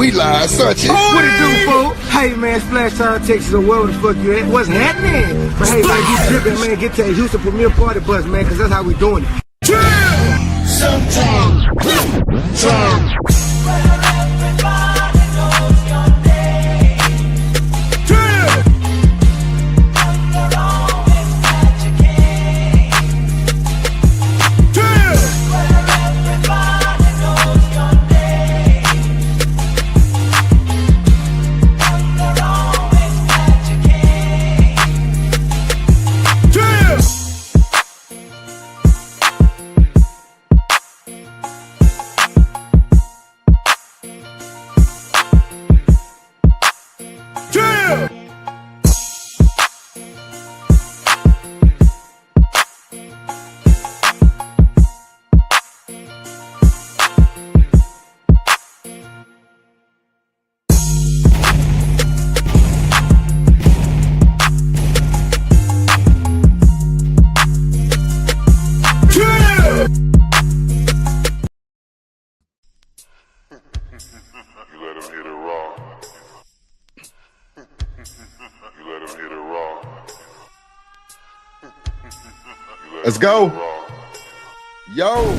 We live, such it. What it do, fool? Hey, man, Splash Town, Texas, or wherever the fuck you at. What's happening? But hey, man, you tripping, man. Get to that Houston Premier Party bus, man, because that's how we doing it. Sometimes. Let's go. Yo.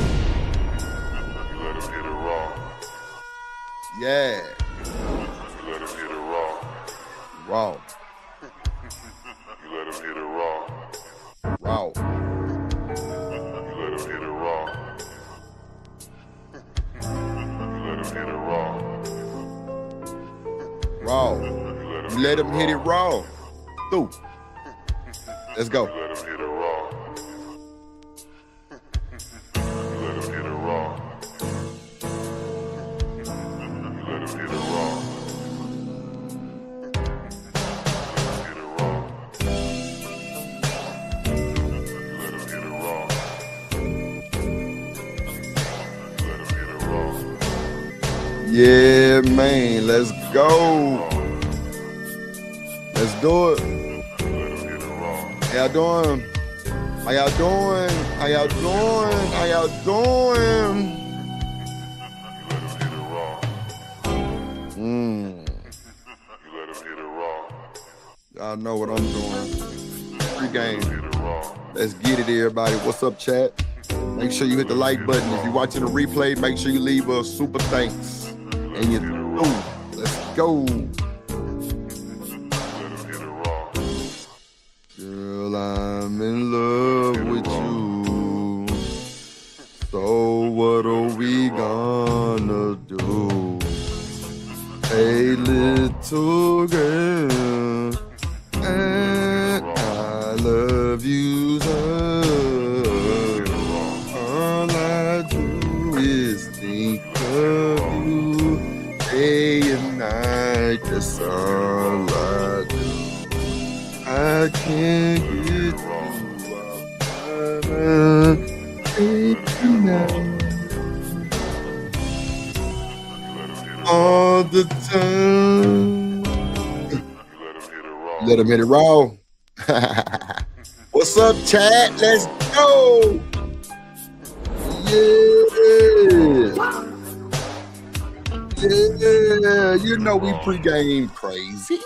Yeah. Raw. Raw. Raw. You let him hit it raw. Through. Let's go. Yeah, man, let's go. Let's do it. How y'all doing? How y'all doing? How y'all doing? How y'all doing? Y'all know what I'm doing. Free game. Let's get it, everybody. What's up, chat? Make sure you hit the like button. If you're watching the replay, make sure you leave a super thanks. And you do. Let's go. Girl, I'm in love with you. So what are we gonna do? Hey, little girl, I love you so. All I do is think of you day and night. That's all I do. I can't get you off my mind tonight. All the time. Let him hit it raw. What's up, chat? Let's go. Yeah. Yeah. You know we pregame crazy.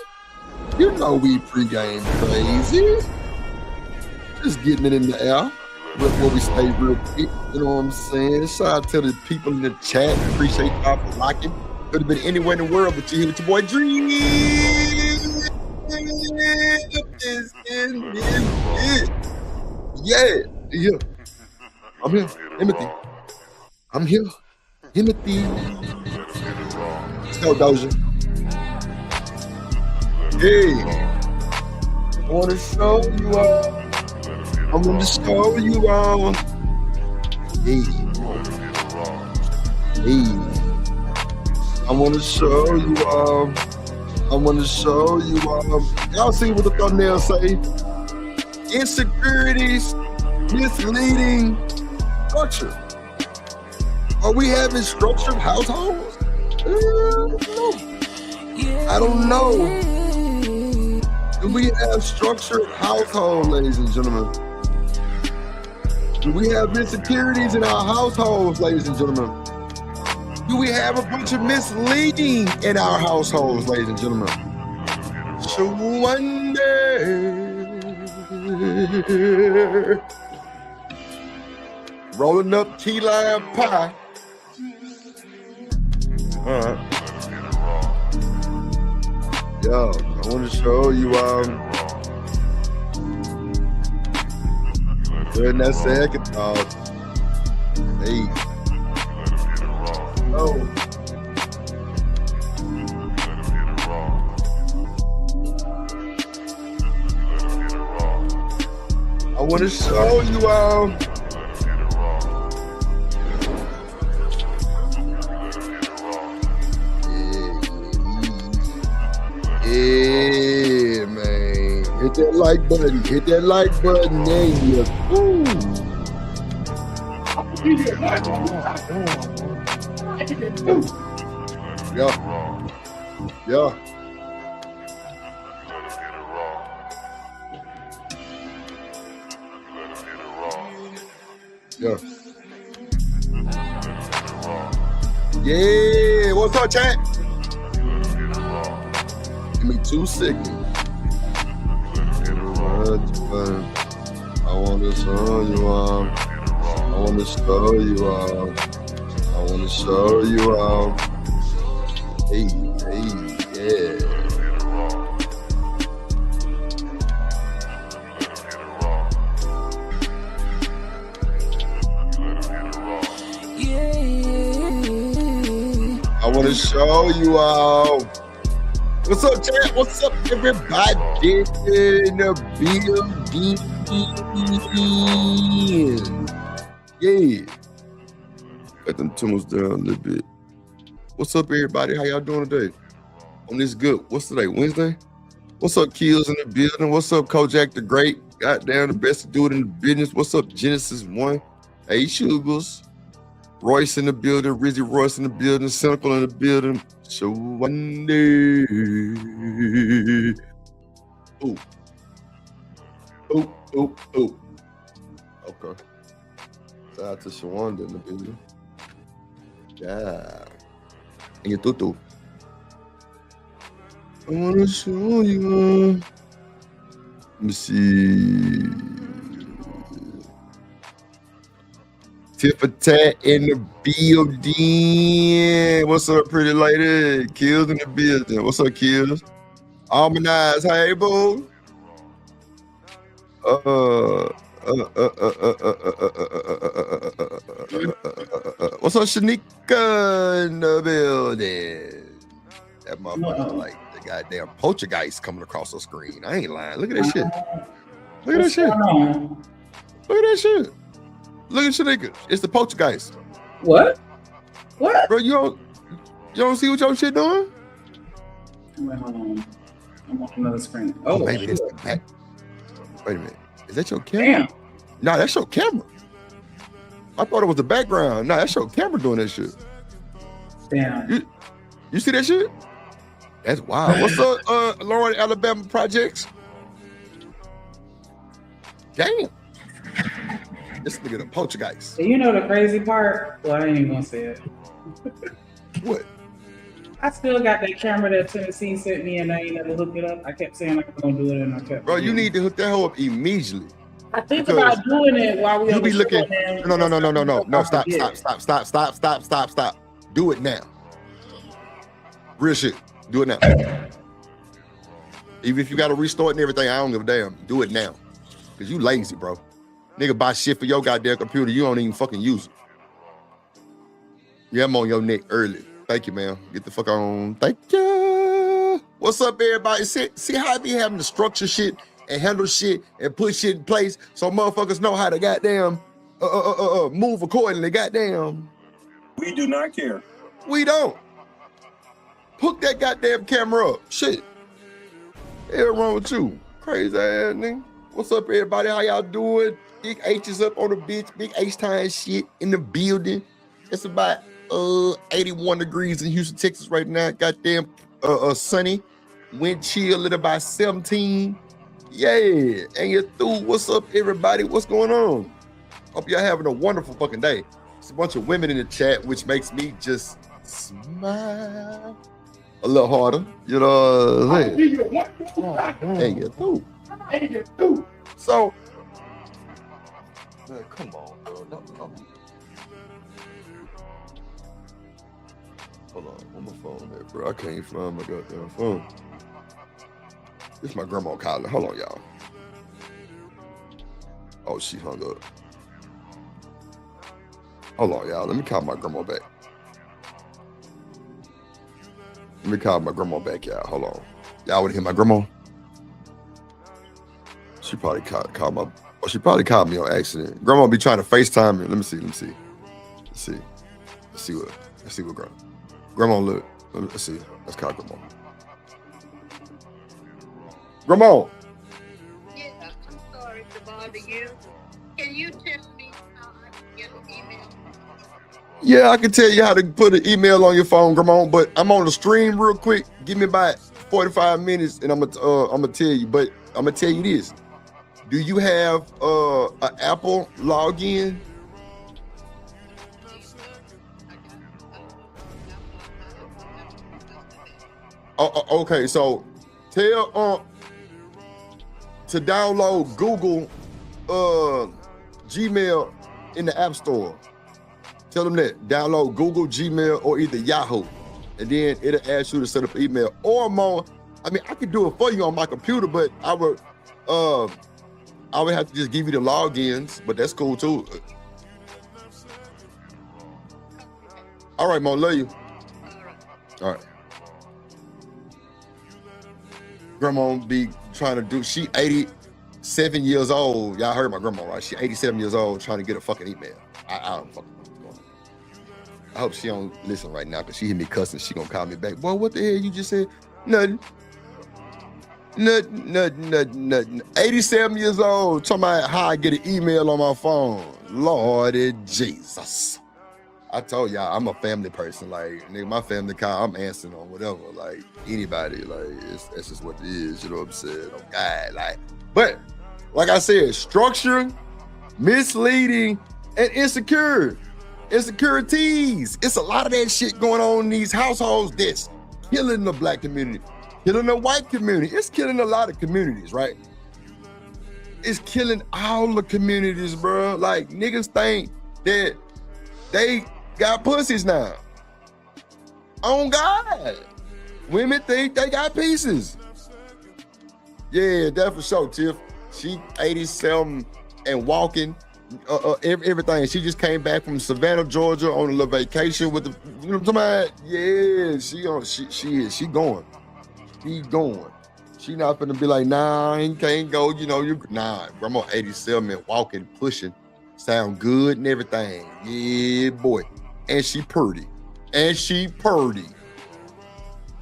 You know we pregame crazy. Just getting it in the air. Before we stay real quick, you know what I'm saying? Shout out to the people in the chat. Appreciate y'all for locking. Could have been anywhere in the world, but you here with your boy Dream. Yeah, yeah. I'm here, Timothy. I'm here, Timothy. Let's go, Doja. Hey, I want to show you all. I'm gonna show you all. Hey, hey. I wanna show you all. I wanna show you all. Y'all see what the thumbnail say? Insecurities, misleading structure. Are we having structured households? I don't know. Do we have structured households, ladies and gentlemen? Do we have insecurities in our households, ladies and gentlemen? Do we have a bunch of misleading in our households, ladies and gentlemen? So wonder. Rolling up key lime pie. All right. Yo, I want to show you during that second thought. Hey. Oh. I want to show you yeah, man. Hit that like button. Hit that like button. There you go. Yeah. Yeah. Yeah. Yeah. What's up, chat? Give me 2 seconds. I want to show you I want to show you I want to show you Hey, yeah. I want to show you all. What's up, chat? What's up, everybody in the building? Yeah. Got them tunnels down a little bit. What's up, everybody? How y'all doing today? On this good. What's today? Wednesday? What's up, Kills in the building? What's up, Kojak the Great? Goddamn, the best dude in the business. What's up, Genesis 1? Hey, Sugars. Royce in the building, Rizzy Royce in the building, Cynical in the building. So one day. Ooh. Okay. Shout out to Shawanda in the building. Yeah. And your tutu. I want to show you. Let me see. Tit-for-tat in the building. What's up, pretty lady? Kills in the building. What's up, Kills? Almanize, hey, boo. What's up, Shanika in the building? That motherfucker like the goddamn poltergeist coming across the screen. I ain't lying. Look at that shit. Look at that shit. Look at that shit. Look at Shanika. It's the poltergeist. What? What? Bro, you don't see what your shit doing? Wait, hold on. I'm on another screen. Oh, maybe it's the back. Wait a minute. Is that your camera? Damn. Nah, that's your camera. I thought it was the background. Nah, that's your camera doing that shit. Damn. You see that shit? That's wild. What's up, Lauren Alabama Projects? Damn. This nigga the poltergeist. You know the crazy part? Well, I ain't even gonna say it. What? I still got that camera that Tennessee sent me and I ain't never hooked it up. I kept saying I was gonna do it and I kept. Bro, you need to hook that hoe up immediately. I think about doing it while we. You be looking. No. Stop. Do it now. Real shit. Do it now. Even if you got to restart and everything, I don't give a damn. Do it now. Cause you lazy, bro. Nigga buy shit for your goddamn computer. You don't even fucking use it. Yeah, I'm on your neck early. Thank you, man. Get the fuck on. Thank you. What's up, everybody? See how I be having to structure shit and handle shit and put shit in place so motherfuckers know how to goddamn move accordingly. Goddamn. We do not care. We don't. Hook that goddamn camera up. Shit. What's wrong with you? Crazy ass nigga. What's up, everybody? How y'all doing? Big H is up on the bitch. Big H time shit in the building. It's about 81 degrees in Houston, Texas right now. Goddamn sunny. Wind chill at about 17. Yeah. And you're through. What's up, everybody? What's going on? Hope y'all having a wonderful fucking day. It's a bunch of women in the chat, which makes me just Smile. A little harder, you know what I'm saying? Hey, you too. So, man, come on, bro. No. Hold on, where my phone at, bro? I can't find my goddamn phone. This my grandma calling. Hold on, y'all. Oh, she hung up. Hold on, y'all. Let me call my grandma back. Let me call my grandma back, y'all. Hold on. Y'all want to hear my grandma? She probably called my... Oh, she probably called me on accident. Grandma be trying to FaceTime me. Let me see. Let's see what grandma look. Let's see. Let's call grandma. Grandma. Yeah, I'm sorry to bother you. Can you tell me how I can get an email? Yeah, I can tell you how to put an email on your phone, Grandma, but I'm on the stream real quick. Give me about 45 minutes and I'm gonna tell you, but I'm gonna tell you this. Do you have an Apple login? Okay, so tell to download Google Gmail in the App Store. Tell them that. Download Google Gmail or either Yahoo. And then it'll ask you to set up an email. Or more, I mean, I could do it for you on my computer, but I would have to just give you the logins, but that's cool too. All right, Mom, love you. All right. Grandma be trying to do, she 87 years old. Y'all heard my grandma, right? She 87 years old trying to get a fucking email. I don't fucking know what's going on. I hope she don't listen right now because she hear me cussing. She gonna call me back. Boy, what the hell you just said? Nothing. 87 years old, talking about how I get an email on my phone. Lordy Jesus. I told y'all I'm a family person. Like, nigga, my family call, I'm answering on whatever. Like, anybody, like, it's just what it is. You know what I'm saying? Oh, God, like, but like I said, structure, misleading, and insecurities. It's a lot of that shit going on in these households that's killing the black community, killing the white community. It's killing a lot of communities, right? It's killing all the communities, bro. Like, niggas think that they got pussies now. On God. Women think they got pieces. Yeah, that's for sure, Tiff. She 87 and walking, everything. She just came back from Savannah, Georgia on a little vacation with the, you know what I'm talking about? Yeah, she going. She going. She not finna be like, nah, I can't go, you know, nah, grandma 87 and walking, pushing, sound good and everything. Yeah, boy. And she purdy.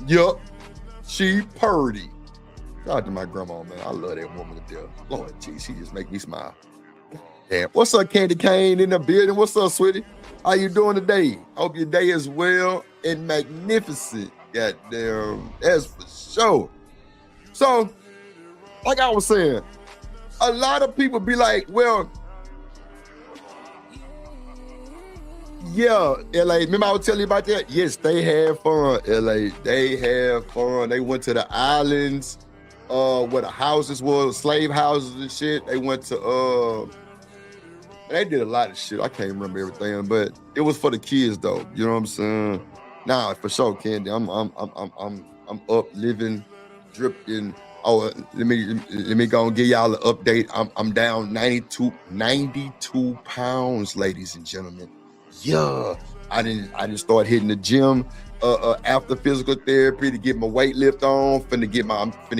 Yup, she purdy. Shout out to my grandma, man. I love that woman to death. Lord, gee, she just make me smile. Damn. What's up, Candy Cane in the building? What's up, sweetie? How you doing today? Hope your day is well and magnificent. Goddamn, that's for sure. So, like I was saying, a lot of people be like, well, yeah, LA, remember I was telling you about that? Yes, they had fun, LA. They had fun. They went to the islands, where the houses were, slave houses and shit. They went to, they did a lot of shit. I can't remember everything, but it was for the kids though. You know what I'm saying? Nah, for sure, Candy. I'm up, living, dripping. Oh, let me go and give y'all an update. I'm down 92 pounds, ladies and gentlemen. Yeah, I didn't start hitting the gym after physical therapy to get my weight lift on. Finna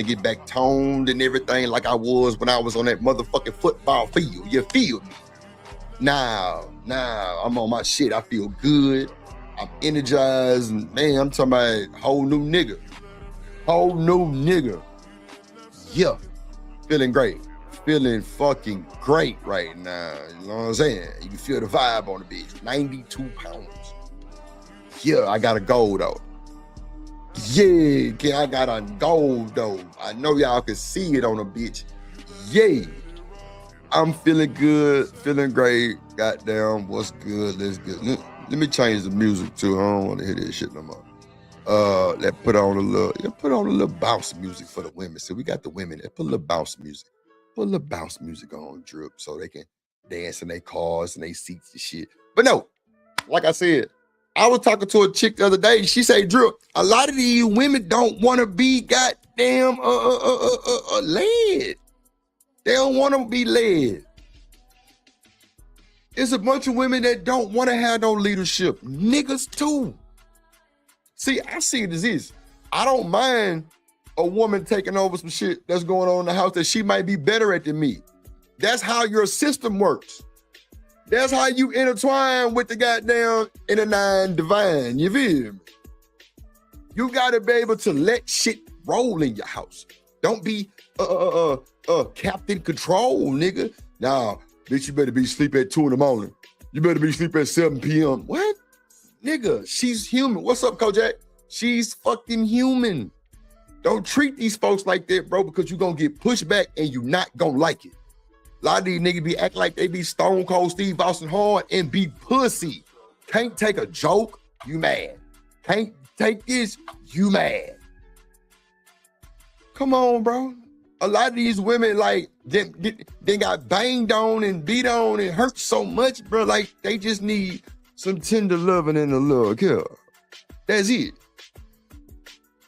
get back toned and everything like I was when I was on that motherfucking football field. You feel me? Now I'm on my shit. I feel good. I'm energized. And man, I'm talking about whole new nigga. Yeah, feeling great. Feeling fucking great right now. You know what I'm saying? You can feel the vibe on the bitch. 92 pounds. Yeah, I got a goal though. Yeah, I got a goal though. I know y'all can see it on the bitch. Yeah. I'm feeling good, feeling great. Goddamn, what's good? Let's get. Let me change the music too. I don't want to hear this shit no more. Let's put on a little bounce music for the women. So we got the women. Let's put a little bounce music. Put a little bounce music on Drip so they can dance in their cars and their seats and shit. But no, like I said, I was talking to a chick the other day. She said, Drip, a lot of these women don't want to be goddamn led. They don't want to be led. It's a bunch of women that don't want to have no leadership. Niggas too. See, I see it as this. I don't mind a woman taking over some shit that's going on in the house that she might be better at than me. That's how your system works. That's how you intertwine with the goddamn inner nine divine. You feel me? You gotta be able to let shit roll in your house. Don't be captain control, nigga. Nah, bitch, you better be asleep at 2 in the morning. You better be asleep at 7 p.m. What? Nigga, she's human. What's up, Kojak? She's fucking human. Don't treat these folks like that, bro, because you're gonna get pushed back and you're not gonna like it. A lot of these niggas be acting like they be Stone Cold Steve Austin hard and be pussy. Can't take a joke, you mad. Can't take this, you mad. Come on, bro. A lot of these women, like, they got banged on and beat on and hurt so much, bro. Like, they just need some tender loving and a little care. That's it.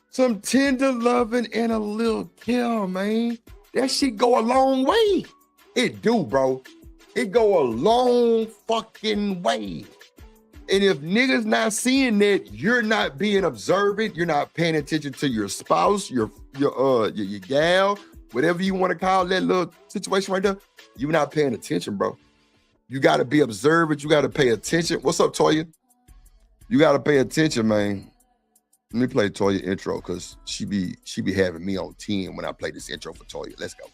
Some tender loving and a little care, man. That shit go a long way. It do, bro. It go a long fucking way. And if niggas not seeing that, you're not being observant, you're not paying attention to your spouse, your gal, whatever you want to call that little situation right there, you're not paying attention, bro. You got to be observant. You got to pay attention. What's up, Toya? You got to pay attention, man. Let me play Toya intro because she be having me on 10 when I play this intro for Toya. Let's go.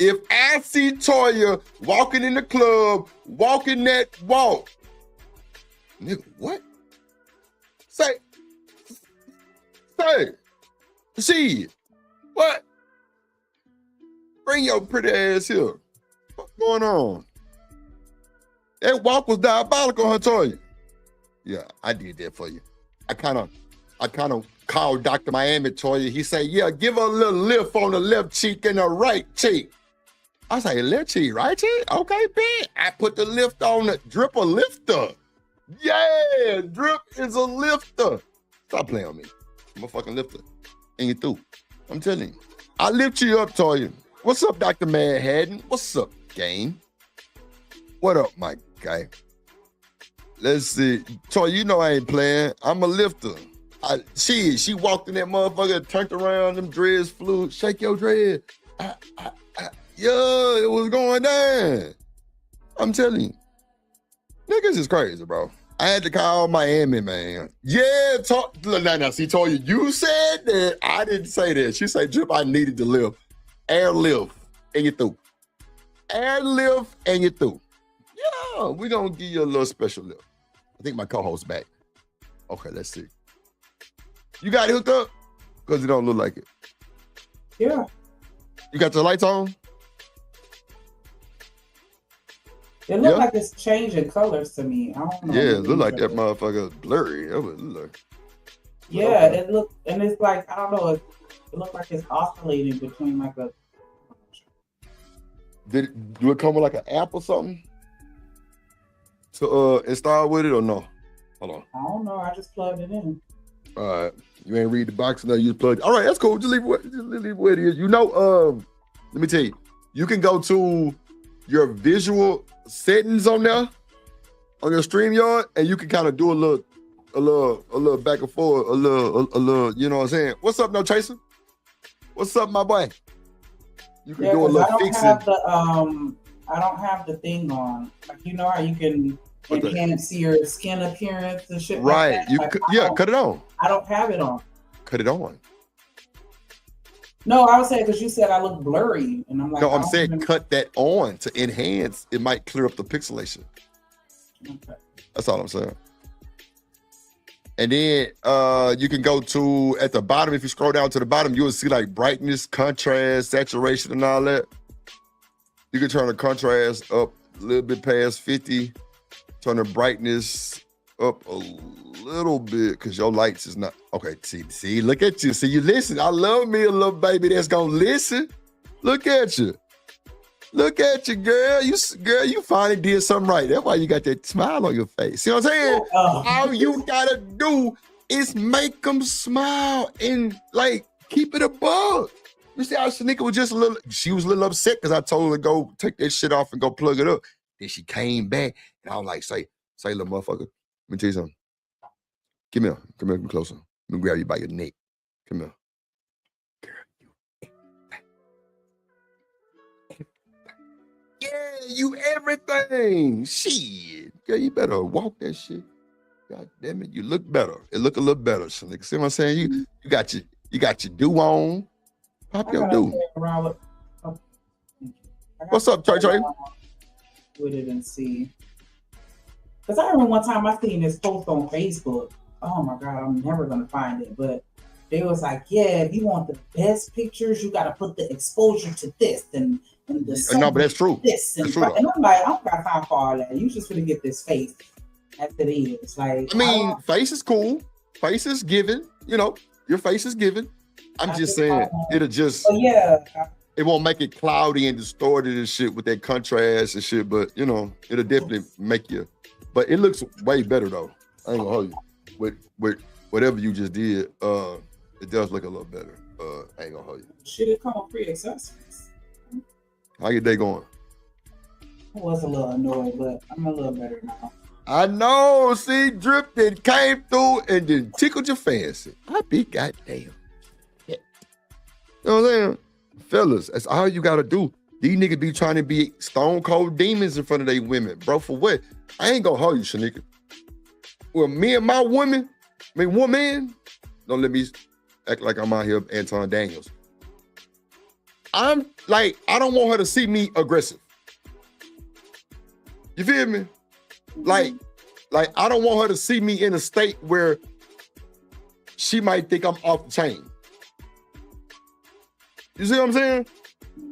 If I see Toya walking in the club, walking that walk, nigga, what? Say, see, what? Bring your pretty ass here. What's going on? That walk was diabolical, huh, Toya? Yeah, I did that for you. I kind of called Dr. Miami, Toya. He said, yeah, give her a little lift on the left cheek and the right cheek. I say, left cheek, right cheek? Okay, bitch. I put the lift on the Drip a lifter. Yeah, Drip is a lifter. Stop playing with me. I'm a fucking lifter. And you through. I'm telling you. I lift you up, Toya. What's up, Dr. Manhattan? What's up, gang? What up, my guy? Let's see. Toya, you know I ain't playing. I'm a lifter. She walked in that motherfucker, turned around, them dreads flew. Shake your dread. Yeah, it was going down. I'm telling you. Niggas is crazy, bro. I had to call Miami, man. Yeah, now, see, Toya, you said that. I didn't say that. She said, Drip, I needed to lift. Air lift, and you through. Air lift, and you through. Yeah, we're going to give you a little special lift. I think my co-host's back. Okay, let's see. You got it hooked up? Because it don't look like it. Yeah. You got the lights on? It looked like it's changing colors to me. I don't know. Yeah, it looked like that motherfucker blurry. That was look. Yeah, it looked, and it's like, I don't know, it looked like it's oscillating between like a. Do it come with like an app or something to install with it or no? Hold on. I don't know. I just plugged it in. All right. You ain't read the box enough. You plugged. All right, that's cool. Just leave it where it is. You know, let me tell you. You can go to your visual settings on there on your StreamYard, and you can kind of do a little back and forth, a little. You know what I'm saying? What's up, No Chaser? What's up, my boy? You can do a little fixing. I don't have the thing on. Like, you know how you can enhance your skin appearance and shit. Right. Like that? Cut it on. I don't have it on. Cut it on. No, I was saying because you said I look blurry, and I'm like, No, I I'm don't saying even- cut that on to enhance. It might clear up the pixelation. Okay. That's all I'm saying. And then you can go to at the bottom. If you scroll down to the bottom, you will see like brightness, contrast, saturation, and all that. You can turn the contrast up a little bit past 50. Turn the brightness up a little bit because your lights is not okay. See, look at you. See, you listen. I love me a little baby that's gonna listen. Look at you. Look at you, girl. You finally did something right. That's why you got that smile on your face. See what I'm saying? All you gotta do is make them smile and like keep it above. You see how Shanika was just she was a little upset because I told her to go take that shit off and go plug it up. Then she came back and I was like, say, little motherfucker, let me tell you something. Come here, come closer. Let me grab you by your neck. Come here. Yeah, you everything. Shit. Girl, you better walk that shit. God damn it, you look better. It look a little better. Shanika. See what I'm saying? You got your do on. Pop your do. What's up, Trey? With it and see. Because I remember one time I seen this post on Facebook. Oh my God, I'm never gonna find it. But they was like, yeah, if you want the best pictures, you gotta put the exposure to this and the no, but that's true. This and, that's true, and I'm like, I don't got time for all that. You just gonna get this face as it is. Like, I mean, face is cool. Face is given. You know, your face is given. I'm just saying it'll just it won't make it cloudy and distorted and shit with that contrast and shit, but you know, it'll definitely make you. But it looks way better though. I ain't gonna hold you. With whatever you just did, it does look a little better. I ain't gonna hold you. Shit, it come with free accessories. How your day going? I was a little annoyed, but I'm a little better now. I know. See, Drip that came through and then tickled your fancy. I be goddamn. Yeah. You know what I'm saying? Fellas, that's all you gotta do. These niggas be trying to be stone cold demons in front of they women. Bro, for what? I ain't gonna hold you, Shanika. Well, me and my woman, don't let me act like I'm out here Anton Daniels. I'm like, I don't want her to see me aggressive. You feel me? Like I don't want her to see me in a state where she might think I'm off the chain. You see what I'm saying?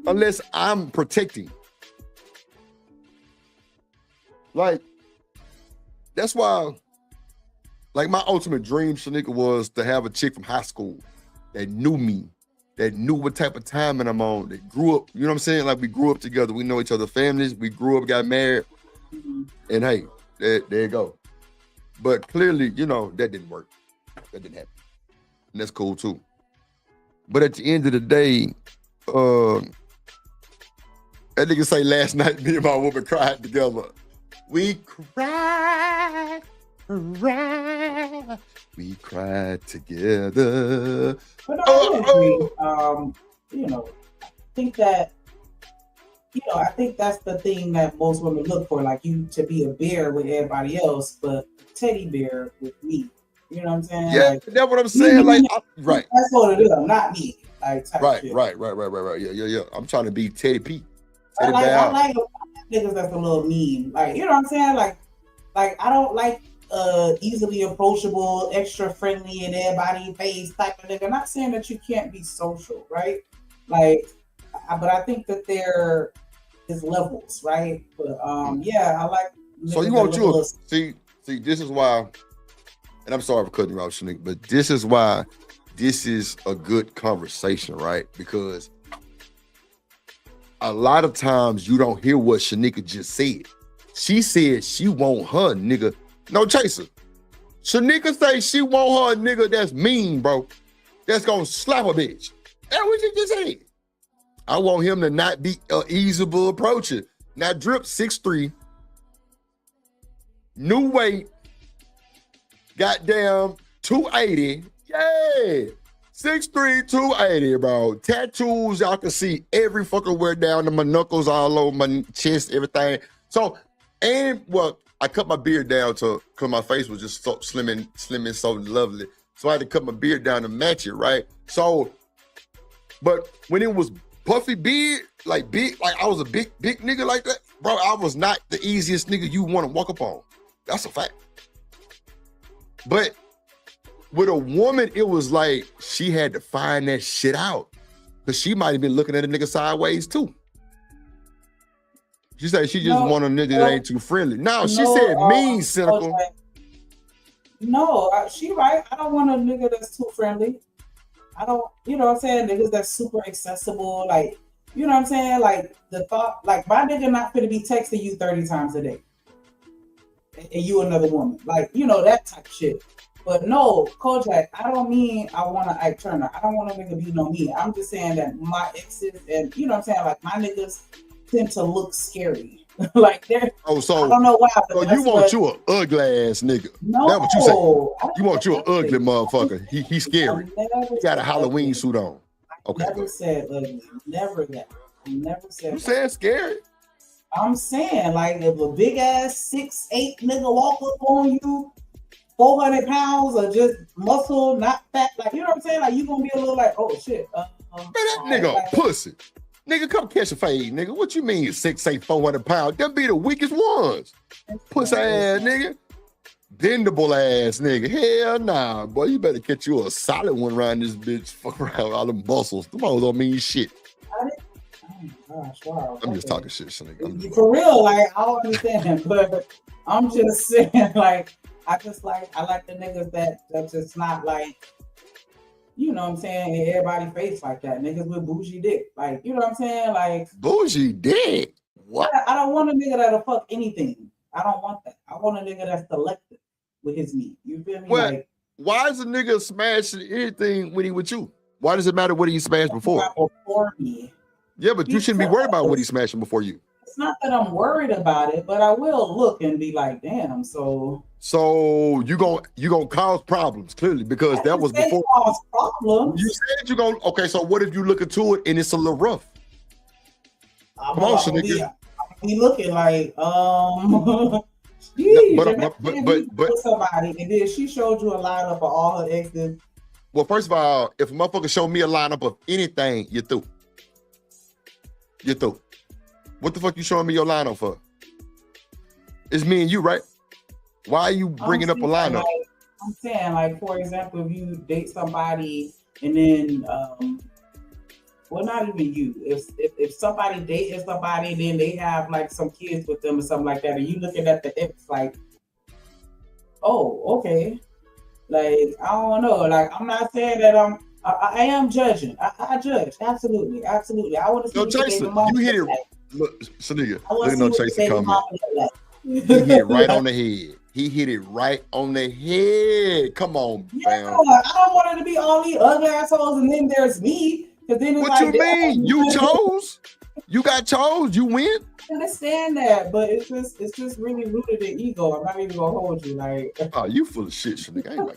Unless I'm protecting. Like, that's why, like, my ultimate dream, Shanika, was to have a chick from high school that knew me, that knew what type of timing I'm on, that grew up, you know what I'm saying? Like, we grew up together. We know each other's families. We grew up, got married. And hey, there you go. But clearly, you know, that didn't work. That didn't happen. And that's cool too. But at the end of the day, that nigga say last night me and my woman cried together. We cried together. But no, I agree. You know, I think that's the thing that most women look for, like you to be a bear with everybody else, but teddy bear with me. You know what I'm saying? Yeah, like, that's what I'm saying. Like, right. That's what it is, not me. Like, Right. shit. Yeah. I'm trying to be Teddy P. I like niggas that's a little mean. Like, you know what I'm saying? Like I don't like easily approachable, extra friendly in everybody's face type of nigga. I'm not saying that you can't be social, right? Like, but I think that there is levels, right? But yeah, I like. So you want you see? This is why, and I'm sorry for cutting you off, Shanika, but this is why this is a good conversation, right? Because a lot of times you don't hear what Shanika just said. She said she want her nigga. No chaser. Shanika say she want her nigga that's mean, bro. That's gonna slap a bitch. That's what you just said. I want him to not be easable approaching. Now Drip 6'3", new weight, goddamn 280. Yeah. 6'3", 280, bro. Tattoos, y'all can see every fucking where down to my knuckles, all over my chest, everything. So, and well, I cut my beard down because my face was just so slim and so lovely. So I had to cut my beard down to match it, right? So, but when it was puffy beard, like big, like I was a big nigga like that, bro, I was not the easiest nigga you want to walk up on. That's a fact. But with a woman, it was like she had to find that shit out. Because she might have been looking at a nigga sideways too. She said she just want a nigga that ain't too friendly. No, she said mean, cynical. Okay. No, she right. I don't want a nigga that's too friendly. I don't, you know what I'm saying? Niggas that's super accessible. Like, you know what I'm saying? Like, the thought, like, my nigga not gonna be texting you 30 times a day. And you another woman. Like, you know, that type of shit. But no, Kojak, I don't mean I want to Ike Turner. I don't want a nigga be no me. I'm just saying that my exes and, you know what I'm saying? Like, my niggas tend to look scary. Like, they're, so I don't know why. So you want you an ugly ass nigga. No. That's what you say. You want you an ugly motherfucker. He's scary. He got a Halloween suit on. Okay. I never said ugly. Never that. I never said You said scary. I'm saying, like, if a big ass 6'8" nigga walk up on you, 400 pounds or just muscle, not fat, like, you know what I'm saying? Like, you gonna be a little like, oh shit. Man, that nigga a pussy. Nigga, come catch a fade, nigga. What you mean 6'8", 400 pounds? Them be the weakest ones. Pussy ass nigga. Bendable ass nigga. Hell nah, boy. You better catch you a solid one around this bitch. Fuck around with all them muscles. Them all don't mean shit. Oh gosh, wow. I'm just talking shit, nigga. For real, like, I don't understand, but I'm just saying, like, I like the niggas that's just not like, you know what I'm saying, in everybody's face like that. Niggas with bougie dick. Like, you know what I'm saying? Like, bougie dick? What? I don't want a nigga that'll fuck anything. I don't want that. I want a nigga that's selective with his meat. You feel me? Well, like, why is a nigga smashing anything when he with you? Why does it matter what he smashed before? Before me. Yeah, but you shouldn't be worried about what he's smashing before you. It's not that I'm worried about it, but I will look and be like, damn, so you gonna cause problems, clearly, because that was before. Cause problems. You said you gonna, okay, so what if you look into it and it's a little rough? Come on, nigga. Be looking like, geez, but somebody, and then she showed you a lineup of all her exes. Well, first of all, if a motherfucker show me a lineup of anything, you're through. You're through. What the fuck you showing me your lineup for? It's me and you, right? Why are you bringing up a lineup? Like, I'm saying, like, for example, if you date somebody and then, well, not even you. If somebody dating somebody and then they have like some kids with them or something like that, and you looking at the hips like, oh, okay. Like, I don't know. Like, I'm not saying that I am judging. I judge. Absolutely. I want to see. No, Jason, you hit it. Look, so nigga, look at no Jason comment. He hit it right on the head. He hit it right on the head. Come on, fam. I don't want it to be all these ugly assholes and then there's me. Then what you mean? You chose? You got chose? You win? I understand that, but it's just really rooted in ego. I'm not even gonna hold you like. Oh, you full of shit, nigga. I ain't like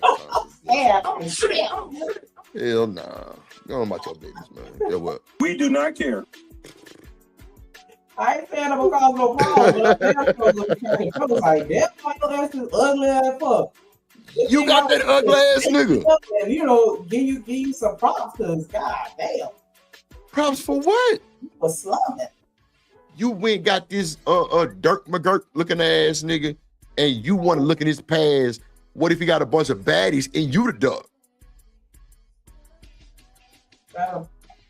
hell nah. Go on about your business, man. Get what? We do not care. I ain't saying I'm gonna cause no problem, but I was like, damn, that's this ugly ass fuck. You got that ugly ass nigga. And, you know, give you some props, cause god damn. Props for what? For slumming. You went got this Dirk McGurk looking ass nigga, and you want to look in his past. What if he got a bunch of baddies and you the duck?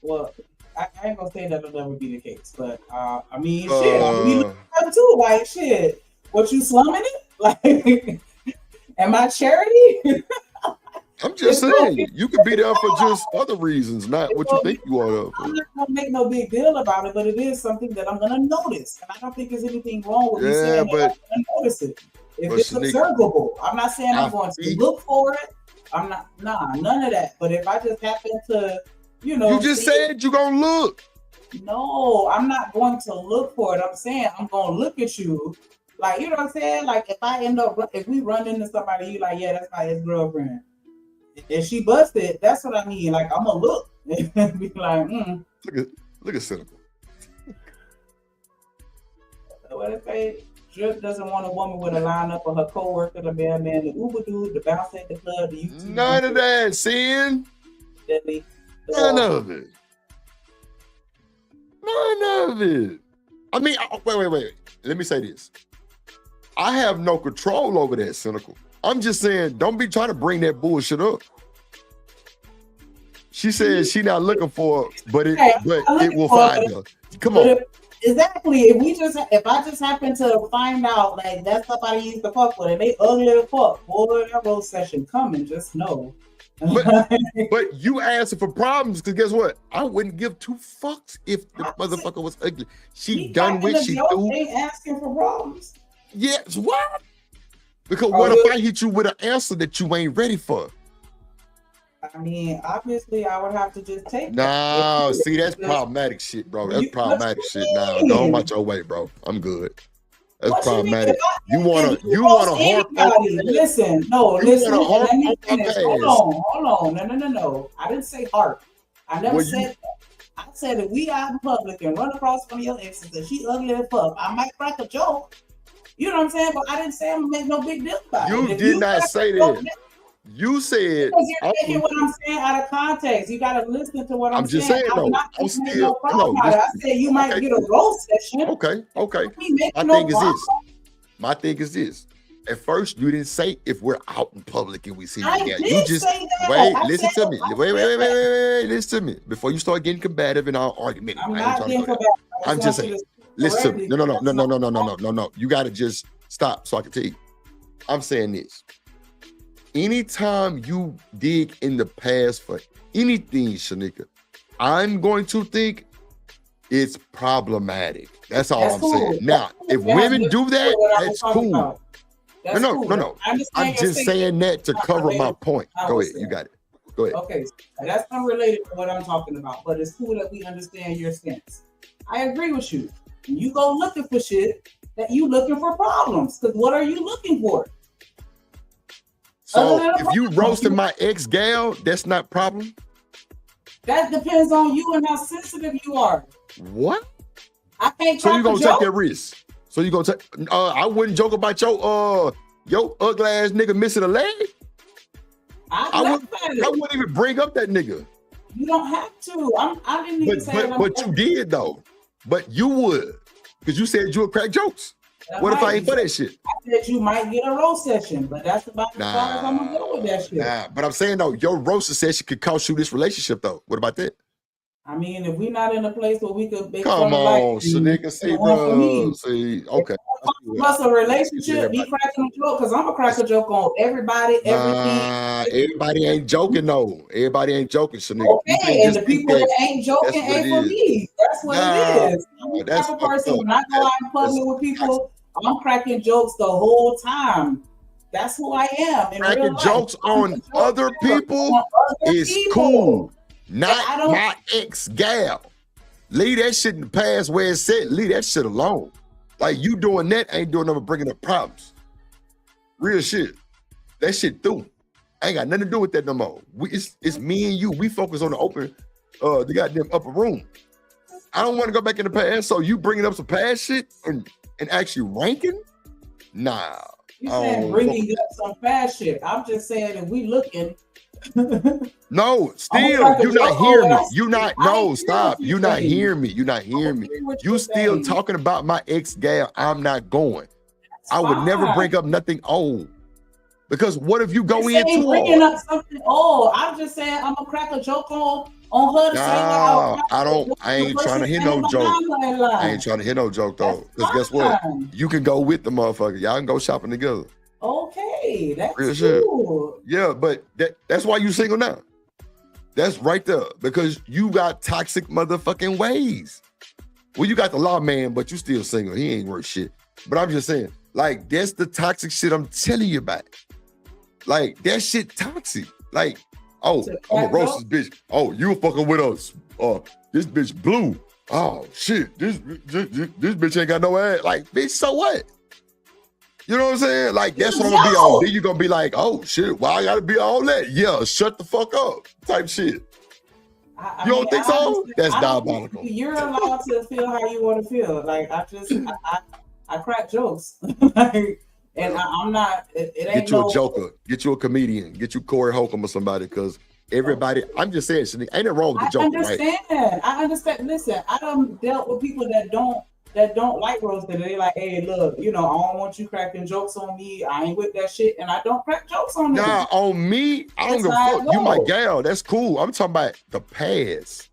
Well, I ain't gonna say that'll never be the case, but I mean, shit, we look at them too. Like, shit, what you slumming it? Like, am I charity? I'm just saying, you could be there for just other reasons, not what you think you are. I'm not gonna make no big deal about it, but it is something that I'm gonna notice, and I don't think there's anything wrong with me saying that I'm gonna notice it. If it's observable, I'm not saying I'm going to look for it. I'm not, none of that. But if I just happen to, you know, you just said you're gonna look. No, I'm not going to look for it. I'm saying I'm gonna look at you, like, you know what I'm saying. Like, if we run into somebody, you like, yeah, that's my ex-girlfriend. If she busted, that's what I mean. Like, I'm gonna look and be like, Look at cynical. What if they? Drip doesn't want a woman with a lineup of her coworker, the mailman, the Uber dude, the bouncer at the club, the YouTube. None of that, Sin. Deadly. None of it. None of it. I mean, wait. Let me say this. I have no control over that, Cynical. I'm just saying, don't be trying to bring that bullshit up. She said she not looking for it, but it will find her. Come on. Exactly. If I just happen to find out like that's somebody I used to fuck with and they ugly as fuck, boy, that road session coming, just know. But you asking for problems, because guess what? I wouldn't give two fucks if the motherfucker was ugly. She done with she threw. Ain't asking for problems. Yes, what? Because what if I hit you with an answer that you ain't ready for? I mean, obviously, I would have to just take. No, see, that's problematic shit, bro. That's problematic shit. Now, go on about your way, bro. I'm good. That's problematic. You wanna harp on. Listen, let me finish. Hold on. No. I didn't say harp. I never said that. I said if we out in public and run across one of your exes and she ugly as fuck, I might crack a joke. You know what I'm saying? But I didn't say I'm gonna make no big deal about it. You did not say that. You said because you're taking what I'm saying out of context. You gotta listen to what I'm saying. Just saying though. I'm still I said you might get a roast session. Okay. My thing is this. At first, you didn't say if we're out in public and we see you again. You just say that. Wait, listen to me. Wait, listen to me. Before you start getting combative in our argument. I'm not getting combative. I'm just saying. Listen to me. No. You gotta just stop so I can tell you. I'm saying this. Anytime you dig in the past for anything, Shanika, I'm going to think it's problematic. That's all I'm saying. Now, if women do that, that's cool. No. I'm just saying that to cover my point. Go ahead. You got it. Go ahead. Okay. That's unrelated to what I'm talking about, but it's cool that we understand your stance. I agree with you. You go looking for shit that you looking for problems. Because what are you looking for? So if you roasted my ex-gal, that's not problem? That depends on you and how sensitive you are. What? I can't. So you gonna take that risk? So you gonna take? I wouldn't joke about your ugly ass nigga missing a leg. I wouldn't even bring up that nigga. You don't have to. I didn't even say that. But you did though. But you would, because you said you would crack jokes. What if I ain't for that shit? I said you might get a roast session, but that's about as far as I'm gonna go with that shit. Nah, but I'm saying though, your roast session could cost you this relationship though. What about that? I mean, if we're not in a place where we could make come on, Shanika, see, bro. See, okay. Plus a relationship, me cracking a joke, because I'm gonna crack a joke on everybody, everything. Everybody ain't joking though. Everybody ain't joking, Shanika. Okay, and the people that ain't joking ain't for me. That's what it is. I'm the type of person when I go out in public with people, I'm cracking jokes the whole time. That's who I am. Cracking jokes on other people is cool. Not my ex-gal. Leave that shit in the past where it's set. Leave that shit alone. Like, you doing that ain't doing nothing but bringing up problems. Real shit. That shit through. Ain't got nothing to do with that no more. It's me and you. We focus on the goddamn upper room. I don't want to go back in the past, so you bringing up some past shit and actually ranking? Nah. You saying bringing up some past shit. I'm just saying if we looking. No, still, you not hearing me. You not, no, stop. You not hearing me. You not hearing me. You still talking about my ex-gal. I'm not going. I would never bring up nothing old. Because what if you go into bringing up something old? I'm just saying I'm gonna crack a joke on her. I ain't trying to hear no joke. I ain't trying to hear no joke though. Because guess what? You can go with the motherfucker. Y'all can go shopping together. Okay, that's real cool. Shit. Yeah, but that's why you single now. That's right there. Because you got toxic motherfucking ways. Well, you got the lawman, but you still single. He ain't worth shit. But I'm just saying, like, that's the toxic shit I'm telling you about. Like, that shit toxic. Like, oh, I'm a roast this bitch. Oh, you fucking with us. This bitch blue. Oh, shit. This bitch ain't got no ass. Like, bitch, so what? You know what I'm saying? Like, that's what I'm gonna be on. Then you're gonna be like, oh, shit, why I gotta be all that? Yeah, shut the fuck up type shit. You don't think so? That's diabolical. You're allowed to feel how you want to feel. Like, I I crack jokes. Like, and I'm not. It ain't Get you no a joker. Get you a comedian. Get you Corey Holcomb or somebody, because everybody. I'm just saying, Shanique, ain't it wrong with the I joker, understand. right? I understand. Listen, I done dealt with people that don't like roasted. They like, hey, look, I don't want you cracking jokes on me. I ain't with that shit, and I don't crack jokes on them. Nah, on me, I don't That's give a how fuck. it You my goes. gal. That's cool. I'm talking about the past.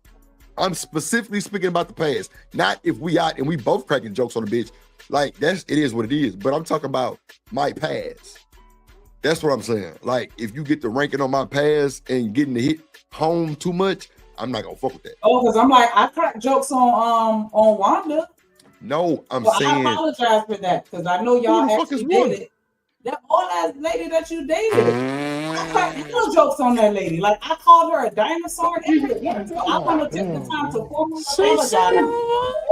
I'm specifically speaking about the past. Not if we out and we both cracking jokes on the bitch. Like, it is what it is. But I'm talking about my past. That's what I'm saying. Like, if you get the ranking on my past and getting the hit home too much, I'm not gonna fuck with that. Oh, because I'm like, I crack jokes on Wanda. No, I'm So I saying apologize for that, because I know y'all who the fuck actually is Wanda? dated. That old ass lady that you dated. I cracked little jokes on that lady. Like, I called her a dinosaur and everything. So I want to take the time to formally apologize.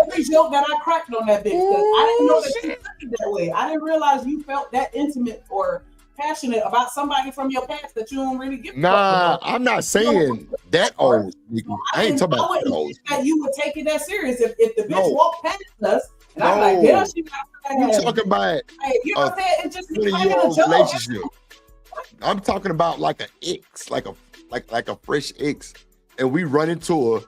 Every joke that I cracked on that bitch, because I didn't know that you took it that way. I didn't realize you felt that intimate or passionate about somebody from your past that you don't really give a fuck Nah, about. I'm not saying that old. I ain't talking about that wouldn't old. think that you would take it that serious if the bitch No. walked past us and I'm like, No. damn, she got You talking about Hey, you know what I'm saying? It's just me cracking a 20-year-old joke. relationship. I'm talking about like an ex, like a fresh ex, and we run into her,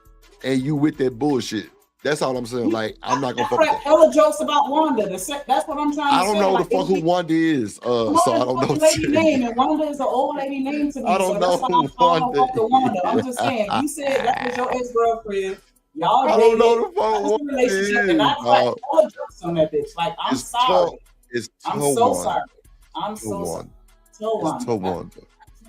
and you with that bullshit. That's all I'm saying. Like, I'm not gonna I fuck with crack that. hella jokes about Wanda. That's what I'm trying to say. I don't know Like, the fuck who Wanda is, so I don't know. Lady name, and Wanda is an old lady name to me. I don't so know that's why I'm who calling Wanda her Wanda. I'm is. just saying, you said that was your ex-girlfriend. Y'all I dated. don't know the fuck That was a Wanda relationship, and I is, cracked dog. hella jokes on that bitch. Like, I'm It's sorry. It's I'm so so Wanda. sorry. I'm So so sorry. Wanda. So It's Wanda. so Wanda.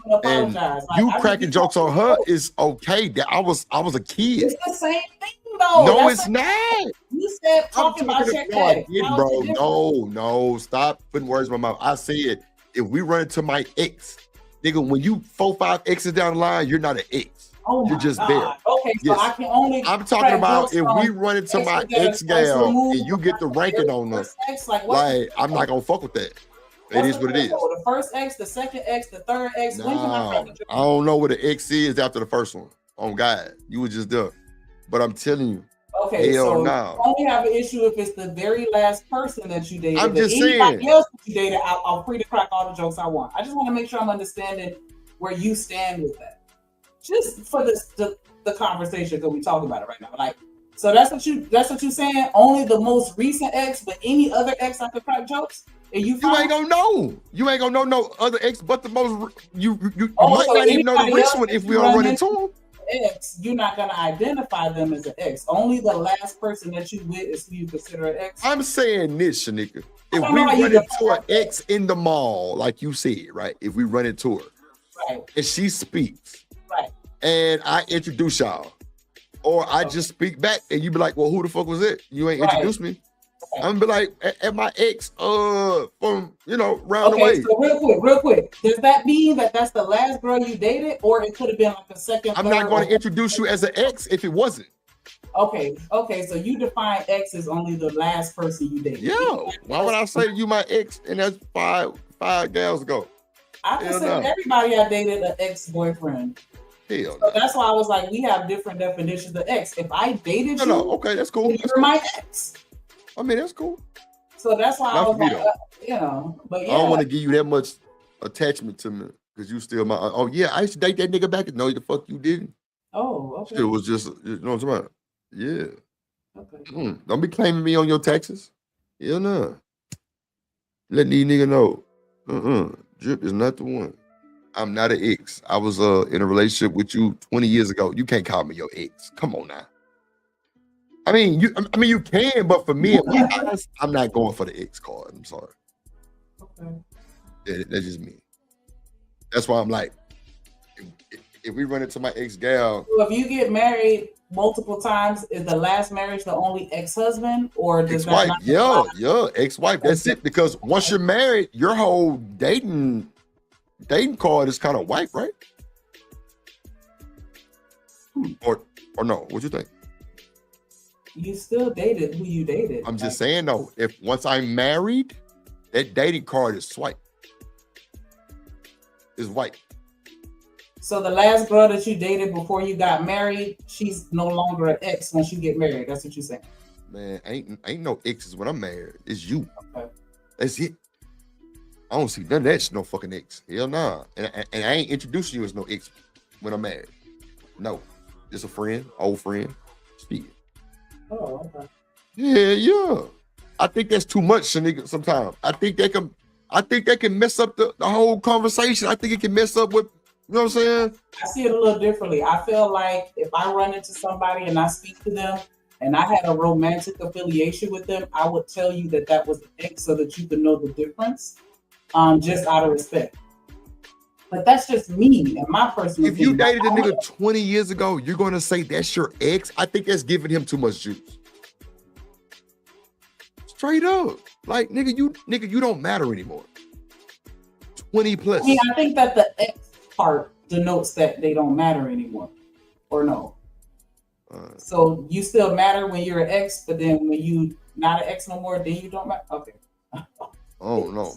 I want to And apologize. Like, you I cracking really jokes on don't- her is okay. That I was a kid. It's the same thing, though. No, That's it's like- not. You said I'm talking about talking your no, I ex. didn't, How is bro. it different? No, stop putting words in my mouth. I said if we run into my ex, nigga, when you 4-5 exes down the line, you're not an ex. Oh You're my just God. there. Okay, so Yes. I can only. I'm talking crack about jokes if from we run into exes my that are ex gal removed and you get the from ranking the on us, first ex, like what? like I'm not gonna fuck with that. It is what it is. The first ex, the second ex, the third ex. When can I crack Nah, a joke? I don't know what the X is after the first one. On God, you were just there. But I'm telling you, Okay, hell so no. you only have an issue if it's the very last person that you dated. I'm just Anybody saying. else that you dated, I'm free to crack all the jokes I want. I just want to make sure I'm understanding where you stand with that. Just for the conversation, because we talking about it right now. Like, so that's what you saying. Only the most recent ex, but any other ex I could crack jokes. And you You ain't gonna know. You ain't gonna know no other ex but the most. You Oh, might so not even know the anybody else recent one if that we you don't run run into them. ex, you're not gonna identify them as an ex. Only the last person that you with is who you consider an ex. I'm saying this, Shanika. If don't we know how you run into define an ex in the mall, like you said, right? If we run into her Right, and she speaks, right. and I introduce y'all, or I just speak back, and you be like, "Well, who the fuck was it? You ain't Right. introduced me." I'm gonna be like, "At my ex, from round the Okay, way." so real quick. Does that mean that that's the last girl you dated, or it could have been like a second? I'm not third, going to or- introduce you as an ex if it wasn't. Okay. So you define ex as only the last person you dated. Yeah. Why would I say you my ex and that's five gals ago? I Hell consider no. everybody I dated an ex-boyfriend. Hell So no. that's why I was like, we have different definitions of ex. If I dated you, No, okay, that's cool. then That's you're cool. my ex. I mean, that's cool. So that's why Not I was for me, like, though. but yeah. I don't want to give you that much attachment to me because you still my. Oh yeah, I used to date that nigga back. No, the fuck you didn't. Oh, okay. It was just, you know what I'm talking about? Yeah. Okay. Don't be claiming me on your taxes. Hell no. Let these nigga know. Drip is not the one. I'm not an ex. I was in a relationship with you 20 years ago. You can't call me your ex. Come on now. I mean, you can, but for me, I'm not going for the ex card. I'm sorry. Okay. That's just me. That's why I'm like, if we run into my ex gal, So if you get married multiple times, is the last marriage the only ex-husband, or does that ex-wife, not yeah, ex-wife. That's it. Because once you're married, your whole dating card is kind of wiped, right? Or no? What you think? You still dated who you dated? I'm just saying though, if once I'm married, that dating card is swiped. Is white. So the last girl that you dated before you got married, she's no longer an ex once you get married. That's what you're saying. Man, ain't no exes when I'm married. It's you. Okay. That's it. I don't see none of that shit, no fucking ex. Hell nah. And I ain't introducing you as no ex when I'm married. No. Just a friend, old friend. Speaking. Oh, okay. Yeah. I think that's too much, nigga, sometimes. I think that can mess up the whole conversation. I think it can mess up with, you know what I'm saying? I see it a little differently. I feel like if I run into somebody and I speak to them and I had a romantic affiliation with them, I would tell you that was an ex so that you can know the difference, just out of respect. But that's just me and my personal If you opinion. dated a nigga 20 years ago, you're going to say that's your ex? I think that's giving him too much juice. Straight up. Like, nigga, you don't matter anymore. 20 plus. I mean, I think that the ex part denotes that they don't matter anymore. Or no? So you still matter when you're an ex, but then when you not an ex no more, then you don't matter? Okay. Oh, no.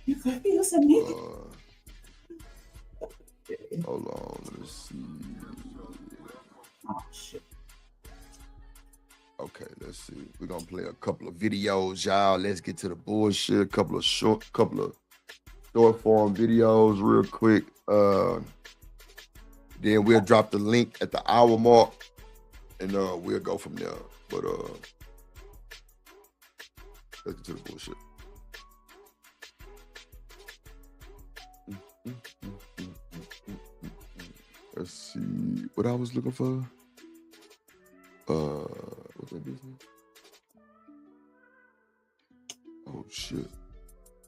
You could be a nigga. Hold on, let's see. Oh, shit. Okay, let's see. We're gonna play a couple of videos, y'all. Let's get to the bullshit. A couple of short form videos real quick. Then we'll drop the link at the hour mark and we'll go from there. But let's get to the bullshit. Let's see what I was looking for. What's that business? Oh shit.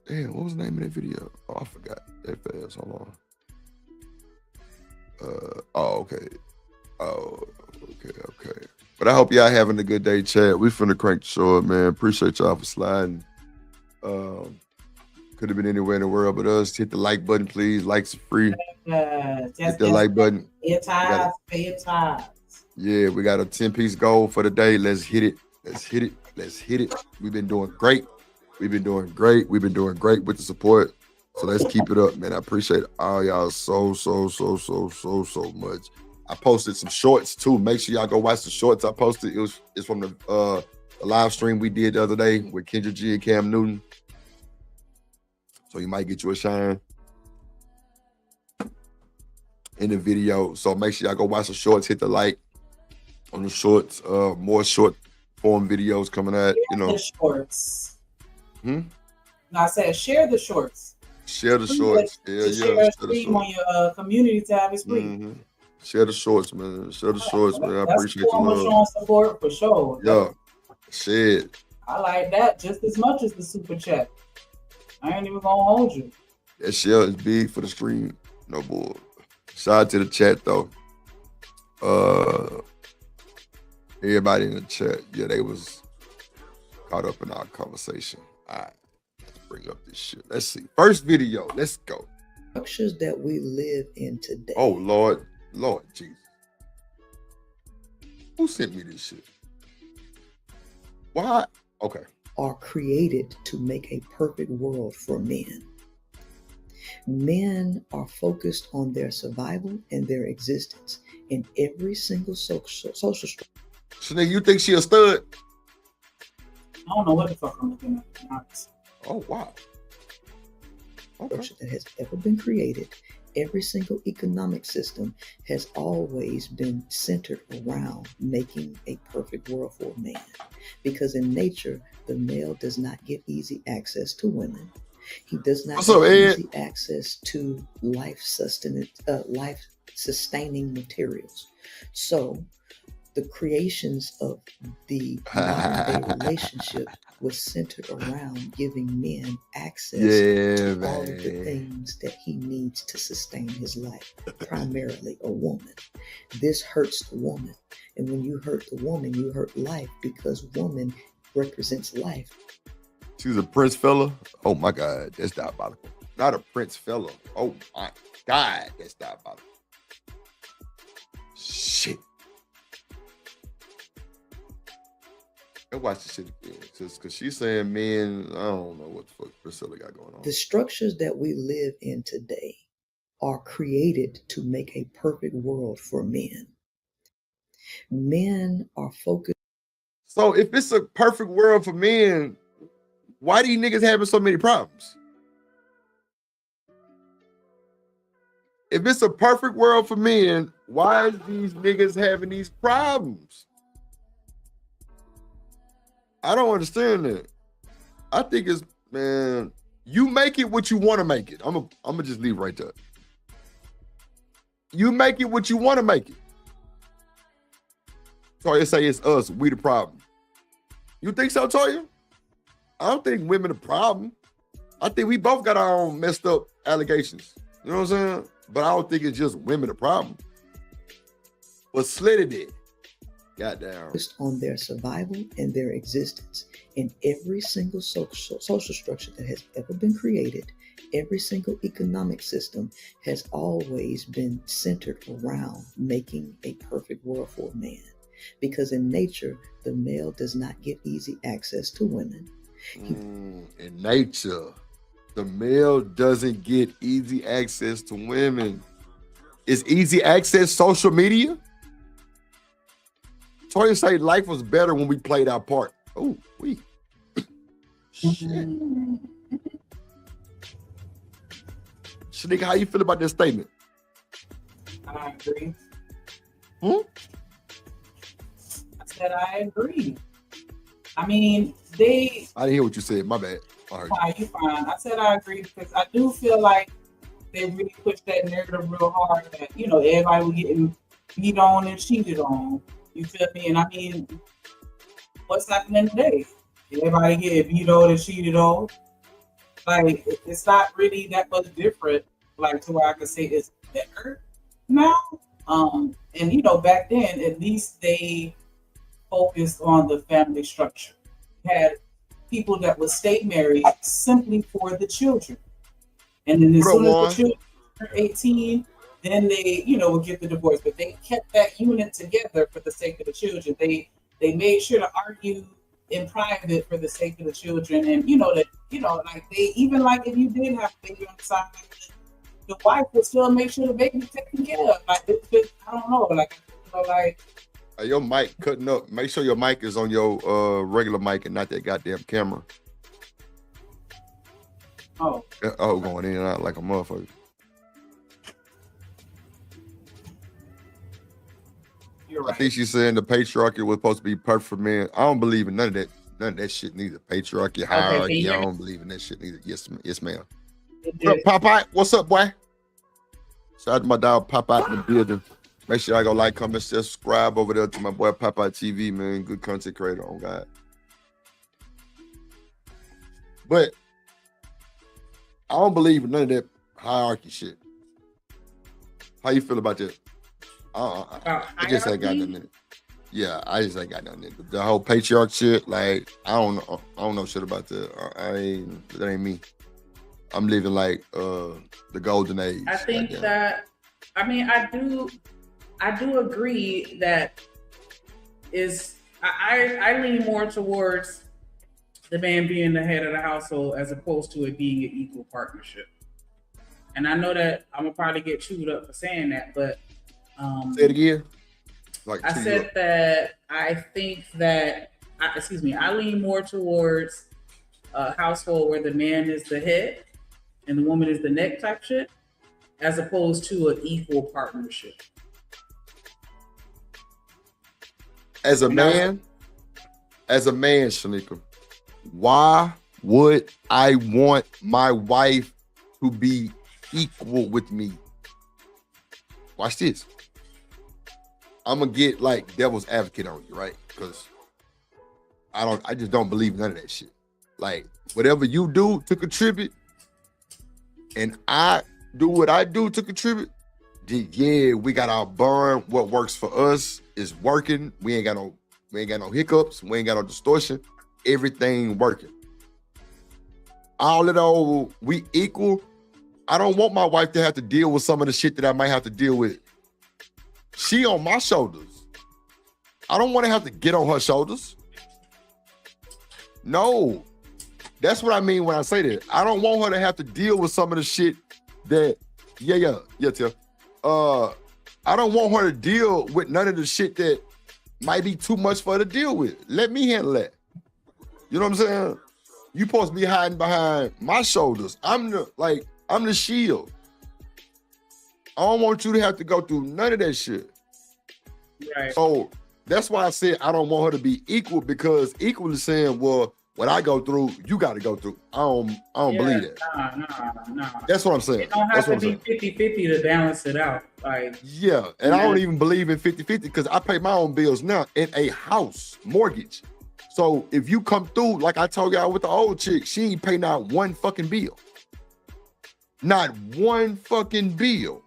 Damn, what was the name of that video? Oh, I forgot that fast. Hold on. Okay. But I hope y'all having a good day, chat. We finna crank the show up, man. Appreciate y'all for sliding. Could have been anywhere in the world but us. Hit the like button, please. Likes are free. Hit the like button. Pay your ties. Yeah, we got a 10-piece goal for the day. Let's hit it. We've been doing great. We've been doing great with the support. So let's keep it up, man. I appreciate all y'all so much. I posted some shorts too. Make sure y'all go watch the shorts I posted. It's from the live stream we did the other day with Kendra G and Cam Newton. So you might get you a shine in the video. So make sure y'all go watch the shorts, hit the like on the shorts. More short form videos coming out, you know. The shorts. No, I said share the shorts. Share the shorts. Share a stream on your community tab is free. Mm-hmm. Share the shorts, man. Share the shorts, man. I appreciate cool. the love. Showing support for sure. Yeah. Shit. I like that just as much as the super chat. I ain't even gonna hold you. That shell is big for the stream. No bull. Shout out to the chat though. Everybody in the chat, yeah, they was caught up in our conversation. All right, let's bring up this shit. Let's see. First video. Let's go. Structures that we live in today. Oh Lord Jesus. Who sent me this shit? Why? Okay. Are created to make a perfect world for men. Men are focused on their survival and their existence in every single social structure. So nigga, you think she a stud? I don't know what the fuck I'm looking at, to be honest. Oh wow. Okay. That has ever been created. Every single economic system has always been centered around making a perfect world for a man. Because in nature, the male does not get easy access to women. He does not get easy access to life-sustaining materials. So the creations of the modern-day relationship was centered around giving men access to all of the things that he needs to sustain his life, primarily a woman. This hurts the woman. And when you hurt the woman, you hurt life, because woman represents life. She's a Prince fella. Oh my God, that's diabolical. Not a Prince fella. Oh my God, that's diabolical. Shit. Let's watch this shit again. Because she's saying men, I don't know what the fuck Priscilla got going on. The structures that we live in today are created to make a perfect world for men. Men are focused. So if it's a perfect world for men, why these niggas having so many problems? If it's a perfect world for men, why is these niggas having these problems? I don't understand that. I think it's, man, you make it what you want to make it. I'm gonna just leave right there. You make it what you want to make it. Toya say it's us, we the problem. You think so, Toya? I don't think women the problem. I think we both got our own messed up allegations. You know what I'm saying? But I don't think it's just women the problem. But Slitty did. Goddamn. Based on their survival and their existence. In every single social structure that has ever been created, every single economic system has always been centered around making a perfect world for a man. Because in nature, the male does not get easy access to women. In nature, the male doesn't get easy access to women. Is easy access social media? Toya say life was better when we played our part. Oh, we. Shit. Shanika, how you feel about this statement? I agree. Hmm? I said I agree. I mean, they. I didn't hear what you said. My bad. Fine, you fine. I said I agree because I do feel like they really pushed that narrative real hard that, you know, everybody was getting beat on and cheated on. You feel me? And I mean, what's happening today? Everybody getting beat on and cheated on. Like, it's not really that much different, like, to where I could say it's better now. And, you know, back then, at least they focused on the family structure. Had people that would stay married simply for the children. And then as soon as the children were 18, then they, you know, would get the divorce. But they kept that unit together for the sake of the children. They made sure to argue in private for the sake of the children. And, you know, that, you know, like they, even like if you did have a baby on the side, the wife would still make sure the baby's taken care of. Like, it's just, I don't know, like, you know, like. Your mic cutting up. Make sure your mic is on your regular mic and not that goddamn camera. Oh. Oh, going in and out like a motherfucker. You're right. I think she's saying the patriarchy was supposed to be perfect for men. I don't believe in none of that. None of that shit neither. Patriarchy, hierarchy. I don't believe in that shit neither. Yes, ma'am. What up, Popeye? What's up, boy? Shout out to my dog Popeye in the building. Make sure I go like, comment, subscribe over there to my boy Popeye TV, man. Good content creator on God. But I don't believe in none of that hierarchy shit. How you feel about that? I just ain't got nothing in it. Yeah, I just ain't got nothing in it. The whole patriarch shit, like, I don't know shit about that. That ain't me. I'm living like the golden age. I think that, I mean, I do agree that I lean more towards the man being the head of the household as opposed to it being an equal partnership. And I know that I'm gonna probably get chewed up for saying that, but say it again. Like, I said that I think that I lean more towards a household where the man is the head and the woman is the neck type shit, as opposed to an equal partnership. As a man, Shanika, why would I want my wife to be equal with me? Watch this. I'm gonna get like devil's advocate on you, right? Because I just don't believe none of that shit. Like, whatever you do to contribute, and I do what I do to contribute, yeah, we got our bond. What works for us is working. We ain't got no hiccups. We ain't got no distortion. Everything working. All of those, we equal. I don't want my wife to have to deal with some of the shit that I might have to deal with. She on my shoulders. I don't want to have to get on her shoulders. No. That's what I mean when I say that. I don't want her to have to deal with some of the shit that, yeah, Tiff. I don't want her to deal with none of the shit that might be too much for her to deal with. Let me handle that. You know what I'm saying? You supposed to be hiding behind my shoulders. I'm the shield. I don't want you to have to go through none of that shit. Right. So that's why I said I don't want her to be equal, because equal is saying, well, what I go through, you got to go through. I don't believe that. Nah. That's what I'm saying. It don't have to be 50-50 to balance it out. Like, yeah, and I don't even believe in 50-50 because I pay my own bills now in a house mortgage. So if you come through, like I told y'all with the old chick, she ain't pay not one fucking bill. Not one fucking bill.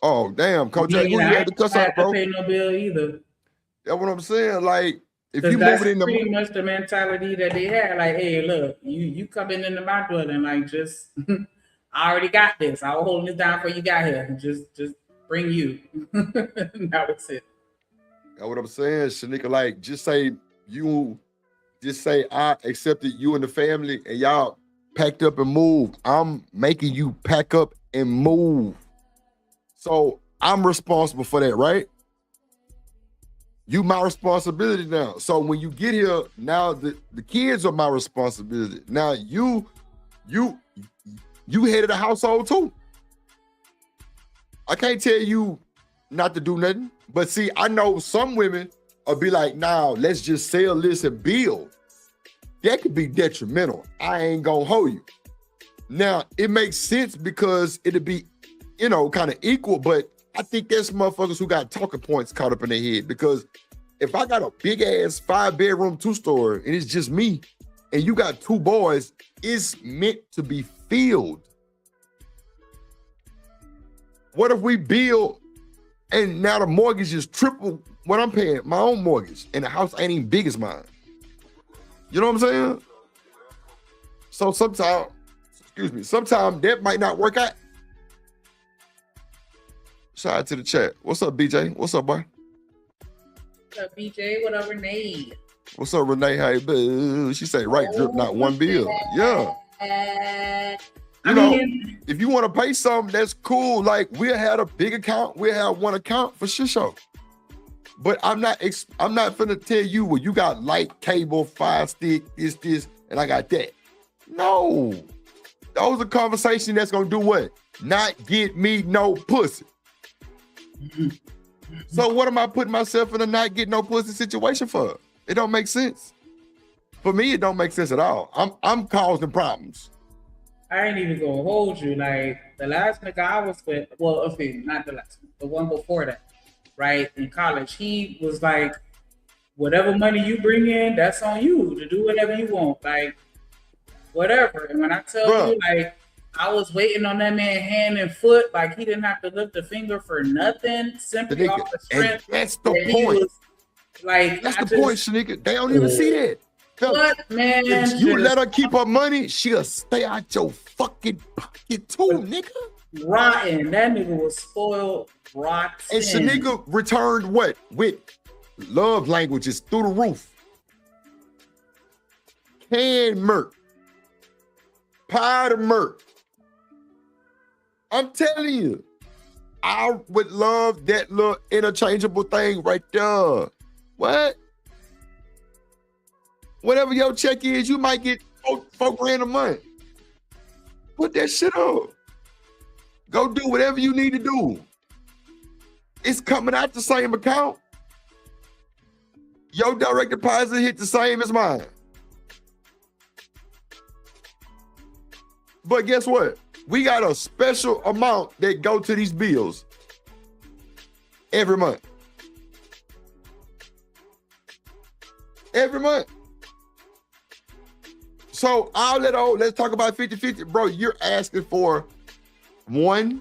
Oh, damn, Coach J, you had to cuss out, bro. I ain't pay no bill either. That's what I'm saying. Like, if you that's move it in pretty much the mentality that they had. Like, hey, look, you coming into my dwelling, like, just I already got this. I was holding this down before you got here. Just bring you. That was it. That's what I'm saying, Shanika. Like, just say I accepted you and the family, and y'all packed up and moved. I'm making you pack up and move. So I'm responsible for that, right? You my responsibility now. So when you get here, now the kids are my responsibility. Now you head of the household too. I can't tell you not to do nothing. But see, I know some women will be like, nah, let's just sell this and build. That could be detrimental. I ain't gonna hold you. Now, it makes sense because it'll be, kind of equal, but I think there's motherfuckers who got talking points caught up in their head, because if I got a big ass 5-bedroom 2-story and it's just me and you got 2 boys, it's meant to be filled. What if we build and now the mortgage is triple what I'm paying, my own mortgage, and the house ain't even big as mine? You know what I'm saying? So sometimes that might not work out. Shout out to the chat. What's up, BJ? What's up, boy? What's up, BJ? What up, Renee? What's up, Renee? Hey, boo. She say, right, drip, not one bill. Yeah. If you want to pay something, that's cool. Like, we'll have a big account. We'll have one account for sure. But I'm not finna tell you, well, you got light, cable, 5-stick, this, and I got that. No. Those are conversations that's gonna do what? Not get me no pussy. So what am I putting myself in a not get no pussy situation for? It don't make sense. For me, it don't make sense at all. I'm causing problems. I ain't even gonna hold you. Like, the last nigga I was with, well, okay, not the last one, the one before that, right, in college, he was like, whatever money you bring in, that's on you to do whatever you want, like, whatever. And when I tell you, like, I was waiting on that man hand and foot, like, he didn't have to lift a finger for nothing, simply off the strength. And that's the point. That's the point, Shanika. They don't even see that. What, man? If you let her keep her money, she'll stay out your fucking pocket too, nigga. Rotten. That nigga was spoiled, rotten. And Shanika returned what? With love languages through the roof. Canned murk. Powder murk. I'm telling you, I would love that little interchangeable thing right there. What? Whatever your check is, you might get $4,000 a month. Put that shit up. Go do whatever you need to do. It's coming out the same account. Your direct deposit hit the same as mine. But guess what? We got a special amount that go to these bills every month. Every month. So let's talk about 50-50. Bro, you're asking for 1,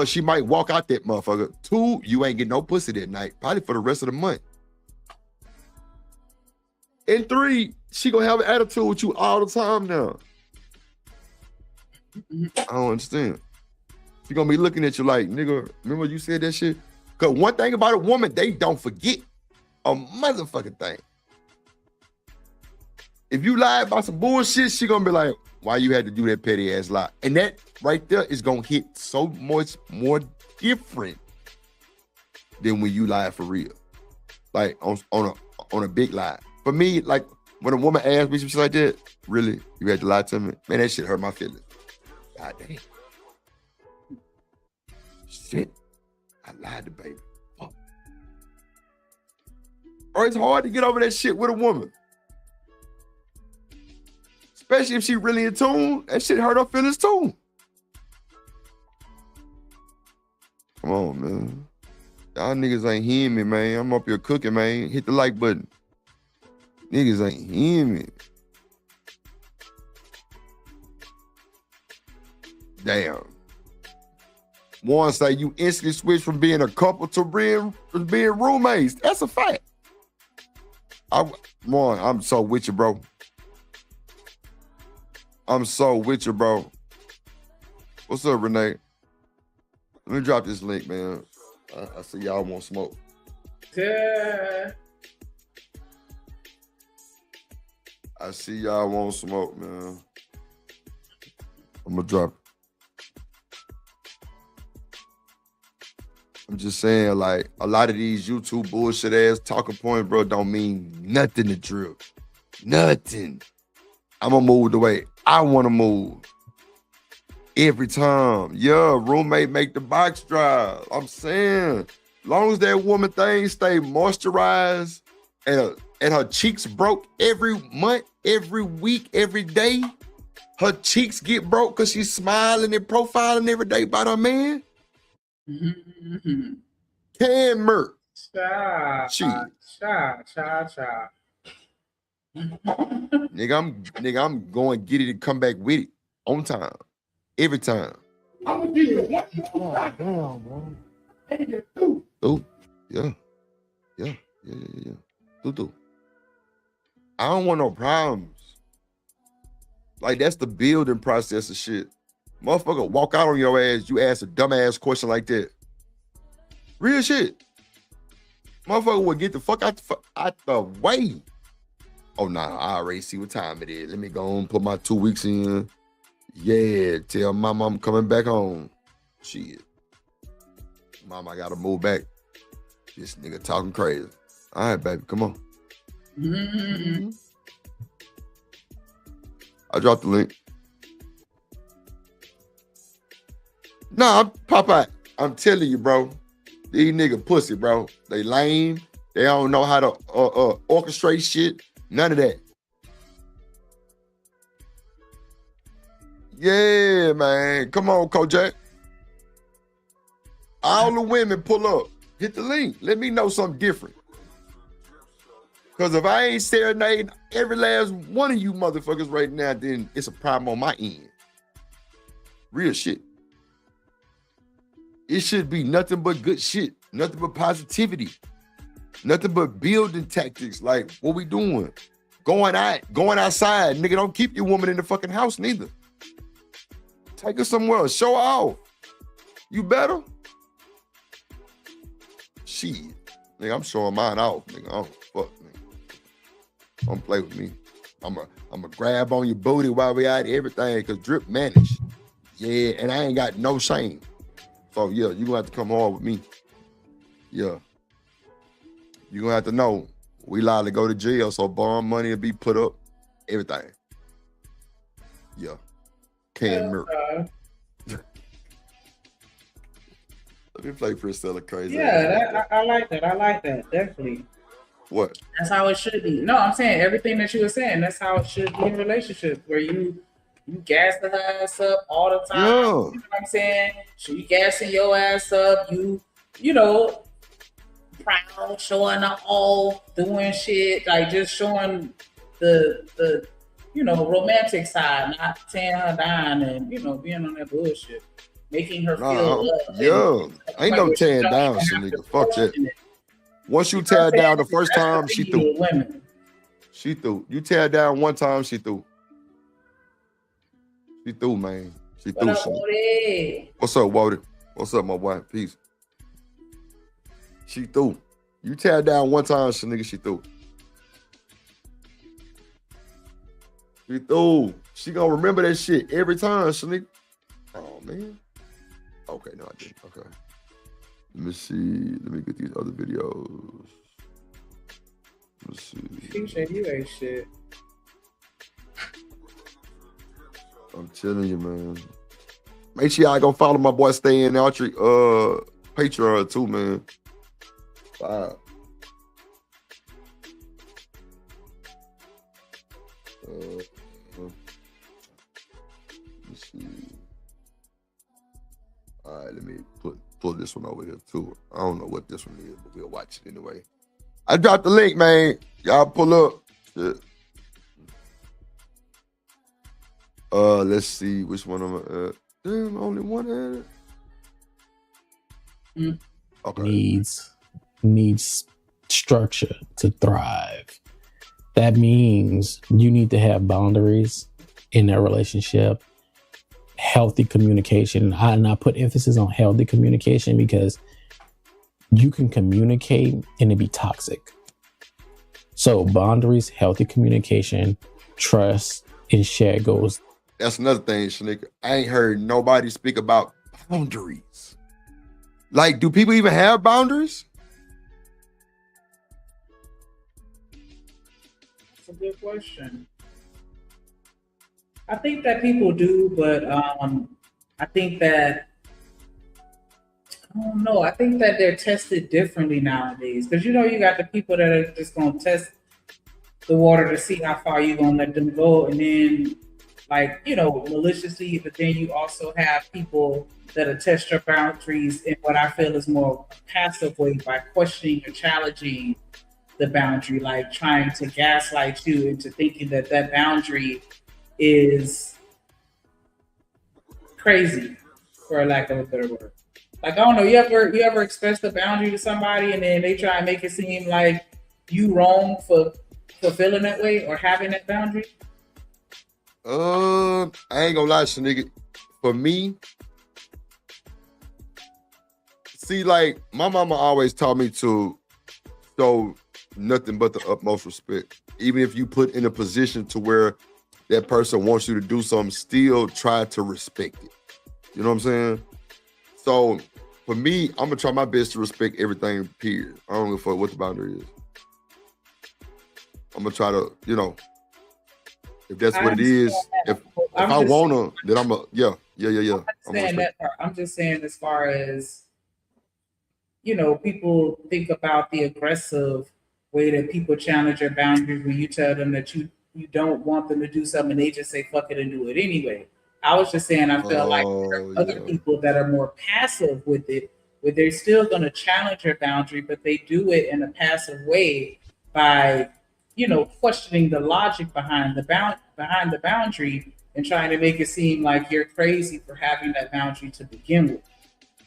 she might walk out that motherfucker. 2, you ain't getting no pussy that night, probably for the rest of the month. And 3, she gonna have an attitude with you all the time now. I don't understand. She gonna be looking at you like, nigga, remember you said that shit? Cause one thing about a woman, they don't forget a motherfucking thing. If you lie about some bullshit, she gonna be like, why you had to do that petty ass lie. And that right there is gonna hit so much more different than when you lie for real. Like on a big lie. For me, like when a woman asks me some shit like that, really, you had to lie to me? Man, that shit hurt my feelings. God damn. Shit. I lied to baby. Oh. Or it's hard to get over that shit with a woman. Especially if she really in tune, that shit hurt her feelings too. Come on, man. Y'all niggas ain't hearing me, man. I'm up here cooking, man. Hit the like button. Niggas ain't hearing me. Damn. One say you instantly switch from being a couple to being roommates. That's a fact. I'm so with you, bro. I'm so with you, bro. What's up, Renee? Let me drop this link, man. I see y'all want smoke. Yeah. I see y'all want smoke, man. I'm gonna drop it. I'm just saying, like, a lot of these YouTube bullshit ass talking points, bro, don't mean nothing to Drip. Nothing. I'm gonna move the way I wanna move. Every time. Yeah, roommate make the box dry. I'm saying, long as that woman thing stay moisturized and her cheeks broke every month, every week, every day, her cheeks get broke because she's smiling and profiling every day about her man. Mm-hmm. Can Merc. Cha. Nigga, I'm going to get it and come back with it on time. Every time. I'm gonna give you one. Damn, bro. Oh, yeah. Do. I don't want no problems. Like, that's the building process of shit. Motherfucker walk out on your ass, you ask a dumbass question like that. Real shit. Motherfucker would get the fuck out the way. Oh, nah, I already see what time it is. Let me go and put my 2 weeks in. Yeah, tell mama I'm coming back home. Shit. Mama, I gotta move back. This nigga talking crazy. All right, baby, come on. Mm-hmm. I dropped the link. Nah, Popeye, I'm telling you, bro. These nigga pussy, bro. They lame. They don't know how to orchestrate shit. None of that. Yeah, man. Come on, Kojak. All the women pull up. Hit the link. Let me know something different. Because if I ain't serenading every last one of you motherfuckers right now, then it's a problem on my end. Real shit. It should be nothing but good shit. Nothing but positivity. Nothing but building tactics. Like, what we doing? Going outside. Nigga, don't keep your woman in the fucking house neither. Take her somewhere else. Show her off. You better? Shit. Nigga, I'm showing mine off. Nigga, oh, fuck, nigga. Don't play with me. I'm a grab on your booty while we out everything, because Drip managed. Yeah, and I ain't got no shame. So, yeah, you're going to have to come hard with me. Yeah. You're going to have to know we liable to go to jail, so bond money will be put up. Everything. Yeah. Can Merc. Let me play Priscilla crazy. Yeah, I like that. I like that. Definitely. What? That's how it should be. No, I'm saying everything that you were saying. That's how it should be in a relationship, where you gas the ass up all the time. Yeah. You know what I'm saying? She gassing your ass up. You know, proud, showing up all, doing shit, like just showing the romantic side, not tearing her down and, being on that bullshit. Making her feel loved. Yeah. Ain't no tearing down, some nigga. Fuck that. Once you tear down the first time, she threw. She threw. You tear down one time, she threw. She threw, man. She threw shit. What's up, Walter? What's up, my boy? Peace. She threw. You tear down one time, nigga, she threw. We through. She gonna remember that shit every time, Shanika. Oh man. Okay, no, I didn't. Okay. Let me see. Let me get these other videos. Let's see. She said you ain't shit. I'm telling you, man. Make sure y'all go follow my boy Stay in Archery Patreon too, man. Wow. Let's see. All right, let me pull this one over here too. I don't know what this one is, but we'll watch it anyway. I dropped the link, man. Y'all pull up. Shit. Let's see which one I'm at. Damn, only one at it. Okay. Needs structure to thrive. That means you need to have boundaries in that relationship, healthy communication. And I put emphasis on healthy communication because you can communicate and it be toxic. So boundaries, healthy communication, trust, and shared goals. That's another thing, Shanika. I ain't heard nobody speak about boundaries. Like, do people even have boundaries? That's a good question. I think that people do, but I think that I don't know. I think that they're tested differently nowadays because you got the people that are just gonna test the water to see how far you're gonna let them go, and then maliciously. But then you also have people that'll test your boundaries in what I feel is more passive way by questioning or challenging the boundary, like trying to gaslight you into thinking that boundary is crazy, for lack of a better word. Like, I don't know, you ever express the boundary to somebody and then they try and make it seem like you wrong for feeling that way or having that boundary? I ain't gonna lie, Shanika. For me, see, like, my mama always taught me to show nothing but the utmost respect. Even if you put in a position to where that person wants you to do something, still try to respect it. You know what I'm saying? So for me, I'm gonna try my best to respect everything, period. I don't give a fuck what the boundary is. I'm gonna try to, if that's what it is, if I wanna, then I'm yeah. I'm just saying as far as, people think about the aggressive way that people challenge your boundaries when you tell them that you don't want them to do something and they just say fuck it and do it anyway. I was just saying I feel like there are other people that are more passive with it, where they're still gonna challenge your boundary, but they do it in a passive way by questioning the logic behind the boundary and trying to make it seem like you're crazy for having that boundary to begin with.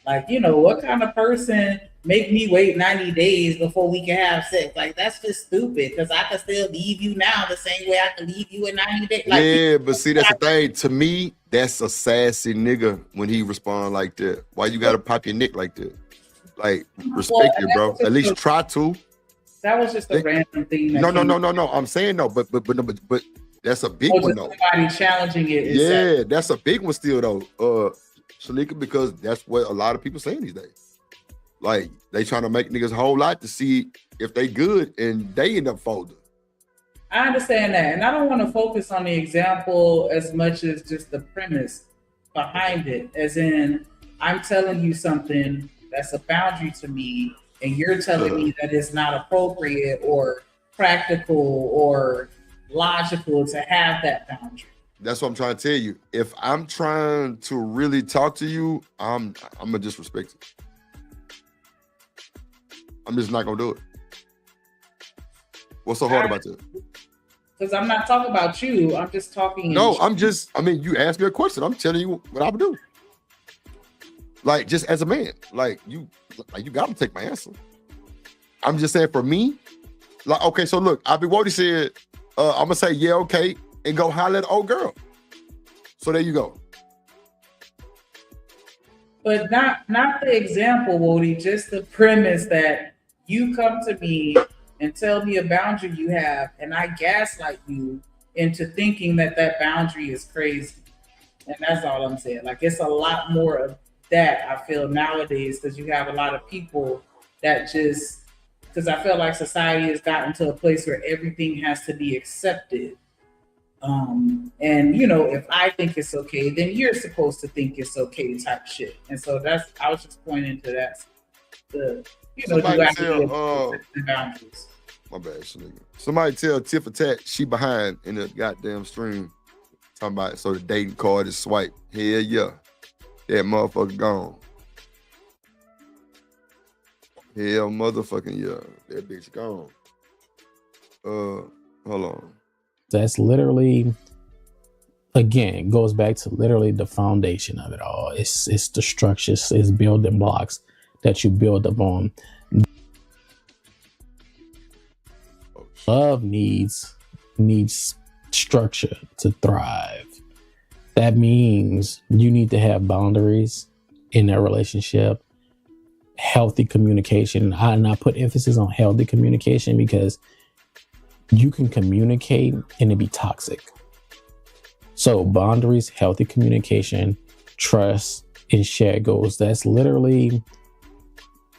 Like, what kind of person make me wait 90 days before we can have sex? Like, that's just stupid because I can still leave you now the same way I can leave you in 90 days. Like, yeah, but see, that's the thing. To me, that's a sassy nigga when he respond like that. Why you gotta pop your neck like that? Like, respect it, bro. At least try to. That was just a random thing. No. I'm saying no, but that's a big one though. Somebody challenging it. Yeah, that's a big one still though, Shanika, because that's what a lot of people saying these days. Like, they trying to make niggas a whole lot to see if they good, and they end up folding. I understand that, and I don't want to focus on the example as much as just the premise behind it. As in, I'm telling you something that's a boundary to me, and you're telling me that it's not appropriate or practical or logical to have that boundary. That's what I'm trying to tell you. If I'm trying to really talk to you, I'm gonna disrespect it. I'm just not gonna do it. What's so hard about that? Because I'm not talking about you. I'm just talking. No, you asked me a question. I'm telling you what I would do. Like, just as a man, you gotta take my answer. I'm just saying for me, like, okay, so look, Wody said, I'm gonna say, yeah, okay, and go holler at the old girl. So there you go. But not the example, Wody, just the premise that you come to me and tell me a boundary you have, and I gaslight you into thinking that that boundary is crazy. And that's all I'm saying. Like, it's a lot more of that, I feel, nowadays, because you have a lot of people that just, because I feel like society has gotten to a place where everything has to be accepted. And you know, if I think it's okay, then you're supposed to think it's okay type shit. And so that's, I was just pointing to that. The, you know, the boundaries. My bad, nigga. Somebody tell Tiff Attack she behind in the goddamn stream. Talking about so the dating card is swiped. Hell yeah. That motherfucker gone. Hell motherfucking yeah. That bitch gone. Hold on. That's literally, again, it goes back to literally the foundation of it all. It's the structures, it's building blocks that you build upon. Love needs structure to thrive. That means you need to have boundaries in that relationship, healthy communication. And I put emphasis on healthy communication because you can communicate and it be toxic. So boundaries, healthy communication, trust, and shared goals. That's literally,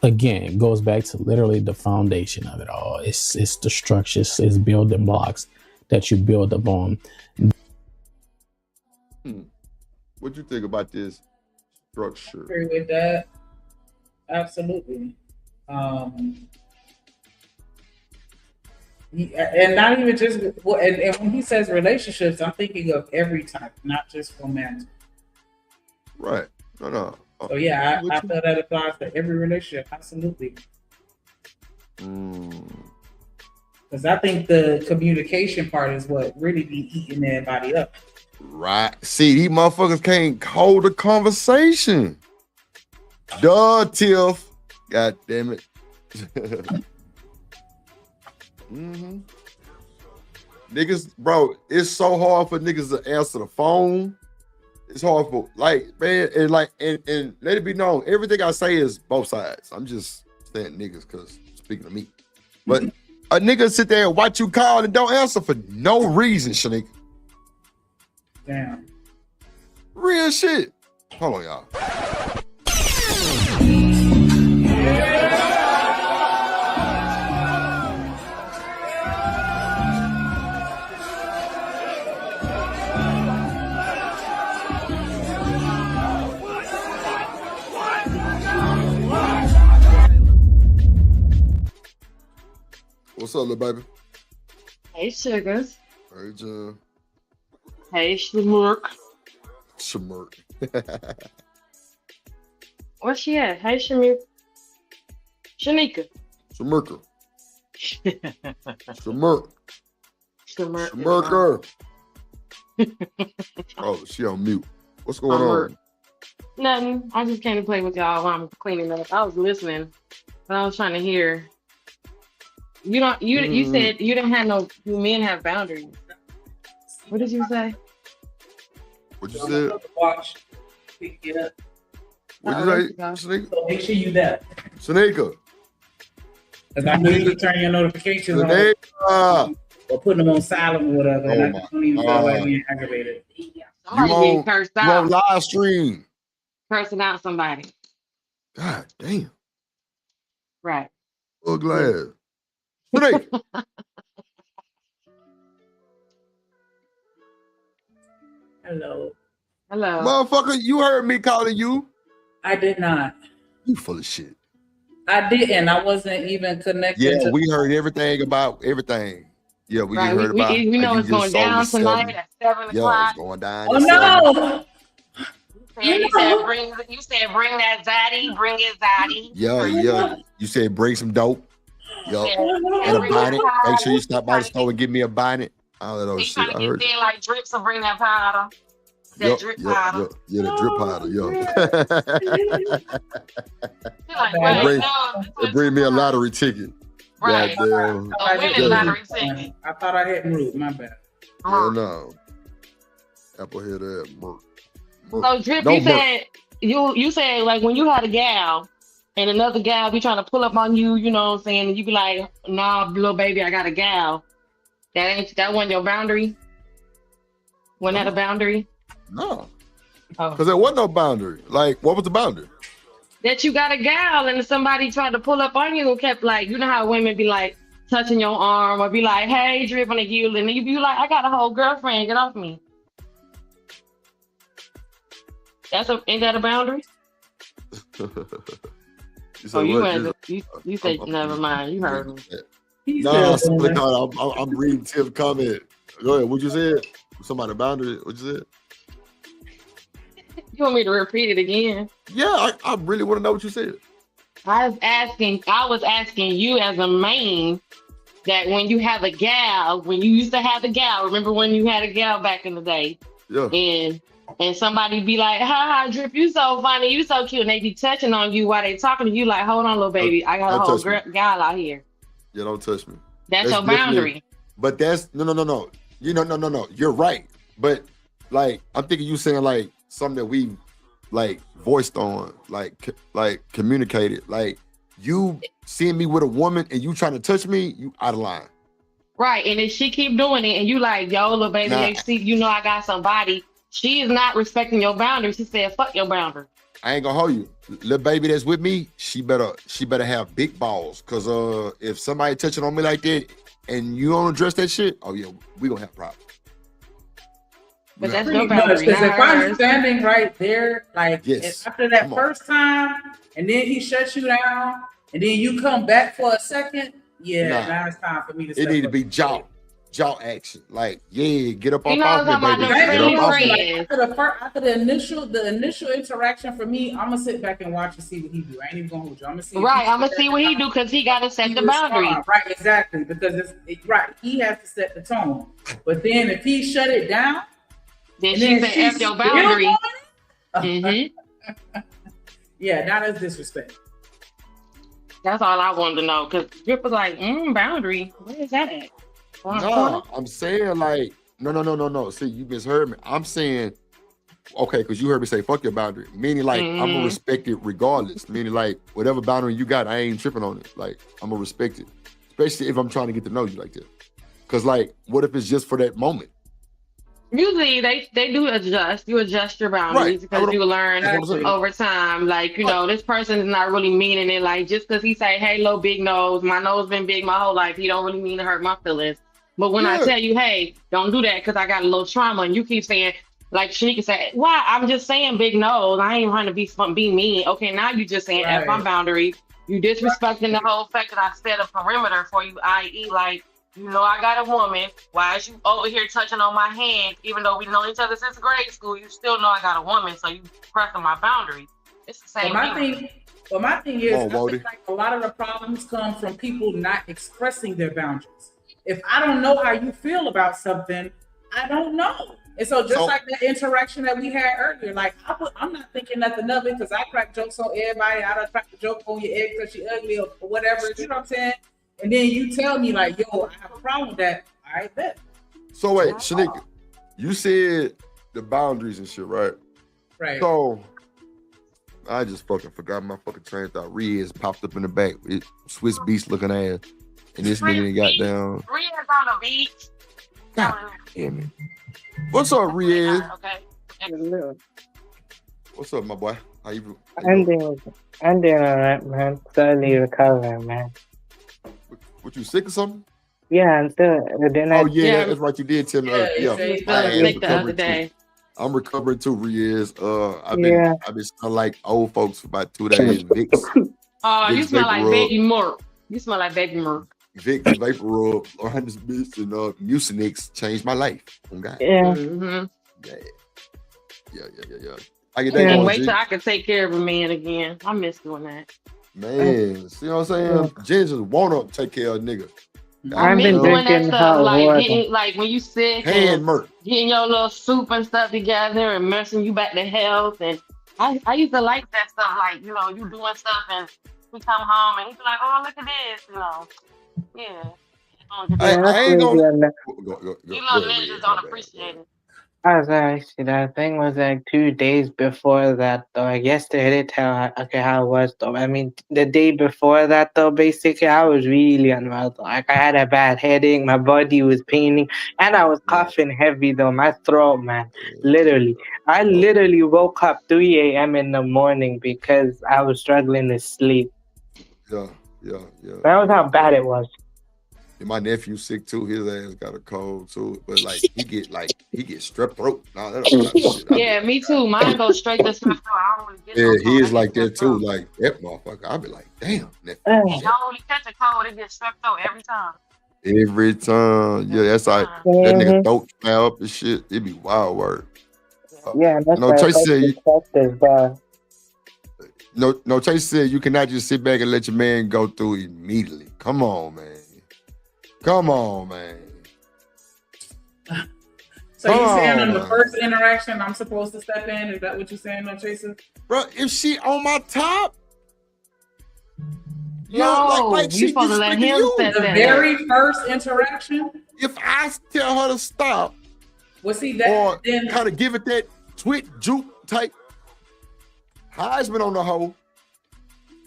again, it goes back to literally the foundation of it all. It's the structures, it's building blocks that you build upon. What you think about this structure? I agree with that. Absolutely. And not even just, well, and when he says relationships, I'm thinking of every type, not just romantic. Right. No. So yeah, I feel that applies to every relationship. Absolutely. Because I think the communication part is what really be eating everybody up. Right. See, these motherfuckers can't hold a conversation. Duh, Tiff. God damn it. Niggas, bro, it's so hard for niggas to answer the phone. It's hard for, like, man, and let it be known, everything I say is both sides. I'm just saying niggas because speaking of me. But a nigga sit there and watch you call and don't answer for no reason, Shanika. Damn. Real shit. Hold on, y'all. What's up, little baby? Hey, Sugars. Hey, John. Hey, Shmurk. Shmurk. Where's she at? Hey, Shamir. Shanika. Shmurker. Shmurk. Shmurker. Oh, she on mute. What's going on? Nothing. I just came to play with y'all while I'm cleaning up. I was listening, but I was trying to hear. You said you didn't have no men have boundaries. What did you say? What you said? Watch. Pick it up. What you say, Shanika? So make sure you that. Shanika. Because I know you can turn your notifications on or putting them on silent or whatever. And I just don't even feel like being aggravated. Somebody getting cursed out. You on live stream. Cursing out somebody. God damn. Right. So glad. Shanika. Hello. Motherfucker, you heard me calling you. I did not. You full of shit. I didn't. I wasn't even connected. Yeah, we heard everything about everything. Yeah, we heard about. We know it's going down tonight at 7 o'clock. Yeah, it's going down. Oh no! You said bring that zaddy, bring his zaddy. Yeah. You said bring some dope. Yo, and a bonnet. Make sure you stop by the store and give me a bonnet. All of those shit. I heard. Like drips, so bring that powder. That drip powder. Yeah, the drip powder, bring me a lottery ticket. Right. Goddamn. A winning lottery ticket. I thought I had root. My bad. Hell no. Applehead ass. So Drip, you said like when you had a gal and another gal be trying to pull up on you, you know what I'm saying, and you be like, nah, little baby, I got a gal. That wasn't your boundary? Wasn't that a boundary? No, Oh. because there was no boundary. Like, what was the boundary? That you got a gal and somebody tried to pull up on you and kept like, you know how women be like touching your arm or be like, hey, dripping at you, and you be like, I got a whole girlfriend, get off me. Ain't that a boundary? You said never mind. You heard me. No, I'm reading Tim's comment. Go ahead. What you said? Somebody boundary. What you said? You want me to repeat it again? Yeah, I really want to know what you said. I was asking you as a man that when you have a gal, when you used to have a gal, remember when you had a gal back in the day? Yeah. And somebody be like, ha, Drip, you so funny, you so cute, and they be touching on you while they talking to you like, hold on, little baby, I got a whole gal out here. Yeah, don't touch me. That's your boundary. But that's no. You know, no. You're right. But like, I'm thinking you saying like something that we like voiced on, like communicated. Like, you seeing me with a woman and you trying to touch me, you out of line. Right. And if she keep doing it and you like, yo, little baby, HC, you know I got somebody. She is not respecting your boundaries. She said, fuck your boundary. I ain't gonna hold you. Little baby that's with me, she better have big balls. Cause if somebody touching on me like that and you don't address that shit, oh yeah, we gonna have problems. But that's no boundary. Because if I'm standing right there, like after that first time, and then he shuts you down, and then you come back for a second, now it's time for me to. It need to be jaw action. Like, yeah, get up off me, baby. After the initial interaction for me, I'm gonna sit back and watch and see what he do. I ain't even gonna hold you. I'm gonna see. Right, I'm gonna see what he do because he gotta set the boundary. Right, exactly. Because he has to set the tone. But then if he shut it down. Then she said, F your boundary. Yeah, that is disrespect. That's all I wanted to know. Because Drip was like, boundary. Where is that at? No, I'm saying like, no. See, you misheard me. I'm saying, okay, because you heard me say, fuck your boundary. Meaning like, I'm going to respect it regardless. Meaning like, whatever boundary you got, I ain't tripping on it. Like, I'm going to respect it. Especially if I'm trying to get to know you like that. Because like, what if it's just for that moment? Usually they do adjust. You adjust your boundaries because you learn over time. Like, you know, this person is not really meaning it. Like, just because he say, hey, little big nose, my nose been big my whole life. He don't really mean to hurt my feelings. But when I tell you, hey, don't do that because I got a little trauma, and you keep saying, like Shanika said, why? I'm just saying big nose. I ain't trying to be mean. Okay, now you just saying F my boundary. You disrespecting the whole fact that I set a perimeter for you, i.e. like, you know I got a woman. Why is you over here touching on my hand? Even though we know each other since grade school, you still know I got a woman, so you pressing my boundaries. It's the same thing. My thing is, I think like a lot of the problems come from people not expressing their boundaries. If I don't know how you feel about something, I don't know. And so like that interaction that we had earlier, like I'm not thinking nothing of it because I crack jokes on everybody. I don't crack a joke on your ex because she ugly or whatever. You know what I'm saying? And then you tell me like, yo, I have a problem with that. All right, bet. So wait, Shanika, you said the boundaries and shit, right? Right. So I just fucking forgot my fucking train of thought. Riz popped up in the back with Swiss Beast looking ass. And this nigga got down. Riz on the beach. God damn it. What's up, Riz? Okay. What's up, my boy? How you I'm doing alright, man. Slowly recovering, man. What, you sick or something? Yeah, I'm still. That's right. You did tell me. Sick the other day. I'm recovering too, Riz. I've been smelling like old folks for about 2 days. Vicks. Oh, you smell like baby Merc. You smell like baby Merc. Vicks Vapor Rub, learned this bitch, and Mucinex changed my life. Oh God. Yeah. Yeah. Can't wait till I can take care of a man again. I miss doing that. Man, see what I'm saying? Gingers wanna take care of a nigga. I've been drinking hot water. Like when you sick, hand murk, getting your little soup and stuff together and nursing you back to health. And I used to like that stuff. Like, you know, you doing stuff and we come home and he's like, oh, look at this, you know. Yeah. I ain't gonna. You little niggas don't appreciate it. Actually, the thing was like 2 days before that, though. I guess they did tell her, okay, how it was, though. I mean, the day before that, though, basically, I was really unwell, though. Like, I had a bad headache, my body was paining, and I was coughing heavy, though. My throat, man, literally. I literally woke up 3 a.m. in the morning because I was struggling to sleep. Yeah. That was how bad it was. And my nephew's sick too. His ass got a cold too, but like he get strep throat. Nah, that don't shit. Yeah, me too. Mine goes straight to strep throat. I don't really get Yeah, no he cold. is like that too. Like that motherfucker. I'll be like, damn, nephew. I don't really catch a cold. It gets strep throat every time. Every time. Yeah, that's like that nigga throat smell up and shit. It be wild work. Yeah, that's No, why Tracy said Tracy said you cannot just sit back and let your man go through immediately. Come on, man. So you saying on the first interaction I'm supposed to step in? Is that what you're saying, no Chaser? Bro, if she on my top, No, you supposed to let him step The in. very first interaction? If I tell her to stop, well, see that or then kind of give it that twit juke type Heisman on the hoe,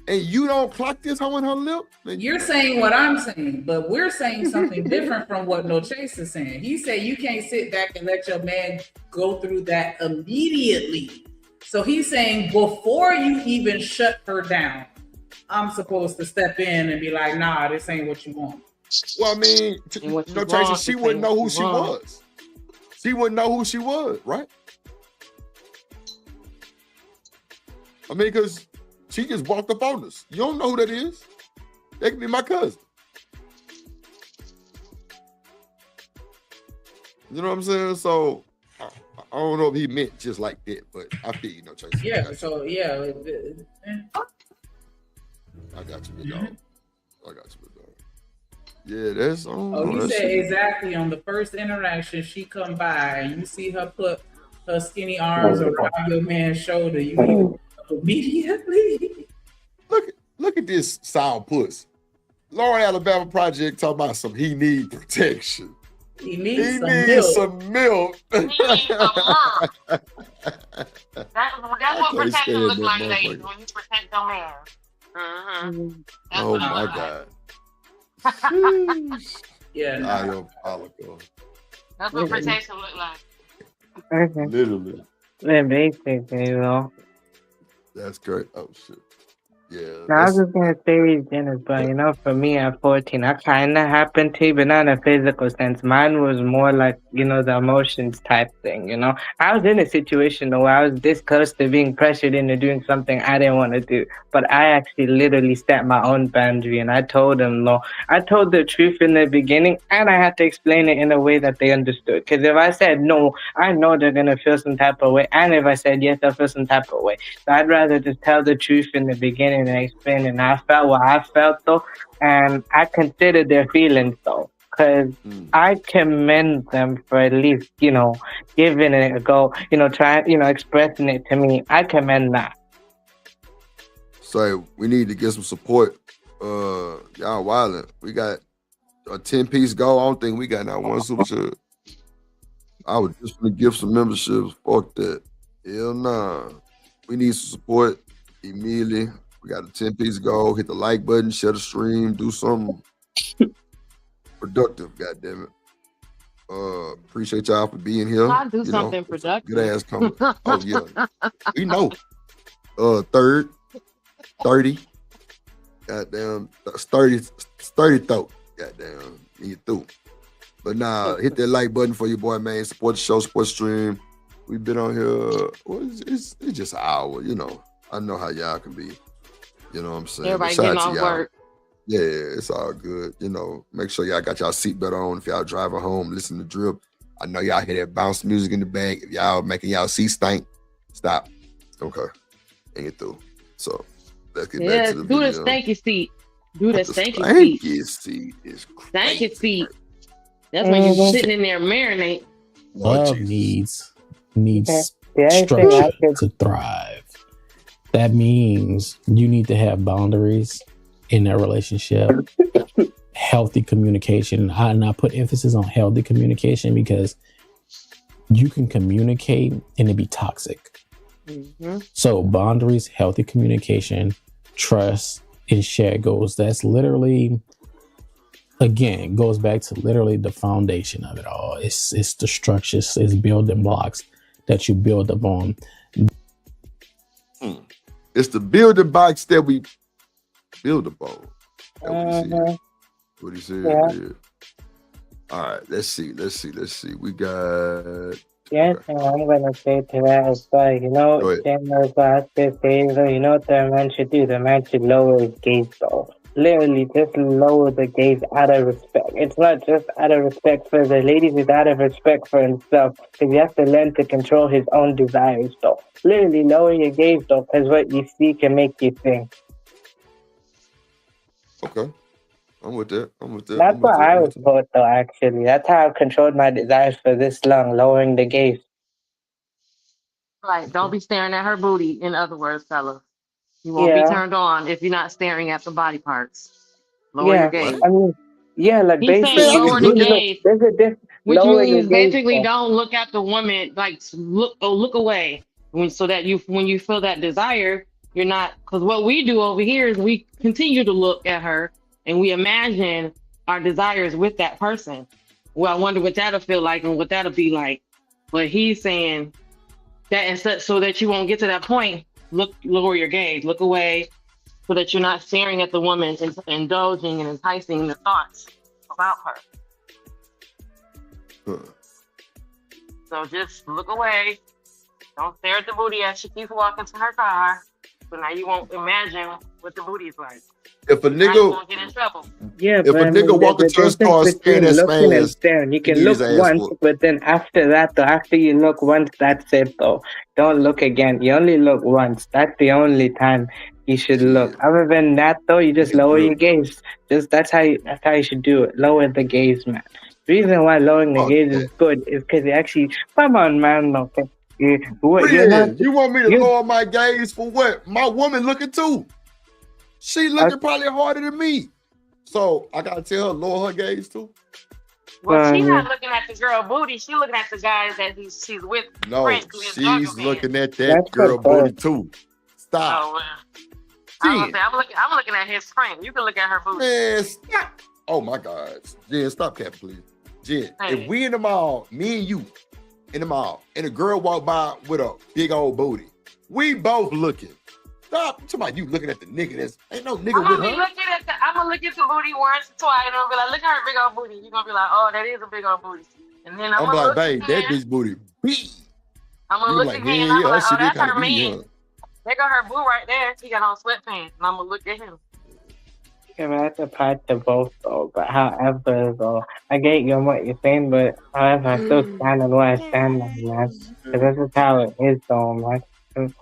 and you don't clock this hoe in her lip, then you're saying what I'm saying, but we're saying something different from what No Chase is saying. He said you can't sit back and let your man go through that immediately. So he's saying before you even shut her down, I'm supposed to step in and be like, nah, this ain't what you want. Well, I mean, no Tracy, she wouldn't know who she was. She wouldn't know who she was, right? I mean, because she just walked up on us. You don't know who that is. That could be my cousin. You know what I'm saying? So I don't know if he meant just like that, but I feel you, no Tracy. Yeah. So yeah. I got you, big dog. Yeah, that's. You said exactly on the first interaction she come by and you see her put her skinny arms around your man's shoulder. You immediately. Look at this sound puss. Lauren Alabama Project talking about some he need protection. He needs some milk. That's what protection looks like, ladies, when you protect your man. Oh my God. Yeah. Diabolical. That's what protection look like. Literally. Yeah, basically, you know. That's great. Oh shit. Yeah. Now, I was just gonna say, Dennis, but you know, for me at 14, that kind of happened to you, but not in a physical sense. Mine was more like, you know, the emotions type thing, you know. I was in a situation though, where I was this close to being pressured into doing something I didn't want to do, but I actually literally set my own boundary, and I told them no. I told the truth in the beginning, and I had to explain it in a way that they understood. Because if I said no, I know they're gonna feel some type of way, and if I said yes, they'll feel some type of way. So I'd rather just tell the truth in the beginning and explain, and I felt what I felt though, and I considered their feelings though, because I commend them for at least, you know, giving it a go, you know, trying, you know, expressing it to me. I commend that. So we need to get some support. Y'all wildin'. We got a 10-piece goal. I don't think we got not one super chat. I was just gonna give some memberships. Fuck that. Hell nah. We need some support immediately. We got a 10-piece goal. Hit the like button, share the stream, do something productive, goddammit. Appreciate y'all for being here. I'll do something productive. Good ass comment. Oh yeah. We know. 30. Goddamn 30 throat. Goddamn. You through. But nah, hit that like button for your boy, man. Support the show, support the stream. We've been on here. It's just an hour, you know. I know how y'all can be. You know what I'm saying? Everybody Shout getting out to off y'all. work. Yeah, it's all good. You know, make sure y'all got y'all seatbelt on. If y'all driving home, listen to drip. I know y'all hear that bounce music in the back. If y'all making y'all seat stink, stop. Okay. And get through. So let's get back to the do video. the stanky seat. Do the stanky seat. Stanky seat is Stanky seat. That's when you're sitting in there marinate. Love needs Yeah, structure to thrive. That means you need to have boundaries in that relationship, healthy communication. And I put emphasis on healthy communication because you can communicate and it be toxic. So boundaries, healthy communication, trust, and shared goals. That's literally, again, goes back to literally the foundation of it all. It's the structures, it's building blocks that you build upon. It's the building blocks that we build upon. What he said. Yeah. All right, let's see. We got. Yes, and I'm gonna say to that as well. You know, Chandler asked this favor. You know what the man should do? The man should lower his gaze, though. Literally, just lower the gaze out of respect. It's not just out of respect for the ladies; it's out of respect for himself. Because you have to learn to control his own desires, though. Literally, lower your gaze, though, because what you see can make you think. Okay. I'm with that. That's what I was taught, though, actually. That's how I've controlled my desires for this long, lowering the gaze. Right. Don't be staring at her booty, in other words, fellas. You won't be turned on if you're not staring at the body parts. Lower your gaze. I mean, like He's basically, saying lower the gaze, there's a which means basically gaze, don't look at the woman, like look away. So that when you feel that desire, you're not, because what we do over here is we continue to look at her and we imagine our desires with that person. Well, I wonder what that'll feel like and what that'll be like. But he's saying that instead, so that you won't get to that point, lower your gaze, look away, so that you're not staring at the woman and indulging and enticing the thoughts about her. So just look away. Don't stare at the booty as she keeps walking to her car. So now you won't imagine what the booty is like. If a nigga, get in trouble. If a nigga walk into his car staring at and staring, you can look once, but then after that, though, after you look once, that's it, though. Don't look again. You only look once. That's the only time you should look. Other than that, though, you just lower your gaze. That's how you should do it. Lower the gaze, man. The reason why lowering the gaze is good is because it actually, come on, man, okay. You want me to lower my gaze for what? My woman looking too. She looking probably harder than me. So I gotta tell her lower her gaze too. Well, she's not looking at the girl booty. She's looking at the guys that she's with. No, she's looking at that girl booty too. Stop. I'm looking at his friend. You can look at her booty. Man, stop. Oh my God. Jen, stop capping, please. Jen, if we in the mall, me and you in the mall, and a girl walk by with a big old booty, we both looking. Stop. I'm talking about you looking at the nigga. Ain't no nigga with her. I'm gonna look at the booty once or twice, and I'm gonna be like, look at her big old booty. You're gonna be like, oh, that is a big old booty. And then I'm gonna like, babe, that bitch booty big. I'm gonna look again, and I'm like, oh, that's her man. They got her boo right there. She got on sweatpants, and I'm gonna look at him. Yeah, man, that's a part to both, though. But however, though, I get you on what you're saying, but however, I still stand on what I stand on, man. Because that's just how it is, though, man.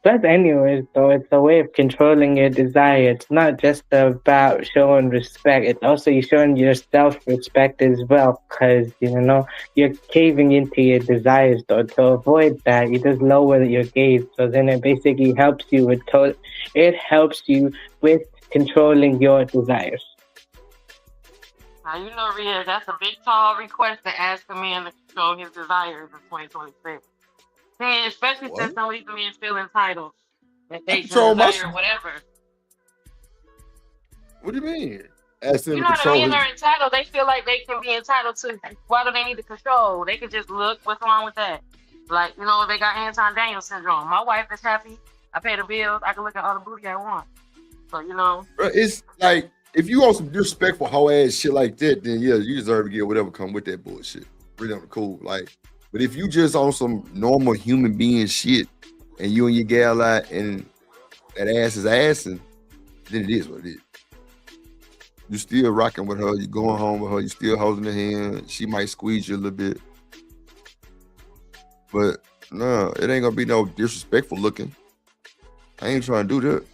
But anyways, though, it's a way of controlling your desire. It's not just about showing respect. It's also you showing yourself respect as well, because, you're caving into your desires, though. To avoid that, you just lower your gaze. So then it basically helps you with controlling your desires. Now, Rhea, that's a big, tall request to ask a man to control his desires in 2026. Man, especially since some of these men feel entitled. That they control desire or whatever. What do you mean? Ask them you know what I mean? They're entitled. They feel like they can be entitled to. Why do they need to control? They can just look. What's wrong with that? Like, they got Anton Daniels syndrome. My wife is happy. I pay the bills. I can look at all the booty I want. So, It's like, if you want some disrespectful whole ass shit like that, then yeah, you deserve to get whatever come with that bullshit. Really on the cool. Like, but if you just on some normal human being shit and you and your gal out and that ass is assing, then it is what it is. You still rocking with her, you going home with her, you still holding her hand, she might squeeze you a little bit. But no, it ain't gonna be no disrespectful looking. I ain't trying to do that.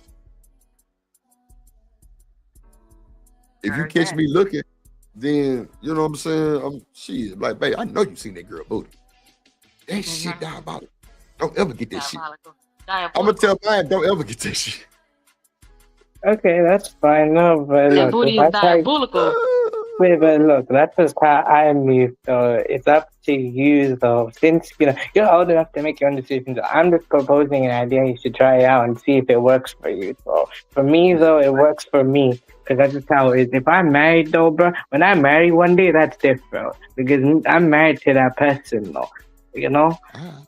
If you catch me looking, then you know what I'm saying? Shit, like, babe, I know you seen that girl booty. That shit diabolical. Don't ever get that shit. I'm gonna tell mine, don't ever get that shit. Okay, that's fine. No, but that booty is diabolical. Wait, but look, that's just how I move, though. It's up to you, though. Since, you're old enough to make your own decisions, I'm just proposing an idea you should try it out and see if it works for you. So, for me, though, it works for me. Because that's just how it is. If I'm married, though, bro, when I marry one day, that's different. Because I'm married to that person, though.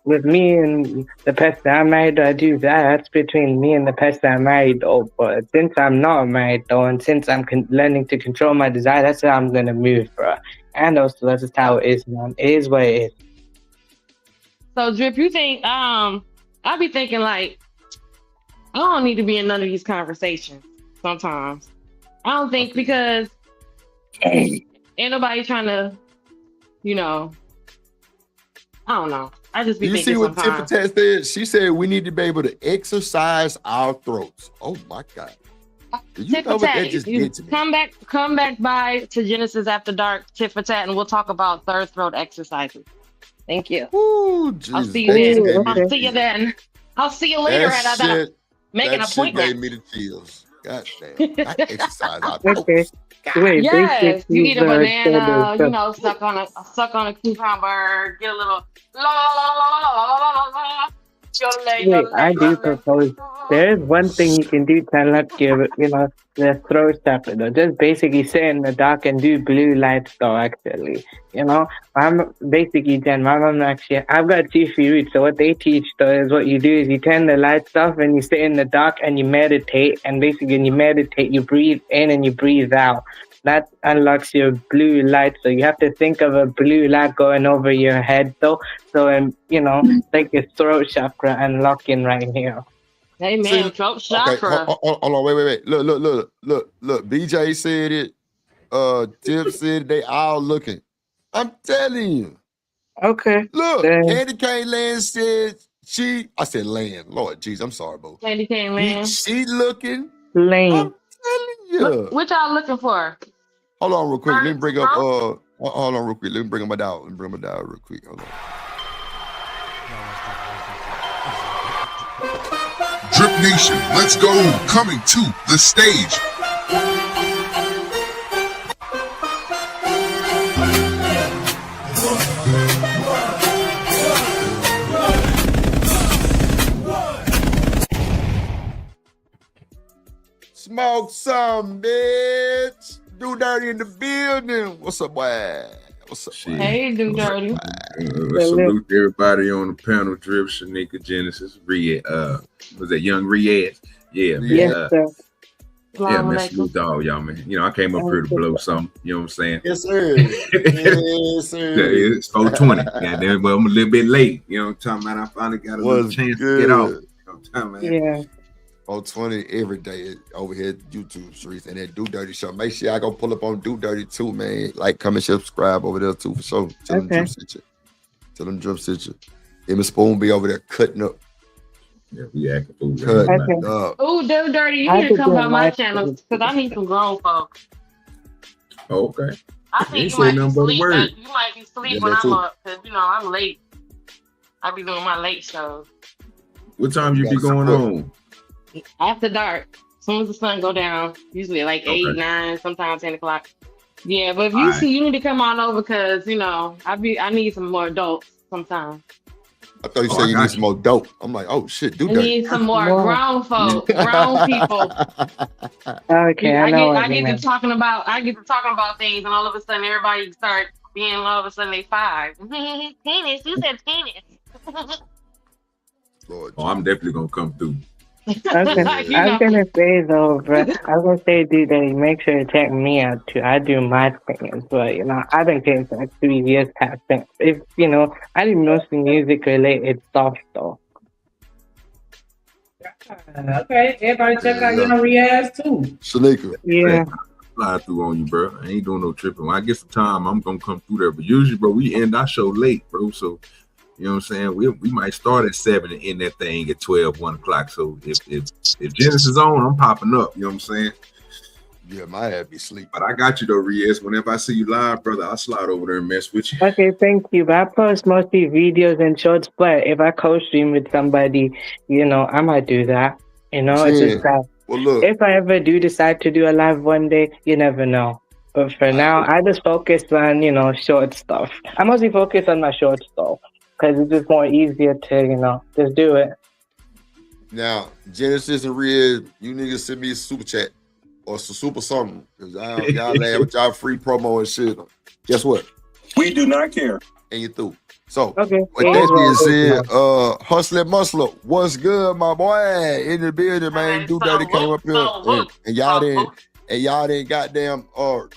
With me and the person I'm married to, I do that. That's between me and the person I'm married to. But since I'm not married, though, and since I'm learning to control my desire, that's how I'm going to move, bro. And also, that's just how it is, man. It is what it is. So, Drip, you think, I be thinking, like, I don't need to be in none of these conversations sometimes. I don't think because ain't nobody trying to, I don't know. I just be You thinking see what sometimes. Tifa said? She said we need to be able to exercise our throats. Oh my God. You know what that just did to me. Come back by to Genesis After Dark, tit for tat, and we'll talk about third throat exercises. Thank you. Ooh, Jesus. I'll see you then. I'll see you then. I'll see you later. That I gotta make an that shit appointment. gave me the chills. God damn. I exercise our throats. Okay. Wait, Yes, you eat a banana, so- suck on a cucumber, get a little la la la la la la la la. Wait, I do propose. There is one thing you can do to unlock your, the throat stopper, though. Just basically sit in the dark and do blue lights, though, actually. I'm basically, Jen, my mom actually, I've got Sufi roots, so what they teach, though, is what you do is you turn the lights off and you sit in the dark and you meditate. And basically, when you meditate, you breathe in and you breathe out. That unlocks your blue light. So you have to think of a blue light going over your head, though. So, like your throat chakra unlocking right here. Hey, man, throat chakra. Okay, hold on, wait. Look. BJ said it. Tip said it. They all looking. I'm telling you. Okay. Look, Then- Candy Cane Land said I said Land. Lord jeez, I'm sorry, bro. Candy cane land. She looking. Lane. I'm telling you. What y'all looking for? Hold on real quick. Let me bring up hold on real quick. Let me bring him down. Real quick. Hold on. Drip Nation, let's go. Coming to the stage. Smoke some, bitch. Do dirty in the building. What's up, boy? What's up, boy? Hey, do dirty. Salute everybody on the panel. Drip, Shanika, Genesis, Riyad. Was that Young Riyad? Yeah, man. Yes, sir. Yeah, man. Salute to all y'all, man. I came up here to blow something. You know what I'm saying? Yes, sir. Yes, sir. Yeah, it's 4:20. Goddamn, but I'm a little bit late. You know what I'm talking about? I finally got a little chance to get out. You know what I'm talking about? Yeah. 420 every day over here at YouTube streets and that Do Dirty show. Make sure I go pull up on Do Dirty too, man. Like, comment, subscribe over there too for sure. Tell them Drip sent you. Tell them Drip sent you. Emma Spoon be over there cutting up. Yeah, we acting fool. Cutting up. Oh, do dirty. You need to come by my channel because I need some grown folks. Oh, okay. I think ain't you might saying be nothing but a asleep. word. You might be asleep Yeah, when that I'm too. up because I'm late. I be doing my late shows What time you be going on? after dark. As soon as the sun go down, usually like 8, 9, sometimes 10 o'clock. Yeah, but if you see, you need to come on over because I need some more adults sometimes. I thought you said you need some more dope. I'm like, oh shit, Do I Dirty. need some more grown folk, grown people. Okay, I know. I get to talking about things, and all of a sudden everybody start being all of a sudden they 5. Penis, you said penis. Lord, Oh, I'm definitely gonna come through. I was gonna say though, bro. I was gonna say, dude, that you make sure to check me out too. I do my thing as well. I've been playing for like 3 years past. If I do mostly music related stuff though. Okay, everybody check out Young Riyad too. Shanika. Yeah. Fly through on you, bro. I ain't doing no tripping. When I get some time, I'm gonna come through there. But usually, bro, we end our show late, bro. So you know what I'm saying? We might start at 7 and end that thing at 12, 1 o'clock. So if Genesis is on, I'm popping up. You know what I'm saying? Yeah, my ass be sleep. But I got you though, Riaz. Whenever I see you live, brother, I'll slide over there and mess with you. Okay, thank you. But I post mostly videos and shorts. But if I co-stream with somebody, I might do that. It's just that Well, look. if I ever do decide to do a live one day, you never know. But for now, I just focus on, short stuff. I mostly focus on my short stuff because it's just more easier to, just do it. Now, Genesis and Riz, you niggas send me a super chat or some super something. Cause y'all laugh with y'all free promo and shit. Guess what? We do not care. And you through. So, okay. With that being said, Hustler Muscle, what's good, my boy? In the building, man. Dude that came up here. And y'all didn't goddamn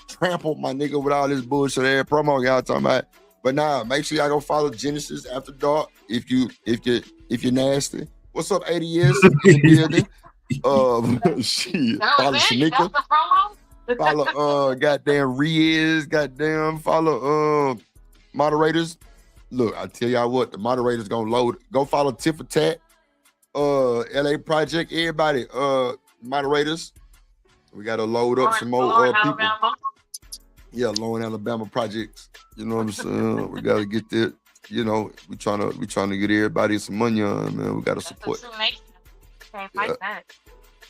trample my nigga with all this bullshit ass promo y'all talking about. But now make sure y'all go follow Genesis After Dark if you're nasty. What's up, ADS in the building? Shit. Follow Shanika. Follow goddamn Riz, goddamn follow moderators. Look, I tell y'all what, the moderators gonna load. Go follow Tiff Attack, LA Project, everybody, moderators. We gotta load up some more people. Yeah, Low in Alabama projects. You know what I'm saying? We gotta get that. We trying to get everybody some money on, man. We gotta support. Can't fight that.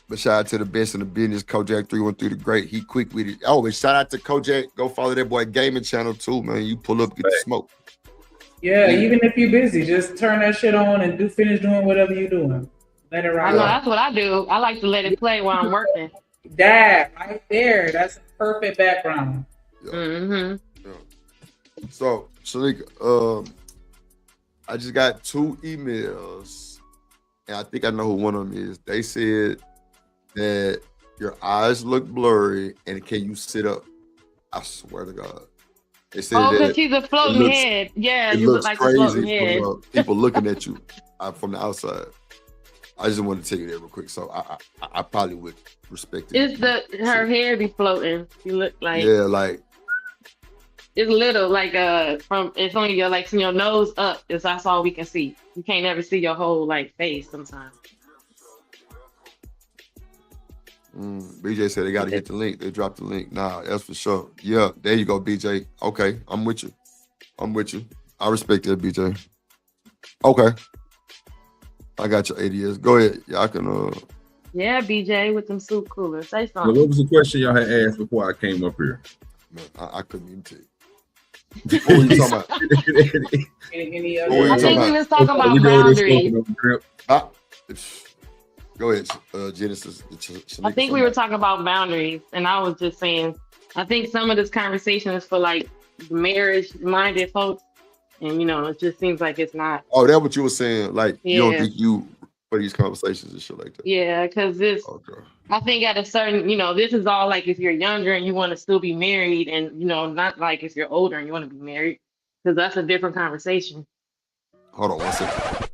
But shout out to the best in the business, Kojak 313 the great. He quick with it. Oh, and shout out to Kojak. Go follow that boy gaming channel too, man. You pull up, get the smoke. Yeah, even if you're busy, just turn that shit on and finish doing whatever you're doing. Let it ride. I know that's what I do. I like to let it play while I'm working. That right there, that's perfect background. Yeah. Mm-hmm. Yeah. So, Shanika, I just got 2 emails, and I think I know who one of them is. They said that your eyes look blurry, and can you sit up? I swear to God. They said because he's a floating head. Yeah, you look like a floating head. People looking at you from the outside. I just want to tell you that real quick. So I probably would respect it. It's her hair be floating. You look like it's little, like it's only your from your nose up. That's all we can see. You can't ever see your whole face sometimes. BJ said they got to get the link. They dropped the link. Nah, that's for sure. Yeah, there you go, BJ. Okay, I'm with you. I respect that, BJ. Okay. I got your ADS. Go ahead. Y'all can Yeah, BJ with them soup coolers. Say something. What was the question y'all had asked before I came up here? Man, I couldn't even tell you. What were you talking about? I think we was talking about boundaries. Go ahead, Genesis. I think we were talking about boundaries, and I was just saying, I think some of this conversation is for marriage-minded folks, and it just seems like it's not. Oh, that's what you were saying. You don't think you for these conversations and shit like that. Yeah, because this. Okay. I think at a certain, this is all if you're younger and you want to still be married, and not if you're older and you want to be married, because that's a different conversation. Hold on 1 second.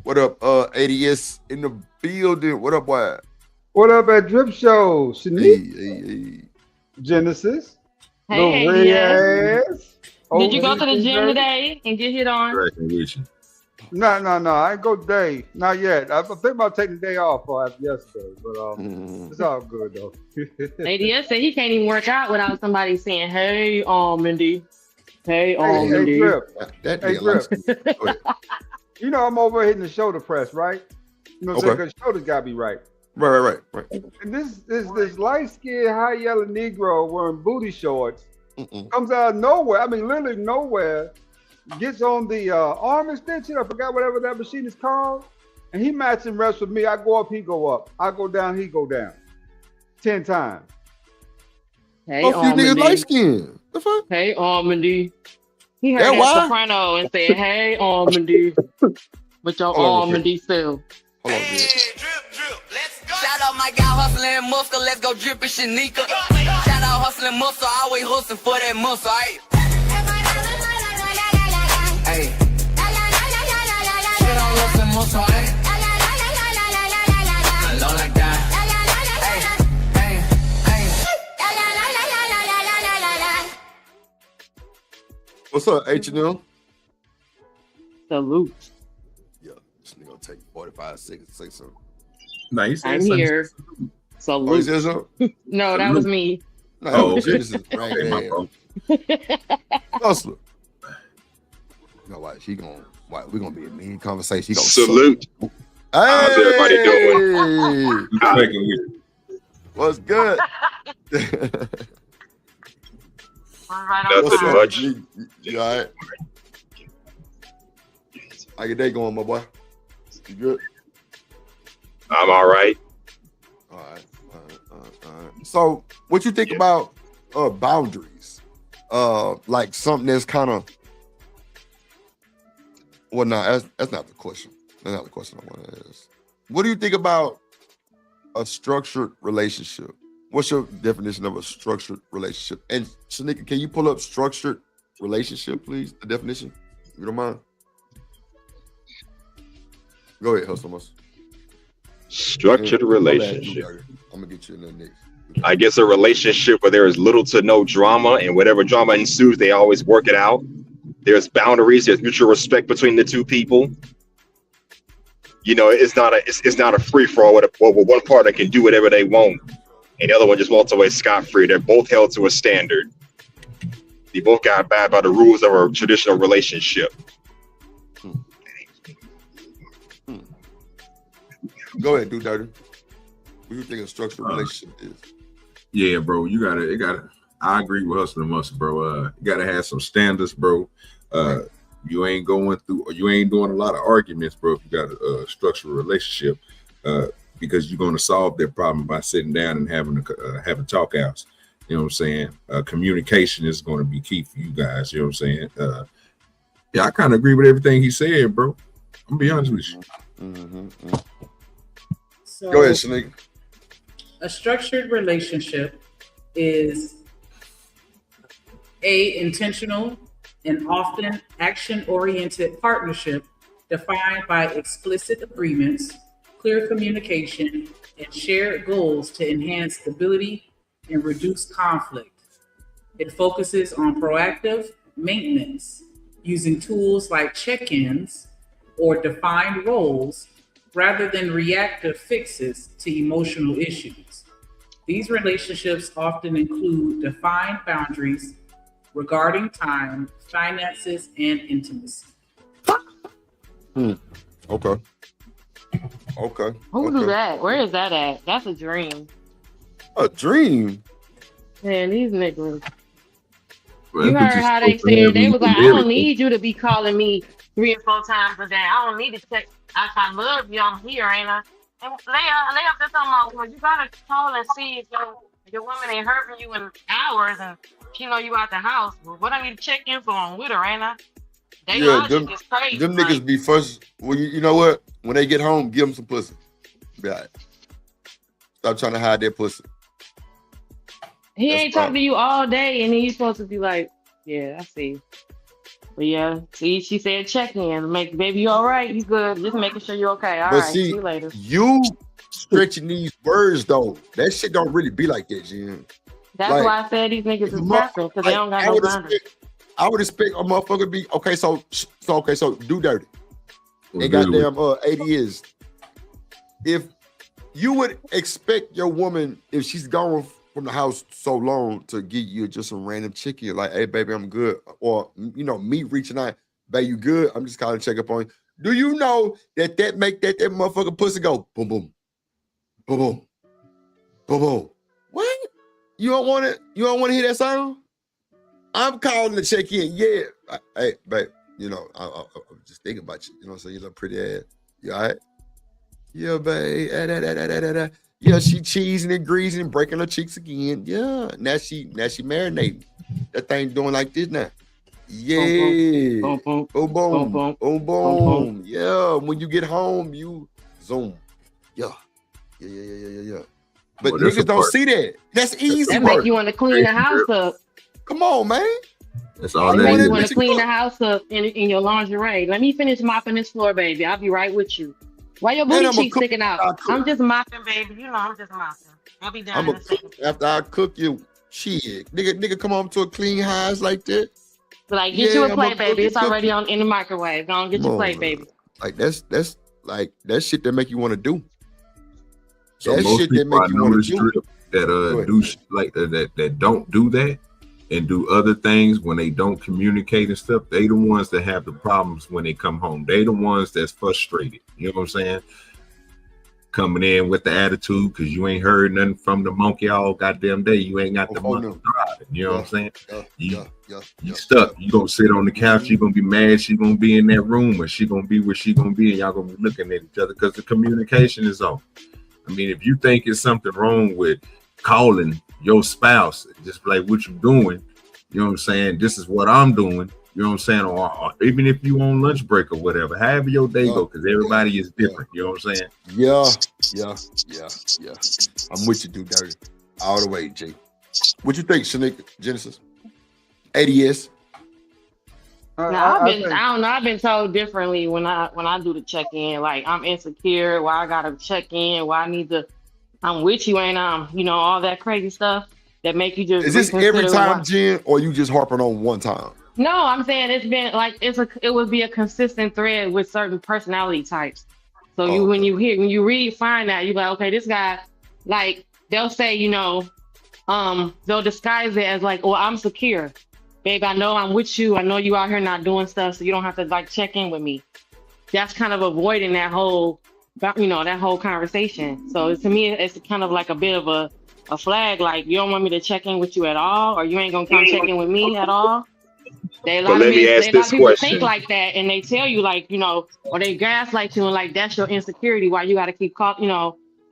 What up, ADS in the building? What up, boy? What up at Drip Show? Shanique? Hey. Genesis? Hey, ADS. Did you go to the gym today and get hit on? No. I ain't go today. Not yet. I think about taking the day off after yesterday, but it's all good though. ADS said he can't even work out without somebody saying, "Hey, Mindy. Hey, Mindy." Hey, Drip. I'm over hitting the shoulder press, right? Because shoulders gotta be right. Right. And this light-skinned, high-yellow Negro wearing booty shorts comes out of nowhere. I mean, literally nowhere. Gets on the arm extension. I forgot whatever that machine is called. And he matching reps with me. I go up, he go up. I go down, he go down. 10 times. Hey, you niggas light-skinned. The fuck? Hey, Mindy. He heard that soprano and said, "Hey, Mindy," with your Mindy still. Hold on, dude. Shout out my guy hustling muscle, let's go dripping Shanika. Shout out hustling muscle, always hustling for that muscle, right? Hey. Shout out hustling muscle, right? I don't like that. What's up, H&M? Salute. Yeah. This nigga gonna take 45 seconds to say something. No, you said I'm something. here. So Oh, you said something? no, that was me. No, Oh, this okay. is right Okay, my there. fault. Hustler. You know what? We're gonna be a mean conversation. He gonna Salute. Hey, How's everybody doing? What's good? Nothing much. You all right? How your day going, my boy? You good? I'm all right. All right. So, what you think about boundaries? Like something that's kind of well, no, that's not the question. That's not the question I want to ask. What do you think about a structured relationship? What's your definition of a structured relationship? And Shanika, can you pull up structured relationship, please? The definition, if you don't mind. Go ahead, Hustlemus. Structured relationship. I'm gonna get you in there next. I guess a relationship where there is little to no drama, and whatever drama ensues, they always work it out. There's boundaries. There's mutual respect between the two people. You know, it's not a free for all. Where one partner can do whatever they want, and the other one just walks away scot free. They're both held to a standard. They both got bad by the rules of a traditional relationship. Go ahead, do dirty. What do you think a structured relationship is? Yeah, bro, it gotta. I agree with Hustler Muscle, bro. You gotta have some standards, bro. You ain't doing a lot of arguments, bro, if you got a structured relationship, because you're gonna solve that problem by sitting down and having talk outs. You know what I'm saying? Communication is gonna be key for you guys. You know what I'm saying? Yeah, I kind of agree with everything he said, bro. I'm gonna be honest with you. So, Go ahead, Shanika. A structured relationship is a intentional and often action-oriented partnership defined by explicit agreements, clear communication, and shared goals to enhance stability and reduce conflict. It focuses on proactive maintenance using tools like check-ins or defined roles rather than reactive fixes to emotional issues. These relationships often include defined boundaries regarding time, finances, and intimacy. Okay. Who do that? Where is that at? That's a dream. A dream? Man, these niggas. Well, You that's heard what how you're they supposed to said have they in was the like, I don't lyrics. need you to be calling me 3 or 4 times a day. I don't need to check. I love you. I'm here, ain't I? And lay up there talking about, well, you gotta call and see if your woman ain't hurting you in hours and she know you out the house. Well, what I need to check in for on with her, ain't I? They Yeah, logic is crazy. them like, niggas be first. Well, you know what? When they get home, give them some pussy. Be all right. Stop trying to hide their pussy. he That's ain't talking fine. to you all day, and then you supposed to be like, yeah, I see. But yeah, see, she said check in. Make baby, you all right? You good? Just making sure you're okay. All But right, see see, you later. you stretching these words though. That shit don't really be like that, Jen. That's Like, why I said these niggas is capping because they don't got I no would boundaries. I would expect a motherfucker to be okay. So do dirty. Well, And do goddamn 80 years. If you would expect your woman, if she's gone from the house so long, to give you just some random chicken, like, hey baby, I'm good. Or me reaching out, babe, you good? I'm just calling to check up on you. Do you know that make that motherfucker pussy go boom boom, boom boom, boom boom? What? You don't want it? You don't want to hear that sound? I'm calling to check in. Yeah. Hey, babe, I was just thinking about you. You know what I'm saying? You look pretty ass. You all right? Yeah, babe. Yeah, she cheesing and greasing and breaking her cheeks again. Yeah. Now she marinating. That thing doing like this now. Yeah. Boom, boom. Boom, boom. Boom, Boom, boom. Yeah. When you get home, you zoom. Yeah. Yeah. But Well, that's niggas a don't part. see that. That's easy That work. make you want to clean the house up. Come on, man. That's all That that make is. you want to clean the house up in your lingerie. Let me finish mopping this floor, baby. I'll be right with you. Why your booty And I'ma cheeks cook sticking out? after. I'm just mopping, baby. I'm just mopping. I'll be done in a second. After I cook you, shit. Nigga come home to a clean house like that. But like, get you a I'ma plate, cook baby. it, It's already in the microwave. Go on, get Come your plate, on, baby. Like that's Like that shit that make you want to do. So That most shit that people I make you know want the to do. strip that Go do shit like that don't do that and do other things when they don't communicate and stuff. They the ones that have the problems when they come home. They the ones that's frustrated. You know what I'm saying? Coming in with the attitude because you ain't heard nothing from the monkey all goddamn day. You ain't got the monkey driving. You know what I'm saying? You stuck. You gonna sit on the couch. You gonna be mad. She gonna be in that room, or she gonna be where she gonna be, and y'all gonna be looking at each other because the communication is off. I mean, if you think it's something wrong with calling your spouse, just like what you doing, you know what I'm saying? This is what I'm doing. You know what I'm saying? Or even if you on lunch break or whatever, however your day go, because everybody is different. You know what I'm saying? Yeah. I'm with you, dude. Dirty, all the way, G. What you think, Shanika Genesis? ADS. I don't know. I've been told differently when I do the check in. Like I'm insecure. Why I gotta check in? Why I need to? I'm with you, ain't all that crazy stuff that make you just. Is this every reconsider time, Jen, or you just harping on one time? No, I'm saying it's been like it would be a consistent thread with certain personality types. So when you read, find that you're like, okay, this guy, like they'll say, they'll disguise it as like, well, I'm secure. Babe, I know I'm with you. I know you out here not doing stuff, so you don't have to like check in with me. That's kind of avoiding that whole, that whole conversation. So to me, it's kind of like a bit of a flag. Like you don't want me to check in with you at all, or you ain't gonna come check in with me at all. A lot of people think like that, and they tell you like, or they gaslight you and like that's your insecurity. Why you got to keep calling,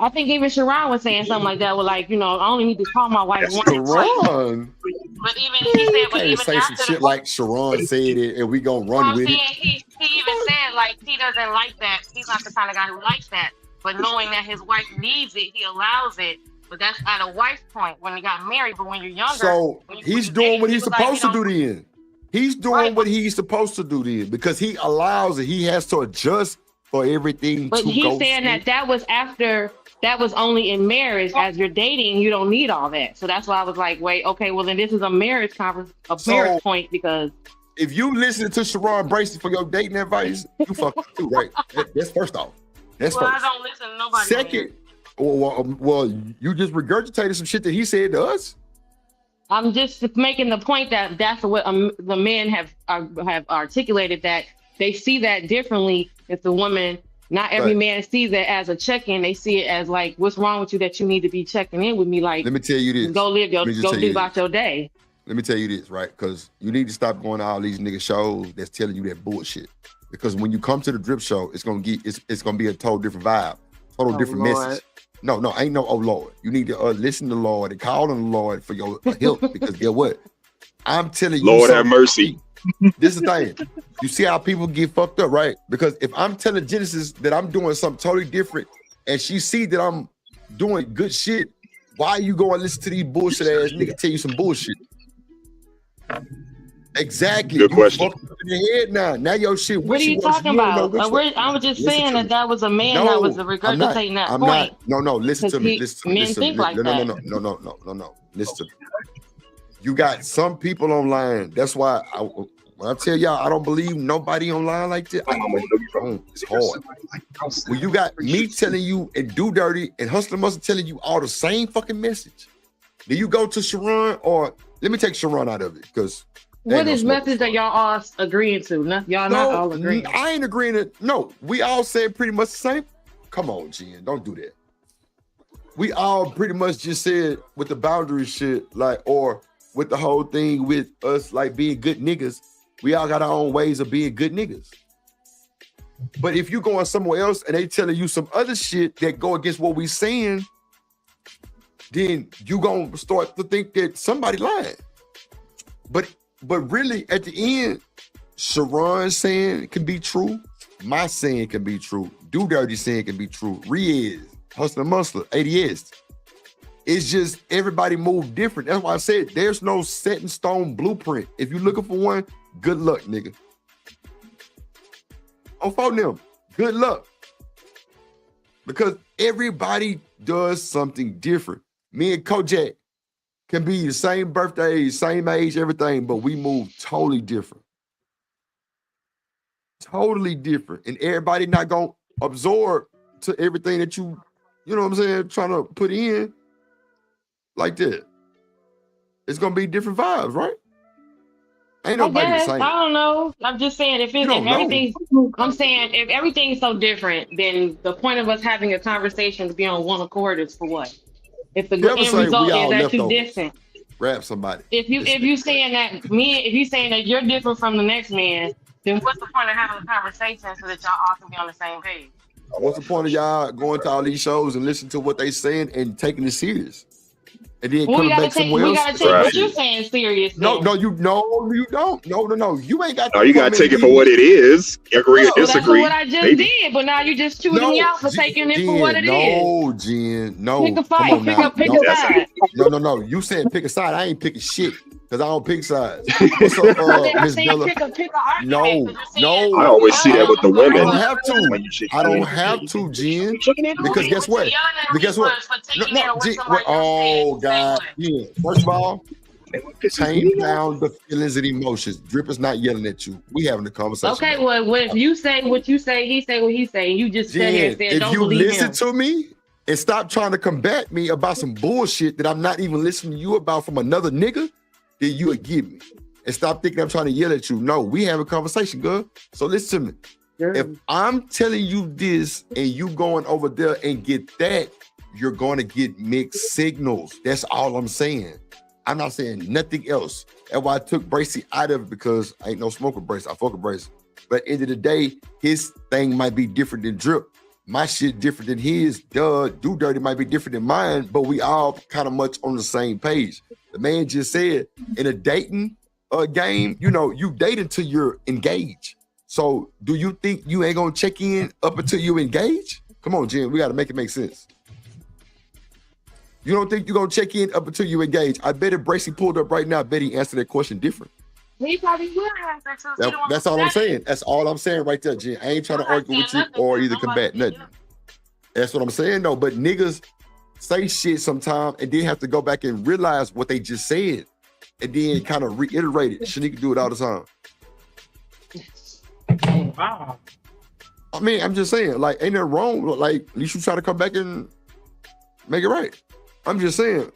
I think even Sharon was saying something like that. Well, like, I only need to call my wife once. Sharon. But even he said, but even say some shit like Sharon said it, and we gonna run with it. He even said like he doesn't like that. He's not the kind of guy who likes that. But knowing that his wife needs it, he allows it. But that's at a wife's point when he got married. But when you're younger, so he's doing what he's supposed to do then. He's doing what he's supposed to do then because he allows it. He has to adjust for everything. But he's saying that was after. That was only in marriage. As you're dating, you don't need all that. So that's why I was like, wait, okay, well then this is a marriage marriage point because if you listen to Sharon Bracey for your dating advice, you fuck too, right? That's first off. That's first. I don't listen to nobody. Second, well, you just regurgitated some shit that he said to us. I'm just making the point that that's what the men have articulated, that they see that differently if the woman. Not every man sees it as a check-in. They see it as like, what's wrong with you that you need to be checking in with me? Like, let me tell you this. Go do about your day. Let me tell you this, right? Because you need to stop going to all these nigga shows that's telling you that bullshit. Because when you come to the Drip Show, it's gonna be a total different vibe, different message. No, ain't no Lord. You need to listen to the Lord and call on the Lord for your help. Because guess what? I'm telling you, Lord have mercy. This is the thing. You see how people get fucked up, right? Because if I'm telling Genesis that I'm doing something totally different and she see that I'm doing good shit, why are you going to listen to these bullshit ass niggas tell you some bullshit? Exactly. Good question. You in your head now. Now your shit. What are you talking about? I was just saying that was a man that was regurgitating that point. No, listen to me. Listen to me. Men think like that. No. Listen to me. You got some people online. That's why when I tell y'all I don't believe nobody online like that, it's hard. When you got me telling you and Do Dirty and Hustler Muscle telling you all the same fucking message, do you go to Sharon or let me take Sharon out of it? Because what is message that y'all all agreeing to? Y'all not all agreeing. I ain't agreeing to. No, we all said pretty much the same. Come on, Jen, don't do that. We all pretty much just said with the boundary shit, like, or with the whole thing with us like being good niggas, we all got our own ways of being good niggas. But if you going somewhere else and they telling you some other shit that go against what we saying, then you gonna start to think that somebody lying. But really at the end, Sharon saying can be true, my saying can be true, Do Dirty saying can be true, Riaz, Hustler Muscle, ADS. It's just everybody move different. That's why I said there's no set in stone blueprint. If you're looking for one, good luck, nigga. On phone them, good luck. Because everybody does something different. Me and Kojak can be the same birthday, same age, everything, but we move totally different. Totally different. And everybody not gonna absorb to everything that you know what I'm saying, trying to put in like that. It's gonna be different vibes, right? Ain't nobody the I guess. same. I don't know. I'm just saying if everything's I'm saying if everything's so different, then the point of us having a conversation to be on one accord is for what? If the end result is that you different. Grab somebody. If you saying that you're different from the next man, then what's the point of having a conversation so that y'all all can be on the same page? What's the point of y'all going to all these shows and listening to what they saying and taking it serious? And then coming back somewhere else. We gotta take what you're saying serious. No, you don't. No. You ain't got to. No, you gotta take it for what it is. Agree or disagree. That's what I just did, but now you just chewing me out for taking it for what it is. No, Jen, no. Pick a fight. Pick a side. No. You said pick a side. I ain't picking shit because I don't pick sides. What's up, Miss Bella? No. I always see that with the women. I don't have to, Jen. Because guess what? Oh God. Yeah. First of all, tame down the feelings and emotions. Drip is not yelling at you. We having a conversation. Okay, well, if you say what you say, he say what he say, and you just sit here and say, don't believe him. If you listen to me and stop trying to combat me about some bullshit that I'm not even listening to you about from another nigga, then you would give me. And stop thinking I'm trying to yell at you. No, we have a conversation, girl. So listen to me. Sure. If I'm telling you this and you going over there and get that, you're going to get mixed signals. That's all I'm saying. I'm not saying nothing else. That's why I took Bracy out of it, because I ain't no smoker Brace. I fuck with Brace. But at the end of the day, his thing might be different than Drip. My shit different than his. Do Dirty might be different than mine, but we all kind of much on the same page. The man just said in a dating game, you date until you're engaged. So do you think you ain't gonna check in up until you engage? Come on, Jen, we gotta make it make sense. You don't think you're gonna check in up until you engage? I bet if Bracy pulled up right now, I bet he answered that question different. He probably would answer. That's all I'm saying. That's all I'm saying right there, Jen. I ain't trying to argue with you or either combat nothing. That's what I'm saying, though. But niggas say shit sometimes and then have to go back and realize what they just said and then kind of reiterate it. Shanika do it all the time. Wow. I mean, I'm just saying, like, ain't nothing wrong. Like, at least you try to come back and make it right. I'm just saying,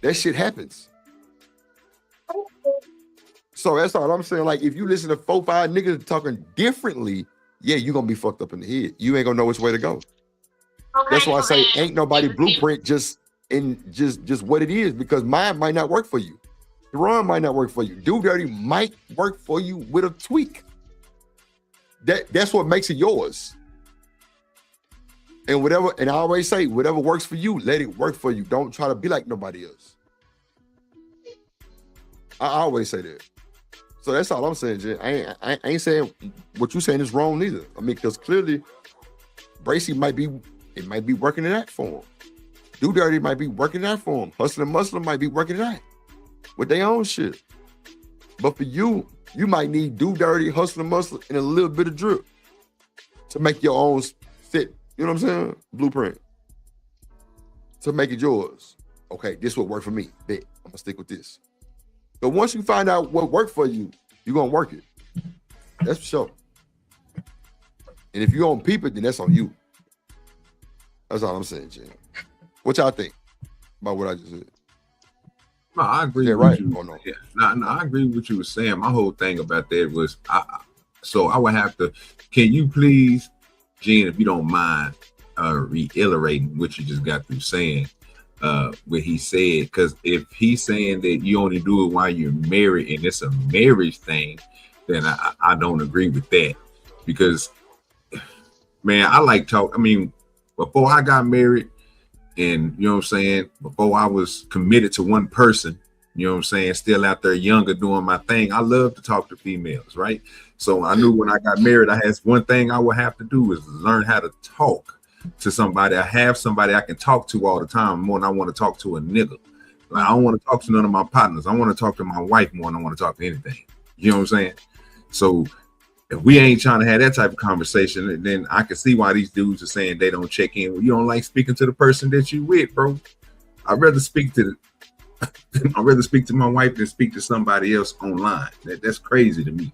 that shit happens. So that's all I'm saying. Like, if you listen to 4-5 niggas talking differently, yeah, you're gonna be fucked up in the head. You ain't gonna know which way to go. Okay, that's why I say ain't nobody blueprint just what it is, because mine might not work for you. Ron might not work for you. Do Dirty might work for you with a tweak. That's what makes it yours. And whatever, and I always say, whatever works for you, let it work for you. Don't try to be like nobody else. I always say that. So that's all I'm saying, Jen. I ain't saying what you saying is wrong either. I mean, because clearly, Bracy might be working it out for him. Do Dirty might be working it out for him. Hustling Muslim might be working it out with their own shit. But for you, you might need Do Dirty, Hustling Muslim, and a little bit of Drip to make your own fit. You know what I'm saying? Blueprint. To make it yours. Okay, this would work for me. Bet. I'm gonna stick with this. But once you find out what worked for you, you're gonna work it. That's for sure. And if you don't peep it, then that's on you. That's all I'm saying, Jen. What y'all think about what I just said? No, I agree with right? you. Oh, no. Yeah. No, I agree with what you were saying. My whole thing about that was, I would have to, can you please, Jen, if you don't mind, reiterating what you just got through saying, what he said, because if he's saying that you only do it while you're married and it's a marriage thing, then I don't agree with that. Because, man, I like talk. I mean, before I got married, and you know what I'm saying, before I was committed to one person, you know what I'm saying, still out there younger doing my thing, I love to talk to females, right? So I knew when I got married, I had one thing I would have to do is learn how to talk to somebody. I have somebody I can talk to all the time more than I want to talk to a nigga. Like, I don't want to talk to none of my partners. I want to talk to my wife more than I want to talk to anything. You know what I'm saying? So if we ain't trying to have that type of conversation, then I can see why these dudes are saying they don't check in. Well, you don't like speaking to the person that you with, bro. I'd rather speak to my wife than speak to somebody else online. That's crazy to me.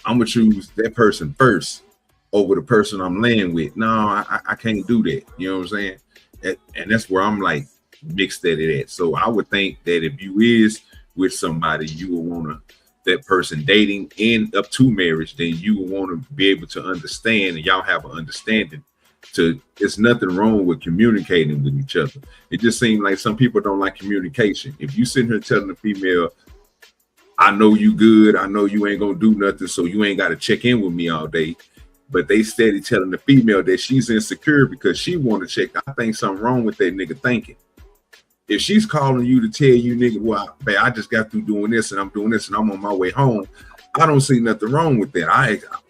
I'm gonna choose that person first over the person I'm laying with. No, I can't do that. You know what I'm saying? And that's where I'm like mixed at it at. So I would think that if you is with somebody, you will want to, that person dating and up to marriage, then you will want to be able to understand, and y'all have an understanding. It's nothing wrong with communicating with each other. It just seems like some people don't like communication. If you sitting here telling the female, I know you good, I know you ain't gonna do nothing, so you ain't got to check in with me all day, but they steady telling the female that she's insecure because she want to check, I think something wrong with that nigga thinking. If she's calling you to tell you, nigga, well, man, I just got through doing this and I'm doing this and I'm on my way home, I don't see nothing wrong with that.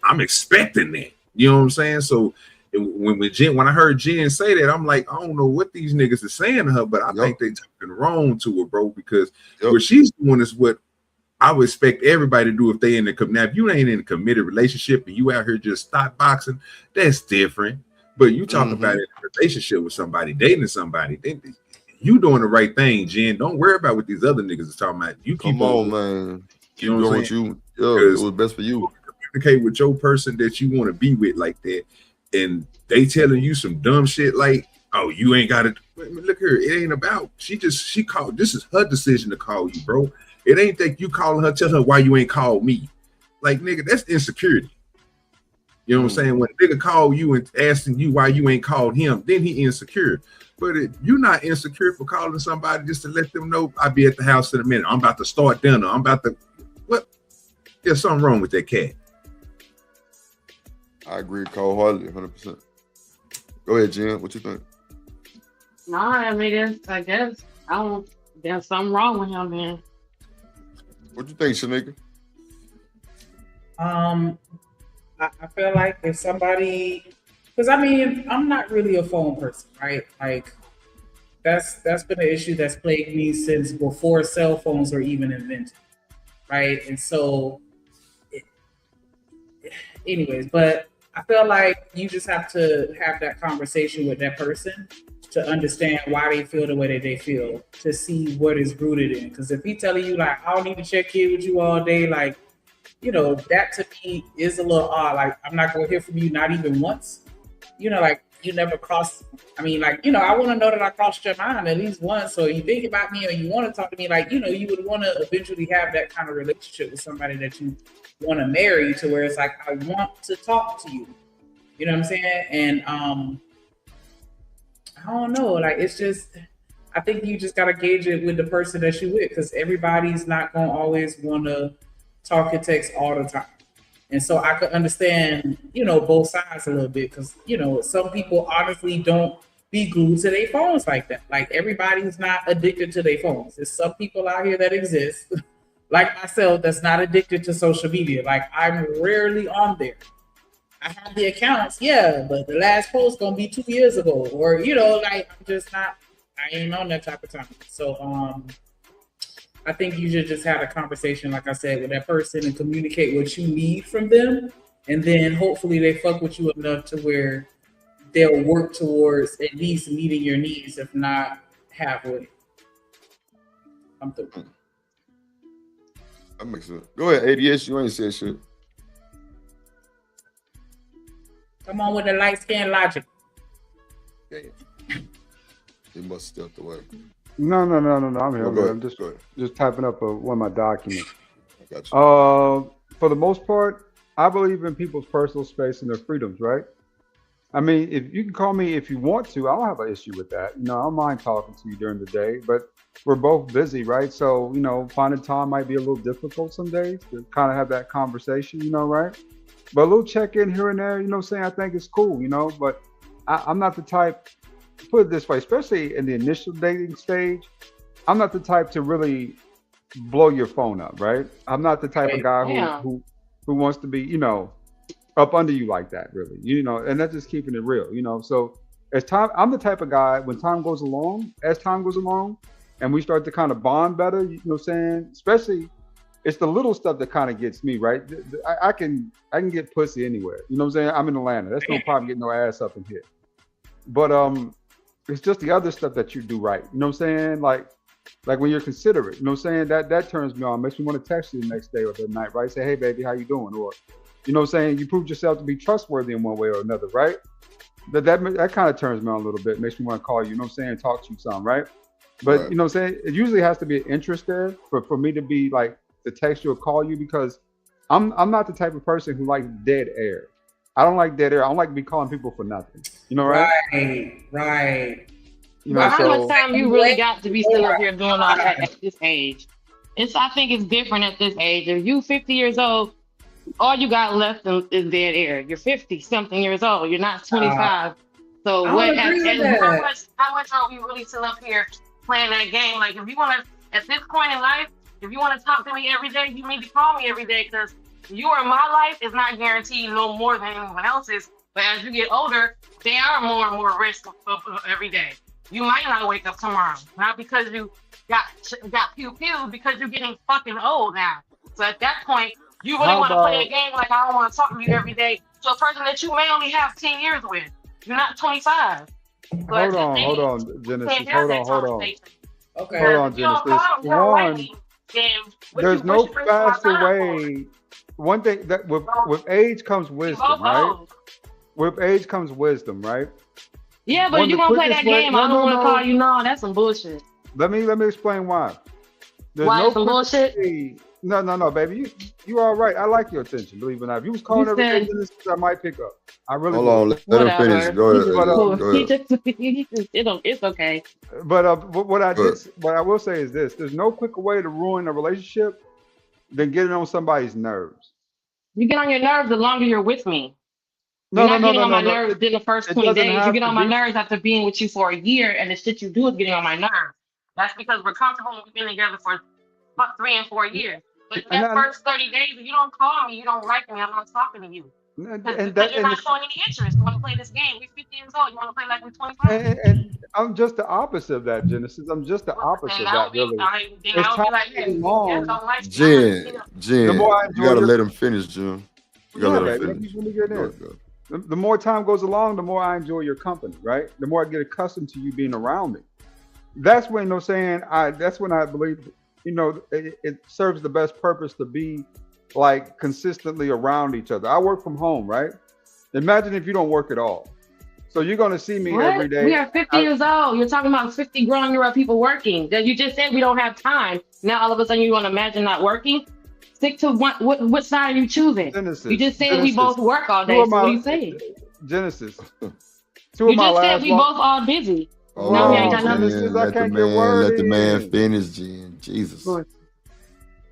I'm expecting that. You know what I'm saying? So when I heard Jen say that, I'm like, I don't know what these niggas are saying to her, but I think they talking wrong to her, bro, because what she's doing is what I would expect everybody to do if they in the now. If you ain't in a committed relationship and you out here just stop boxing, that's different. But you talk about it in a relationship with somebody, dating somebody, you doing the right thing, Jen. Don't worry about what these other niggas are talking about. You keep on, man. You know what I'm saying? It was best for you. Communicate with your person that you want to be with like that. And they telling you some dumb shit like, oh, you ain't got it. Look here, it ain't about. She called. This is her decision to call you, bro. It ain't that you calling her, tell her why you ain't called me. Like, nigga, that's insecurity. You know what I'm saying? When a nigga call you and asking you why you ain't called him, then he insecure. But if you're not insecure for calling somebody just to let them know, I'll be at the house in a minute. I'm about to start dinner. I'm about to, what? There's something wrong with that cat. I agree wholeheartedly, 100%. Go ahead, Jen. What you think? No, I mean, I guess there's something wrong with him, man. What you think, Shanika? I feel like if somebody, because I mean, I'm not really a phone person, right? Like that's been an issue that's plagued me since before cell phones were even invented, right? And so, anyways, but I feel like you just have to have that conversation with that person to understand why they feel the way that they feel, to see what is rooted in. Because if he telling you like, I don't need to check in with you all day, like, you know, that to me is a little odd. Like, I'm not going to hear from you, not even once. You know, like, you never crossed. I mean, like, you know, I want to know that I crossed your mind at least once. So you think about me or you want to talk to me, like, you know, you would want to eventually have that kind of relationship with somebody that you want to marry, to where it's like, I want to talk to you. You know what I'm saying? And I don't know, like, it's just, I think you just got to gauge it with the person that you with, because everybody's not going to always want to talk and text all the time. And so I could understand, you know, both sides a little bit, because, you know, some people honestly don't be glued to their phones like that. Like, everybody's not addicted to their phones. There's some people out here that exist, like myself, that's not addicted to social media. Like, I'm rarely on there. I have the accounts, yeah, but the last post gonna be 2 years ago, or, you know, like, I'm just not, I ain't on that type of time. So I think you should just have a conversation, like I said, with that person and communicate what you need from them, and then hopefully they fuck with you enough to where they'll work towards at least meeting your needs, if not halfway. I'm through. That makes sense. Go ahead, ADS. You ain't said shit. Come on with the light skin logic. He must step away. No. I'm here. Go I'm just typing up one of my documents. I got you. For the most part, I believe in people's personal space and their freedoms, right? I mean, if you can call me if you want to, I don't have an issue with that. You know, I don't mind talking to you during the day, but we're both busy, right? So, you know, finding time might be a little difficult some days to kind of have that conversation, you know, right? But a little check-in here and there, you know what I'm saying, I think it's cool, you know, but I'm not the type, put it this way, especially in the initial dating stage, I'm not the type to really blow your phone up, right? I'm not the type of guy who wants to be, you know, up under you like that, really, you know, and that's just keeping it real, you know. So I'm the type of guy, when time goes along, and we start to kind of bond better, you know what I'm saying, especially, it's the little stuff that kind of gets me, right? I can get pussy anywhere. You know what I'm saying? I'm in Atlanta. That's no problem getting no ass up in here. But it's just the other stuff that you do right. You know what I'm saying? Like when you're considerate. You know what I'm saying? That turns me on. Makes me want to text you the next day or the night, right? Say, hey baby, how you doing? Or You know what I'm saying? You proved yourself to be trustworthy in one way or another, right? That kind of turns me on a little bit, makes me want to call you, you know what I'm saying, talk to you some, right? But Right. you know what I'm saying? It usually has to be an interest there for me to be like to text you or call you, because I'm not the type of person who likes dead air. I don't like dead air. I don't like to be calling people for nothing. You know, right? Right. You know, Well, how so much time you really got to be still up here doing all that at this age? I think it's different at this age. If you 50 years old, all you got left is dead air. You're 50 something years old. You're not 25. So I what? would agree with And that. how much are we really still up here playing that game? Like, if you want to, at this point in life, if you want to talk to me every day, you need to call me every day, because you in my life is not guaranteed no more than anyone else's. But as you get older, there are more and more risks of every day. You might not wake up tomorrow, not because you got pew, because you're getting fucking old now. So at that point, you really How want to play a about- game like, I don't want to talk to you every day to a person that you may only have 10 years with. You're not 25. So at hold this on, age, Genesis. can't have that Hold on. conversation. Okay. Hold on, If you don't Genesis. call me, you're One, waiting, then what there's you- no what you wasting my faster time for? way. One thing that with age comes wisdom, right? With age comes wisdom, right? Yeah, but One if you of the want to play that quickest way- game, I don't no, want to no. call you. No, that's some bullshit. Let me explain why. There's Why no some quickest bullshit? way- No, baby. You all right. I like your attention, believe it or not. If you was calling You every day, said- Genesis, I might pick up. I really Hold would. on, let him finish. Go ahead. But, Go ahead. It's okay. But what I Good. what I will say is this: there's no quicker way to ruin a relationship than getting on somebody's nerves. You get on your nerves the longer you're with me. No, You're not no, getting no, on no, my no. nerves in the first It 20 doesn't days. You have get to on my be- nerves after being with you for a year, and the shit you do is getting on my nerves. That's because we're comfortable and we've been together for about 3 and 4 years. But in And that I- first 30 days, if you don't call me, you don't like me, I'm not talking to you. Because And you're not showing any interest. You want to play this game. We're 50 years old. You want to play like we're 25? and I'm just the opposite of that, Genesis. I'm just the opposite of that, really. Then It's I would be like, time hey, you long. don't like me. Jen, The more I you gotta enjoy let him finish, June. You Yeah, gotta let baby. him finish. Let me get Go in. ahead, go. The more time goes along, the more I enjoy your company, right? The more I get accustomed to you being around me. That's when, that's when I believe, it serves the best purpose to be like consistently around each other. I work from home, right? Imagine if you don't work at all. So you're going to see me What? every day. We are 50 years old. You're talking about 50 grown-year-old people working. That you just said we don't have time. Now all of a sudden you want to imagine not working? Stick to what side are you choosing? Genesis, You just said we Genesis. both work all day. Two So of what my- are you saying? Genesis. You just said we both all busy. Now we ain't got nothing. Genesis, I Let the can't get man, word let the man in. finish, Jen. Jesus.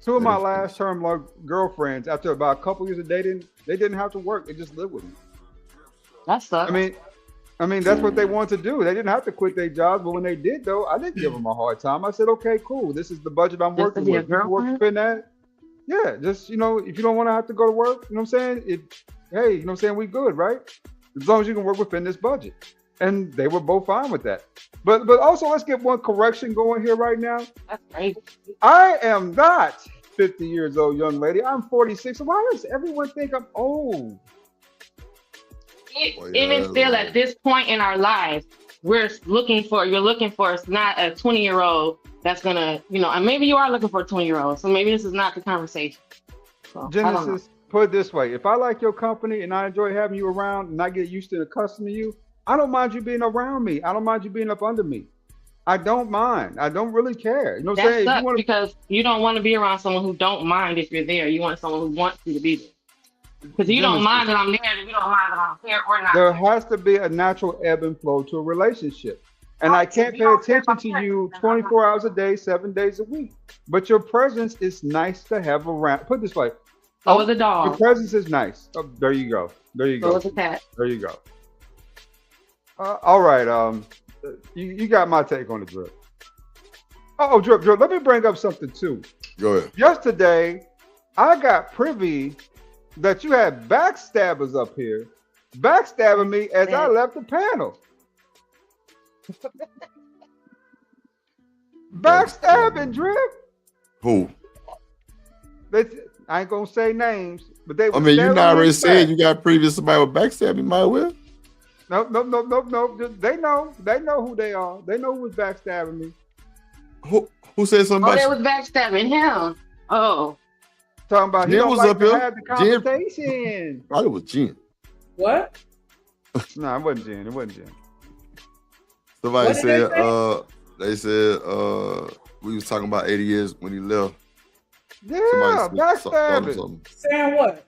Two of my last term girlfriends, after about a couple years of dating, they didn't have to work. They just lived with me. That sucks. I mean, that's what they wanted to do. They didn't have to quit their jobs, but when they did, though, I didn't give them a hard time. I said, okay, cool. This is the budget I'm Just to working be a with. You can work girlfriend? within that. Yeah, just, if you don't want to have to go to work, you know what I'm saying? Hey, you know what I'm saying? We good, right? As long as you can work within this budget. And they were both fine with that. But also, let's get one correction going here right now. That's crazy. I am not 50 years old, young lady. I'm 46. Why does everyone think I'm old? Even still at this point in our lives, you're looking for it's not a 20-year-old that's gonna, and maybe you are looking for a 20-year-old. So maybe this is not the conversation. So, I don't know. Genesis, put it this way. If I like your company and I enjoy having you around and I get used to and accustomed to you, I don't mind you being around me. I don't mind you being up under me. I don't mind. I don't really care. You know what I'm That saying? If sucks you wanna, because you don't want to be around someone who don't mind if you're there. You want someone who wants you to be there. Because you don't Genesis. mind that I'm there, and you don't mind that I'm here or not. there has to be a natural ebb and flow to a relationship. And I can't pay attention to you 24 hours a day, 7 days a week. But your presence is nice to have around. Put it this way. So is a dog. Your presence is nice. Oh, there you go. There you So go. is a cat. There you go. All right. You got my take on the drip. Oh, drip. Let me bring up something too. Go ahead. Yesterday, I got privy that you had backstabbers up here backstabbing me as I left the panel. Backstabbing, drip. Who? I ain't gonna say names, but they. I mean, you already said you got previous somebody with backstabbing. Might well. No. They know who they are. They know who was backstabbing me. Who said something Oh, about they you? was backstabbing him. Oh. Talking about he Jen don't was like up to here. have the Jen- conversation. Probably was Jen. What? No, it wasn't Jen. It wasn't Jen. Somebody What did said, they said, we was talking about 80 years when he left. Yeah, Somebody told him backstabbing. something. Saying what?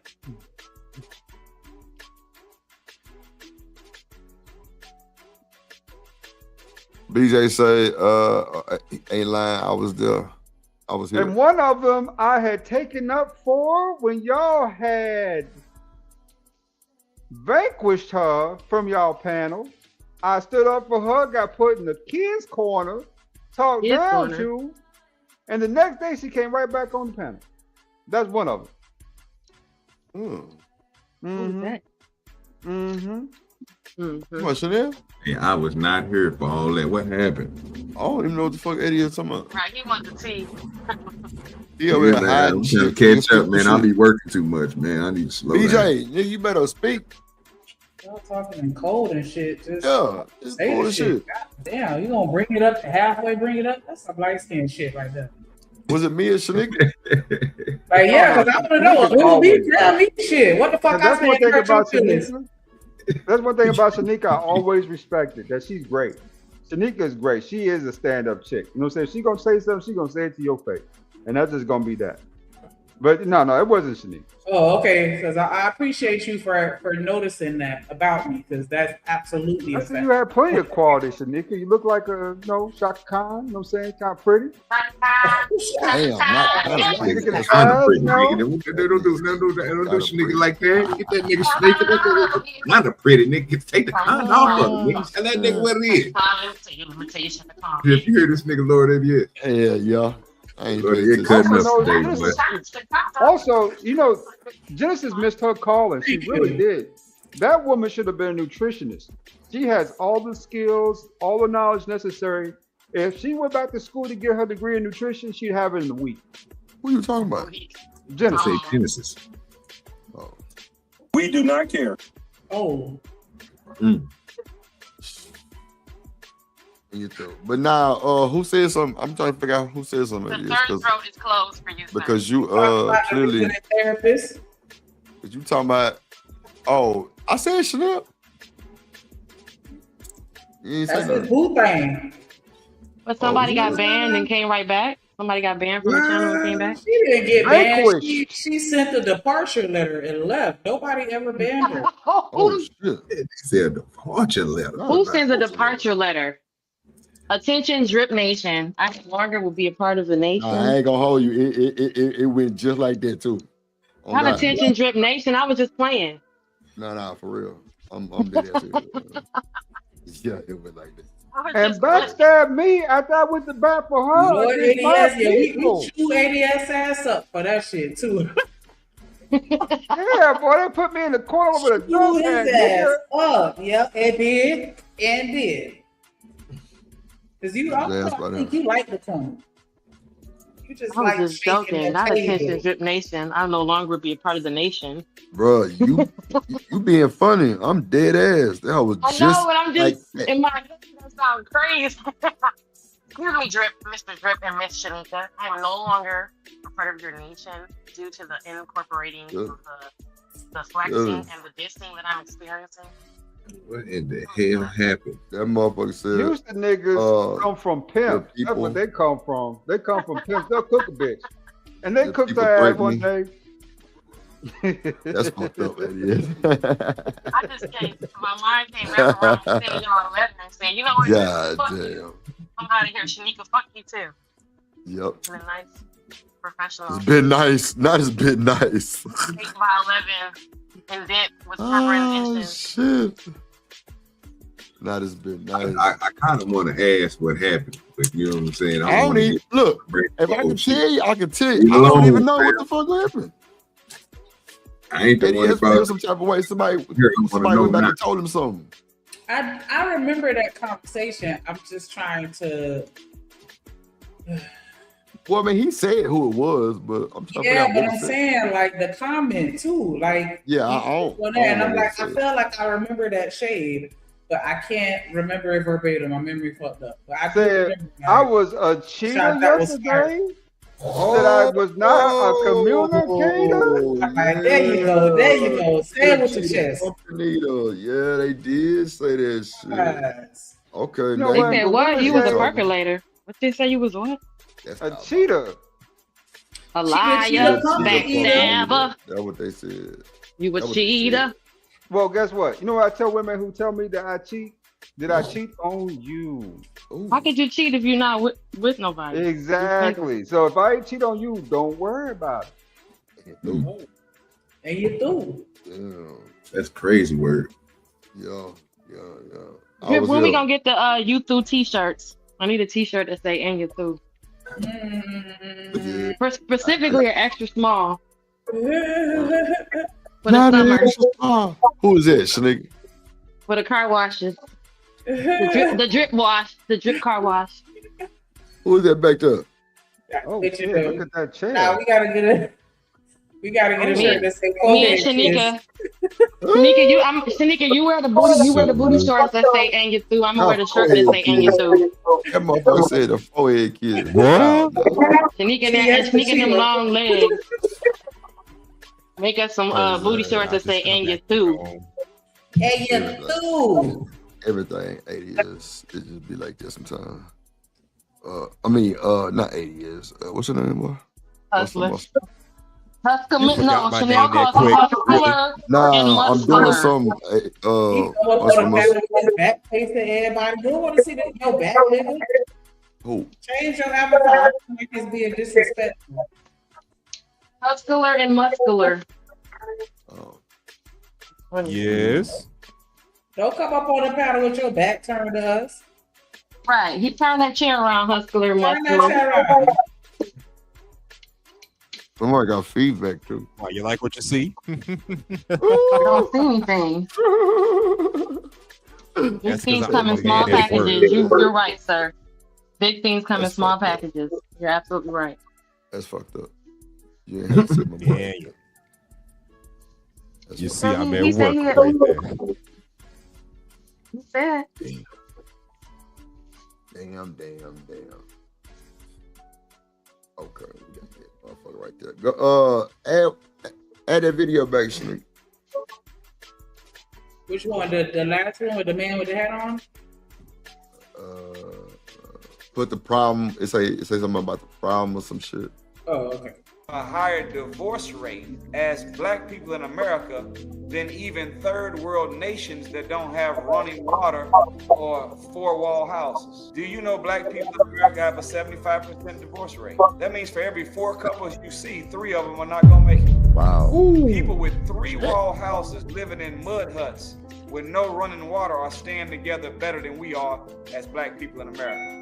BJ say, ain't lying. I was there. I was here. And one of them I had taken up for when y'all had vanquished her from y'all panel. I stood up for her, got put in the kids' corner, talked Kids' down corner. to, and the next day she came right back on the panel. That's one of them. Who's that? What, Chanel? And I was not here for all that. What happened? I don't even know what the fuck Eddie is talking about. Right, he wanted to see. He over there Man, hiding I'm shit. trying to catch up, man. I'll be working too much, man. I need to slow down. BJ, nigga, you better speak. Y'all talking in code and shit. Just Yeah, it's say the bullshit. God damn, you gonna bring it up to halfway? Bring it up? That's some light skin shit right there. Was it me or Shanika? Like, yeah, because I want to know. Who be telling me shit? What the fuck? That's I one thing said about hurt your feelings. Shanika. That's one thing about Shanika I always respected, that she's great. Shanika is great. She is a stand-up chick. You know what I'm saying? She gonna say something, she gonna say it to your face. And that's just gonna be that. But no, it wasn't Shanika. Oh, okay. Because I appreciate you for noticing that about me, because that's absolutely I a said fact. you had plenty of quality, Shanika. You look like a Shaka Khan, you know what I'm saying? Kind of pretty. Damn, not That's kind of pretty, nigga. Don't do nigga like that. Get that nigga snake. Not a pretty nigga. Take the con off of him, nigga. Tell that nigga what it is. If you hear this nigga, Lord, it is. Yeah. I ain't Lord, paying you're cutting attention. up today, boy. Also, you know, Genesis missed her call, and she really did. That woman should have been a nutritionist. She has all the skills, all the knowledge necessary. If she went back to school to get her degree in nutrition, she'd have it in a week. Who you talking about? Genesis. Say Genesis. We do not care. Oh. You too. But now, who said something? I'm trying to figure out who said something. The third throat is closed for you. Because you clearly, therapist. because you talking about. Oh, I said Chanel. You ain't say That's his nothing. boo thing. But somebody got banned and came right back. Somebody got banned from the channel and came back. She didn't get banned. Vanquish. She sent a departure letter and left. Nobody ever banned her. Oh shit! They said departure letter. Who sends a departure letter? Attention, Drip Nation. I no longer will be a part of the nation. Nah, I ain't gonna hold you. It went just like that too. Oh, Not God. attention, Drip Nation. I was just playing. Nah, for real. I'm dead ass serious. Yeah, it went like that. And backstab me after I went to bat for her. Lord, against my ADS, yeah, people. we chew ADS ass up for that shit too. Yeah, boy, they put me in the corner with a Chew drum his hand. ass nigga. up. Yep, and did. Because you, I That's don't about think it. you like the corner. You just I like was just shaking joking. the Not table. attention, Drip Nation. I'll no longer be a part of the nation. Bro, you being funny. I'm dead ass. That was I just know, but I'm like just in my head. That sounds crazy. Excuse me, Drip, Mr. Drip, and Miss Shanika. I'm no longer a part of your nation due to the incorporating Good. of the flexing Good. and the dissing that I'm experiencing. What in the hell happened? that motherfucker said. Houston niggas come from pimps. the That's people- what they come from. They come from pimps. They'll cook a bitch. And they The cooked people her ass break one me. day. That's fucked up, man. I just came, my mind came back around saying y'all 11 and saying, you know what? God Fuck damn. you. I'm out of here, Shanika. Fuck you too. Yep. And a nice professional. It's been nice. Not as been nice. 8x11 indent with pepper and Oh inches. shit. Not as been nice. I kind of want to ask what happened, but you know what I'm saying? I don't wanna even get- look. break If I the can shit. tell you, I can tell Leave you. I don't alone, even know fam. what the fuck happened. I ain't the Eddie one has feel about. some type of way. Somebody Here, I wanna went know back now. and told him something. I remember that conversation. I'm just trying to. Well, I mean, he said who it was, but I'm trying to Yeah, figure but out I'm what he said. saying like the comment too. Like Yeah, I don't. well, I don't and know I'm what like, he I said. feel like I remember that shade, but I can't remember it verbatim. My memory fucked up. But I do Said remember. I was a cheater Shot that was yesterday. That I was not a communicator. There you go. There you go. Say it with your chest. Yeah, they did say that shit. Yes. Okay. know They what? said But what? women You was a say- percolator. What they say you was what? A cheater. A She liar, was a backstabber. That's what they said. You a That what they cheater. Well, guess what? You know what I tell women who tell me that I cheat? Did I cheat on you? How could you cheat if you're not with nobody? Exactly. So if I cheat on you, don't worry about it. And you do. Damn. That's crazy word. Yeah. Drip, when we gonna get the you through t-shirts? I need a t-shirt that say and you through. Specifically an extra small. For the summer. Who is that, Shanique? For the car washes. The drip wash. The drip car wash. Who is that back there? Oh, Get you shit, the- look at that chair. Nah, we gotta get a. We gotta get a shirt that say Me and Shanika. Shanika, you wear the booty. You wear the booty shorts that say "and you through." I'm gonna wear the shirt that say "and you through." That motherfucker said the forehead kid. What? Shanika them long legs. Make us some booty shorts that say "and you through." And you through. Everything 80 years. It just be like this sometimes. Not 80 years. What's her name, boy? Hustler. What's Hustler. You No, forgot my Chanel name that calls him quick. Hustler Nah, and I'm doing Muscular. some. What's the back face to everybody? You don't want to see that your back, nigga. Who? Change your avatar. Like it's being disrespectful. Hustler and Muscular. Yes. Don't come up on the panel with your back turned to us. Right. He turned that chair around, Hustler and Turn that Muscular. chair around. Somebody got feedback too. Oh, you like what you see? I don't see anything. Big That's 'cause things I'm come in a small man at work. packages. You're right, sir. Big things come in small packages. You're absolutely right. That's fucked up. You ain't said my boy. Yeah. You see, I'm He at said work he- right there. He said. Damn. Okay, we got that motherfucker right there. Go, add that video back, Shanique. Which one? The last one with the man with the hat on? Put the problem. It say something about the problem or some shit. Oh, okay. A higher divorce rate as black people in America than even third world nations that don't have running water or four-wall houses. Do you know black people in America have a 75% divorce rate? That means for every 4 couples you see, 3 of them are not gonna make it. Wow. People with 3-wall houses living in mud huts with no running water are staying together better than we are as black people in America.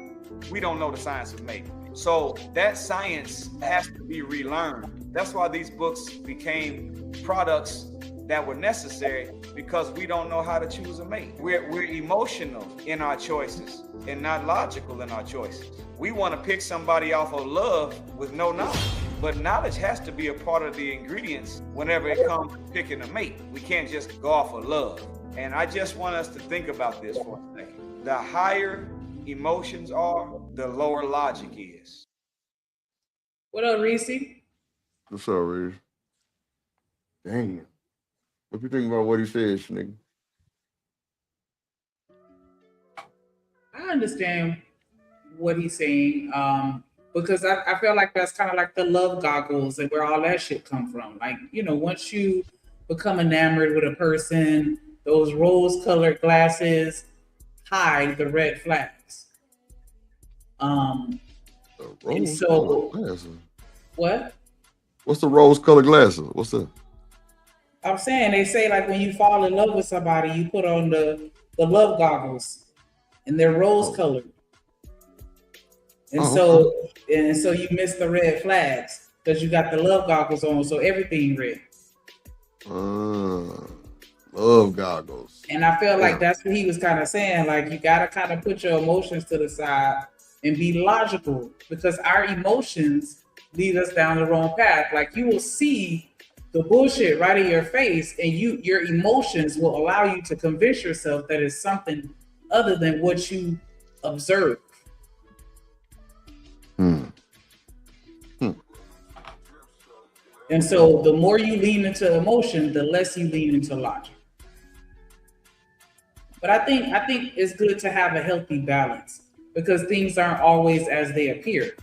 We don't know the science of mating. So that science has to be relearned. That's why these books became products that were necessary, because we don't know how to choose a mate. We're emotional in our choices and not logical in our choices. We want to pick somebody off of love with no knowledge, but knowledge has to be a part of the ingredients whenever it comes to picking a mate. We can't just go off of love. And I just want us to think about this for a second. The higher emotions are, the lower logic is. What up, Reese? What's up, Reese? Dang. What you think about what he said, nigga? I understand what he's saying, because I feel like that's kind of like the love goggles and where all that shit come from. Like, once you become enamored with a person, those rose-colored glasses hide the red flags. And so, what? What's the rose-colored glasses? What's that? I'm saying, they say like when you fall in love with somebody, you put on the love goggles, and they're rose-colored. And so you miss the red flags because you got the love goggles on, so everything red. Love goggles. And I feel like that's what he was kind of saying. Like, you got to kind of put your emotions to the side and be logical, because our emotions lead us down the wrong path. Like, you will see the bullshit right in your face, and your emotions will allow you to convince yourself that it's something other than what you observe. And so the more you lean into emotion, the less you lean into logic. But I think it's good to have a healthy balance because things aren't always as they appear.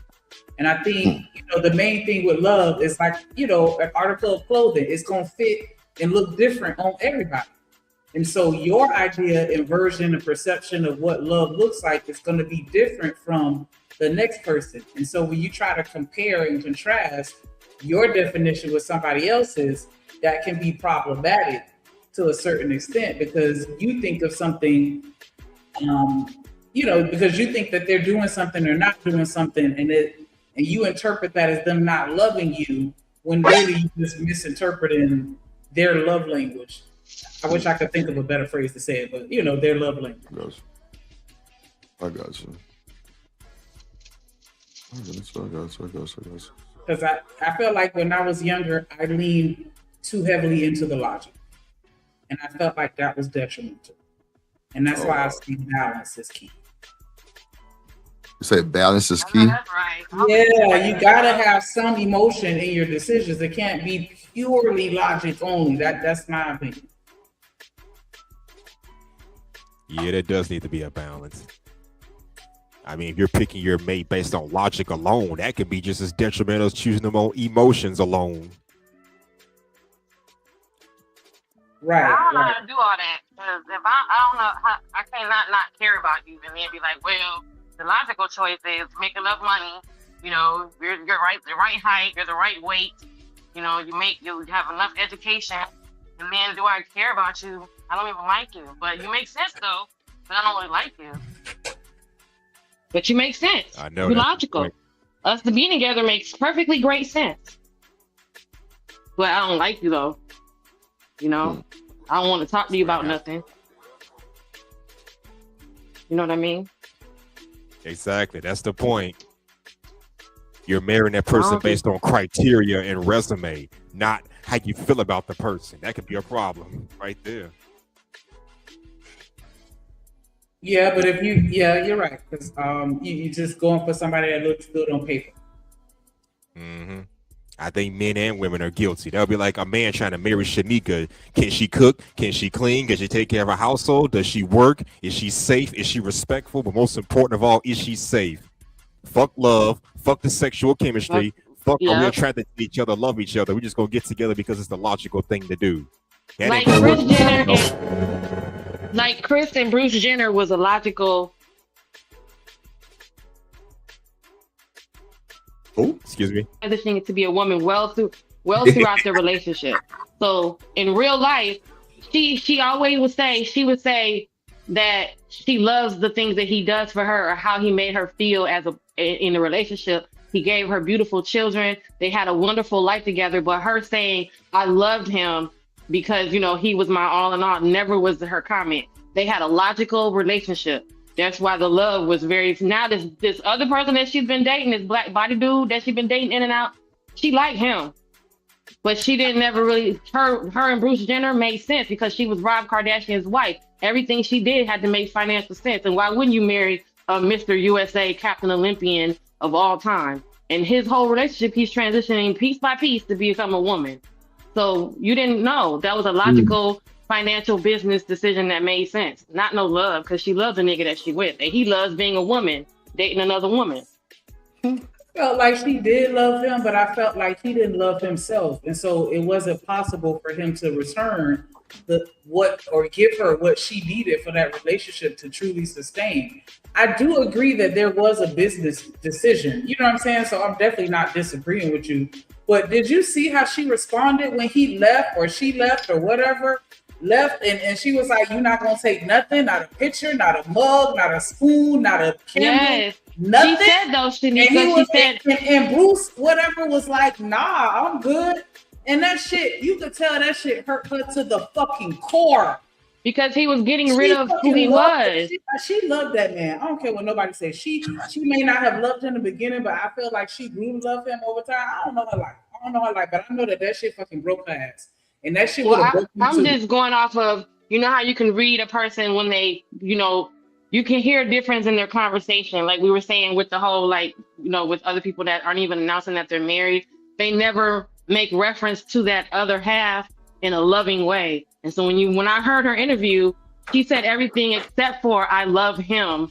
And I think, the main thing with love is like, an article of clothing, it's going to fit and look different on everybody. And so your idea and version and perception of what love looks like is going to be different from the next person. And so when you try to compare and contrast your definition with somebody else's, that can be problematic to a certain extent because you think of something, because you think that they're doing something or not doing something, and you interpret that as them not loving you when really you're just misinterpreting their love language. I wish I could think of a better phrase to say it, but their love language. I got you. Because I felt like when I was younger, I leaned too heavily into the logic. And I felt like that was detrimental. And that's why I see balance is key. You say balance is key? Yeah, you gotta have some emotion in your decisions. It can't be purely logic only. That's my opinion. Yeah, there does need to be a balance. I mean, if you're picking your mate based on logic alone, that could be just as detrimental as choosing them on emotions alone. Right. I don't know how to do all that because if I don't know how I cannot not care about you and then be like, well, the logical choice is make enough money. You're right, the right height, you're the right weight. You have enough education, and then do I care about you? I don't even like you, but you make sense though. But I don't really like you. But you make sense. I know. You're logical. Us to be together makes perfectly great sense. But I don't like you though. I don't want to talk to you about nothing. You know what I mean? Exactly. That's the point. You're marrying that person based on criteria and resume, not how you feel about the person. That could be a problem right there. Yeah, but if you're right. Because you just going for somebody that looks good on paper. Mm-hmm. I think men and women are guilty. They'll be like a man trying to marry Shanika. Can she cook? Can she clean? Can she take care of her household? Does she work? Is she safe? Is she respectful? But most important of all, is she safe? Fuck love. Fuck the sexual chemistry. Fuck are we attracted to each other, love each other. We're just going to get together because it's the logical thing to do. Like Kris and Bruce Jenner was a logical. Oh, excuse me. Transitioning to be a woman well throughout their relationship. So in real life, she always would say that she loves the things that he does for her or how he made her feel in a relationship. He gave her beautiful children. They had a wonderful life together. But her saying, I loved him because, he was my all in all, never was her comment. They had a logical relationship. That's why the love was very. Now this other person that she's been dating, this black body dude that she's been dating in and out, she liked him, but she didn't never really. Her and Bruce Jenner made sense because she was Rob Kardashian's wife. Everything she did had to make financial sense. And why wouldn't you marry a Mr. USA Captain Olympian of all time? And his whole relationship, he's transitioning piece by piece to become a woman. So you didn't know that was a logical. Financial business decision that made sense. Not no love, because she loves the nigga that she with. And he loves being a woman, dating another woman. Felt like she did love him, but I felt like he didn't love himself. And so it wasn't possible for him to return give her what she needed for that relationship to truly sustain. I do agree that there was a business decision. You know what I'm saying? So I'm definitely not disagreeing with you. But did you see how she responded when he left or she left or whatever? Left and she was like, "You're not gonna take nothing, not a picture, not a mug, not a spoon, not a candle, nothing." She said those things. And Bruce, whatever, was like, "Nah, I'm good." And that shit, you could tell that shit hurt her to the fucking core because he was getting rid of who he was. She loved that man. I don't care what nobody says. She may not have loved him in the beginning, but I feel like she grew to love him over time. I don't know her life, but I know that shit fucking broke her ass. And that shit I'm just going off of, how you can read a person when they, you can hear a difference in their conversation. Like we were saying with the whole, with other people that aren't even announcing that they're married. They never make reference to that other half in a loving way. And so when I heard her interview, she said everything except for I love him.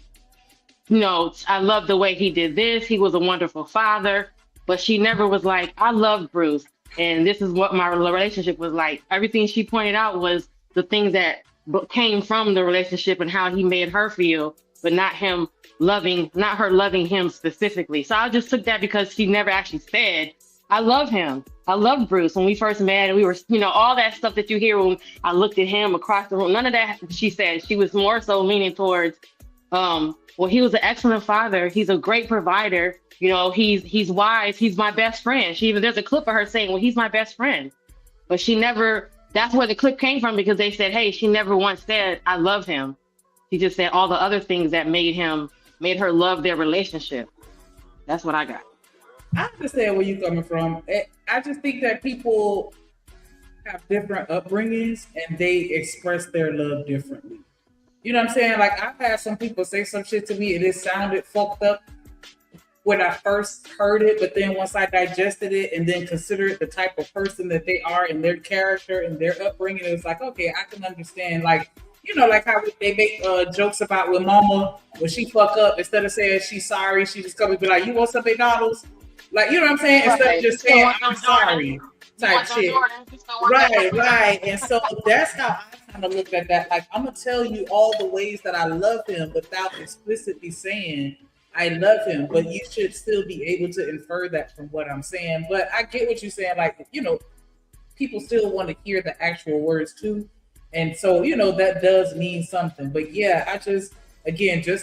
You know, I love the way he did this. He was a wonderful father, but she never was like, I love Bruce. And this is what my relationship was like. Everything she pointed out was the things that came from the relationship and how he made her feel, but not her loving him specifically. So I just took that because she never actually said, I love him. I love Bruce. When we first met and we were, you know, all that stuff that you hear when I looked at him across the room, none of that she said. She was more so leaning towards, well, he was an excellent father. He's a great provider. You know, he's wise. He's my best friend. There's a clip of her saying, well, he's my best friend. But she never, that's where the clip came from, because they said, hey, she never once said, I love him. She just said all the other things that made her love their relationship. That's what I got. I understand where you're coming from. I just think that people have different upbringings and they express their love differently. You know what I'm saying? Like, I've had some people say some shit to me and it sounded fucked up when I first heard it, but then once I digested it and then considered the type of person that they are and their character and their upbringing, it was like, okay, I can understand. Like, you know, like how they make jokes about when mama, when she fuck up, instead of saying she's sorry, she just come and be like, you want some McDonald's? Like, you know what I'm saying? Right. Instead of just saying, I'm sorry type shit. Right. And so that's how I kind of look at that. Like, I'm going to tell you all the ways that I love him without explicitly saying I love him, but you should still be able to infer that from what I'm saying. But I get what you're saying. Like, you know, people still want to hear the actual words too. And so, you know, that does mean something. But yeah, I just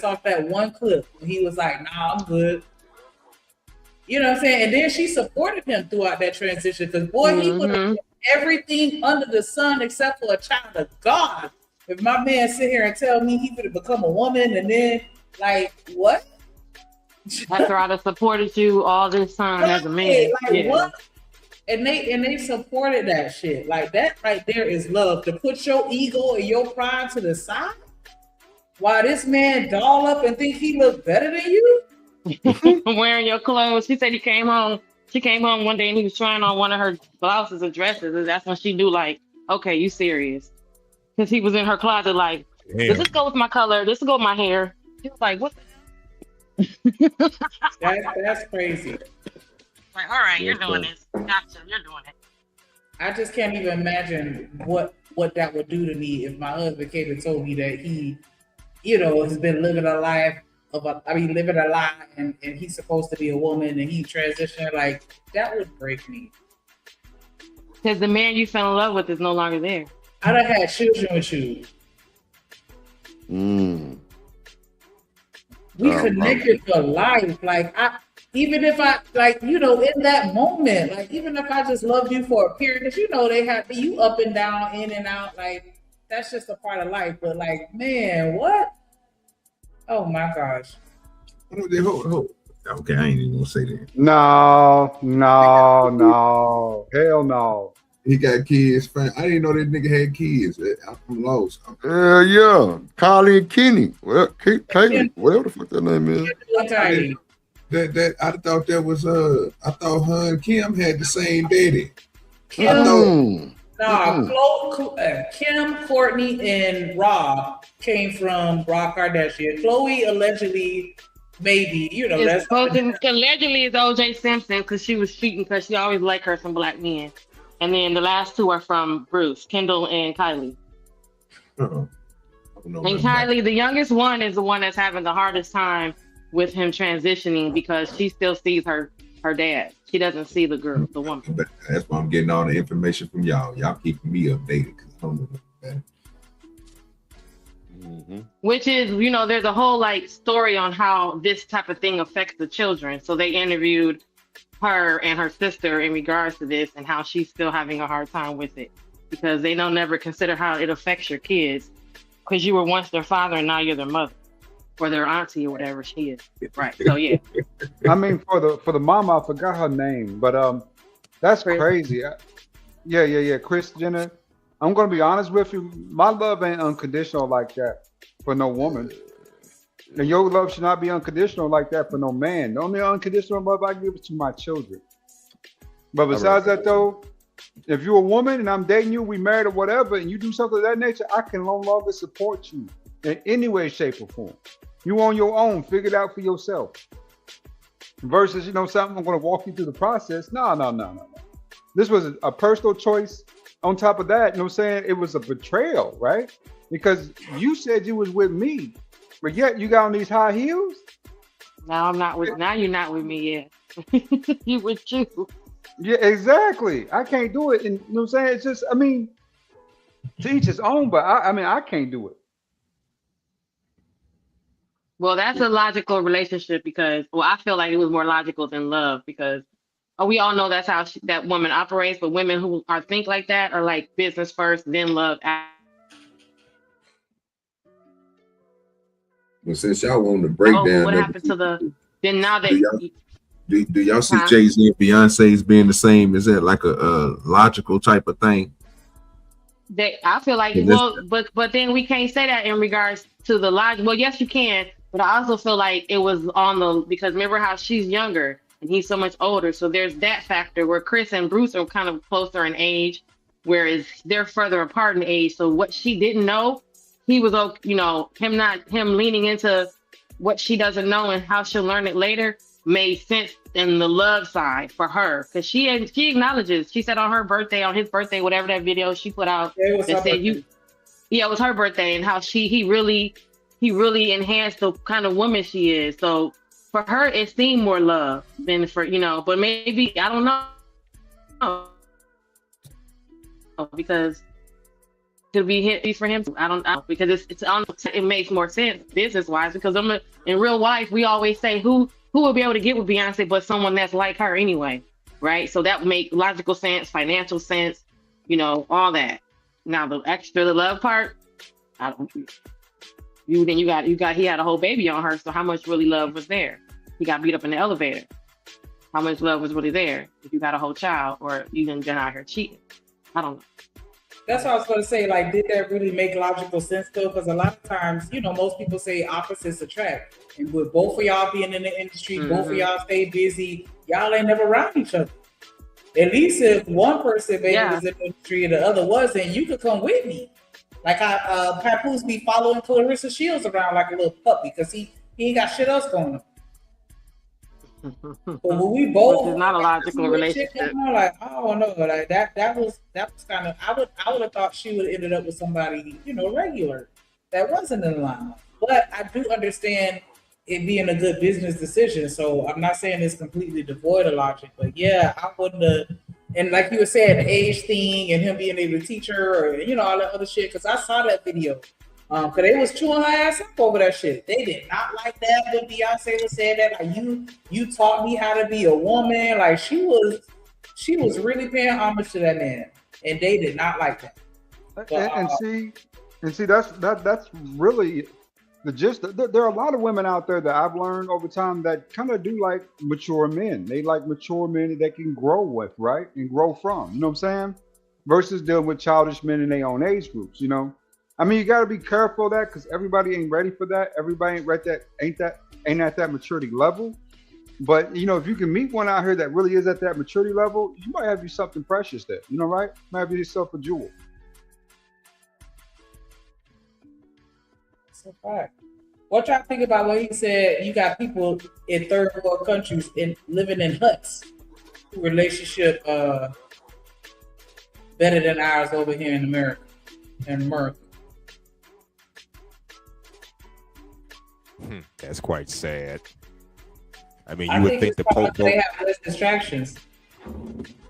off that one clip, he was like, nah, I'm good. You know what I'm saying? And then she supported him throughout that transition, because boy, he would have everything under the sun except for a child of God. If my man sit here and tell me he would have become a woman, and then like, what? After I'd have supported you all this time as a man. Like, what? And they supported that shit. Like, that right there is love. To put your ego and your pride to the side while this man doll up and think he look better than you. Wearing your clothes. She said she came home one day and he was trying on one of her blouses or dresses, and that's when she knew, like, okay, you serious. Because he was in her closet like, does this go with my color? Does this go with my hair? She was like, what the That's crazy. Like, all right, you're doing this. Gotcha, you're doing it. I just can't even imagine what that would do to me if my husband came and told me that he, you know, has been living a life living a lie, and he's supposed to be a woman and he transitioned. Like, that would break me. Because the man you fell in love with is no longer there. I done had children with you. We connected for life. Like, even if I, like, you know, in that moment, like, even if I just loved you for a period, because, you know, they have you up and down, in and out, like, that's just a part of life. But, like, man, what? Oh my gosh. Hold. Okay, I ain't even gonna say that. No. Hell no. He got kids, fam. I didn't know that nigga had kids. I'm lost. Yeah. Kylie and Kenny. Well, Caitlin, whatever the fuck that name is. I thought that was I thought her and Kim had the same daddy. Kim, Kim, Courtney, and Rob came from Rob Kardashian. Khloe allegedly, maybe, you know, that's allegedly is OJ Simpson, because she was cheating because she always liked her some black men. And then the last two are from Bruce, Kendall and Kylie. And Kylie, the youngest one, is the one that's having the hardest time with him transitioning, because she still sees her dad. She doesn't see the girl, the woman. But that's why I'm getting all the information from y'all. Y'all keeping me updated, because I don't know that. Which is, you know, there's a whole like story on how this type of thing affects the children. So they interviewed her and her sister in regards to this, and how she's still having a hard time with it, because they don't never consider how it affects your kids, because you were once their father and now you're their mother, or their auntie, or whatever she is. Right. So yeah. I mean, for the mama, I forgot her name, but that's crazy. Yeah. Kris Jenner. I'm gonna be honest with you. My love ain't unconditional like that for no woman, and your love should not be unconditional like that for no man. The only unconditional love I give is to my children. But besides that, though, if you're a woman and I'm dating you, we married or whatever, and you do something of that nature, I can no longer support you in any way, shape, or form. You on your own, figure it out for yourself. Versus, something, I'm going to walk you through the process. No. This was a personal choice. On top of that, it was a betrayal, right? Because you said you was with me, but yet you got on these high heels. Now you're not with me yet. You with you. Yeah, exactly. I can't do it. And it's just, to each his own, but I can't do it. Well, that's a logical relationship because, I feel like it was more logical than love because we all know that's how that woman operates. But women who think like that are like business first, then love. Well, since y'all want to break down, what happened to then now that do y'all see Jay-Z and Beyonce's being the same? Is that like a logical type of thing? I feel like but then we can't say that in regards to the logic. Well, yes, you can. But I also feel like it was because remember how she's younger and he's so much older. So there's that factor where Chris and Bruce are kind of closer in age, whereas they're further apart in age. So what she didn't know, he was, him leaning into what she doesn't know and how she'll learn it later made sense in the love side for her. Because she acknowledges, she said on his birthday, whatever that video she put out, it was her birthday and how he really enhanced the kind of woman she is. So for her, it seemed more love than for, but maybe, I don't know. Because it could be for him. I don't know. Because it makes more sense business wise. Because in real life, we always say who will be able to get with Beyonce, but someone that's like her anyway. Right. So that would make logical sense, financial sense, all that. Now the love part, I don't. He had a whole baby on her. So how much really love was there? He got beat up in the elevator. How much love was really there if you got a whole child or you didn't get out here cheating? I don't know. That's what I was going to say. Like, did that really make logical sense though? Because a lot of times, most people say opposites attract. And with both of y'all being in the industry, both of y'all stay busy, y'all ain't never around each other. At least if one person was in the industry and the other wasn't, you could come with me. Like Papoose be following Clarissa Shields around like a little puppy because he ain't got shit else going on. But when we both, it's not a logical relationship. Like, I don't know, like that was kind of. I would have thought she would have ended up with somebody, regular that wasn't in line. But I do understand it being a good business decision. So I'm not saying it's completely devoid of logic, but yeah, I wouldn't have. And like you were saying, the age thing and him being able to teach her or, all that other shit. Because I saw that video. Because they was chewing her ass up over that shit. They did not like that when Beyonce was saying that. Like, you taught me how to be a woman. Like, she was really paying homage to that man. And they did not like that. But, and see, that's really the gist. There are a lot of women out there that I've learned over time that kind of do like mature men. They like mature men that they can grow with, right? And grow from, you know what I'm saying? Versus dealing with childish men in their own age groups, you got to be careful of that because everybody ain't ready for that. Everybody ain't at that maturity level. But, if you can meet one out here that really is at that maturity level, you might have you something precious there, right? Might have yourself a jewel. That's a fact. What y'all think about what he said? You got people in third world countries living in huts. Relationship better than ours over here in America. That's quite sad. I mean, you would think the Pope. They have less distractions.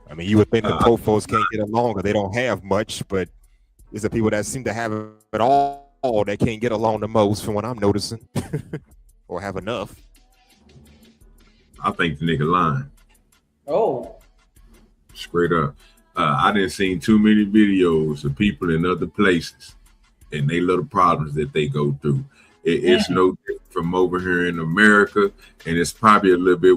I mean, you would think the Pofos can't get along because they don't have much, but it's the people that seem to have it all that can't get along the most, from what I'm noticing, or have enough. I think the nigga lying. Oh, straight up. I didn't seen too many videos of people in other places and they little problems that they go through. It's no different from over here in America, and it's probably a little bit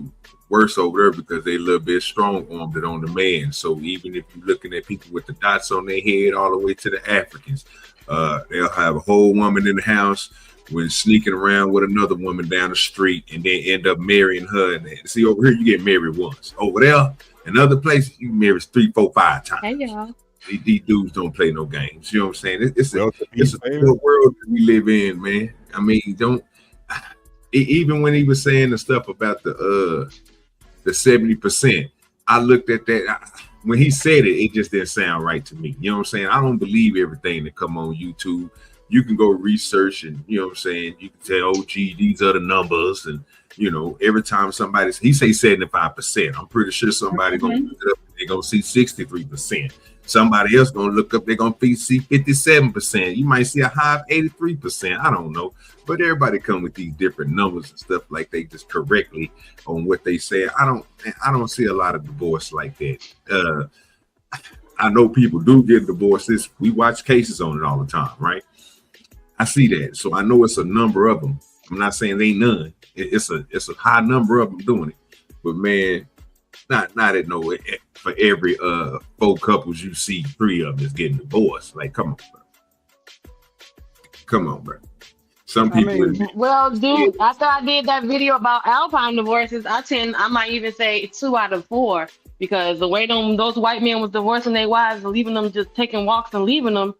worse over there because they a little bit strong-armed on the man. So even if you're looking at people with the dots on their head all the way to the Africans, they'll have a whole woman in the house, when sneaking around with another woman down the street and then end up marrying her. And see, over here you get married once. Over there, in other places you marry 3, 4, 5 times. Hey y'all. These dudes don't play no games. You know what I'm saying? It's a real world that we live in, man. I mean, even when he was saying the stuff about the 70%, I looked at that. When he said it, it just didn't sound right to me. You know what I'm saying? I don't believe everything that come on YouTube. You can go research and, you know what I'm saying, you can tell, oh, gee, these are the numbers. And, you know, every time he say 75%, I'm pretty sure somebody going to look it up and they're going to see 63%. Somebody else going to look up, they're going to see 57%. You might see a high of 83%. I don't know. But everybody come with these different numbers and stuff like they just correctly on what they say. I don't see a lot of divorce like that. I know people do get divorces. We watch cases on it all the time, right? I see that. So I know it's a number of them. I'm not saying there ain't none. It's a high number of them doing it. But man, not at no, for every 4 couples you see, 3 of them is getting divorced. Like, come on, bro. Come on, bro. Some people. Well, dude, after I did that video about Alpine divorces, I might even say 2 out of 4, because the way those white men was divorcing their wives and leaving them, just taking walks and leaving them,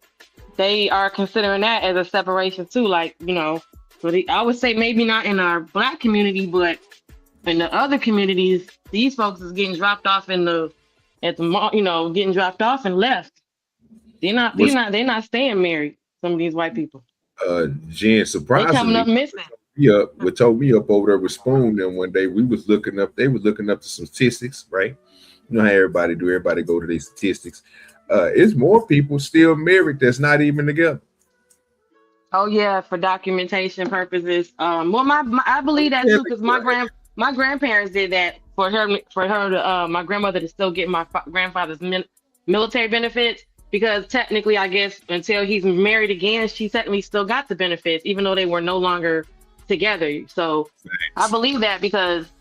they are considering that as a separation too. Like, you know, so I would say maybe not in our Black community, but in the other communities, these folks is getting dropped off at the mall, you know, getting dropped off and left. They're not staying married. Some of these white people. Jen, surprisingly, coming up missing. What told me up over there with Spoon, and one day they was looking up the statistics, right? You know how everybody do, everybody go to their statistics. It's more people still married that's not even together. Oh yeah, for documentation purposes. Well, I believe that too, because my grandparents did that for my grandmother to still get my grandfather's military benefits. Because technically, I guess until he's married again, she technically still got the benefits, even though they were no longer together. So I believe that, because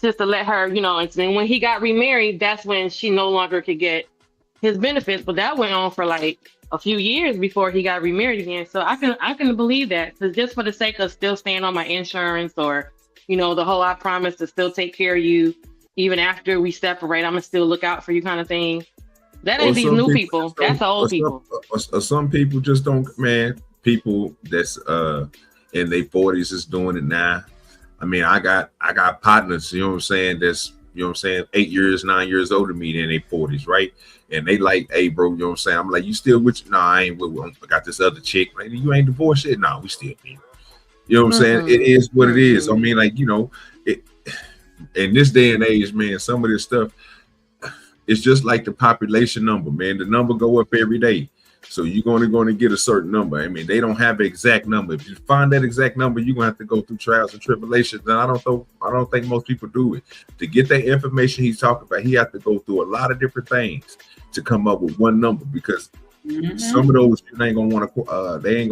just to let her, you know, and then when he got remarried, that's when she no longer could get his benefits. But that went on for like a few years before he got remarried again. So I can believe that, because just for the sake of still staying on my insurance, or, you know, the whole I promise to still take care of you even after we separate, I'm gonna still look out for you kind of thing. That ain't these new people. That's the old people. Some people just don't, man. People that's in their 40s is doing it now. I mean, I got partners, you know what I'm saying, that's, you know what I'm saying, 8 years, 9 years older than me in their 40s, right? And they like, hey, bro, you know what I'm saying? I'm like, you still with you? No, I ain't with I got this other chick. Like, you ain't divorced yet? No, we still married. You know what I'm saying? It is what it is. I mean, like, you know, in this day and age, man, some of this stuff, it's just like the population number, man. The number go up every day. So you're going to get a certain number. I mean, they don't have an exact number. If you find that exact number, you're going to have to go through trials and tribulations. And I don't think most people do it. To get that information he's talking about, he has to go through a lot of different things to come up with one number, because some of those they ain't going to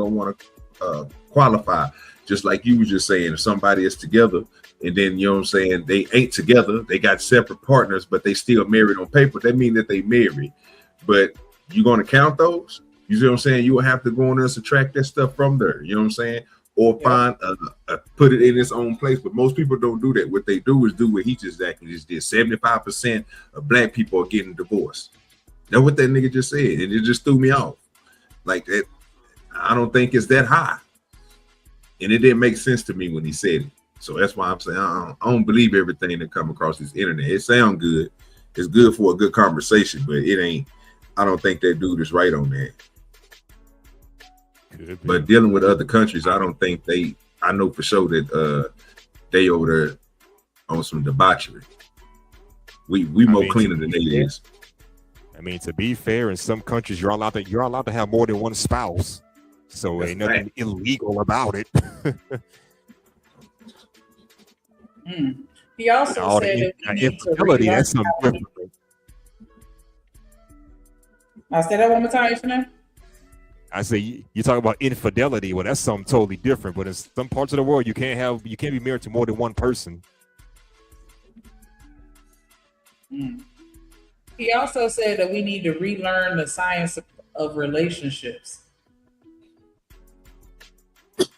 want to qualify. Just like you were just saying, if somebody is together and then, you know what I'm saying, they ain't together, they got separate partners, but they still married on paper, that mean that they married. But you're going to count those? You see what I'm saying? You will have to go in there and subtract that stuff from there. You know what I'm saying? Or find put it in its own place. But most people don't do that. What they do is do what he just exactly just did. 75% of Black people are getting divorced. That's what that nigga just said. And it just threw me off. Like that, I don't think it's that high. And it didn't make sense to me when he said it. So that's why I'm saying I don't believe everything that come across this internet. It sounds good. It's good for a good conversation, but it ain't. I don't think that dude is right on that. But dealing with other countries, I don't think I know for sure that they over there on some debauchery. We more cleaner than they is. I mean, to be fair, in some countries you're allowed to have more than one spouse. So ain't nothing illegal about it. He also said infidelity. That's something different. I said that one more time, Shanae. I say you talk about infidelity. Well, that's something totally different. But in some parts of the world, you can't be married to more than one person. He also said that we need to relearn the science of relationships.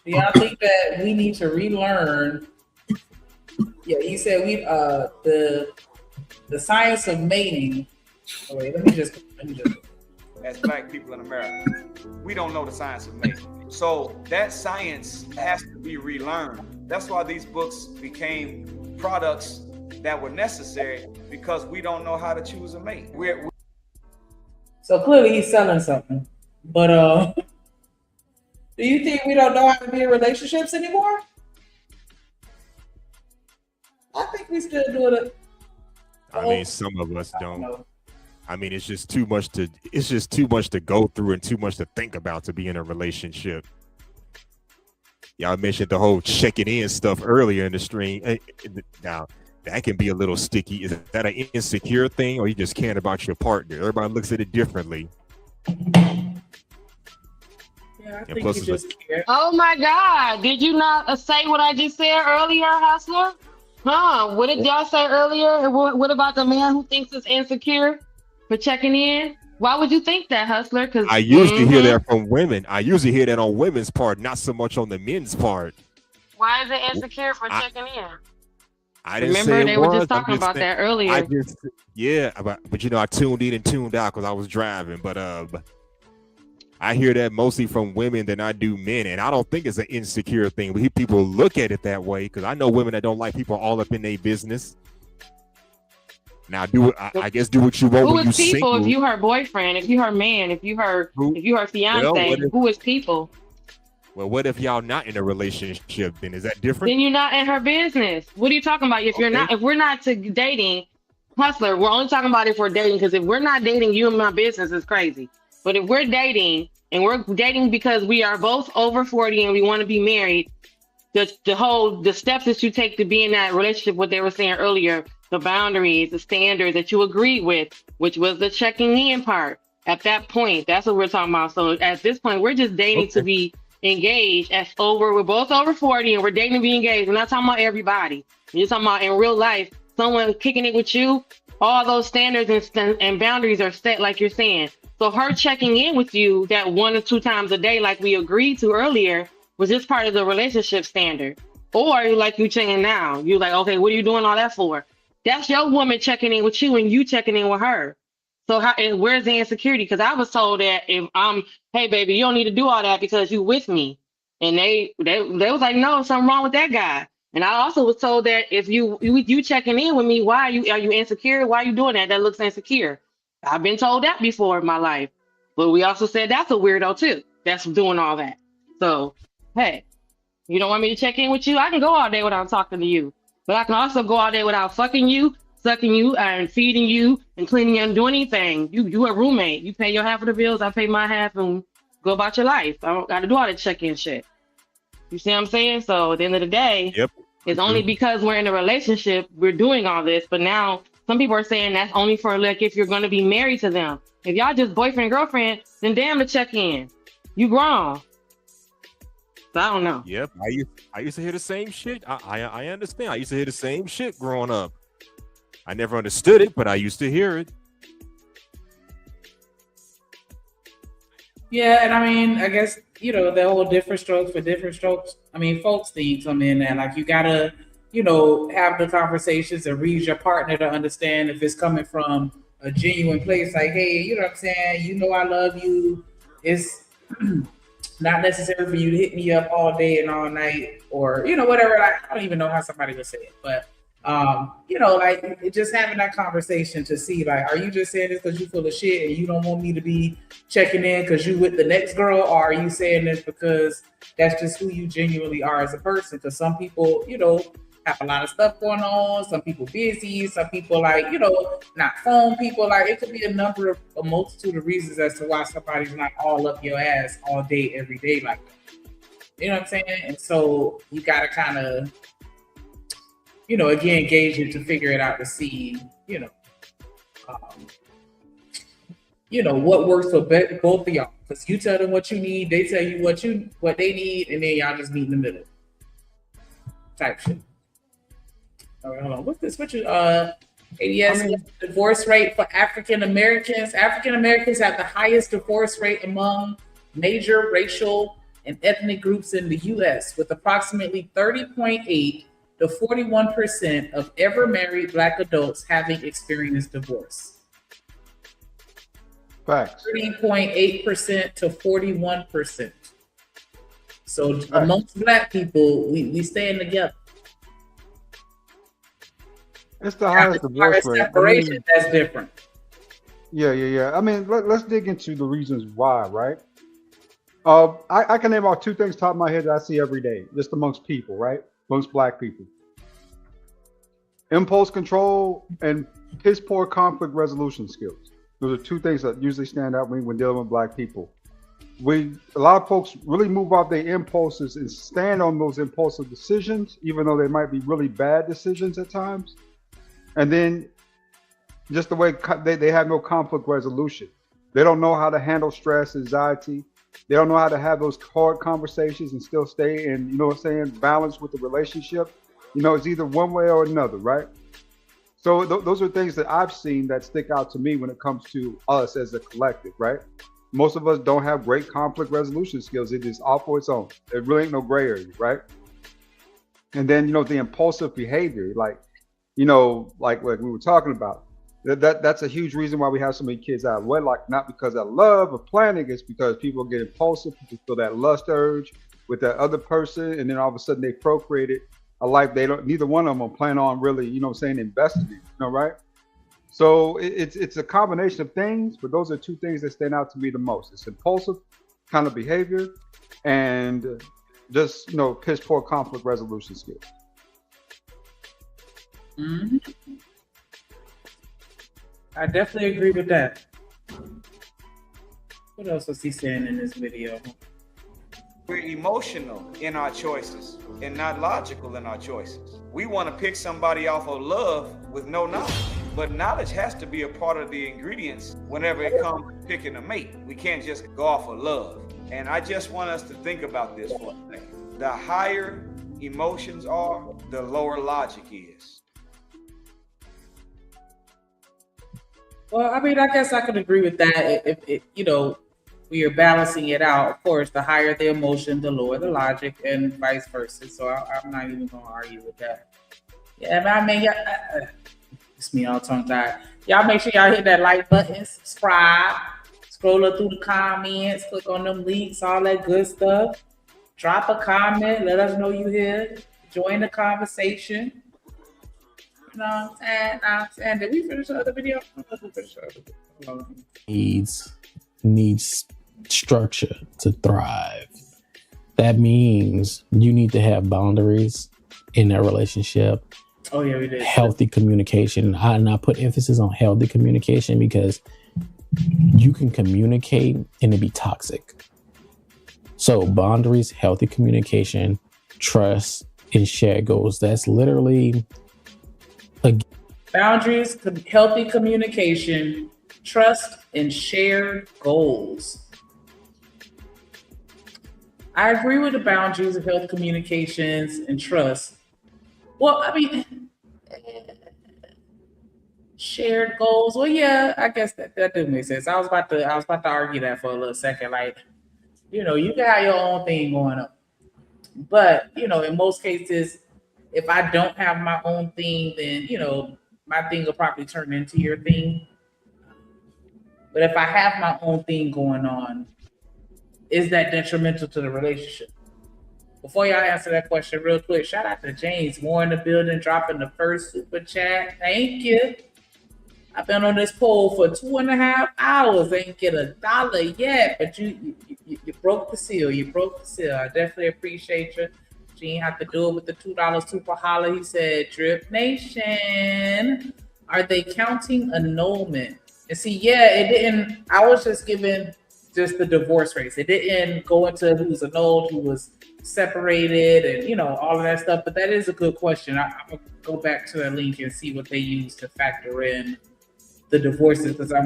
Do y'all think that we need to relearn? Yeah, he said the science of mating. Oh, wait, let me just. As black people in America, we don't know the science of mating. So that science has to be relearned. That's why these books became products that were necessary, because we don't know how to choose a mate. So clearly he's selling something. But do you think we don't know how to be in relationships anymore? I think we still do it. I mean, some of us don't. I mean, it's just too much to go through and too much to think about to be in a relationship. Y'all mentioned the whole checking in stuff earlier in the stream. Now, that can be a little sticky. Is that an insecure thing, or you just caring about your partner? Everybody looks at it differently. Yeah, I think you just care. Oh my God! Did you not say what I just said earlier, Hustler? Huh? What did y'all say earlier? What about the man who thinks it's insecure for checking in? Why would you think that, Hustler? Because I usually hear that from women. I usually hear that on women's part, not so much on the men's part. Why is it insecure for checking in? I didn't Remember, say it they were was. just talking about that earlier. But you know, I tuned in and tuned out because I was driving. But I hear that mostly from women than I do men, and I don't think it's an insecure thing. But people look at it that way because I know women that don't like people all up in their business. Now, I guess do what you want Who when you is people? single. If you her boyfriend, if you her man, if you her fiance, who is people? Well, what if y'all not in a relationship? Then is that different? Then you're not in her business. What are you talking about? If you're not, if we're not dating, Hustler, we're only talking about if we're dating. Because if we're not dating, you and my business is crazy. But if we're dating and we're dating because we are both over 40 and we want to be married, the steps that you take to be in that relationship, what they were saying earlier, the boundaries, the standards that you agreed with, which was the checking in part. At that point, that's what we're talking about. So at this point, we're just dating to be engaged. We're both over 40 and we're dating to be engaged. We're not talking about everybody. We're just talking about in real life, someone kicking it with you, all those standards and boundaries are set, like you're saying. So her checking in with you that 1 or 2 times a day, like we agreed to earlier, was just part of the relationship standard. Or like you saying now, you're like, okay, what are you doing all that for? That's your woman checking in with you and you checking in with her. So where's the insecurity? Because I was told that if hey baby, you don't need to do all that because you with me. And they was like, no, something wrong with that guy. And I also was told that if you checking in with me, are you insecure? Why are you doing that? That looks insecure. I've been told that before in my life. But we also said that's a weirdo too. That's doing all that. So hey, you don't want me to check in with you? I can go all day without talking to you. But I can also go all day without fucking you, sucking you, and feeding you, and cleaning you and doing anything. You a roommate. You pay your half of the bills, I pay my half, and go about your life. I don't got to do all that check-in shit. You see what I'm saying? So at the end of the day, it's only because we're in a relationship we're doing all this. But now some people are saying that's only for like if you're going to be married to them. If y'all just boyfriend and girlfriend, then damn to check in. You grown. So I don't know. Yep, I used to hear the same shit. I understand. I used to hear the same shit growing up. I never understood it, but I used to hear it. Yeah, and I mean, I guess, the whole different strokes for different strokes. I mean, folks thing come in there. Like, you gotta, have the conversations and read your partner to understand if it's coming from a genuine place. Like, hey, you know what I'm saying? I love you. It's not necessary for you to hit me up all day and all night, or whatever. I don't even know how somebody would say it, but like just having that conversation to see, like, are you just saying this because you full of shit and you don't want me to be checking in because you with the next girl, or are you saying this because that's just who you genuinely are as a person? Because some people, have a lot of stuff going on. Some people busy. Some people like, not phone people. Like, it could be a multitude of reasons as to why somebody's not all up your ass all day, every day like that. You know what I'm saying? And so you got to kind of, again, gauge it to figure it out to see, what works for both of y'all. Because you tell them what you need, they tell you what they need, and then y'all just meet in the middle. Type shit. All right, hold on. What's this? ADS divorce rate for African Americans. African Americans have the highest divorce rate among major racial and ethnic groups in the U.S., with approximately 30.8 to 41% of ever married Black adults having experienced divorce. Facts. 30.8% to 41%. So amongst Black people, we staying together. It's the highest divorce rate. Separation, that's different. Yeah. I mean, let's dig into the reasons why, right? I can name out two things top of my head that I see every day, just amongst people, right? Amongst Black people. Impulse control and piss poor conflict resolution skills. Those are two things that usually stand out when dealing with Black people. A lot of folks really move off their impulses and stand on those impulsive decisions, even though they might be really bad decisions at times. And then just the way they have no conflict resolution. They don't know how to handle stress, anxiety. They don't know how to have those hard conversations and still stay in, you know what I'm saying, balance with the relationship. You know, it's either one way or another, right? So those are things that I've seen that stick out to me when it comes to us as a collective, right? Most of us don't have great conflict resolution skills. It is all for its own. There really ain't no gray area, right? And then, you know, the impulsive behavior, like we were talking about, that's a huge reason why we have so many kids out of wedlock, not because of love or planning. It's because people get impulsive, people feel that lust urge with that other person, and then all of a sudden they procreated a life neither one of them plan on really, you know what I'm saying, investing in, you know, right? So it's a combination of things, but those are two things that stand out to me the most. It's impulsive kind of behavior and just, you know, piss poor conflict resolution skills. Mm-hmm. I definitely agree with that. What else was he saying in this video? We're emotional in our choices and not logical in our choices. We want to pick somebody off of love with no knowledge, but knowledge has to be a part of the ingredients whenever it comes to picking a mate. We can't just go off of love. And I just want us to think about this for a second. The higher emotions are, the lower logic is. Well, I mean, I guess I could agree with that. If you know, we are balancing it out. Of course, the higher the emotion, the lower the logic, and vice versa. So I'm not even going to argue with that. Yeah, but I mean, it's me all tongue tied. Y'all make sure y'all hit that like button, subscribe, scroll up through the comments, click on them links, all that good stuff. Drop a comment, let us know you here. Join the conversation. You know what I'm saying? Did we finish the other video? Needs structure to thrive. That means you need to have boundaries in that relationship. Oh yeah, we did. Healthy communication. And I put emphasis on healthy communication because you can communicate and it be toxic. So boundaries, healthy communication, trust, and shared goals. That's literally boundaries, healthy communication, trust, and shared goals. I agree with the boundaries of healthy communications and trust. Well, I mean, shared goals. Well, yeah, I guess that does make sense. I was about to argue that for a little second. Like, you know, you can have your own thing going on, but you know, in most cases, if I don't have my own thing, then you know, my thing will probably turn into your thing. But if I have my own thing going on, is that detrimental to the relationship? Before y'all answer that question real quick, shout out to James Moore in the building, dropping the first super chat. Thank you. I've been on this poll for 2.5 hours. Ain't get $1 yet, but you broke the seal. You broke the seal. I definitely appreciate you. You ain't have to do it with the $2 super holler. He said, Drip Nation, are they counting annulment? And see, yeah, it didn't. I was just giving just the divorce rates. It didn't go into who was annulled, who was separated, and you know, all of that stuff. But that is a good question. I'm gonna go back to that link and see what they use to factor in the divorces, because I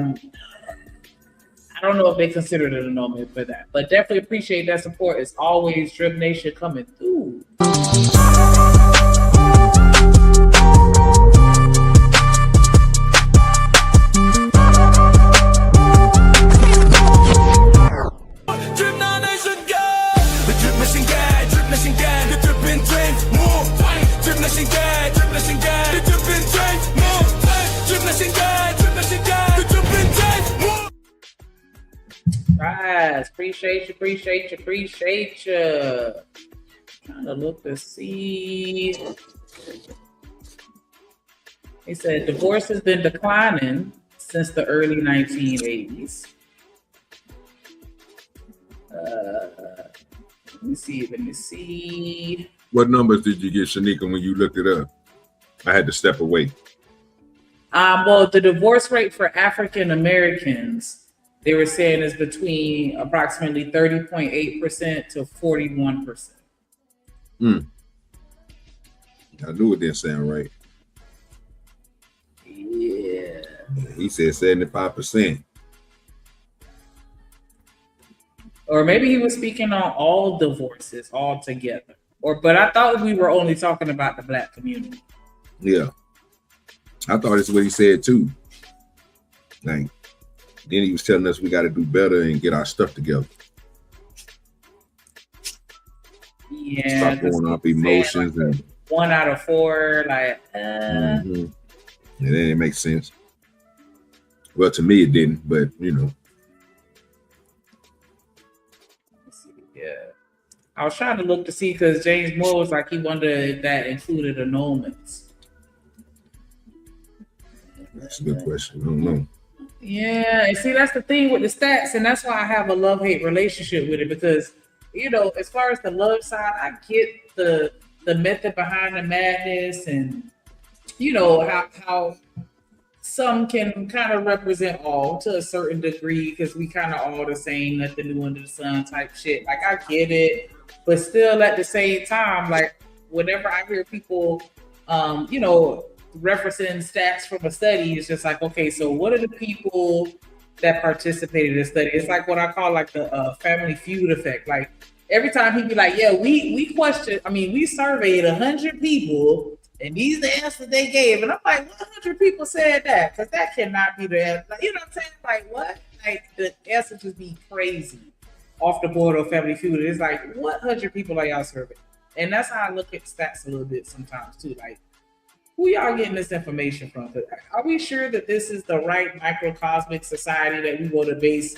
don't know if they considered it an annulment for that. But definitely appreciate that support. As always, Drip Nation coming through. Yes, appreciate you. Trying to look to see. He said divorce has been declining since the early 1980s. Let me see. What numbers did you get, Shanika, when you looked it up? I had to step away. Well, the divorce rate for African Americans, they were saying is between approximately 30.8% to 41%. I knew it didn't sound right. Yeah. He said 75%. Or maybe he was speaking on all divorces altogether. But I thought we were only talking about the Black community. Yeah. I thought that's what he said too. Like, then he was telling us we got to do better and get our stuff together. Yeah. Stop going off emotions like and 1 out of 4, like, and then it makes sense. Well, to me it didn't, but you know. Yeah. I was trying to look to see because James Moore was like he wondered if that included annulments. That's a good question. I don't know. Yeah, and see, that's the thing with the stats, and that's why I have a love-hate relationship with it because, you know, as far as the love side, I get the method behind the madness and, you know, how some can kind of represent all to a certain degree because we kind of all the same, nothing new under the sun type shit. Like, I get it, but still at the same time, like, whenever I hear people, you know, referencing stats from a study, it's just like, okay, so what are the people that participated in the study? It's like what I call like the Family Feud effect. Like every time he'd be like, yeah, we surveyed 100 people and these are the answers they gave. And I'm like, 100 people said that? Because that cannot be the answer. Like, you know what I'm saying? Like what? Like the answer just be crazy off the board of Family Feud. It's like, what 100 people are y'all surveying? And that's how I look at stats a little bit sometimes too. Like, who y'all getting this information from? Are we sure that this is the right microcosmic society that we want to base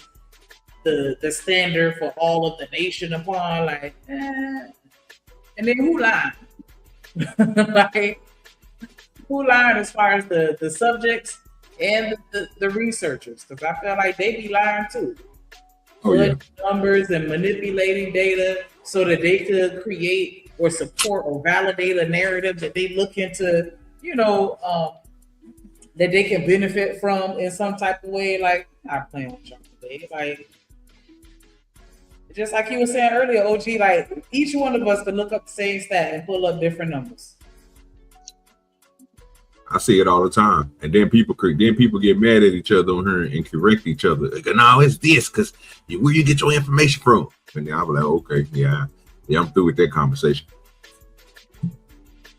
the standard for all of the nation upon? Like, and then who lying? Like, who lying as far as the subjects and the researchers? Because I feel like they be lying too. Put numbers and manipulating data so that they could create or support or validate a narrative that they look into, you know, that they can benefit from in some type of way. Like, I'm playing with y'all today. Like, just like you were saying earlier, OG, like each one of us could look up the same stat and pull up different numbers. I see it all the time, and then people get mad at each other on here and correct each other. Like, no, it's this because where you get your information from. And then I was like, okay, yeah, I'm through with that conversation.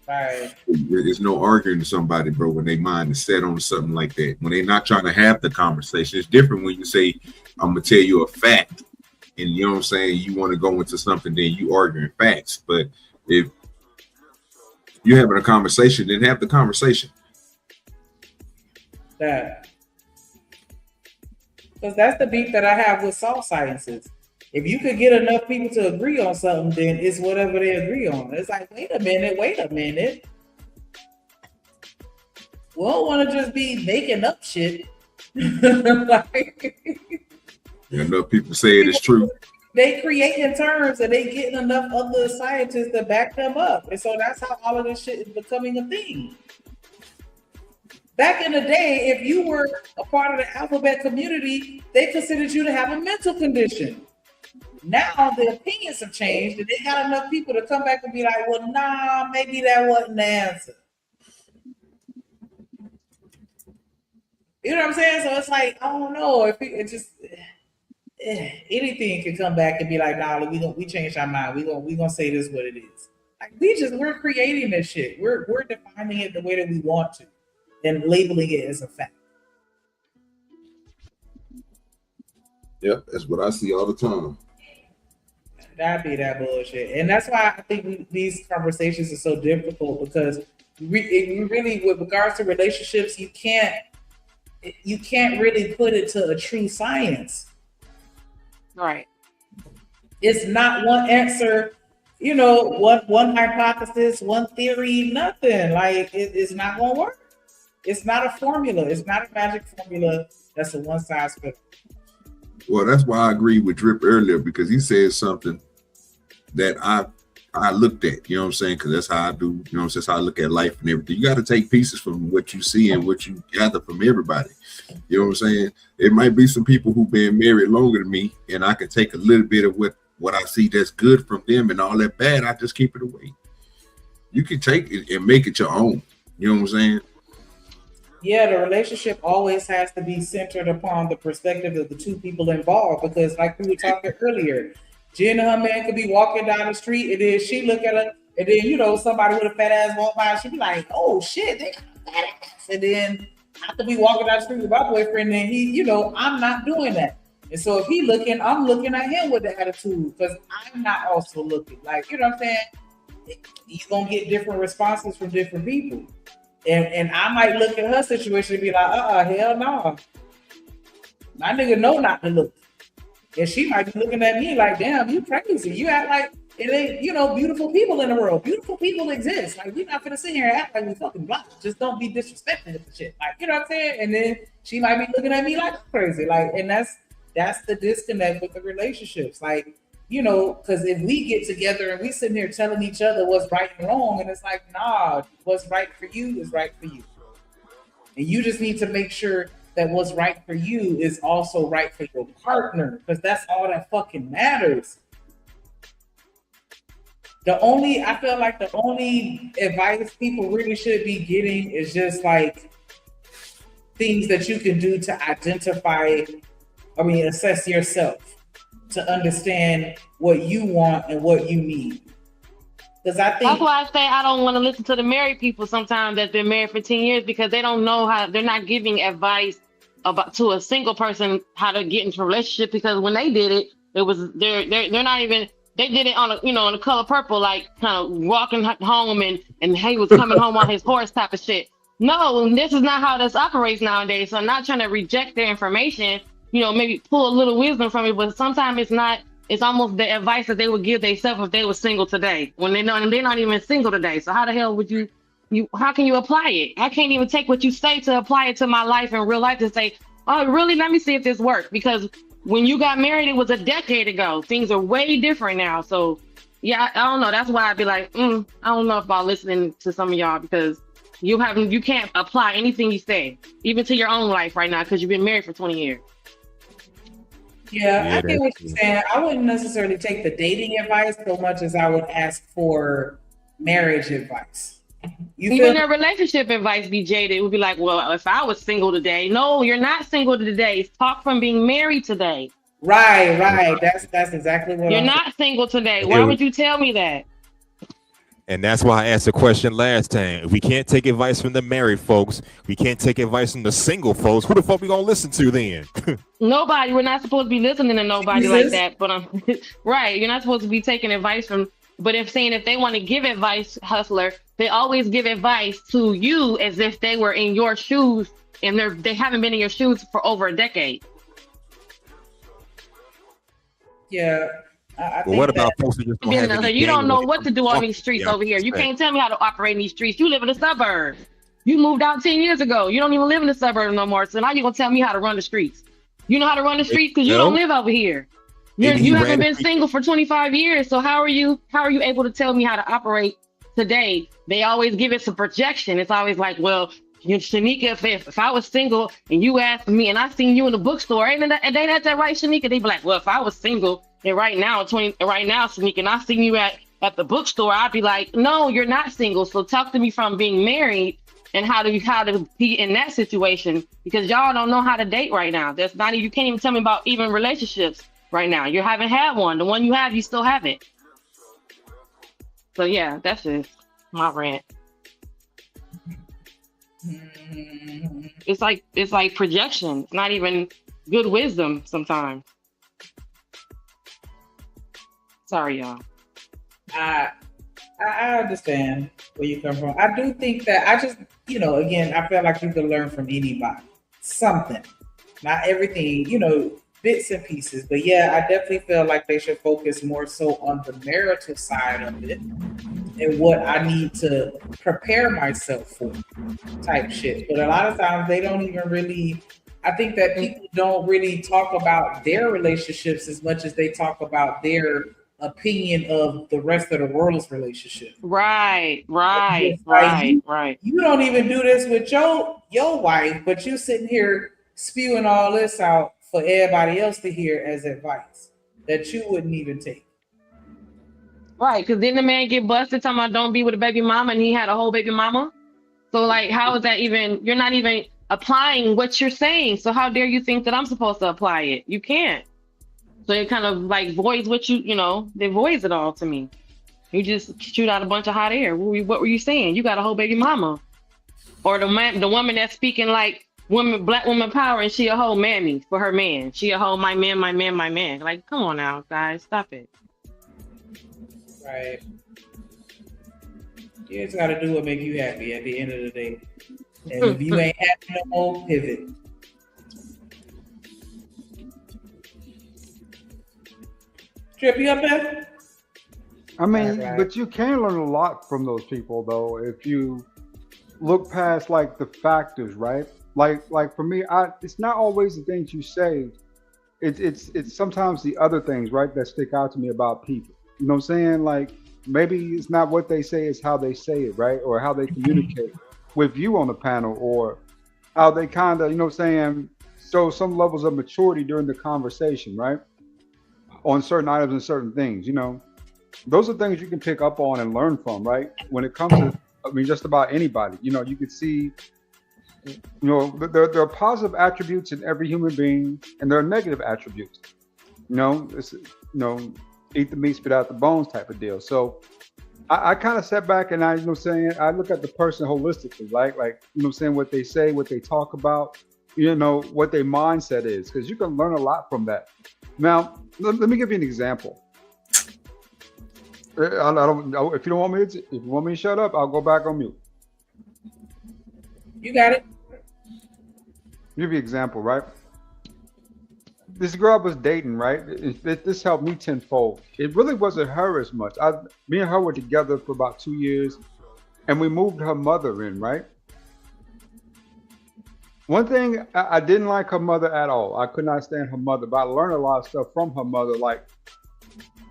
Right. There's no arguing to somebody, bro, when they mind is set on something like that. When they're not trying to have the conversation, it's different when you say, I'm gonna tell you a fact, and you know what I'm saying, you want to go into something, then you arguing facts. But if you're having a conversation, then have the conversation. That, because that's the beef that I have with soft sciences. If you could get enough people to agree on something, then it's whatever they agree on. It's like, wait a minute. We don't want to just be making up shit. Like, enough people say it is true. They creating terms and they getting enough other scientists to back them up. And so that's how all of this shit is becoming a thing. Back in the day, if you were a part of the alphabet community, they considered you to have a mental condition. Now the opinions have changed and they got enough people to come back and be like, well, nah, maybe that wasn't the answer. You know what I'm saying? So it's like, I don't know if it just anything can come back and be like, nah, we changed our mind. We gonna say this what it is. Like we're creating this shit. We're defining it the way that we want to and labeling it as a fact. Yep, that's what I see all the time. That'd be that bullshit. And that's why I think these conversations are so difficult because we really, with regards to relationships, you can't really put it to a true science. Right. It's not one answer, you know, one hypothesis, one theory, nothing. Like it's not gonna work. It's not a formula. It's not a magic formula that's a one size fits. Well, that's why I agreed with Drip earlier, because he said something that I looked at, you know what I'm saying? Because that's how I do, you know, that's how I look at life and everything. You got to take pieces from what you see and what you gather from everybody. You know what I'm saying? It might be some people who've been married longer than me, and I can take a little bit of what I see that's good from them, and all that bad, I just keep it away. You can take it and make it your own. You know what I'm saying? Yeah, the relationship always has to be centered upon the perspective of the two people involved, because like we were talking earlier, Jen and her man could be walking down the street, and then she look at her, and then, you know, somebody with a fat ass walk by, and she'd be like, oh shit, they got a fat ass. And then I could be walking down the street with my boyfriend, and he, you know, I'm not doing that. And so if he looking, I'm looking at him with the attitude, because I'm not also looking. Like, you know what I'm saying? You're gonna get different responses from different people. And I might look at her situation and be like, hell no. My nigga know not to look. And she might be looking at me like, damn, you crazy. You act like it ain't, you know, beautiful people in the world. Beautiful people exist. Like, we're not gonna sit here and act like we fucking black. Just don't be disrespectful with the shit. Like, you know what I'm saying? And then she might be looking at me like I'm crazy. Like, and that's the disconnect with the relationships. Like, you know, because if we get together and we sitting here telling each other what's right and wrong, and it's like, nah, what's right for you is right for you. And you just need to make sure that what's right for you is also right for your partner, because that's all that fucking matters. I feel like the only advice people really should be getting is just like things that you can do to assess yourself, to understand what you want and what you need. Because I think that's why I say I don't want to listen to the married people sometimes that's been married for 10 years, because they don't know how, they're not giving advice about to a single person how to get into a relationship, because when they did it, it was they're not even, they did it on a, you know, on The Color Purple, like kind of walking home and he was coming home on his horse type of shit. No, this is not how this operates nowadays. So I'm not trying to reject their information, you know, maybe pull a little wisdom from it, but sometimes it's not, it's almost the advice that they would give themselves if they were single today, when they're not even single today. So how the hell would you how can you apply it? I can't even take what you say to apply it to my life in real life to say, oh, really? Let me see if this works. Because when you got married, it was a decade ago. Things are way different now. So yeah, I don't know. That's why I'd be like, I don't know about listening to some of y'all, because you can't apply anything you say, even to your own life right now, because you've been married for 20 years. Yeah, I get what you're saying. I wouldn't necessarily take the dating advice so much as I would ask for marriage advice. Even their relationship advice be jaded. It would be like, well, if I was single today. No, you're not single today. Talk from being married today. Right. That's exactly what you're not single today. Why would you tell me that? And that's why I asked the question last time. If we can't take advice from the married folks, we can't take advice from the single folks. Who the fuck we gonna listen to then? Nobody. We're not supposed to be listening to nobody like that. But right, you're not supposed to be taking advice from. But if they want to give advice, Hustler, they always give advice to you as if they were in your shoes, and they haven't been in your shoes for over a decade. Yeah. Well, what about folks who just don't have any you don't know what to do on these streets over here. You can't tell me how to operate in these streets. You live in the suburbs. You moved out 10 years ago. You don't even live in the suburbs no more. So now you're gonna tell me how to run the streets. You know how to run the streets because you don't live over here. You haven't been single for 25 years. So how are you able to tell me how to operate today? They always give it some projection. It's always like, well, Shanika, if I was single and you asked me and I seen you in the bookstore, ain't that right, Shanika? They be like, well, if I was single and right now, Shanika, and I seen you at the bookstore, I'd be like, no, you're not single. So talk to me from being married and how to be in that situation, because y'all don't know how to date right now. You can't even tell me about even relationships right now. You haven't had one. The one you have, you still have it. So yeah, that's just my rant. It's like projection. It's not even good wisdom sometimes. Sorry, y'all. I understand where you come from. I do think that again, I feel like you can learn from anybody something. Not everything, bits and pieces. But yeah, I definitely feel like they should focus more so on the marital side of it and what I need to prepare myself for type shit. But a lot of times they don't even really, I think that people don't really talk about their relationships as much as they talk about their opinion of the rest of the world's relationship. Right. You don't even do this with your wife, but you sitting here spewing all this out for everybody else to hear as advice that you wouldn't even take. Right, because then the man get busted talking about don't be with a baby mama and he had a whole baby mama. So like, how is that even, you're not even applying what you're saying. So how dare you think that I'm supposed to apply it? You can't. So it kind of like voids what you know, they voids it all to me. You just shoot out a bunch of hot air. What were you saying? You got a whole baby mama. Or the woman that's speaking like black woman power and she a whole mammy for her man. She a whole my man. Like, come on now, guys, stop it. Right. You just gotta do what make you happy at the end of the day. And if you ain't happy no more, pivot. Trip, you up there? I mean, but you can learn a lot from those people, though, if you look past like the factors, right? Like for me, it's not always the things you say. It's sometimes the other things, right, that stick out to me about people. You know what I'm saying? Like maybe it's not what they say, it's how they say it, right? Or how they communicate with you on the panel, or how they kind of, you know what I'm saying, show some levels of maturity during the conversation, right? On certain items and certain things, you know. Those are things you can pick up on and learn from, right? When it comes to, I mean, just about anybody, you know, you could see, you know, there are positive attributes in every human being, and there are negative attributes. You know, it's, you know, eat the meat, spit out the bones type of deal. So I kind of step back and I, you know what I'm saying, I look at the person holistically, like, you know what I'm saying, what they say, what they talk about, you know, what their mindset is, because you can learn a lot from that. Now, let me give you an example. I don't. If you don't want me to, if you want me to shut up, I'll go back on mute. You got it. Give you an example, right? This girl I was dating, right? This helped me tenfold. It really wasn't her as much. Me and her were together for about 2 years, and we moved her mother in, right? One thing, I didn't like her mother at all. I could not stand her mother, but I learned a lot of stuff from her mother, like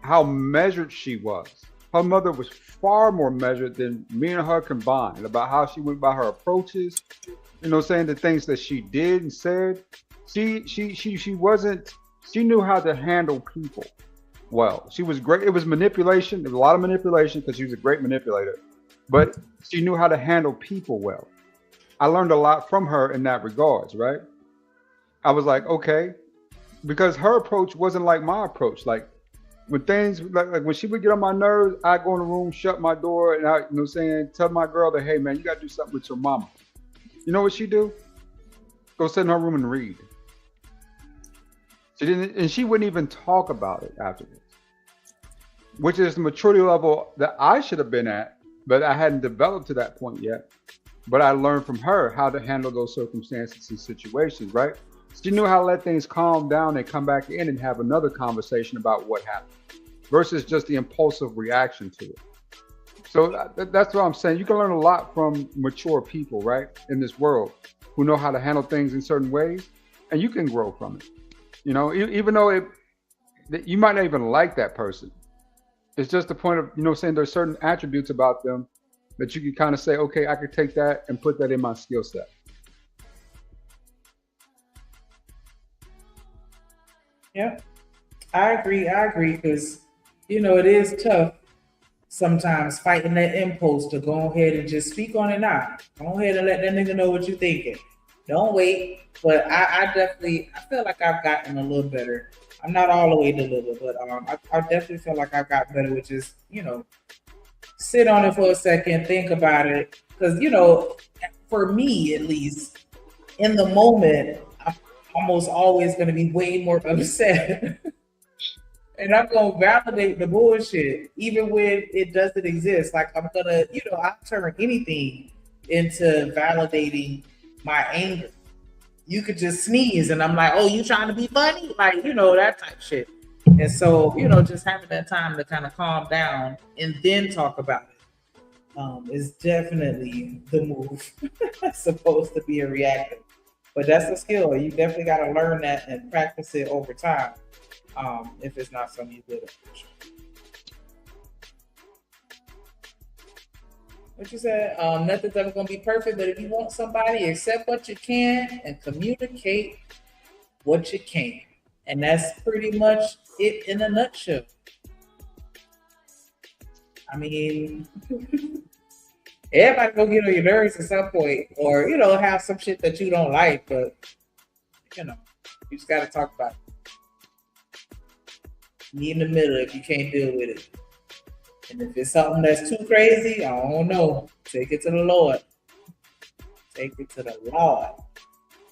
how measured she was. Her mother was far more measured than me and her combined, about how she went by her approaches, you know, saying the things that she did and said. She wasn't, she knew how to handle people well. She was great. It was manipulation. There was a lot of manipulation because she was a great manipulator, but she knew how to handle people well. I learned a lot from her in that regards, right? I was like, okay, because her approach wasn't like my approach. Like when things, like when she would get on my nerves, I'd go in the room, shut my door, and I, you know what I'm saying, tell my girl that, hey man, you gotta do something with your mama. You know what she do? Go sit in her room and read. She didn't, and she wouldn't even talk about it afterwards, which is the maturity level that I should have been at, but I hadn't developed to that point yet. But I learned from her how to handle those circumstances and situations, right? She knew how to let things calm down and come back in and have another conversation about what happened versus just the impulsive reaction to it. So that's what I'm saying. You can learn a lot from mature people, right, in this world, who know how to handle things in certain ways, and you can grow from it. You know, even though you might not even like that person. It's just the point of, you know, saying there's certain attributes about them that you can kind of say, okay, I could take that and put that in my skill set. Yeah, I agree, because, you know, it is tough sometimes fighting that impulse to go ahead and just speak on it now. Go ahead and let that nigga know what you're thinking. Don't wait. But I feel like I've gotten a little better. I'm not all the way delivered, but I definitely feel like I've got better, which is, you know, sit on it for a second, think about it. Because, you know, for me at least, in the moment, I'm almost always going to be way more upset. And I'm going to validate the bullshit, even when it doesn't exist. Like, I'm going to, you know, I'll turn anything into validating my anger. you could just sneeze, and I'm like, oh, you trying to be funny? Like, you know, that type shit. And so, you know, just having that time to kind of calm down and then talk about it is definitely the move. It's supposed to be a reactive. But that's a skill. You definitely got to learn that and practice it over time if it's not something you're good at. What you said, nothing's ever going to be perfect, but if you want somebody, accept what you can and communicate what you can. And that's pretty much it in a nutshell. I mean, everybody gonna get on your nerves at some point, or, you know, have some shit that you don't like, but, you know, you just got to talk about it. Meet in the middle if you can't deal with it. And if it's something that's too crazy, I don't know. Take it to the Lord. Take it to the Lord.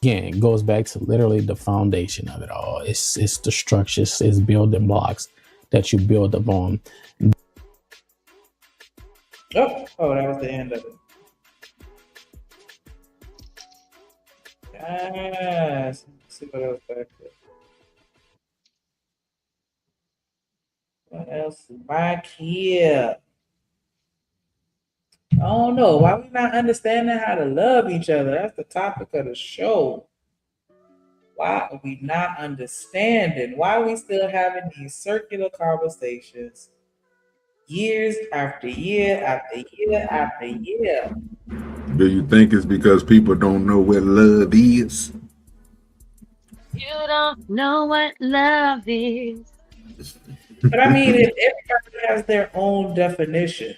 Again, it goes back to literally the foundation of it all. It's the structures, it's building blocks that you build upon. Oh, that was the end of it. Yes. Let's see what else back there. What else is back here? I don't know. Why we not understanding how to love each other? That's the topic of the show. Why are we not understanding? Why are we still having these circular conversations years after year after year after year? Do you think it's because people don't know what love is? You don't know what love is. But I mean, if everybody has their own definition.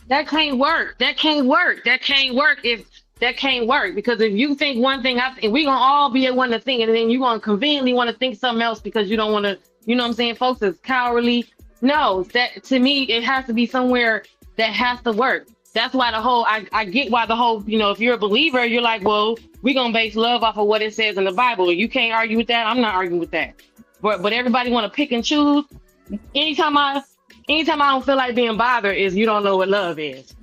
That can't work. That can't work. That can't work. That can't work, because if you think one thing, I think we're gonna all be at one to think, and then you're gonna conveniently want to think something else because you don't want to, you know what I'm saying? Folks is cowardly. No, that to me, it has to be somewhere that has to work. That's why the whole, I get why the whole, you know, if you're a believer, you're like, well, we're gonna base love off of what it says in the Bible. You can't argue with that. I'm not arguing with that. But everybody want to pick and choose. Anytime I don't feel like being bothered is you don't know what love is.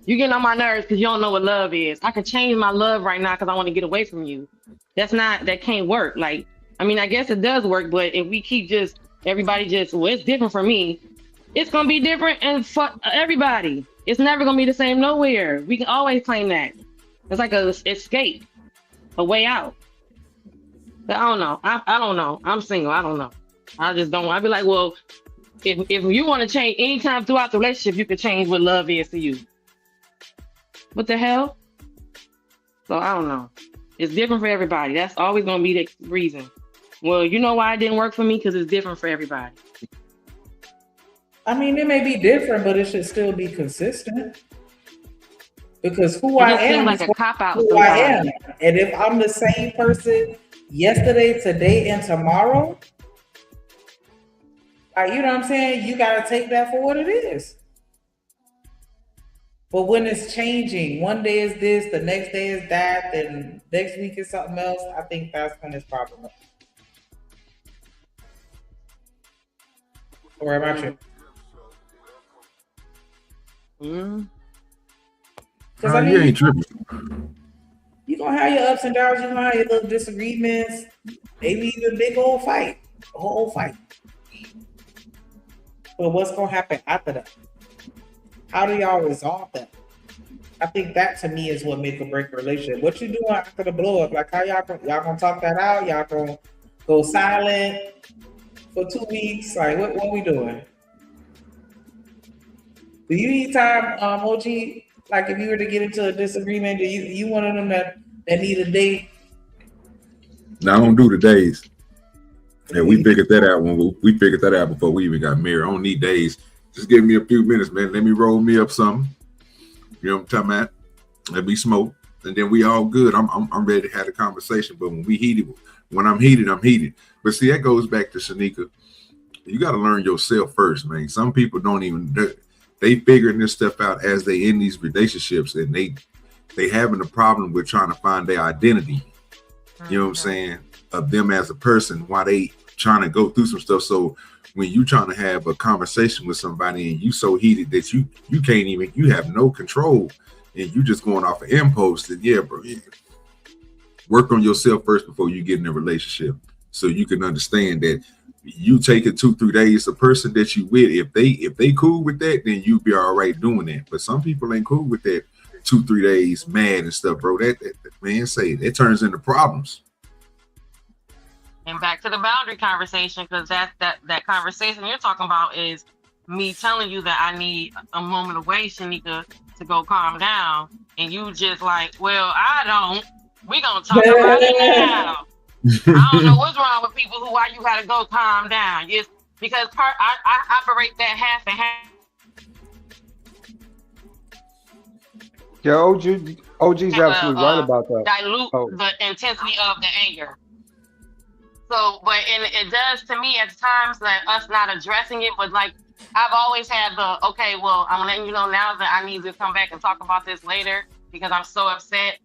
You getting on my nerves because you don't know what love is. I can change my love right now because I want to get away from you. That can't work. Like, I mean, I guess it does work, but if we keep everybody well, it's different for me. It's going to be different and for everybody. It's never going to be the same nowhere. We can always claim that. It's like a escape, a way out. But I don't know. I don't know. I'm single. I don't know. I just don't. I'd be like, well, if you want to change anytime throughout the relationship, you can change what love is to you. What the hell? So I don't know. It's different for everybody. That's always going to be the reason. Well, you know why it didn't work for me? Because it's different for everybody. I mean, it may be different, but it should still be consistent. Because who I am like a cop out. Who I am. And if I'm the same person yesterday, today, and tomorrow, you know what I'm saying? You got to take that for what it is. But when it's changing, one day is this, the next day is that, then next week is something else, I think that's when it's problematic. Or am I tripping? Because I mean, you ain't tripping. You're going to have your ups and downs, you're going to have your little disagreements, maybe even a big old fight, a whole fight. But what's going to happen after that? How do y'all resolve that? I think that to me is what make or break a relationship. What you doing after the blow up? Like how y'all gonna talk that out? Y'all gonna go silent for 2 weeks? Like what we doing? Do you need time, OG? Like if you were to get into a disagreement, do you one of them that need a date? No, I don't do the days. And we figured that out we figured that out before we even got married. I don't need days. Just give me a few minutes, man. Let me roll me up something. You know what I'm talking about? Let me smoke. And then we all good. I'm ready to have a conversation. But when I'm heated, I'm heated. But see, that goes back to Shanika. You got to learn yourself first, man. Some people don't even, they figuring this stuff out as they in these relationships, and they having a problem with trying to find their identity. You know what I'm saying? Of them as a person, while they trying to go through some stuff. So when you trying to have a conversation with somebody and you so heated that you can't even, you have no control and you just going off of impulse, then yeah, bro, Work on yourself first before you get in a relationship, so you can understand that you take it 2-3 days. The person that you with, if they cool with that, then you be all right doing that. But some people ain't cool with that 2-3 days mad and stuff, bro. That man say it turns into problems. And back to the boundary conversation, because that conversation you're talking about is me telling you that I need a moment away, Shanika, to go calm down, and you just like, well, I don't. We gonna talk about it now. I don't know what's wrong with people why you gotta go calm down. It's because I operate that half and half. Yeah, OG's absolutely right about that. Dilute the intensity of the anger. So, but it does to me at times that us not addressing it, but like I've always had the, okay, well, I'm letting you know now that I need to come back and talk about this later because I'm so upset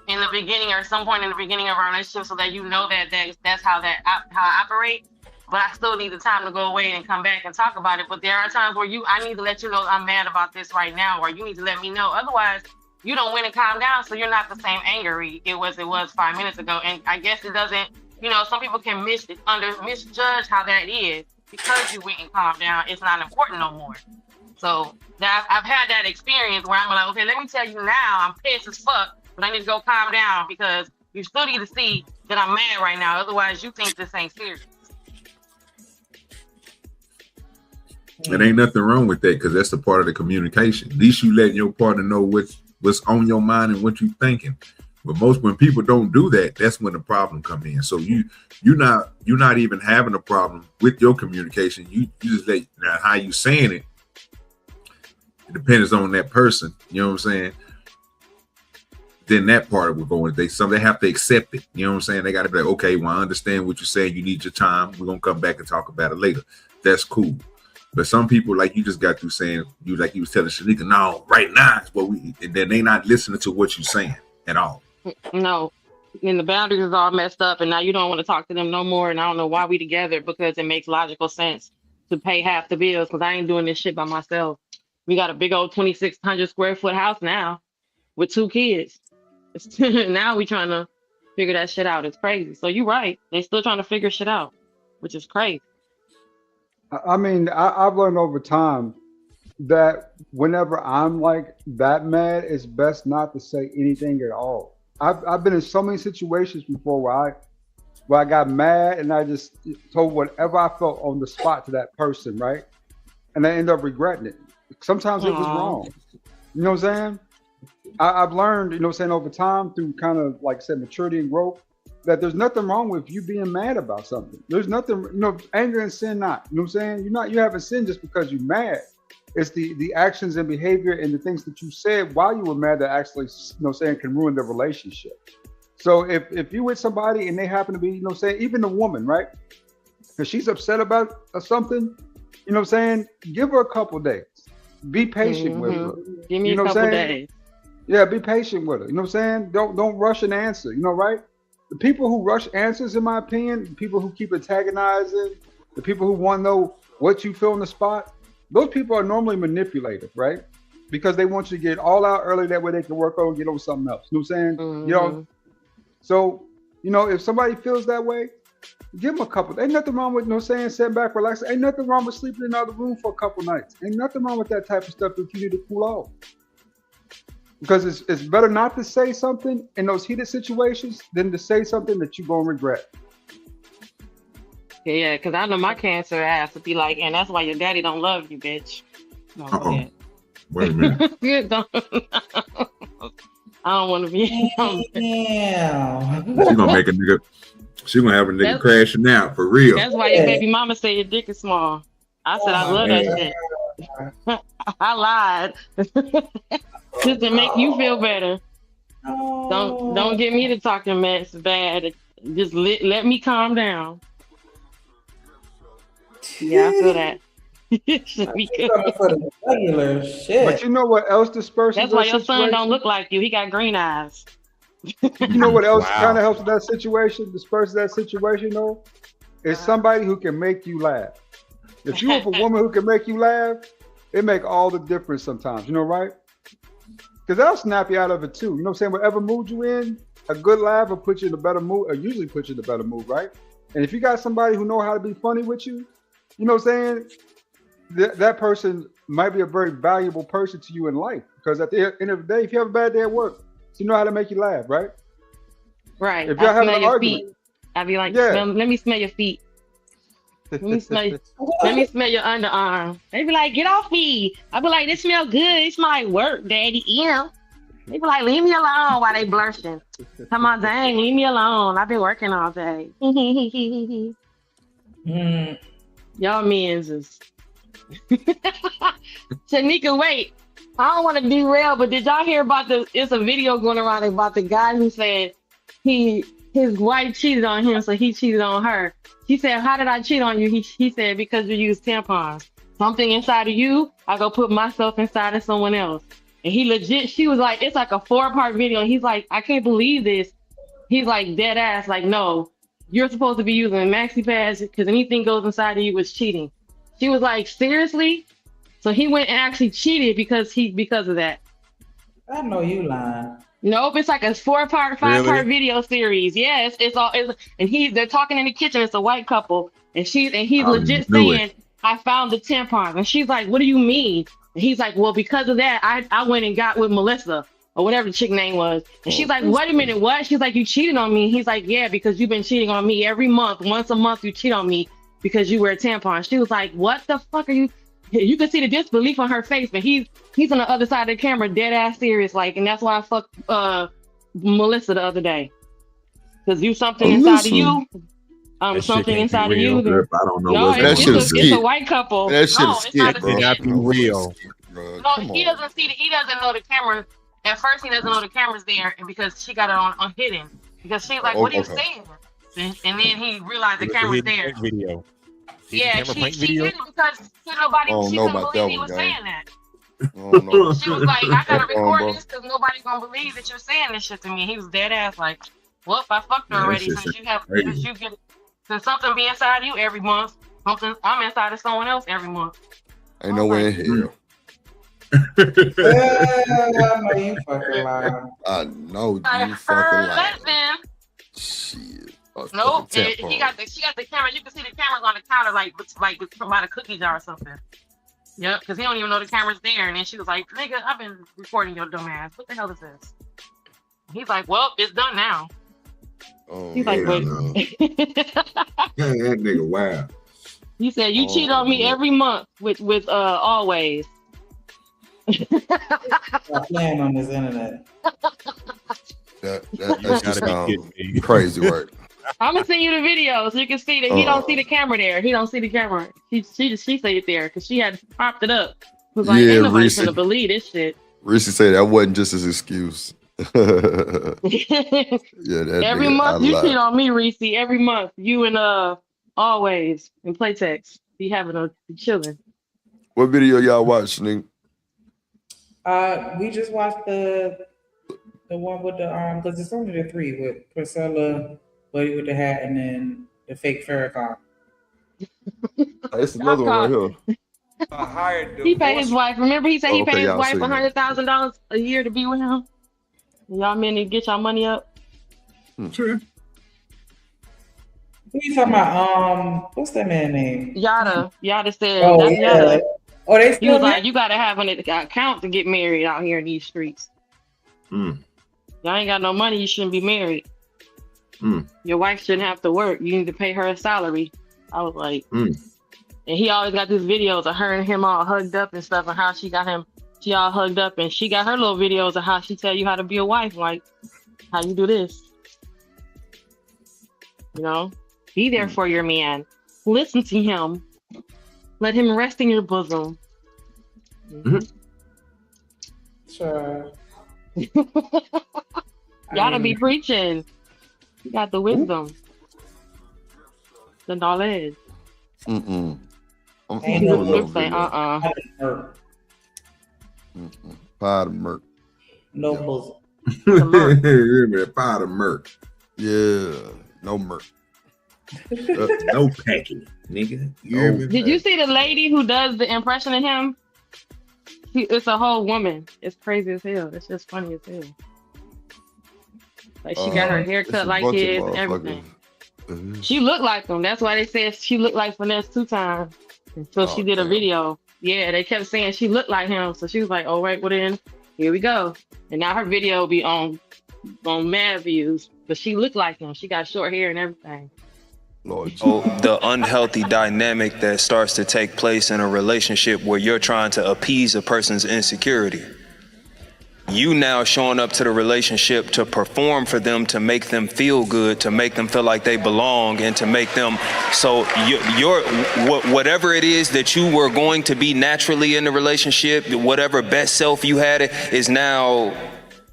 in the beginning or some point in the beginning of our relationship, so that you know that's how I operate. But I still need the time to go away and come back and talk about it. But there are times where I need to let you know I'm mad about this right now, or you need to let me know. Otherwise, you don't win and calm down, so you're not the same angry it was 5 minutes ago. And I guess it doesn't. Some people can misjudge how that is because you went and calmed down. It's not important no more. So I've had that experience where I'm like, okay, let me tell you now, I'm pissed as fuck, but I need to go calm down because you still need to see that I'm mad right now. Otherwise, you think this ain't serious. There ain't nothing wrong with that because that's a part of the communication. At least you letting your partner know what's on your mind and what you thinking. But when people don't do that, that's when the problem come in. So you're not even having a problem with your communication. You just let how you saying it. It depends on that person. You know what I'm saying? Then that part will go in. They have to accept it. You know what I'm saying? They got to be like, okay, well, I understand what you're saying. You need your time. We're gonna come back and talk about it later. That's cool. But some people, like you just got through saying, you was telling Shanika, no, right now is what and then they not listening to what you're saying at all. No, and the boundaries is all messed up, and now you don't want to talk to them no more. And I don't know why we together, because it makes logical sense to pay half the bills, because I ain't doing this shit by myself. We got a big old 2,600 square foot house now with 2 kids. Now we trying to figure that shit out. It's crazy. So you're right. They still trying to figure shit out, which is crazy. I mean, I've learned over time that whenever I'm like that mad, it's best not to say anything at all. I've been in so many situations before where I got mad and I just told whatever I felt on the spot to that person, right? And I end up regretting it. Sometimes it was wrong. You know what I'm saying? I've learned, you know what I'm saying, over time through kind of like I said, maturity and growth, that there's nothing wrong with you being mad about something. There's nothing, anger and sin not. You know what I'm saying? You haven't sinned just because you're mad. It's the actions and behavior and the things that you said while you were mad that actually, can ruin the relationship. So if you with somebody and they happen to be, even the woman, right? If she's upset about something, give her a couple days. Be patient with her. Give me a couple days. Yeah, be patient with her. You know what I'm saying? Don't rush an answer, right? The people who rush answers, in my opinion, the people who keep antagonizing, the people who want to know what you feel on the spot, those people are normally manipulative, right? Because they want you to get all out early, that way they can work on and get on something else. You know what I'm saying? So, if somebody feels that way, give them a couple. Ain't nothing wrong with, sitting back, relax. Ain't nothing wrong with sleeping in another room for a couple nights. Ain't nothing wrong with that type of stuff if you need to cool off. Because it's better not to say something in those heated situations than to say something that you're going to regret. Yeah, because I know my cancer ass would be like, and that's why your daddy don't love you, bitch. No, wait a minute. I don't want to be. Yeah. She's gonna make a nigga. She's gonna have a nigga crashing out for real. That's why your baby mama said your dick is small. I said I love that shit. I lied just to make you feel better. Don't get me to talking mess bad. Just let me calm down. Yeah, I feel that. But you know what else disperses? That's why your son don't look like you. He got green eyes. You know what else kind of helps with that situation? Disperses that situation though? Is somebody who can make you laugh. If you have a woman who can make you laugh, it make all the difference sometimes, right? Because that'll snap you out of it too. You know what I'm saying? Whatever mood you in, a good laugh will put you in a better mood, or usually put you in a better mood, right? And if you got somebody who know how to be funny with you, you know what I'm saying? That person might be a very valuable person to you in life, because at the end of the day, if you have a bad day at work, you know how to make you laugh, right? Right. If y'all I have smell an your argument, feet. I'd be like, Yeah. let me smell your feet. Let me smell your underarm. They be like, get off me. I be like, this smell good. It smell like work, daddy. Yeah. They be like, leave me alone while they blushing. Come on, dang, leave me alone. I've been working all day. Y'all men's is. Tanika, wait. I don't want to derail, but did y'all hear about it's a video going around about the guy who said his wife cheated on him, so he cheated on her. He said, how did I cheat on you? He said, because you use tampons. Something inside of you, I go put myself inside of someone else. And he legit, she was like, it's like a 4-part video. And he's like, I can't believe this. He's like dead ass, like, no, you're supposed to be using maxi pads because anything goes inside of you was cheating. She was like, seriously? So he went and actually cheated because of that. I know you lying. Nope, it's like a 4-part, 5-part video series. Yeah, they're talking in the kitchen. It's a white couple, and he's legit saying, I found the tampons. And she's like, what do you mean? And he's like, well, because of that, I went and got with Melissa or whatever the chick name was. And she's like, wait a minute, what? She's like, you cheated on me. He's like, yeah, because you've been cheating on me every month. Once a month, you cheat on me because you wear tampons. She was like, what the fuck are you? You could see the disbelief on her face, but he's on the other side of the camera, dead ass serious, like, and that's why I fucked Melissa the other day. Cause you something inside of you, something inside of you. I don't know. No, it's a white couple. That shit is skit, bro. Not be real. No, he doesn't see he doesn't know the camera. At first, he doesn't know the camera's there, and because she got it on hidden, because she's like, "What are you saying?" And then he realized the camera's there. Video. Yeah, she didn't because nobody. She couldn't believe he was saying that. She was like, "I gotta record this because nobody's gonna believe that you're saying this shit to me." He was dead ass like, "Well, I fucked her already since something be inside of you every month. I'm inside of someone else every month." Ain't no way in hell. I know you fucking lying. I know you fucking lying. Shit. Nope, she got the camera. You can see the cameras on the counter, like by the cookie jar or something. Yep, because he don't even know the camera's there. And then she was like, "Nigga, I've been recording your dumb ass. What the hell is this?" He's like, "Well, it's done now." Oh, he's like, "Wait." That nigga, wow. He said, "You cheat on me every month with always." Stop playing on this internet. That's just crazy work. I'm gonna send you the video so you can see that he don't see the camera there. He don't see the camera. She said it there because she had popped it up. It was like, ain't nobody gonna believe this shit. Reese said that wasn't just his excuse. Every month you cheat on me, Reese. Every month you and always in Playtex be having a chilling. What video y'all watch, nigga? We just watched the one with the because it's only the 3 with Priscilla, Buddy with the hat, and then the fake Farrakhan. It's another one right here. He paid his wife. Remember, he said he paid his wife $100,000 a year to be with him. Y'all men need to get y'all money up. True. Who you talking about? What's that man name? Yada said. Oh, yeah. Yada. Oh, they He still was like, you gotta have an account to get married out here in these streets. Y'all ain't got no money, you shouldn't be married. Your wife shouldn't have to work. You need to pay her a salary. I was like, and he always got these videos of her and him all hugged up and stuff, and how she all hugged up, and she got her little videos of how she tell you how to be a wife, like how you do this. You know, be there for your man. Listen to him. Let him rest in your bosom. Sure. Y'all be preaching. You got the wisdom. The knowledge. I'm Ain't no look say, Pie to murk. No bosom. Pie to murk. Yeah, no murk. No packing, nigga. Did you see the lady who does the impression of him? It's a whole woman. It's crazy as hell. It's just funny as hell. Like she got her hair It's cut a like bunch of his and everything. motherfuckers. She looked like him. That's why they said she looked like Finesse 2 times. So she did a video. Yeah, they kept saying she looked like him. So she was like, "Oh wait, well then, here we go." And now her video be on mad views. But she looked like him. She got short hair and everything. The unhealthy dynamic that starts to take place in a relationship where you're trying to appease a person's insecurity. You now showing up to the relationship to perform for them, to make them feel good, to make them feel like they belong, and to make them so whatever it is that you were going to be naturally in the relationship, whatever best self you had is now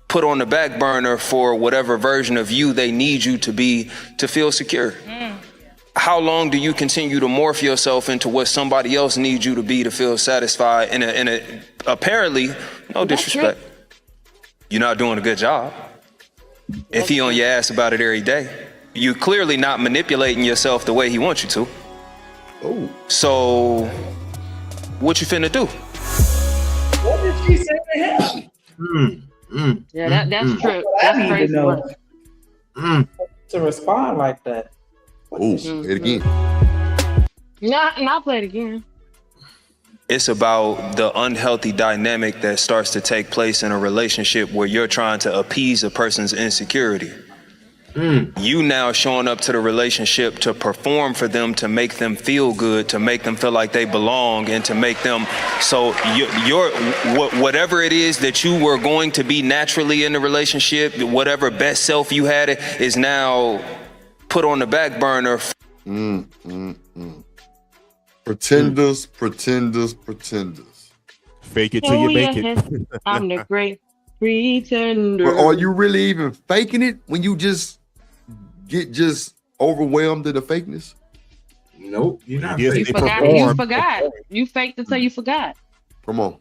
put on the back burner for whatever version of you they need you to be to feel secure. How long do you continue to morph yourself into what somebody else needs you to be to feel satisfied in a apparently, no disrespect, you're not doing a good job. If he on your ass about it every day, you're clearly not manipulating yourself the way he wants you to. Oh. So what you finna do? What did she say to him? Yeah, that's true. I That's need to crazy. know. work. To respond like that. Oh, say it again. No, and I'll play it again. It's about the unhealthy dynamic that starts to take place in a relationship where you're trying to appease a person's insecurity. You now showing up to the relationship to perform for them, to make them feel good, to make them feel like they belong, and to make them so whatever it is that you were going to be naturally in the relationship, whatever best self you had is now put on the back burner. Pretenders. Fake it till you make it. I'm the great pretender. But are you really even faking it when you just get overwhelmed in the fakeness? Nope, you're not You forgot. You faked it till you forgot. Come on.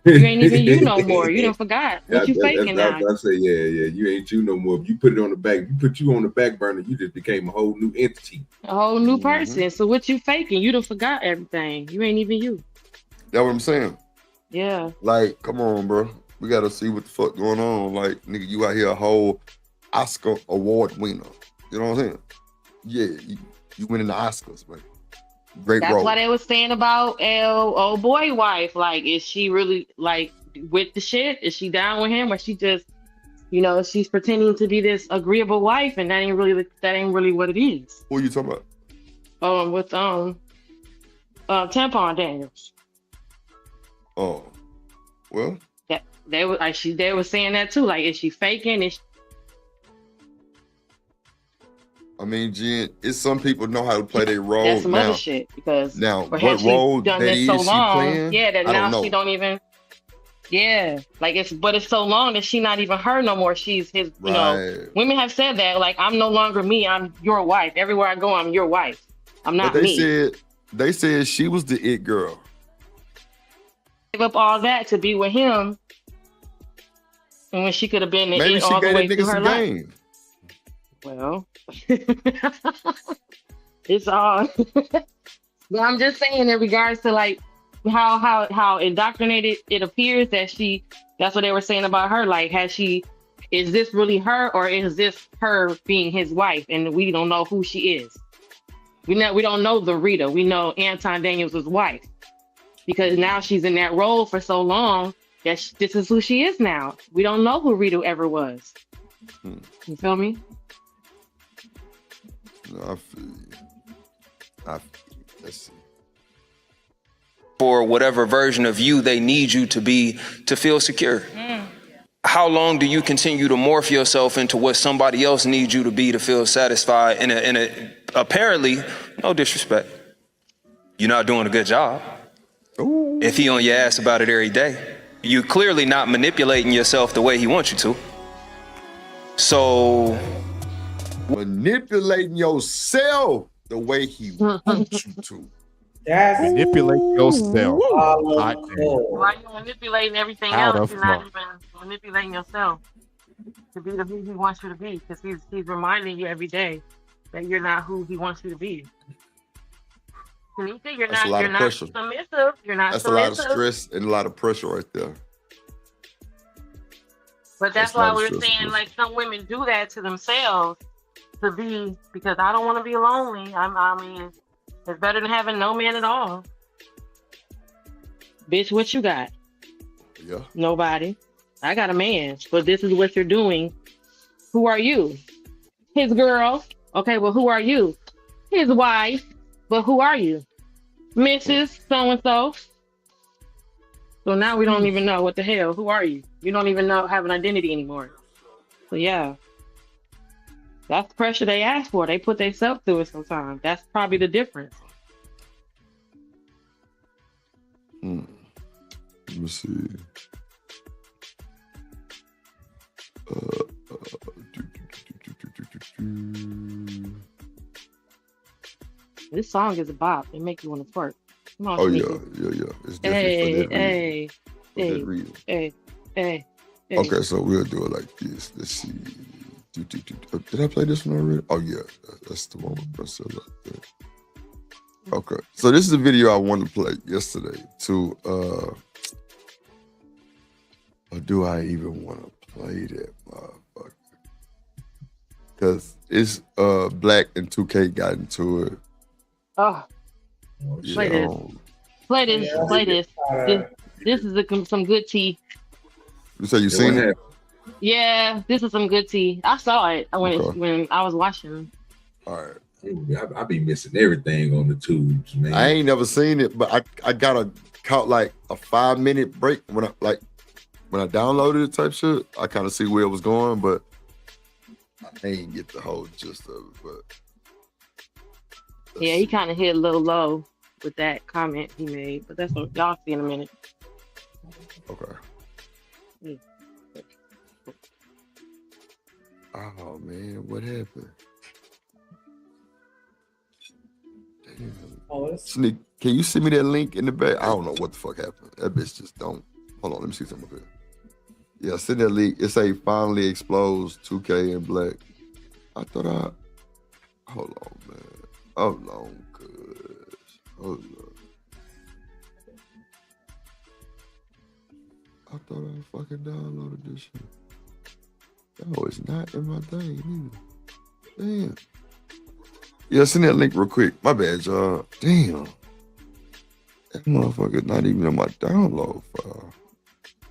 You ain't even you no more. You done forgot. What you faking now? I say, yeah, you ain't you no more. If you put it on the back, you put you on the back burner, you just became a whole new entity. A whole new person. So what you faking? You done forgot everything. You ain't even you. That's what I'm saying. Yeah. Like, come on, bro. We gotta see what the fuck going on. Like, nigga, you out here a whole Oscar award winner. You know what I'm saying? Yeah, you winning the Oscars, man. Great That's role. why they was saying about old boy wife. Like, is she really like with the shit? Is she down with him, or she just, she's pretending to be this agreeable wife, and that ain't really what it is. Who are you talking about? With Tampon Daniels. Oh, well. Yeah, they were saying that too. Like, is she faking? I mean, Jen, it's some people know how to play their role. That's some now. other shit, because now for what role done that this is so she long, playing? yeah, that I now don't know. she don't even. Yeah, like it's so long that she not even her no more. She's his. Right. Women have said that. Like, I'm no longer me. I'm your wife. Everywhere I go, I'm your wife. I'm not But me. they said she was the it girl. Give up all that to be with him, and when she could have been the Maybe it she all the gave way that through nigga her some life. game. Well, it's all. But I'm just saying, in regards to like how indoctrinated it appears that that's what they were saying about her. Like, is this really her, or is this her being his wife? And we don't know who she is. We don't know the Rita. We know Anton Daniels' wife, because now she's in that role for so long that this is who she is now. We don't know who Rita ever was. You feel me? No, I feel you. Let's see. For whatever version of you they need you to be to feel secure. How long do you continue to morph yourself into what somebody else needs you to be to feel satisfied in a apparently, no disrespect, you're not doing a good job. Ooh. If he on your ass about it every day, you clearly not manipulating yourself the way he wants you to. So manipulating yourself the way he wants you to. Manipulate yourself. Why you manipulating everything How else? the You're not fuck? even manipulating yourself to be the who he wants you to be, because he's reminding you every day that you're not who he wants you to be. Tanika, you're That's a not lot of pressure. submissive. You're not That's a lot submissive. of stress and a lot of pressure right there. But that's why we're saying like some women do that to themselves because I don't want to be lonely. I mean, it's better than having no man at all. Bitch, what you got? Yeah. Nobody. I got a man, but this is what you're doing. Who are you? His girl. Okay, well, who are you? His wife. But who are you? Mrs. So-and-so. So now we don't even know what the hell. Who are you? You don't even have an identity anymore. So yeah. That's the pressure they ask for. They put themselves through it sometimes. That's probably the difference. Let me see. This song is a bop. It makes you want to twerk. Come on, Oh Sneaky. yeah. It's definitely for that reason. Hey. Okay, so we'll do it like this. Let's see. Did I play this one already? Oh yeah, that's the one with Priscilla. Yeah. Okay, so this is a video I wanted to play yesterday to or do I even want to play that motherfucker? Because it's Black and 2K got into it. Oh, play this. Play this. This is some good tea. You say you seen it? Yeah, this is some good tea. I saw it when I was watching. All right. I be missing everything on the tubes, man. I ain't never seen it, but I caught like a 5-minute break when I downloaded it type shit. I kind of see where it was going, but I ain't get the whole gist of it. But yeah, he kind of hit a little low with that comment he made, but that's what y'all see in a minute. Okay. Oh man, what happened? Damn. Sneak, can you send me that link in the back? I don't know what the fuck happened. That bitch just don't. Hold on, let me see something up here. Yeah, send that link. It say finally exposed 2K and Black. I thought hold on, man. Hold on, cuz. Hold on. I thought I fucking downloaded this shit. No, it's not in my thing either. Damn. Yeah, send that link real quick. My bad, y'all. Damn. That motherfucker's not even on my download file.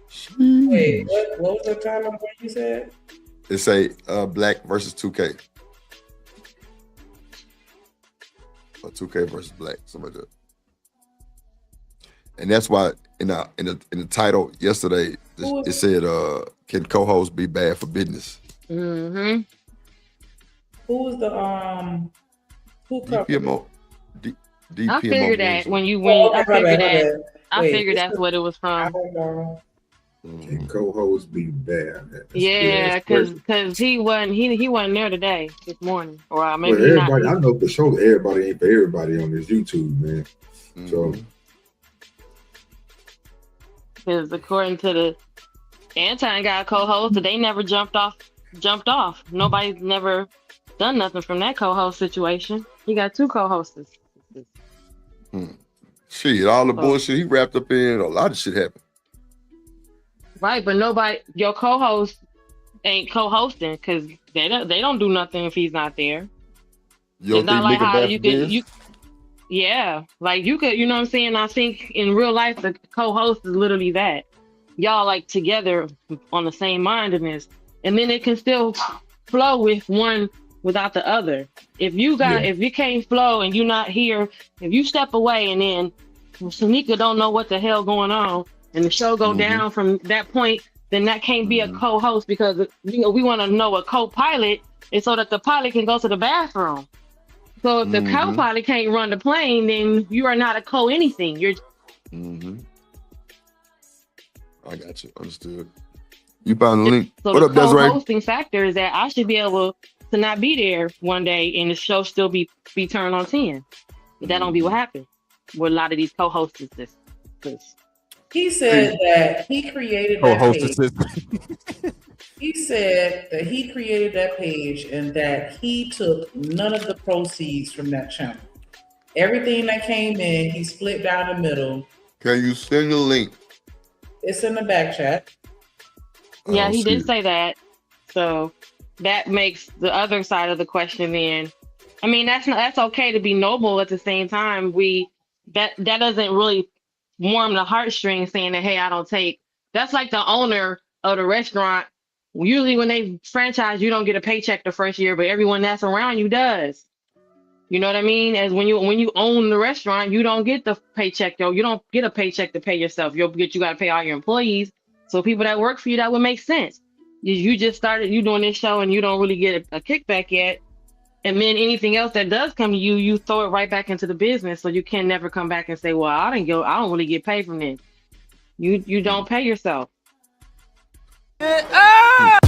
Jeez. Wait, what was the time of what you said? It say Black versus 2K. Or 2K versus Black, something like that. And that's why in the title yesterday it said can co-hosts be bad for business? Mm-hmm. Who was the who DPMO? DPMO. I figured that when you went, I figured that's what it was from. Can co-hosts be bad? Yeah, because he wasn't there today, this morning, or maybe well, everybody, not. I know for sure everybody ain't for everybody on this YouTube, man. So. Because according to the Anton got co-host, they never jumped off. Nobody's never done nothing from that co-host situation. He got 2 co-hosts. Shit, all the bullshit he wrapped up in, a lot of shit happened. Right, but your co-host ain't co-hosting because they don't do nothing if he's not there. It's not like how you yeah, like you could, you know what I'm saying? I think in real life, the co-host is literally that. Y'all like together on the same mindedness. And then it can still flow with one without the other. If you can't flow and you're not here, if you step away and then Shanika don't know what the hell going on and the show go down from that point, then that can't be a co-host because we want to know a co-pilot is so that the pilot can go to the bathroom. So if the co-pilot can't run the plane, then you are not a co-anything. You're. I got you. Understood. You found the link. So What the up, Desiree? co-hosting factor is that I should be able to not be there one day and the show still be turned on 10. But that don't be what happened with a lot of these co-hosts. He said that he created that page. He said that he created that page and that he took none of the proceeds from that channel. Everything that came in, he split down the middle. Can you send the link? It's in the back chat. Yeah, he did say that. So that makes the other side of the question then. I mean, that's okay to be noble. At the same time, that doesn't really warm the heartstrings saying that, hey, I don't take. That's like the owner of the restaurant. Usually when they franchise, you don't get a paycheck the first year, but everyone that's around you does. You know what I mean? As when you own the restaurant, you don't get the paycheck, though. You don't get a paycheck to pay yourself. You got to pay all your employees. So people that work for you, that would make sense. You just started doing this show and you don't really get a kickback yet. And then anything else that does come to you, you throw it right back into the business. So you can never come back and say, well, I don't really get paid from this. You don't pay yourself. Ah!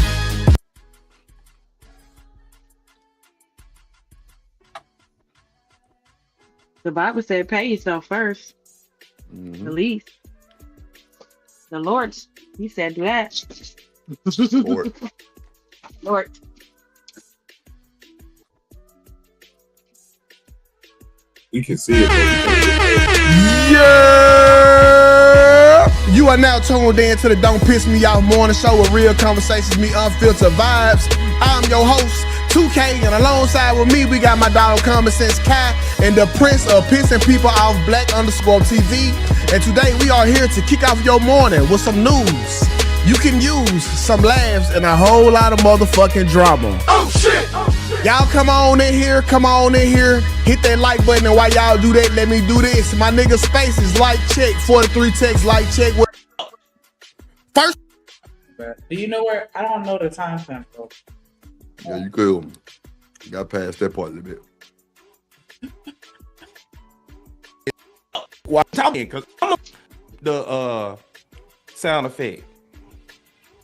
The Bible said pay yourself first. At least. The Lord, he said do that. Lord. You can see it. Yeah! You are now tuned in to the Don't Piss Me Off morning show with real conversations, me unfiltered vibes. I'm your host, 2K, and alongside with me, we got my dog Common Sense Kai and the Prince of Pissing People Off Black_TV. And today we are here to kick off your morning with some news. You can use some laughs and a whole lot of motherfucking drama. Oh shit! Y'all come on in here, hit that like button, and while y'all do that, let me do this. My nigga Space is like check, 43 text like check. First. Do you know where? I don't know the time stamp though. Yeah, you could. You got past that part a little bit. Well, I'm talking because the sound effect.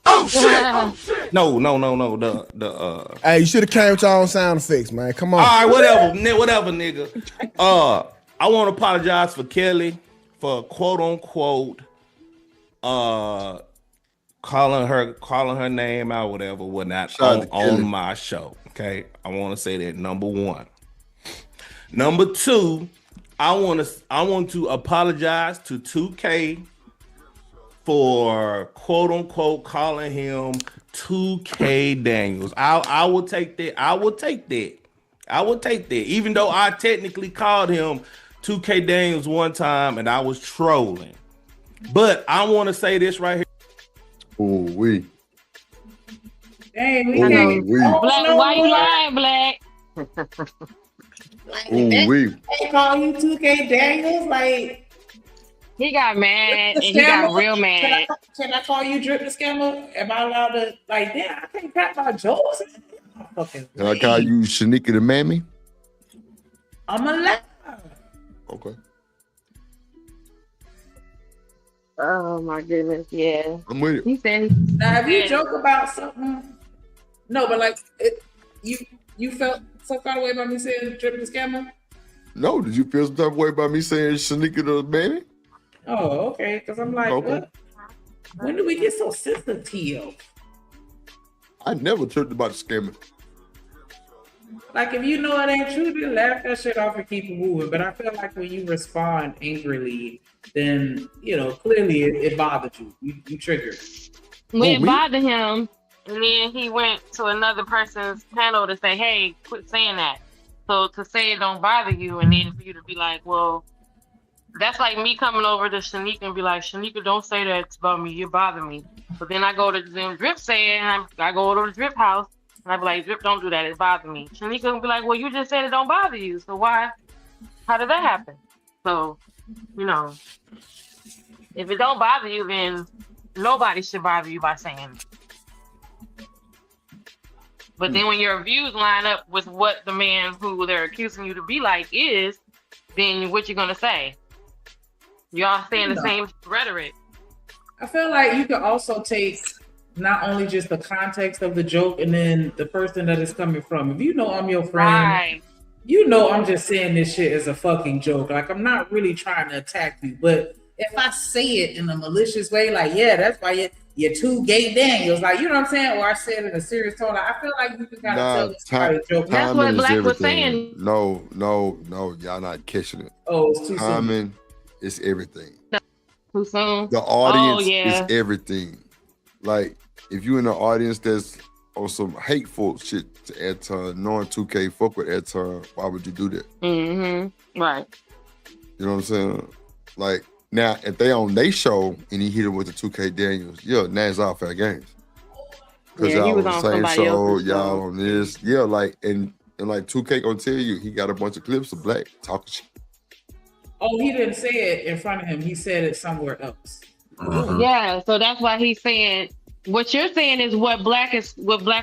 Oh shit! Oh shit! No. The Hey, you should have came with your own sound effects, man. Come on. All right, whatever, nigga. I want to apologize for Kelly for quote unquote calling her name out, whatnot on my show. Okay, I want to say that number one. Number two, I want to apologize to 2K for quote unquote calling him 2K Daniels. I will take that. I will take that. Even though I technically called him 2K Daniels one time and I was trolling. But I want to say this right here. Ooh, we. Hey, we can't. Black, why you lying, Black? Ooh, we. They call you 2K Daniels, like. He got mad and he got real mad. Can I call you Drip the Scammer? Am I allowed to, like, damn, I can't crack my jokes? Can I call you Shanika the Mammy? I'm allowed. Okay. Oh my goodness, yeah. I'm with it. He said. Now, if you joke about something, no, but like, you felt some kind of way about me saying Drip the Scammer? No, did you feel some type of way about me saying Shanika the Mammy? Oh, okay. Because I'm like, Okay. what? When do we get so sensitive? I never tripped about the scammer. Like, if you know it ain't true, then laugh that shit off and keep it moving. But I feel like when you respond angrily, then, clearly it bothered you. You triggered. When it bothered him, and then he went to another person's panel to say, hey, quit saying that. So to say it don't bother you, and then for you to be like, well, that's like me coming over to Shanika and be like, Shanika, don't say that about me. You bother me. But then I go to them Drip say it, and I go over to the Drip house, and I be like, Drip, don't do that. It bothers me. Shanika will be like, well, you just said it don't bother you. So why? How did that happen? So, if it don't bother you, then nobody should bother you by saying it. But then when your views line up with what the man who they're accusing you to be like is, then what you gonna say? Y'all saying the same rhetoric. I feel like you can also take not only just the context of the joke and then the person that it's coming from. If you know I'm your friend, Right. you know I'm just saying this shit as a fucking joke. Like, I'm not really trying to attack you. But if I say it in a malicious way, like, yeah, that's why you're 2K Daniels, like, you know what I'm saying? Or I said it in a serious tone. Like, I feel like you can kind of tell this part of the joke. That's what Black was saying. No, y'all not catching it. Oh, it's too timing is everything. Too soon. The audience is everything. Like, if you in the audience that's on some hateful shit to Anton, knowing 2K fuck with Anton, why would you do that? Right. You know what I'm saying? Like, now, if they on their show and he hit it with the 2K Daniels, yeah, now it's all fair games. Because Yeah, he y'all was on the on same somebody show, else's show. y'all on this. Yeah, like, and like 2K gonna tell you, he got a bunch of clips of Black talking shit. Oh, he didn't say it in front of him. He said it somewhere else. Yeah, so that's why he's saying what you're saying is what Black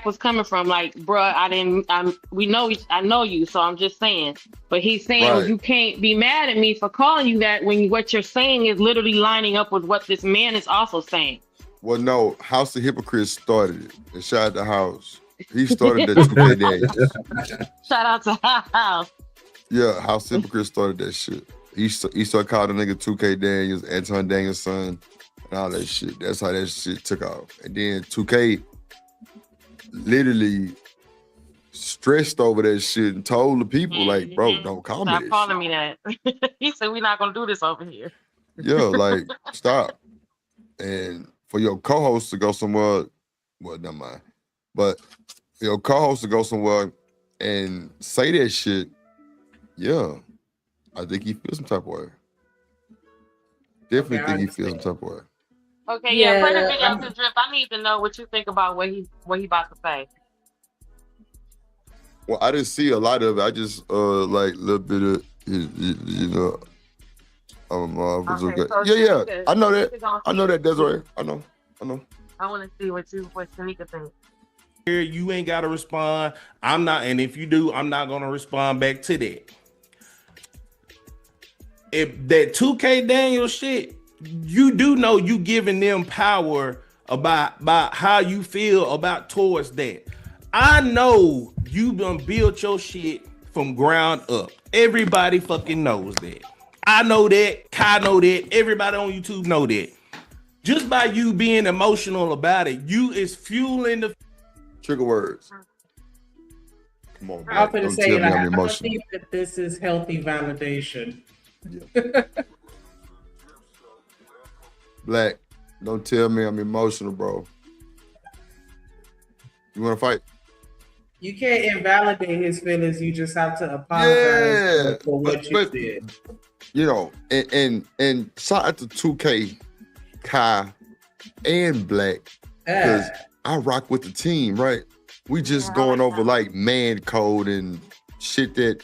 was coming from. Like, bruh, I know you, so I'm just saying. But he's saying Right. you can't be mad at me for calling you that when what you're saying is literally lining up with what this man is also saying. Well, no, House of Hypocrites started it. And shout out to House. He started that 2K Daniels. Shout out to House. Yeah, House of Hypocrites started that shit. He started calling the nigga 2K Daniels, Anton Daniels' son, and all that shit. That's how that shit took off. And then 2K literally stressed over that shit and told the people, like, bro, don't call me Stop that calling me that. He said we're not gonna do this over here. Yeah, like, stop. And for your co-host to go somewhere, well, never mind. But for your co-host to go somewhere and say that shit, yeah, I think he feels some type of way. Definitely think he feels some type of way. Okay, yeah, put a video I'm- up to Drip. I need to know what you think about what he about to say. Well, I didn't see a lot of it. I just like a little bit of you know. Was Okay, okay. so Yeah. Shanika- I know that. Shanika gonna I know see that. Desiree. I know. I want to see what Shanika thinks. Here, you ain't gotta respond. I'm not, and if you do, I'm not gonna respond back to that. If that 2K Daniel shit, you do know you giving them power about how you feel about towards that. I know you done built your shit from ground up. Everybody fucking knows that. I know that. Kai know that. Everybody on YouTube know that. Just by you being emotional about it, you is fueling the trigger words. Come on, I'm Black. going to Don't say tell it. me I I'm don't emotional. think that this is healthy validation. Black, don't tell me I'm emotional, bro. You want to fight? You can't invalidate his feelings. You just have to apologize for what you did. You know, and shout out to 2K, Kai, and Black, because I rock with the team, right? We just going over like man code and shit that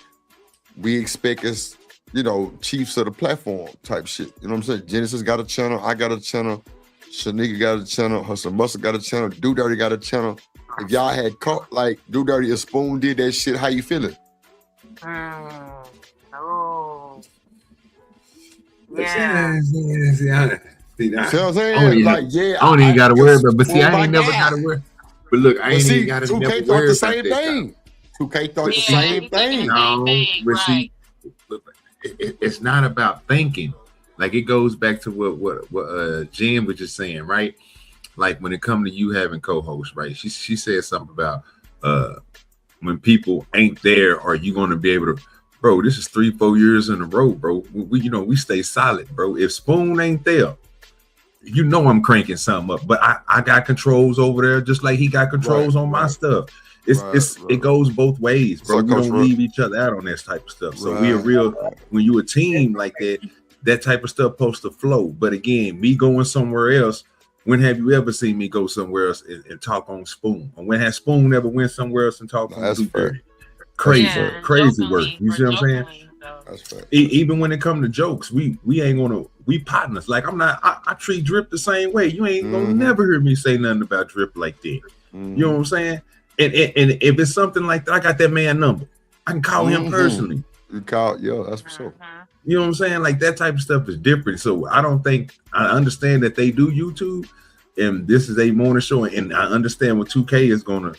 we expect as, you know, chiefs of the platform type shit. You know what I'm saying? Genesis got a channel, I got a channel, Shanika got a channel, Hustle Muscle got a channel, Do Dirty got a channel. If y'all had caught like Do Dirty or Spoon did that shit, how you feeling? Oh. Yeah. See what I'm saying? Like, yeah, I don't even gotta worry about, but see, oh I ain't my never God. gotta worry. But look, I But ain't see, even gotta 2K never thought worry the about same that. thing. 2K thought the same thing. No, but see, it's not about thinking. Like, it goes back to what Jen was just saying, right? Like, when it comes to you having co-hosts, right? She said something about when people ain't there, are you going to be able to? Bro, this is 3-4 years in a row, bro. We stay solid, bro. If Spoon ain't there, you know I'm cranking something up. But I got controls over there, just like he got controls on my stuff. It goes both ways, bro. We don't leave each other out on this type of stuff. So we a real, when you a team like that type of stuff supposed to flow. But again, me going somewhere else, when have you ever seen me go somewhere else and talk on Spoon? Or when has Spoon ever went somewhere else and talk on Do Dirty? Crazy work. You see what I'm saying? That's fair. Even when it come to jokes, we ain't gonna, we partners. Like, I treat Drip the same way. You ain't gonna never hear me say nothing about Drip like that. You know what I'm saying? And if it's something like that, I got that man number. I can call him personally. You call, that's for sure. You know what I'm saying? Like, that type of stuff is different. So I understand that they do YouTube, and this is a morning show, and I understand what 2K is gonna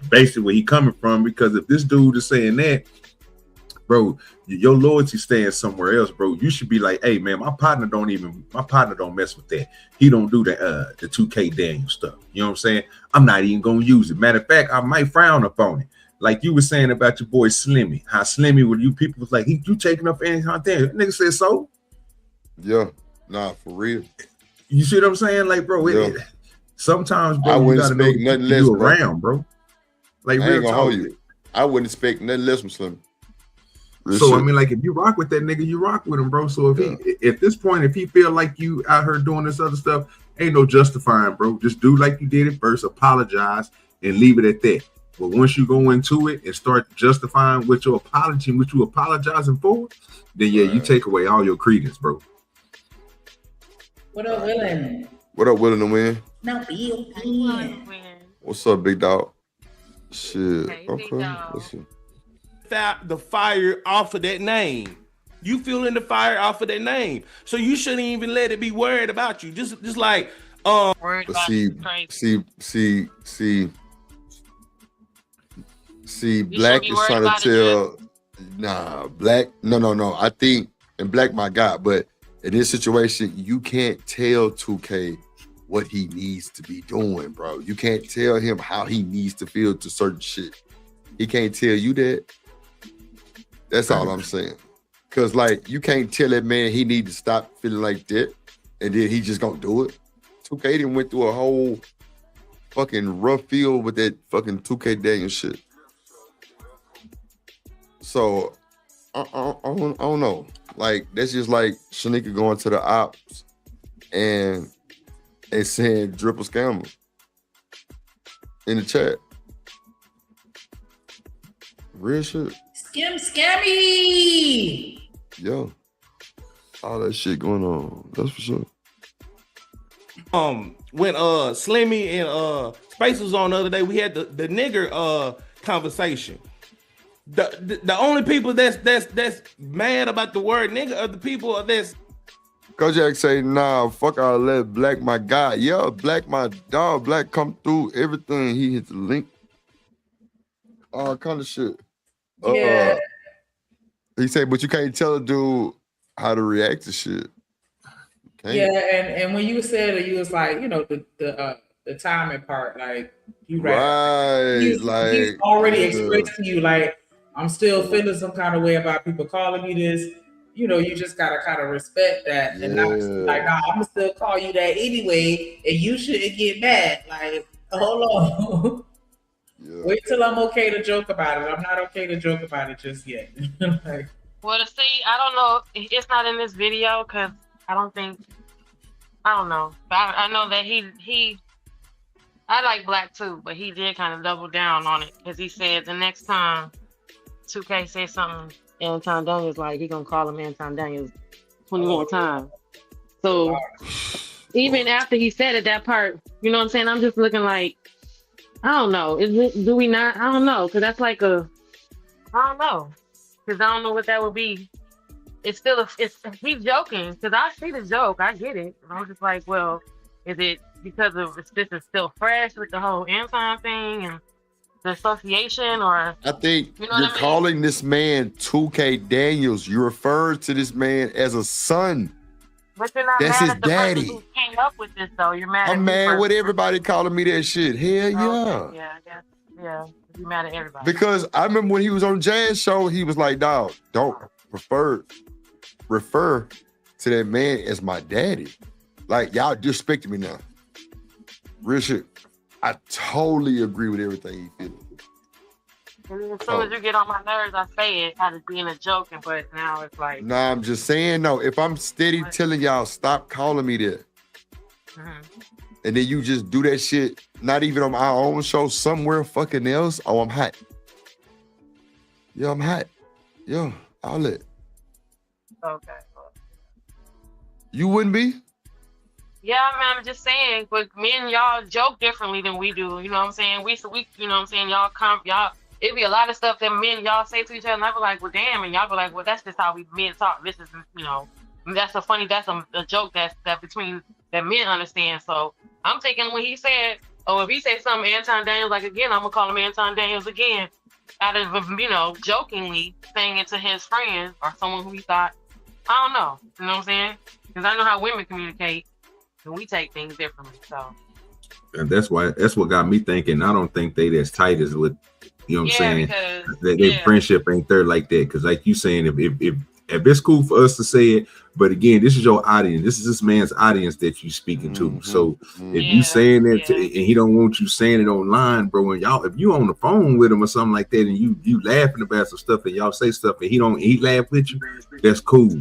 basically where he coming from, because if this dude is saying that, bro, your loyalty stands somewhere else, bro. You should be like, hey man, my partner don't mess with that. He don't do the 2K Daniel stuff. You know what I'm saying? I'm not even gonna use it. Matter of fact, I might frown upon it. Like you were saying about your boy Slimmy, how Slimmy with you people was like, you taking up any content? Nigga said so. Yeah, nah, for real. You see what I'm saying? Like, bro, Sometimes, bro, I you wouldn't gotta know expect nothing less, you bro. around, bro. Like I real ain't gonna talk. hold you. I wouldn't expect nothing less from Slim. Real So I shit. mean, like if you rock with that nigga, you rock with him, bro. So if he at this point, if he feel like you out here doing this other stuff, ain't no justifying, bro. Just do like you did it first, apologize, and leave it at that. But once you go into it and start justifying what your apology, what you apologizing for, then yeah, you take away all your credence, bro. What up, Willin? What up, Willing to win? No, Bill. What's up, big dog? Shit. Okay. Listen. The fire off of that name. You feeling the fire off of that name. So you shouldn't even let it be worried about you. Just like But see, Black be is worried trying to about tell Black. No. I think and Black my guy, but in this situation, you can't tell 2K what he needs to be doing, bro. You can't tell him how he needs to feel to certain shit. He can't tell you that. That's all I'm saying. Cause like you can't tell that man he need to stop feeling like that, and then he just gonna do it. 2K done went through a whole fucking rough field with that fucking 2K Daniel shit. So I don't know. Like that's just like Shanika going to the ops and saying Dripple Scammer in the chat. Real shit. Scammy. Yo. All that shit going on. That's for sure. when Slimmy and Space was on the other day, we had the nigger conversation. The only people that's mad about the word nigga are the people that's Kojak say, nah, fuck all that. Black my guy. Yeah, Black my dog. Black come through everything. He hit the link. All kind of shit. Yeah. He said, but you can't tell a dude how to react to shit. Can't. Yeah, and when you said it, you was like, you know, the timing part, like you right, he's already yeah. expressed to you, like, I'm still feeling some kind of way about people calling me this. You know, you just gotta kind of respect that, and not like, nah, I'm gonna still call you that anyway, and you shouldn't get mad. Like, hold on. Wait till I'm okay to joke about it. I'm not okay to joke about it just yet. Like, well, to see, I don't know. It's not in this video because I don't know. But I know that he I like Black too, but he did kind of double down on it because he said the next time 2K says something, Anton Daniels like he gonna call him Anton Daniels 20 more times. So even after he said it, that part, you know what I'm saying? I'm just looking like, I don't know. Do we not? I don't know, because that's like I don't know, because I don't know what that would be. It's still he's joking, because I see the joke, I get it. And I'm just like, well, is it because of this is still fresh with the whole Anton thing and the association, or I think you know you're what I mean? calling this man 2K Daniels. You refer to this man as a son. But you're not That's mad his at the daddy. person who came up with this, though. You're mad. I'm at mad with me everybody calling me that shit. Hell yeah. Okay, yeah, I guess. Yeah, you're mad at everybody. Because I remember when he was on Jazz Show, he was like, dog, don't refer to that man as my daddy. Like, y'all disrespecting me now. Real shit. I totally agree with everything he feels. And then as soon as you get on my nerves, I say it out of being a joke, but now it's like, Nah, I'm just saying, no, if I'm steady telling y'all, stop calling me that, and then you just do that shit, not even on our own show, somewhere fucking else, oh, I'm hot. Yeah, I'm hot. Yeah, I'll let. okay. You wouldn't be? Yeah, I mean, I'm just saying, but me and y'all joke differently than we do. You know what I'm saying? We you know what I'm saying? Y'all, it'd be a lot of stuff that men y'all say to each other, and I be like, well, damn, and y'all be like, well, that's just how we men talk. This is, you know, that's a joke that between that men understand. So I'm taking when he said, oh, if he said something Anton Daniels, like again, I'm gonna call him Anton Daniels again, out of, you know, jokingly saying it to his friend or someone who he thought, I don't know, you know what I'm saying? Because I know how women communicate, and we take things differently. So. And that's what got me thinking. I don't think they as tight as what, you know what I'm saying? Their friendship ain't there like that. Because like you saying, if if it's cool for us to say it, but again, this is your audience. This is this man's audience that you speaking to. So if you saying that and he don't want you saying it online, bro, and y'all, if you on the phone with him or something like that, and you laughing about some stuff and y'all say stuff and he laugh with you, that's cool.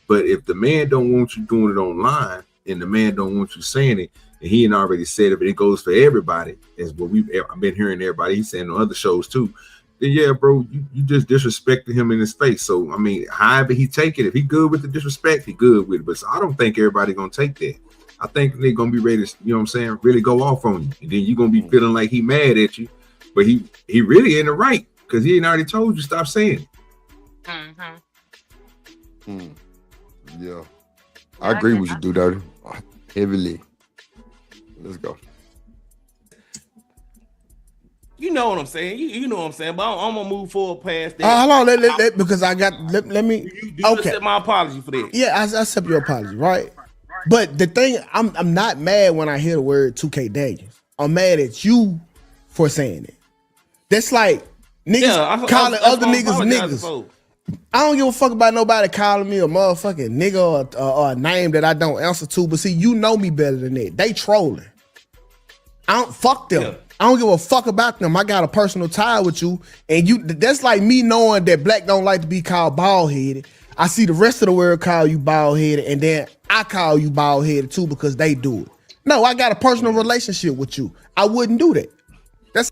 But if the man don't want you doing it online and the man don't want you saying it, and he ain't already said it, but it goes for everybody, is what I've been hearing everybody. He's saying on other shows too. Then yeah, bro, you just disrespected him in his face. So I mean, however he take it, if he good with the disrespect, he good with it. But so I don't think everybody gonna take that. I think they're gonna be ready to, you know what I'm saying, really go off on you, and then you're gonna be feeling like he mad at you, but he really in the right because he ain't already told you stop saying it. Yeah, I agree with you, dude. Dirty heavily. Let's go. You know what I'm saying. You know what I'm saying. But I'm gonna move forward past that. Hold on, because I got. Let me. Okay. Accept my apology for that. Yeah, I accept your apology, right? But the thing, I'm not mad when I hear the word 2K Daniels. I'm mad at you for saying it. That's like niggas calling other niggas. I don't give a fuck about nobody calling me a motherfucking nigga or a name that I don't answer to. But see, you know me better than that. They trolling. I don't fuck them. Yeah. I don't give a fuck about them. I got a personal tie with you, and you. That's like me knowing that black don't like to be called bald headed. I see the rest of the world call you bald headed, and then I call you bald headed too because they do it. No, I got a personal relationship with you. I wouldn't do that. That's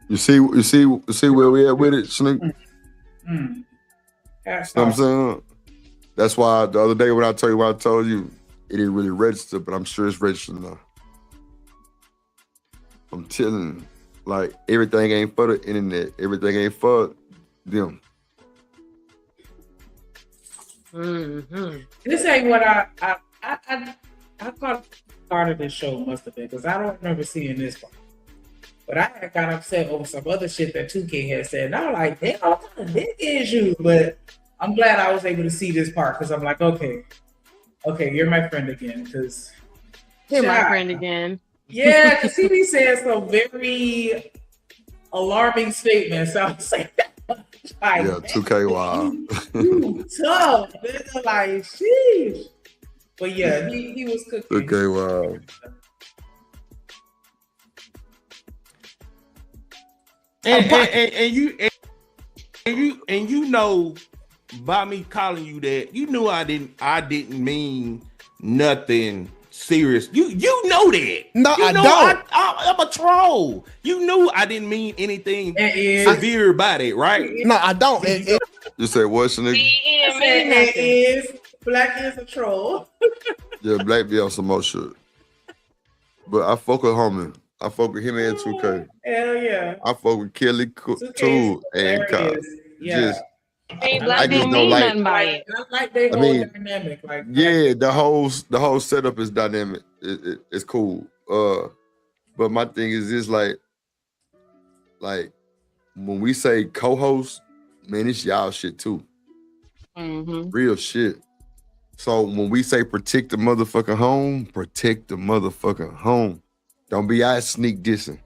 you see where we at with it, Snoop. You know what I'm saying? That's why the other day when I told you, it didn't really register, but I'm sure it's registered now. I'm telling you, like, everything ain't for the internet. Everything ain't for them. This ain't what I caught part of this show must have been, because I don't remember seeing this part. But I had got upset over some other shit that 2K had said. And I was like, damn, what kind of nigga is you? But I'm glad I was able to see this part because I'm like, okay, you're my friend again. Because you're my friend again. Yeah, because he be saying some very alarming statements. So I was like, yeah, 2K wild. You tough, nigga. Like, sheesh. But yeah, he was cooking. 2K wild. And you know, by me calling you that, you knew I didn't mean nothing serious. You know that. No, you know I don't. I'm a troll. You knew I didn't mean anything severe about it, right? No, I don't. You say what, nigga? Black is a troll. Yeah, Black be on some more shit. But I fuck with homie. I fuck with him and 2K. Hell yeah. I fuck with Kelly too and Kyle. Yeah. Just, I just don't like nothing by it. I like their whole dynamic. Like, yeah, the whole setup is dynamic. It's cool. But my thing is this, like when we say co-host, man, it's y'all shit too. Mm-hmm. Real shit. So when we say protect the motherfucking home, protect the motherfucking home. Don't be out sneak dissing.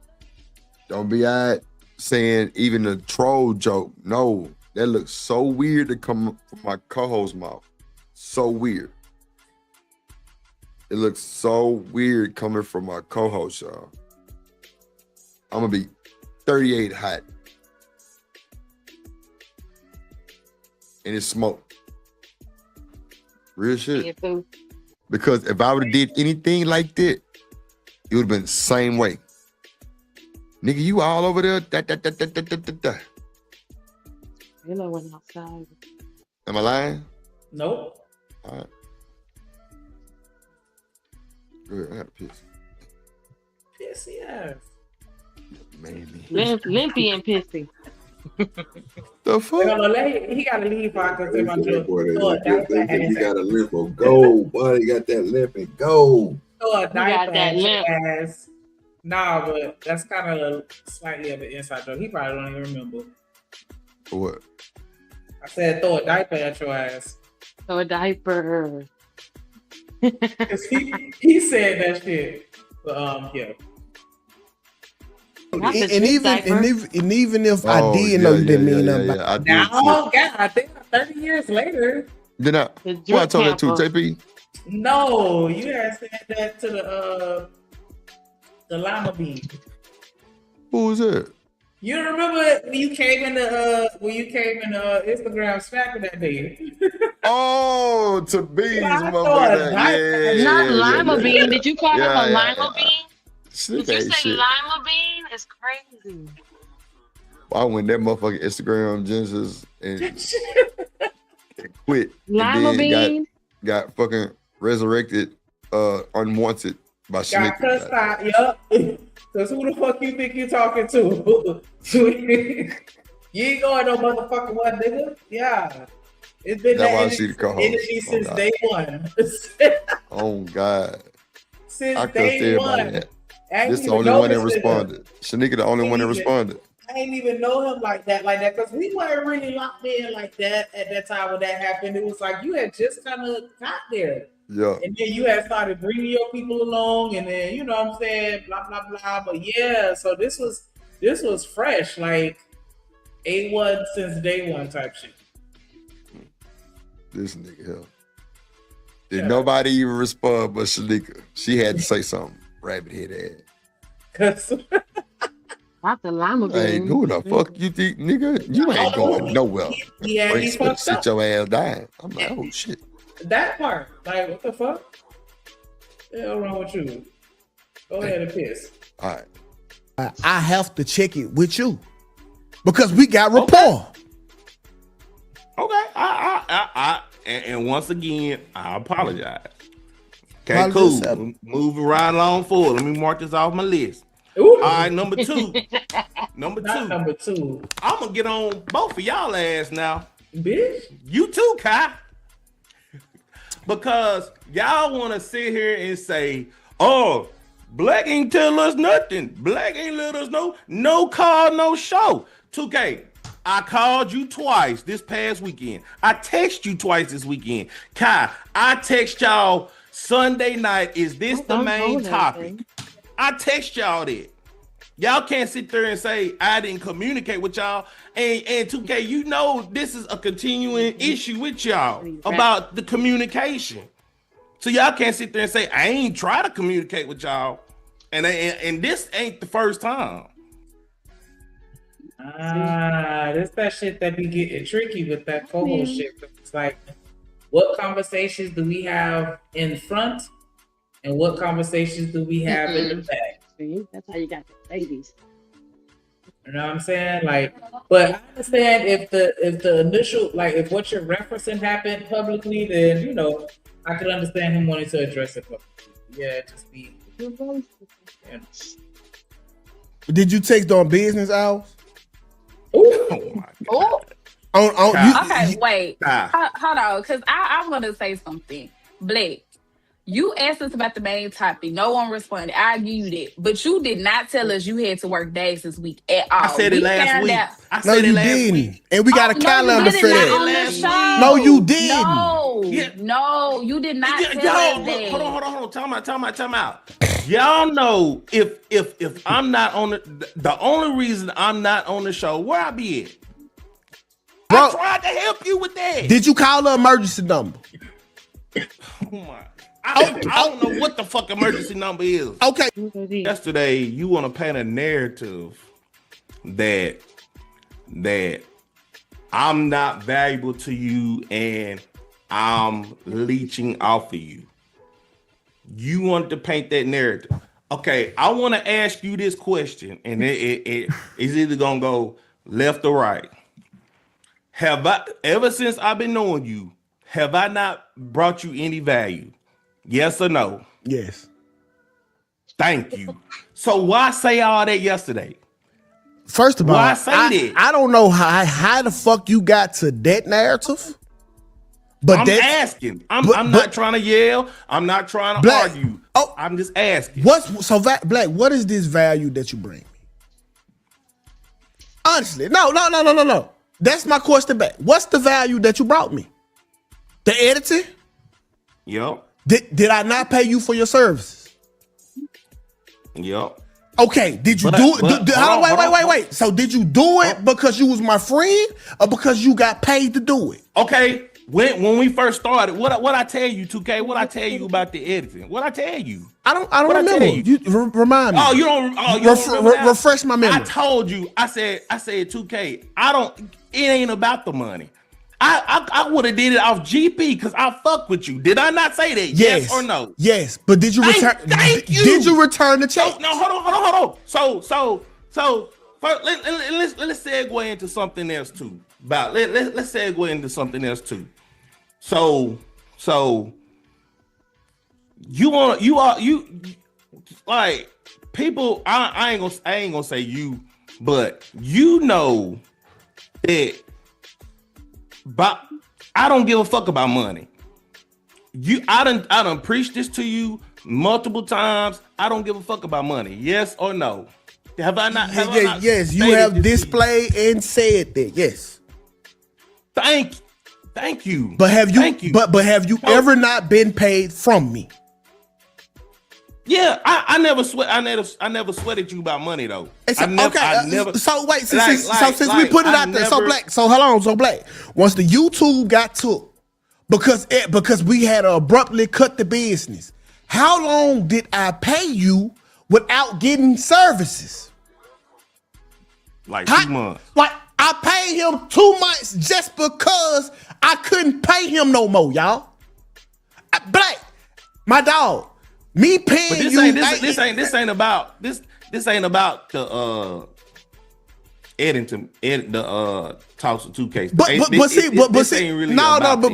Don't be out saying even a troll joke. No, that looks so weird to come from my co-host's mouth. So weird. It looks so weird coming from my co-host, y'all. I'm gonna be 38 hot. And it's smoke. Real shit. Because if I would have did anything like that, it would have been the same way. Nigga, you all over there. You know when outside. Am I lying? Nope. All right. Good, I got a piss. Pissy ass. Maybe. Limpy and pissy. The fuck? He gotta leave because they want to He got a limp of gold. Boy, he got that limp and gold. Got that limp ass. Nah, but that's kind of slightly of an inside joke. He probably don't even remember. What? I said throw a diaper at your ass. Throw a diaper. he said that shit. But yeah. And even if I did know you didn't mean nothing. I did. Now, God damn. 30 years later. Then who I told that to? JP? No, you had said that to the Lima Bean. Who was that? You remember when you came in the Instagram snapping that day? Oh, to Beans, Not Lima Bean. Did you call him a Lima Bean? Did you say Lima Bean? It's crazy. I went that motherfucking Instagram Genesis and quit. Lima and Bean got fucking resurrected, unwanted by Got Shanika. cussed out, yup. Because who the fuck you think you talking to? You ain't going no motherfucking one, nigga. Yeah. It's been That's why that she the co-host. energy Oh, since God. day one. Oh God. Since I cussed day everybody one. out. I ain't This the even only know one that this nigga. responded. Shanika the only one that responded. I didn't even know him like that, because we weren't really locked in like that at that time when that happened. It was like you had just kind of got there. Yeah. And then you had started bringing your people along, and then, you know what I'm saying, blah, blah, blah. But yeah, so this was fresh, like A1 since day one type shit. This nigga here. Did nobody even respond but Shanika? She had to say something. Rabbit head ass. Not the Lima Bean. Hey, who the fuck you think, nigga? You ain't going nowhere. Yeah, Prince he's better fucked sit up. your ass down. I'm like, oh shit. That part, like, what the fuck? What the hell wrong with you? Go ahead and piss. All right. I have to check it with you because we got rapport. Okay. And once again, I apologize. Okay, Apologize cool. settled. Moving right along forward. Let me mark this off my list. All right, number two. Number two. I'm gonna get on both of y'all ass now. Bitch. You too, Kai. Because y'all want to sit here and say, oh, Black ain't tell us nothing. Black ain't let us know. No call, no show. 2K, I called you twice this past weekend. I text you twice this weekend. Kai, I text y'all Sunday night. Is this the main topic? I text y'all that. Y'all can't sit there and say I didn't communicate with y'all. And 2K, you know this is a continuing issue with y'all about the communication. So y'all can't sit there and say I ain't try to communicate with y'all. And this ain't the first time. This that shit that be getting tricky with that co-host shit. It's like, what conversations do we have in front, and what conversations do we have in the back? See, that's how you got the babies. You know what I'm saying? Like, but I understand if the initial, like, if what you're referencing happened publicly, then, you know, I could understand him wanting to address it publicly. Yeah, just be. Yeah. Did you text on business hours? Oh. Okay, wait. Hold on, because I want to say something. Blake, you asked us about the main topic. No one responded. I give you that. But you did not tell us you had to work days this week at all. I said it last week. No, you didn't. And we got a calendar for that. No, you didn't. No, you did not tell us that. Hold on. Time out. Y'all know if I'm not on the only reason I'm not on the show, where I be at? Bro, I tried to help you with that. Did you call the emergency number? Oh my. I don't know what the fuck emergency number is. Okay. Yesterday, you want to paint a narrative that I'm not valuable to you and I'm leeching off of you. You want to paint that narrative. Okay, I want to ask you this question, and it is either gonna go left or right. Have I, ever since I've been knowing you, have I not brought you any value? Yes or no? Yes. Thank you. So why say all that yesterday? First of all, Why say that? I don't know how the fuck you got to that narrative. But I'm asking. I'm not trying to yell. I'm not trying to argue. Oh, I'm just asking. Black, what is this value that you bring me? Honestly, no. That's my question back. What's the value that you brought me? The editing? Yep. Did I not pay you for your services? Yep. Okay, did you do it? Wait. So did you do it because you was my friend or because you got paid to do it? Okay, when we first started, what I tell you, 2K? What I tell you about the editing? What I tell you? I don't What I remember. tell you? Remind me. Oh, you don't. Oh, you don't remember that? Refresh my memory. I told you. I said 2K. I don't. It ain't about the money. I would have did it off GP because I fuck with you. Did I not say that? Yes or no? Yes, but did you return? Thank you. Did you return the check? No, hold on. So let's segue into something else too. Let's segue into something else too. So you like people. I ain't gonna say you, but you know that. But I don't give a fuck about money. I done preached this to you multiple times. I don't give a fuck about money. Yes or no? Have I not? Yes, you have displayed and said that. Yes. Thank you. But have you? But have you ever not been paid from me? Yeah, I never sweat. I never sweated you about money though. So wait, since we put it out there, so black. Once the YouTube got took, because we had to abruptly cut the business. How long did I pay you without getting services? Like 2 months. Like I paid him 2 months just because I couldn't pay him no more, y'all. Black, my dog. Me paying but this you. This ain't about the Eddington talks of 2K. But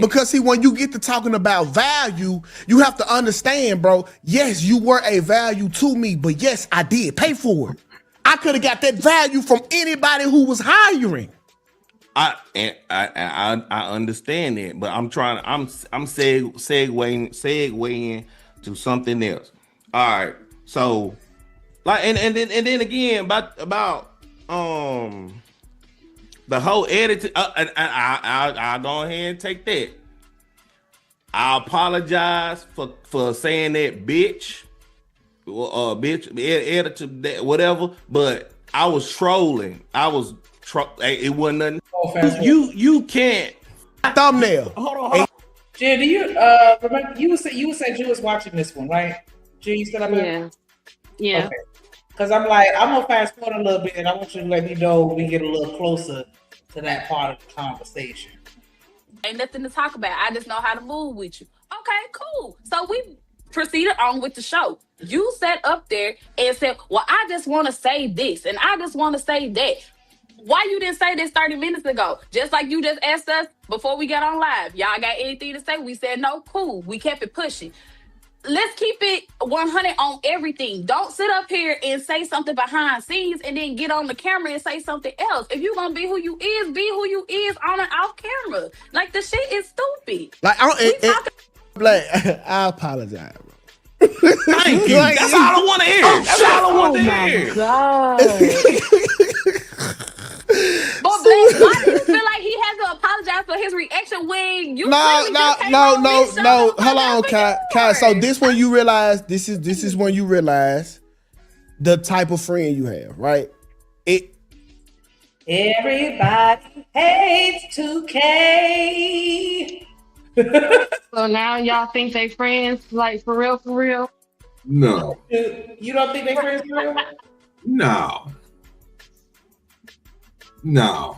because when you get to talking about value, you have to understand, bro. Yes, you were a value to me, but yes, I did pay for it. I could have got that value from anybody who was hiring. I understand that, but I'm segueing to something else. All right, so like and then again about the whole edit. I'll go ahead and take that. I apologize for saying that bitch, editor, whatever. But I was trolling. It wasn't nothing. You can't thumbnail. Hold on. Jen, do you remember you said you was watching this one, right? Jen, you still up there? Yeah. Okay. Because I'm gonna fast forward a little bit, and I want you to let me know when we get a little closer to that part of the conversation. Ain't nothing to talk about. I just know how to move with you. Okay, cool. So we proceeded on with the show. You sat up there and said, "Well, I just want to say this, and I just want to say that." Why you didn't say this 30 minutes ago? Just like you just asked us before we got on live. Y'all got anything to say? We said no, cool. We kept it pushing. Let's keep it 100 on everything. Don't sit up here and say something behind scenes and then get on the camera and say something else. If you gonna be who you is, be who you is on and off camera. Like the shit is stupid. Like I apologize, bro. Thank you. That's all I want to hear. That's all I want to hear. God. But why do you feel like he has to apologize for his reaction when you No. Hold on, Kai. So this when you realize this is when you realize the type of friend you have, right? Everybody hates 2K. So now y'all think they friends, like for real? No. You don't think they friends for real? No.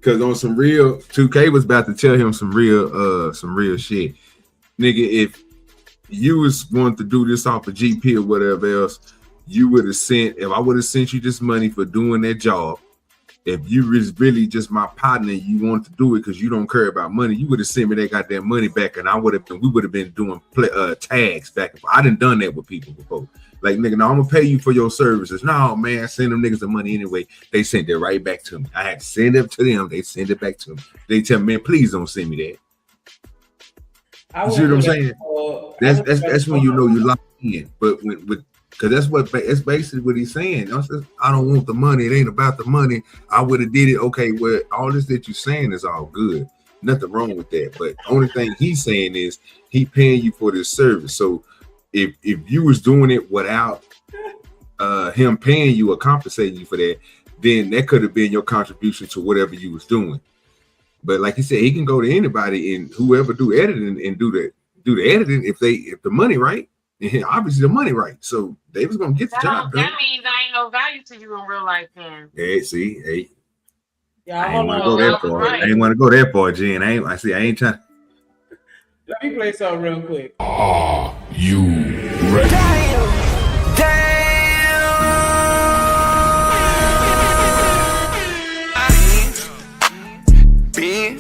Cause on some real 2K was about to tell him some real shit. Nigga, if you was wanting to do this off of GP or whatever else, you would have if I would have sent you this money for doing that job. If you was really just my partner and you wanted to do it because you don't care about money, you would have sent me that goddamn money back, and we would have been doing tags back and forth. I done that with people before. Like, nigga, no, I'm gonna pay you for your services. No, man, send them niggas the money anyway. They sent it right back to me. I had to send it to them. They send it back to me. They tell me, man, please don't send me that. You see what I'm saying? That's when you know you locked in. But because that's basically what he's saying. I don't want the money. It ain't about the money. I would have did it. Okay, well, all this that you're saying is all good. Nothing wrong with that. But the only thing he's saying is he paying you for this service. So if you was doing it without him paying you or compensating you for that, then that could have been your contribution to whatever you was doing. But like you said, he can go to anybody and whoever do editing and do the editing if the money right. And obviously the money right. So they was gonna get the job done. That means there ain't no value to you in real life, then. Hey, see, hey. Yeah, I ain't want to go that far. I ain't want to go that far, Jen. I ain't trying. Let me play something real quick. Are you ready? Being.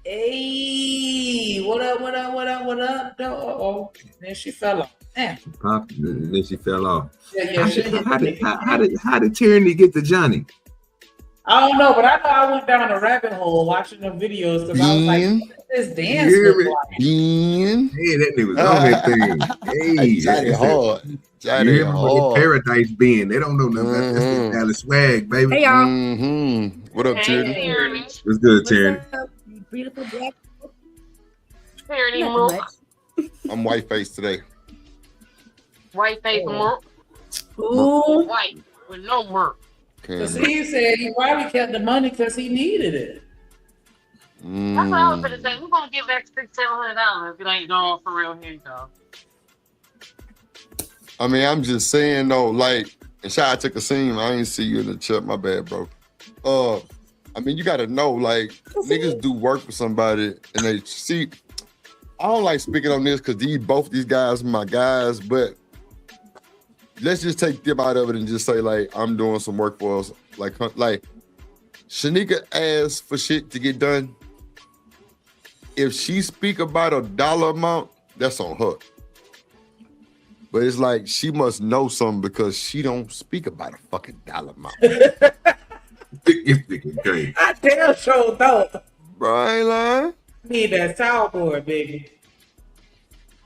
Hey, what up, dog? Then she fell off. Then she fell off. Yeah, How did Tyranny get to Johnny? I don't know, but I know I went down a rabbit hole watching the videos because I was like, what is this dance look like? Yeah, that nigga was on that thing. Hey, Johnny hard. Johnny you hard. Paradise Being. They don't know nothing about that. That's Dallas swag, baby. Hey, y'all. What up, Tyranny? What's good, Tyranny? Beautiful black. Tyranny Nothing Mook. much. I'm white face today. White face Mook. Ooh. White with no Mook. Because he said he probably kept the money because he needed it. That's what I was gonna say. We're gonna give back $600-$700 if it ain't going for real. Here you go. I mean, I'm just saying though, like, and Shy took a scene. I didn't see you in the chat. My bad, bro. I mean, you gotta know, like, niggas do work for somebody and they see. I don't like speaking on this because both these guys are my guys, but let's just take them out of it and just say, like, I'm doing some work for us. Like Shanika asked for shit to get done. If she speak about a dollar amount, that's on her. But it's like she must know something because she don't speak about a fucking dollar amount. I damn sure don't. Bro, I ain't lying. Need that soundboard, baby.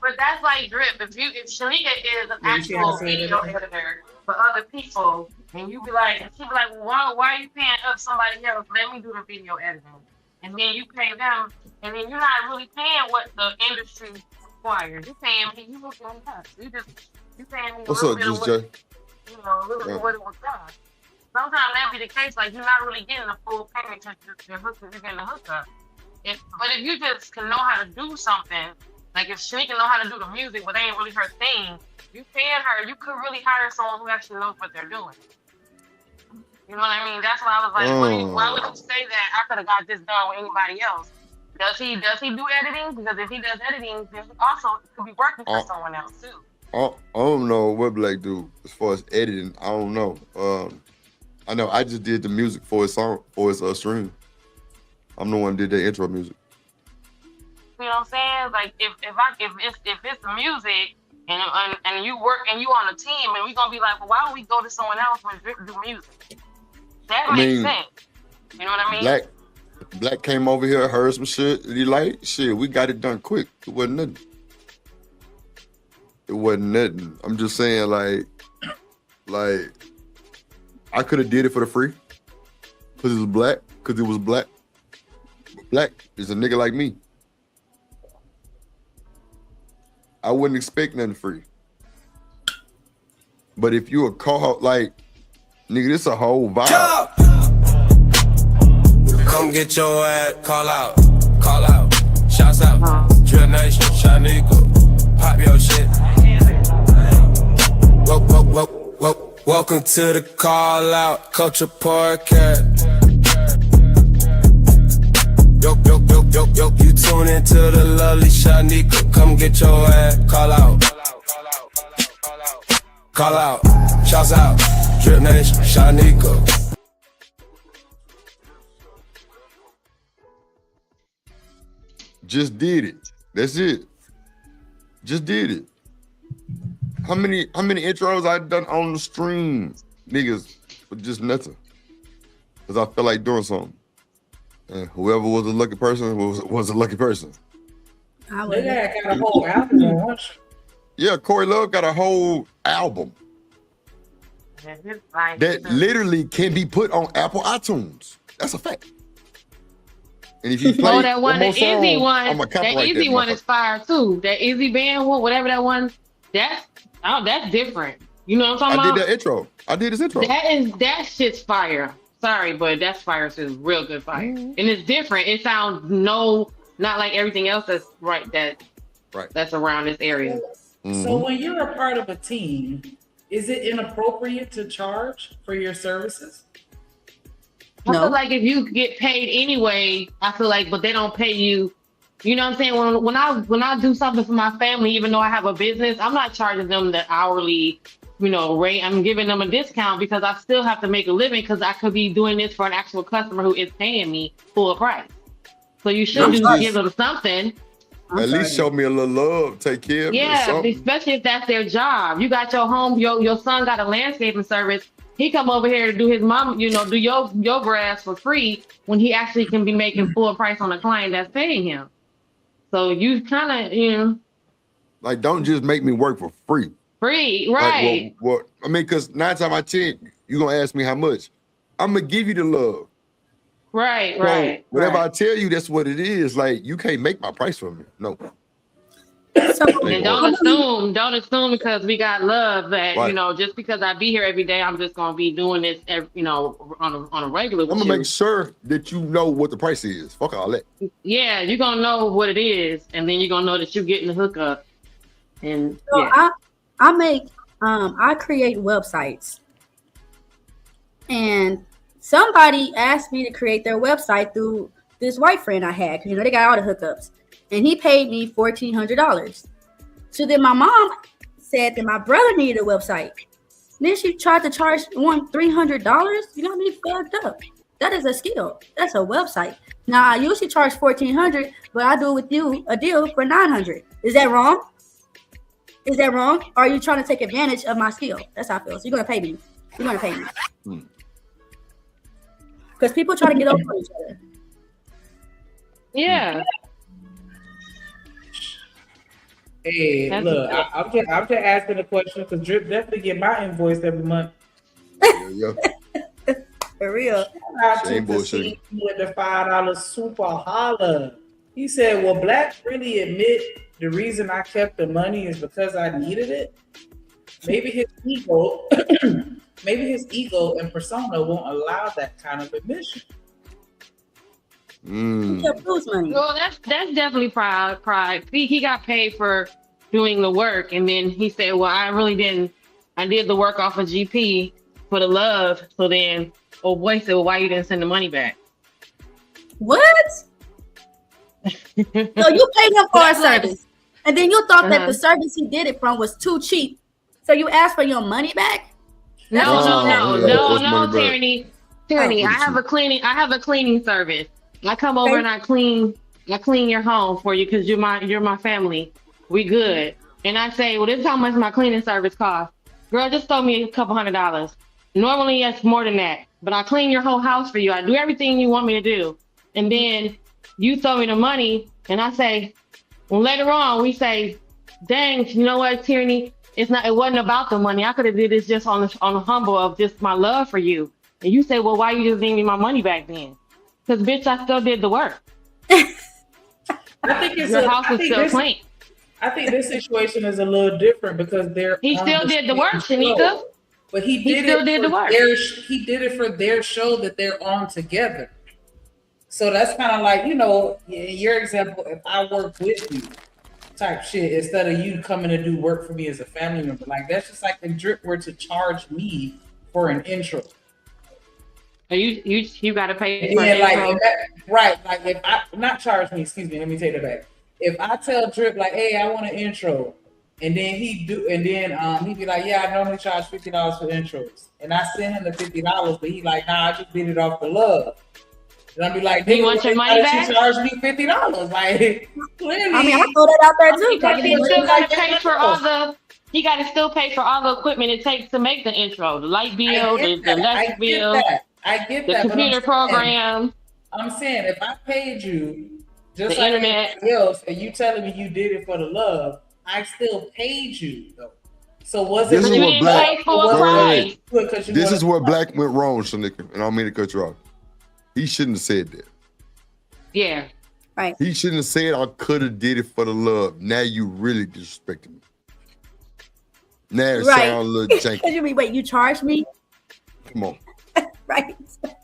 But that's like drip. If Shanika is an actual video editor for other people, and you be like, and she be like, well, why are you paying up somebody else? Let me do the video editing, and then you pay them, and then you're not really paying what the industry requires. You're paying me. You looking at us. You paying me. What's a up, little Just bit of Jay? what, a little bit of what it was done. Sometimes that be the case. Like you're not really getting the full payment because you're getting the hookup. But if you just can know how to do something. Like if Shanika know how to do the music, but they ain't really her thing, you paying her, you could really hire someone who actually knows what they're doing. You know what I mean? That's why I was like, why would you say that I could have got this done with anybody else? Does he do editing? Because if he does editing, then he also could be working for someone else too. I don't know what Black do as far as editing. I don't know. I know I just did the music for his song, for his stream. I'm the one who did the intro music. You know what I'm saying? Like if it's the music and you work and you on a team and we gonna be like, well, why don't we go to someone else when Drip do music? That makes sense. You know what I mean? Black came over here, heard some shit, and he like, shit, we got it done quick. It wasn't nothing. I'm just saying, like I could have did it for the free because it was black. Black is a nigga like me. I wouldn't expect nothing free. But if you a call, like, nigga, this a whole vibe. Come get your ass, call out. Shouts out, Drill Nation, Shanika, pop your shit. Welcome to the call out, Culture Podcast. Yo, you tune into the lovely Shanika. Come get your ass, call out. Shouts out, Drip Nation, Shanika. Just did it. That's it. Just did it. How many intros I done on the stream, niggas, with just nothing? Cause I felt like doing something. And whoever was a lucky person was a lucky person. They got a whole album. Yeah, Corey Love got a whole album that literally can be put on Apple iTunes. That's a fact. And if you play that one, the easy one, I'm gonna that copyright easy that one is fire too. That easy band one, whatever that one, that's different. You know what I'm talking I about? did that intro. I did his intro. That shit's fire. Sorry, but that's fire too. Real good fire. And it's different. It sounds not like everything else that's that's around this area. So when you're a part of a team, is it inappropriate to charge for your services? I feel like if you get paid anyway, but they don't pay you. You know what I'm saying? When I do something for my family, even though I have a business, I'm not charging them the hourly, rate. I'm giving them a discount because I still have to make a living because I could be doing this for an actual customer who is paying me full price. So you should give them something. At least show me a little love, take care of me. Yeah, especially if that's their job. You got your home, your son got a landscaping service. He come over here to do his mom, do your grass for free when he actually can be making full price on a client that's paying him. So you kind of, like, don't just make me work for free. Free, right? Like, I mean, because 9 times out of 10, you're gonna ask me how much. I'm gonna give you the love. Right, So right. whatever I tell you, that's what it is. Like, you can't make my price for me. No. And don't assume because we got love that just because I be here every day, I'm just gonna be doing this, on a regular. I'm gonna make sure that you know what the price is. Fuck all that. Yeah, you're gonna know what it is, and then you're gonna know that you're getting the hookup. And so I create websites, and somebody asked me to create their website through this white friend I had, because they got all the hookups. And he paid me $1,400. So then my mom said that my brother needed a website. Then she tried to charge $300. You got me fucked up. That is a skill. That's a website. Now I usually charge $1,400, but I do with you a deal for $900. Is that wrong? Is that wrong? Or are you trying to take advantage of my skill? That's how I feel. So you're gonna pay me. You're gonna pay me. Because people try to get over each other. Yeah. Hey, look, I'm just asking the question because Drip definitely get my invoice every month. Yeah. For real. Shout out to the with the $5 super holla. He said, "Will Black really admit the reason I kept the money is because I needed it? Maybe his ego, and persona won't allow that kind of admission." Well, that's definitely pride. See, he got paid for doing the work, and then he said, "Well, I really didn't. I did the work off of GP for the love." So then, oh boy said, "Well, why you didn't send the money back?" What? So you paid him for a service, and then you thought that the service he did it from was too cheap, so you asked for your money back? No, Tierney. I have a cleaning service. I come over and I clean your home for you because you're my family. We good. And I say, well, this is how much my cleaning service costs. Girl, just throw me a couple $100. Normally it's more than that, but I clean your whole house for you. I do everything you want me to do. And then you throw me the money and I say, well, later on we say, dang, you know what, Tierney? It wasn't about the money. I could have did this just on the humble of just my love for you. And you say, well, why you just gave me my money back then? Because, bitch, I still did the work. I think your house is still clean. I think this situation is a little different because he still did the work, Shanika. But he did the work. He did it for their show that they're on together. So that's kind of like, your example, if I work with you type shit, instead of you coming to do work for me as a family member. Like, that's just like if Drip were to charge me for an intro. You got to pay. Like if I not charge me, excuse me, let me take it back. If I tell Drip like, hey, I want an intro, and then he be like, yeah, I normally charge $50 for intros, and I send him the $50, but he like, nah, I just did it off the love. And I'll be like, do you want your money back? You charge me $50, like clearly. I mean, I throw that out there too. He still got to pay for all the. He got to still pay for all the equipment it takes to make the intro, the light bill, the electric bill. I get the that. Computer program. I'm saying if I paid you just the like internet else, and you telling me you did it for the love, I still paid you though. So was this it? Is what Black, this is where Black went wrong, Shanika, and I don't mean to cut you off. He shouldn't have said that. Yeah. Right. He shouldn't have said I could have did it for the love. Now you really disrespecting me. Now it Right. sounds a little janky. You mean, wait, you charged me? Come on. Right.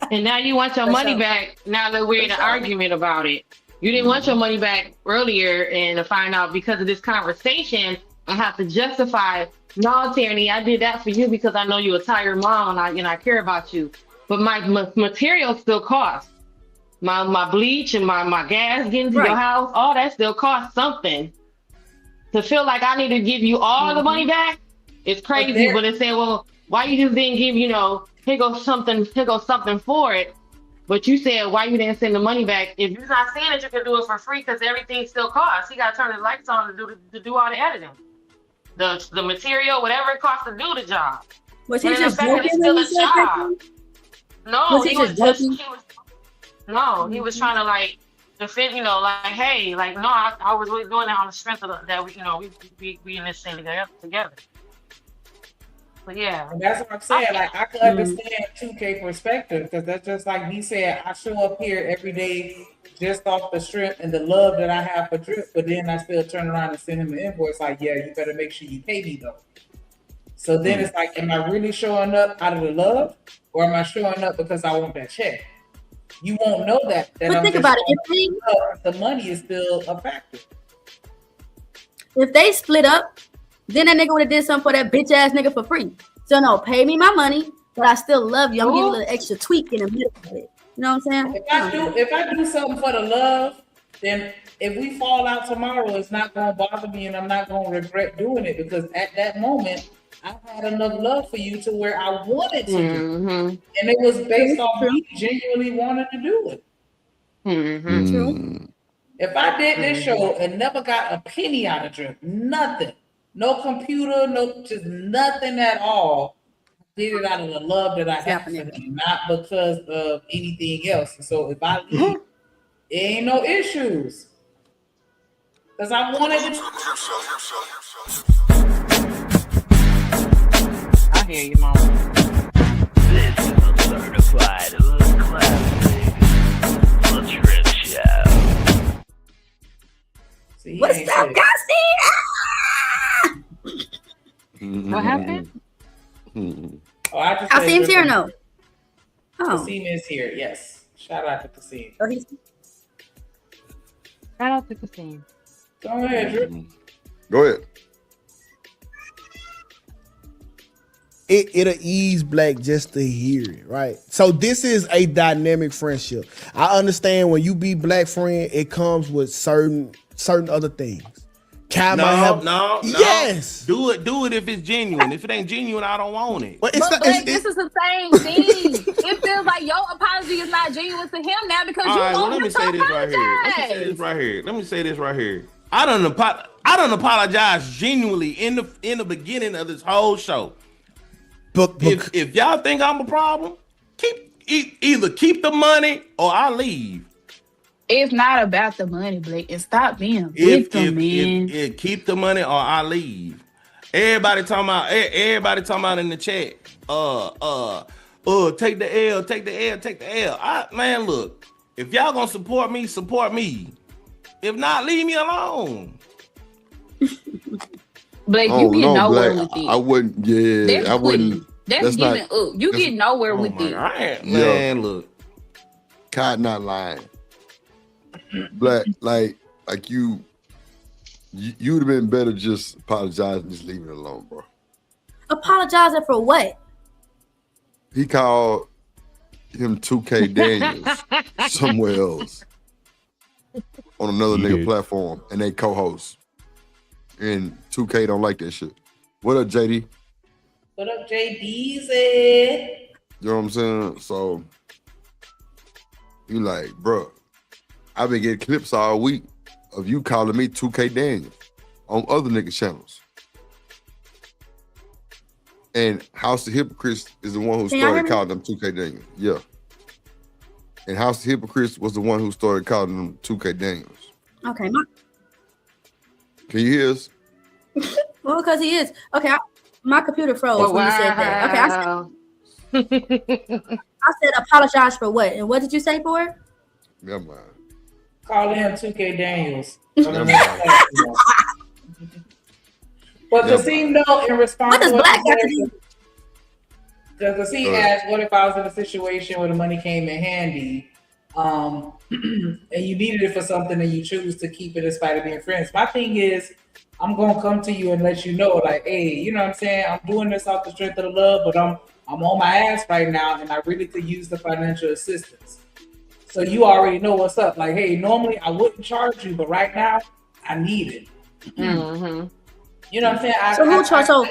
And now you want your For money sure. back now that we're in For an sure. argument about it. You didn't want your money back earlier, and to find out because of this conversation, I have to justify, no, Tierney, I did that for you because I know you're a tired mom and I care about you. But my material still costs. My bleach and my gas getting to your house, all that still costs something. To feel like I need to give you all the money back, it's crazy. But they say, well, why you just didn't give, here goes something for it. But you said, why you didn't send the money back? If you're not saying that you can do it for free because everything still costs, he got to turn the lights on to do all the editing. The material, whatever it costs to do the job. Was he But in just effect, it's joking still when a he said that? job. No, Was he he was just just, joking? he was trying to like defend, hey, like, no, I was really doing that on the strength of that we in this thing together. But yeah. And that's what I'm saying. Like, I can understand 2K perspective because that's just like me saying, I show up here every day just off the strength and the love that I have for Drip, but then I still turn around and send him an invoice like, yeah, you better make sure you pay me though. So then it's like, am I really showing up out of the love, or am I showing up because I want that check? You won't know that. But think about it. The money is still a factor. If they split up, then that nigga would have did something for that bitch ass nigga for free. So no, pay me my money, but I still love you. I'm getting a little extra tweak in the middle of it. You know what I'm saying? If I do something for the love, then if we fall out tomorrow, it's not gonna bother me, and I'm not gonna regret doing it because at that moment, I had enough love for you to where I wanted to do it. And it was based on me genuinely wanting to do it. True. If I did this show and never got a penny out of Drip, nothing, no computer, no, just nothing at all, I did it out of the love that I have for him, not because of anything else. And so if I leave, it ain't no issues. Because I wanted to. I hear you, mama. This is a certified hood classic, the Trip Show. What's up, Gussie? What happened? Oh, I just Kasim's here or no? Oh. Kasim is here, yes. Shout out to Kasim. Oh, he's... Shout out to Kasim. Go ahead, Drip. Go ahead. It'll ease Black just to hear it, right? So this is a dynamic friendship. I understand when you be Black friend, it comes with certain other things. No. Yes. Do it if it's genuine. If it ain't genuine, I don't want it. But this is the same thing. It feels like your apology is not genuine to him now because you want him to apologize. Let me say this right here. I don't apologize genuinely in the beginning of this whole show. If y'all think I'm a problem, either keep the money or I leave. It's not about the money, Blake. And stop being victim, man. Keep the money or I leave. Everybody talking about in the chat. Take the L, take the L, take the L. Man, look, if y'all gonna support me, support me. If not, leave me alone. Blake, you get nowhere with it. I wouldn't. Yeah, I wouldn't. That's giving up. You get nowhere with it. Man, look. God, not lying. Black, like you would have been better just apologizing and just leaving it alone, bro. Apologizing for what? He called him 2K Daniels somewhere else on another nigga platform, and they co-host. And 2K don't like that shit. What up, JD? What up, JDZ? You know what I'm saying? So you like, bro, I've been getting clips all week of you calling me 2K Daniels on other nigga channels. And House of Hypocrites is the one who started calling them 2K Daniels. Yeah. And House of Hypocrites was the one who started calling them 2K Daniels. Okay. Can you hear us? Well, because he is. Okay, my computer froze when you said that. Okay, I said apologize for what? And what did you say for it? Never mind. Call him 2K Daniels. But Casino, in response What does to Black got to do? because he asked, "What if I was in a situation where the money came in handy, and you needed it for something, and you choose to keep it in spite of being friends?" My thing is, I'm gonna come to you and let you know, like, hey, you know what I'm saying? I'm doing this off the strength of the love, but I'm on my ass right now, and I really could use the financial assistance. So you already know what's up. Like, hey, normally I wouldn't charge you, but right now I need it. Mm-hmm. You know what I'm saying? So who charge? So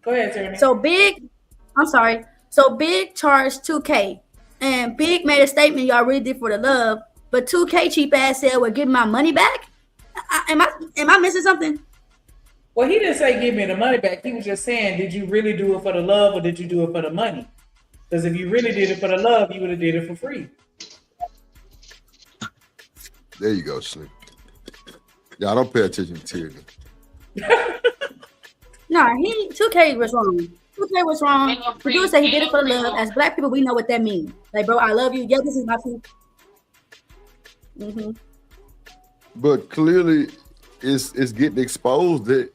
go ahead, Tierney. So Big, I'm sorry. So Big charged 2K, and Big made a statement y'all really did for the love, but 2K cheap ass said, "Well, give me my money back." Am I missing something? Well, he didn't say give me the money back. He was just saying, did you really do it for the love or did you do it for the money? Because if you really did it for the love, you would have did it for free. There you go, Slim. Yeah, I don't pay attention to Tierney. No, 2K was wrong. 2K was wrong. Producer said he did it for the love. As Black people, we know what that means. Like, bro, I love you. Yeah, this is my truth. Mm-hmm. But clearly, it's getting exposed that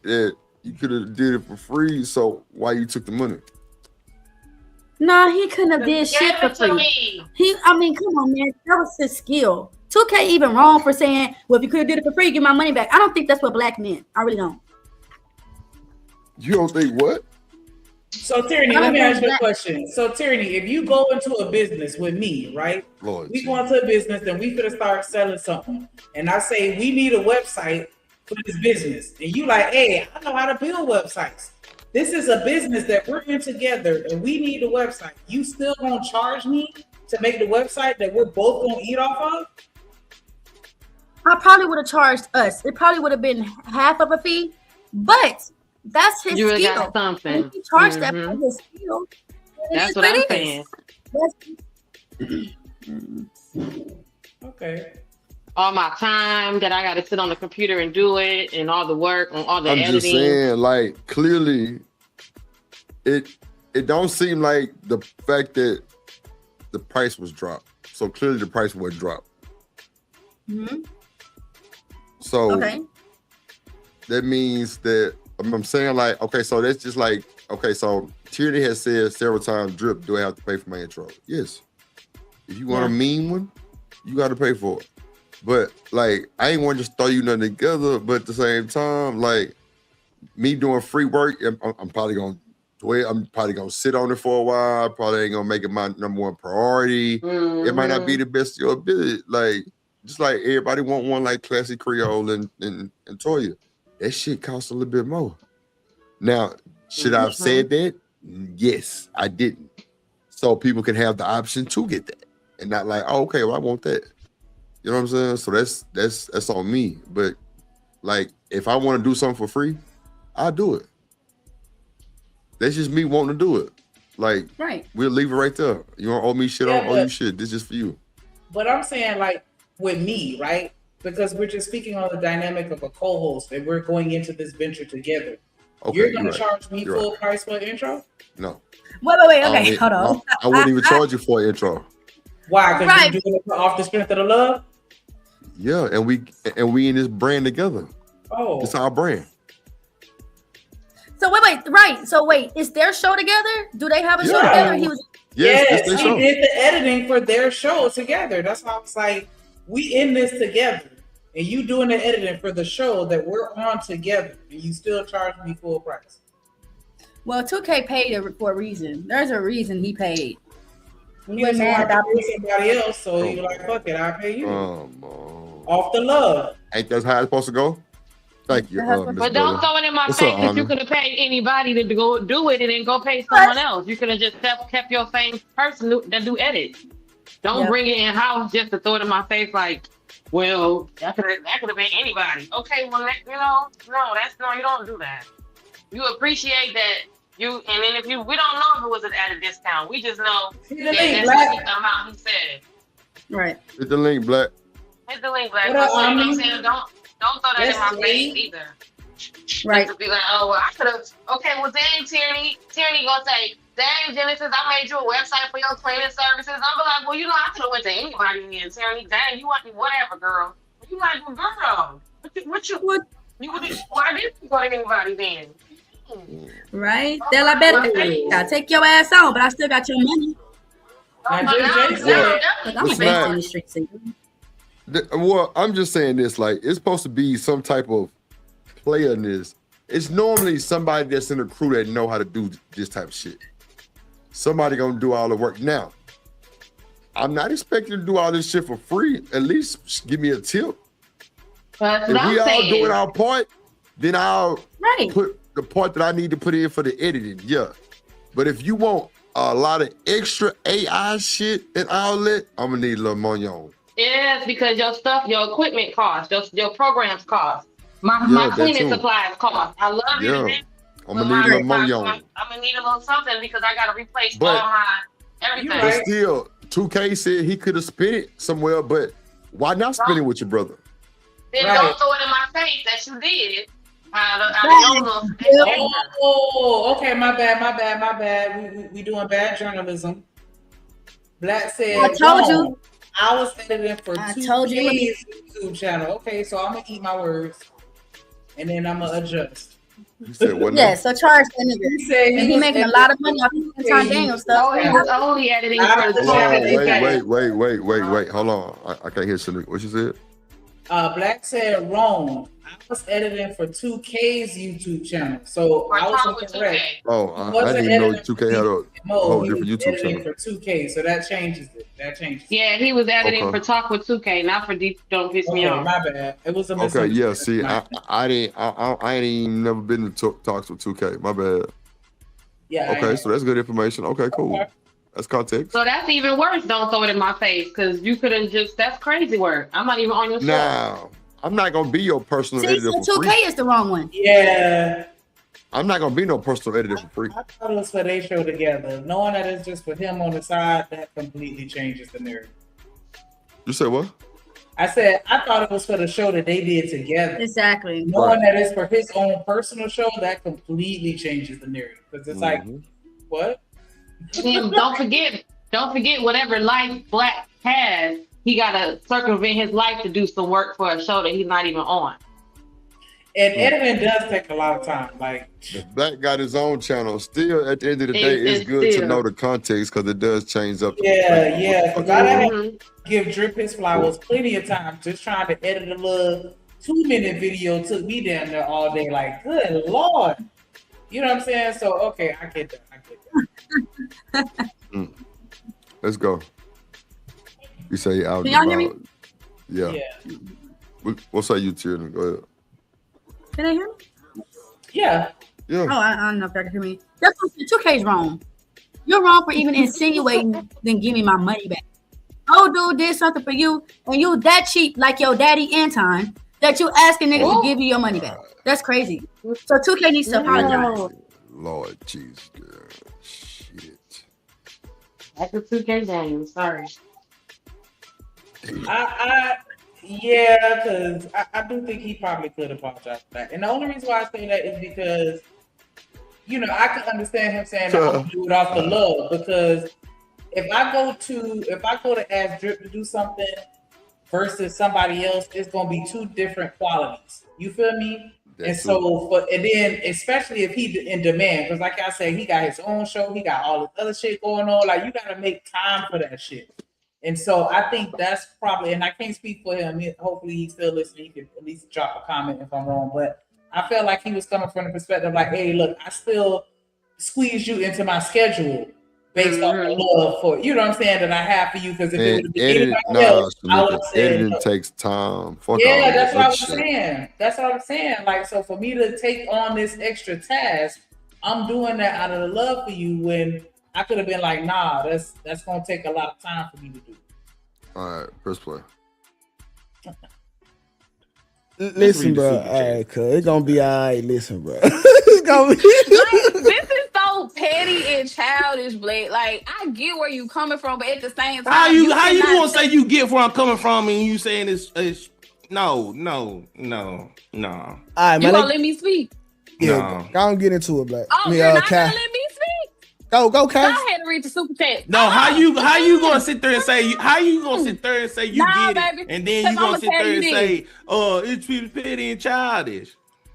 you could have did it for free. So why you took the money? Nah, he couldn't have did shit for free. I mean, come on, man. That was his skill. 2K even wrong for saying, well, if you could have did it for free, give my money back. I don't think that's what Black meant. I really don't. You don't think what? So Tierney, let me ask you a question. So Tierney, if you go into a business with me, right? Lord, we go into a business, then we could start selling something. And I say, we need a website for this business. And you like, hey, I know how to build websites. This is a business that we're in together and we need a website. You still gonna charge me to make the website that we're both gonna eat off of? I probably would have charged us. It probably would have been half of a fee, but that's his You skill. got something. And he charged that for his skill. That's what I'm saying. Okay. All my time that I got to sit on the computer and do it, and all the work and all the I'm editing. just saying, like, clearly, it don't seem like the fact that the price was dropped. So clearly, the price was dropped. Mm-hmm. So Okay. that means that I'm saying, like, okay, so that's just like, okay, so Tierney has said several times, Drip, do I have to pay for my intro? Yes. If you want a mean one, you got to pay for it. But like, I ain't want to just throw you nothing together. But at the same time, like, me doing free work, I'm probably gonna do it. I'm probably gonna sit on it for a while. I probably ain't gonna make it my number one priority. It might not be the best of your ability. Like, just like everybody want one like Classic Creole and Toya. That shit costs a little bit more. Now, should I have said that? Yes, I didn't. So people can have the option to get that and not like, oh, okay, well, I want that. You know what I'm saying? So that's on me. But like, if I want to do something for free, I'll do it. That's just me wanting to do it. Like, right. We'll leave it right there. You don't owe me shit, I don't owe you shit. This is just for you. But I'm saying, like, with me, right? Because we're just speaking on the dynamic of a co-host and we're going into this venture together. Okay, You're gonna right. charge me You're full right. price for an intro? No. Wait. Okay, hold on. No, I wouldn't even charge you for an intro. Why? Because Right. you're doing it off the strength of the love? Yeah, and we in this brand together. Oh. It's our brand. So right. So wait, is their show together? Do they have a show Yeah. together? He was Yes, we did the editing for their show together. That's why I was like, we in this together. And you doing the editing for the show that we're on together. And you still charge me full price. well, 2K paid for a reason. There's a reason he paid. He was mad about somebody else, so he was like, fuck it, I'll pay you. Off the love. Ain't that how it's supposed to go? Thank you. Miss But don't Miller. throw it in my What's face up, that you Honor? could have paid anybody to go do it and then go pay someone else. You could have just kept your same person that do edits. Don't Yeah. bring it in house just to throw it in my face like, well, that could have been anybody. Okay, well, you know, you don't do that. You appreciate that and then if we don't know if it was at a discount. We just know that's the amount he said. Right. Hit the link, Black. Hit the link, Black. What up, That's what I'm Omni? saying. Don't throw that in my face either. Right. To be like, oh, well, I could have. Okay, well, dang, Tierney gonna say, dang, Genesis, I made you a website for your cleaning services. I'm like, well, you know, I could have went to anybody and Tierney, dang, you want me, whatever, girl. You like, well, girl, why didn't you go to anybody then? Right? They're like, better I'll take your ass on, but I still got your money. I'm Well, in the streets. Well, I'm just saying this, like, it's supposed to be some type of play in this. It's normally somebody that's in the crew that know how to do this type of shit. Somebody gonna do all the work. Now, I'm not expecting to do all this shit for free. At least give me a tip. If we all doing our part, then I'll right. put the part that I need to put in for the editing. Yeah. But if you want a lot of extra AI shit and all that, I'm gonna need a little money on. Yes, because your stuff, your equipment costs, your programs cost. My cleaning supplies cost. I love it. I'm gonna need a little money on it. I'm gonna need a little something because I gotta replace all my everything. But still, 2K said he could have spent it somewhere, but why not spend it with your brother? Then don't throw it in my face that you did. Oh, okay, my bad. We doing bad journalism. Black said, I told you. I was editing for I 2K's told you. YouTube channel. Okay, so I'm gonna eat my words, and then I'm gonna adjust. You said what? Yeah, so charge that nigga. He said and he making a lot of money off of Tom Daniel stuff. Oh, he was only editing for the channel. Wait. Hold on. I can't hear something. What you said? Black said wrong. I was editing for 2K's YouTube channel, so I was correct. Oh, I didn't know 2K had a whole different YouTube channel. For 2K, so that changes it. Yeah, he was editing for Talk with 2K, not for Deep. Don't piss me off. My bad. It was a Okay, yeah. See, I ain't even never been to talks with 2K. My bad. Yeah. Okay, so that's good information. Okay, cool. Okay. That's context. So that's even worse. Don't throw it in my face because you could have that's crazy work. I'm not even on your show. Nah, I'm not gonna be your personal editor for free. 2K is the wrong one. Yeah. I'm not gonna be no personal editor for free. I thought it was for they show together. Knowing that it's just for him on the side, that completely changes the narrative. You said what? I said I thought it was for the show that they did together. Exactly. Knowing that it's for his own personal show, that completely changes the narrative because it's like, what? And don't forget whatever life Black has, he gotta circumvent his life to do some work for a show that he's not even on. And editing does take a lot of time. Like Black got his own channel. Still, at the end of the day, it's good to know the context because it does change up. Yeah. Because I had to give Drip his flowers plenty of time. Just trying to edit a little 2-minute video took me down there all day. Like, good Lord. You know what I'm saying? So, okay, I get that. Let's go. You say out. Can y'all hear me? Yeah. What say you, Tierney? Go ahead. Can they hear me? Yeah. Oh, I don't know if y'all can hear me. That's 2K's wrong. You're wrong for even insinuating, then give me my money back. Oh, dude did something for you, and you that cheap like your daddy Anton that you asking niggas to give you your money back. That's crazy. So 2K needs to apologize. Lord Jesus. Shit. That's a 2K game. Sorry. Because I do think he probably could apologize for that. And the only reason why I say that is because, you know, I can understand him saying that I'm gonna do it off the love. Because if I go to ask Drip to do something versus somebody else, it's gonna be two different qualities. You feel me? And then especially if he's in demand, because like I said, he got his own show, he got all this other shit going on. Like you gotta make time for that shit. And so I think that's probably, and I can't speak for him. Hopefully he's still listening. He can at least drop a comment if I'm wrong. But I felt like he was coming from the perspective like, hey, look, I still squeeze you into my schedule based on the love for, you know what I'm saying, that I have for you. Because if it would have been anybody else, I would have said, editing takes time. Yeah, that's what I was saying. That's what I'm saying. Like, so for me to take on this extra task, I'm doing that out of the love for you when I could have been like, nah, that's gonna take a lot of time for me to do. All right, press play. Listen, bro. All right, cuz it's gonna be all right. Listen, bro. It's gonna be. This is so petty and childish, Blake. Like, I get where you coming from, but at the same time, how you gonna say you get where I'm coming from and you saying it's No. All right, You man. gonna let me speak? Yeah, No. go on get into it, Black. Oh, you're not gonna let me speak? Go, Go Kai. ahead and read the super chat. No, how you gonna sit there and say you Nah, get baby, it, and then 'cause you gonna I'ma sit tell there you and this. say, it's petty and childish.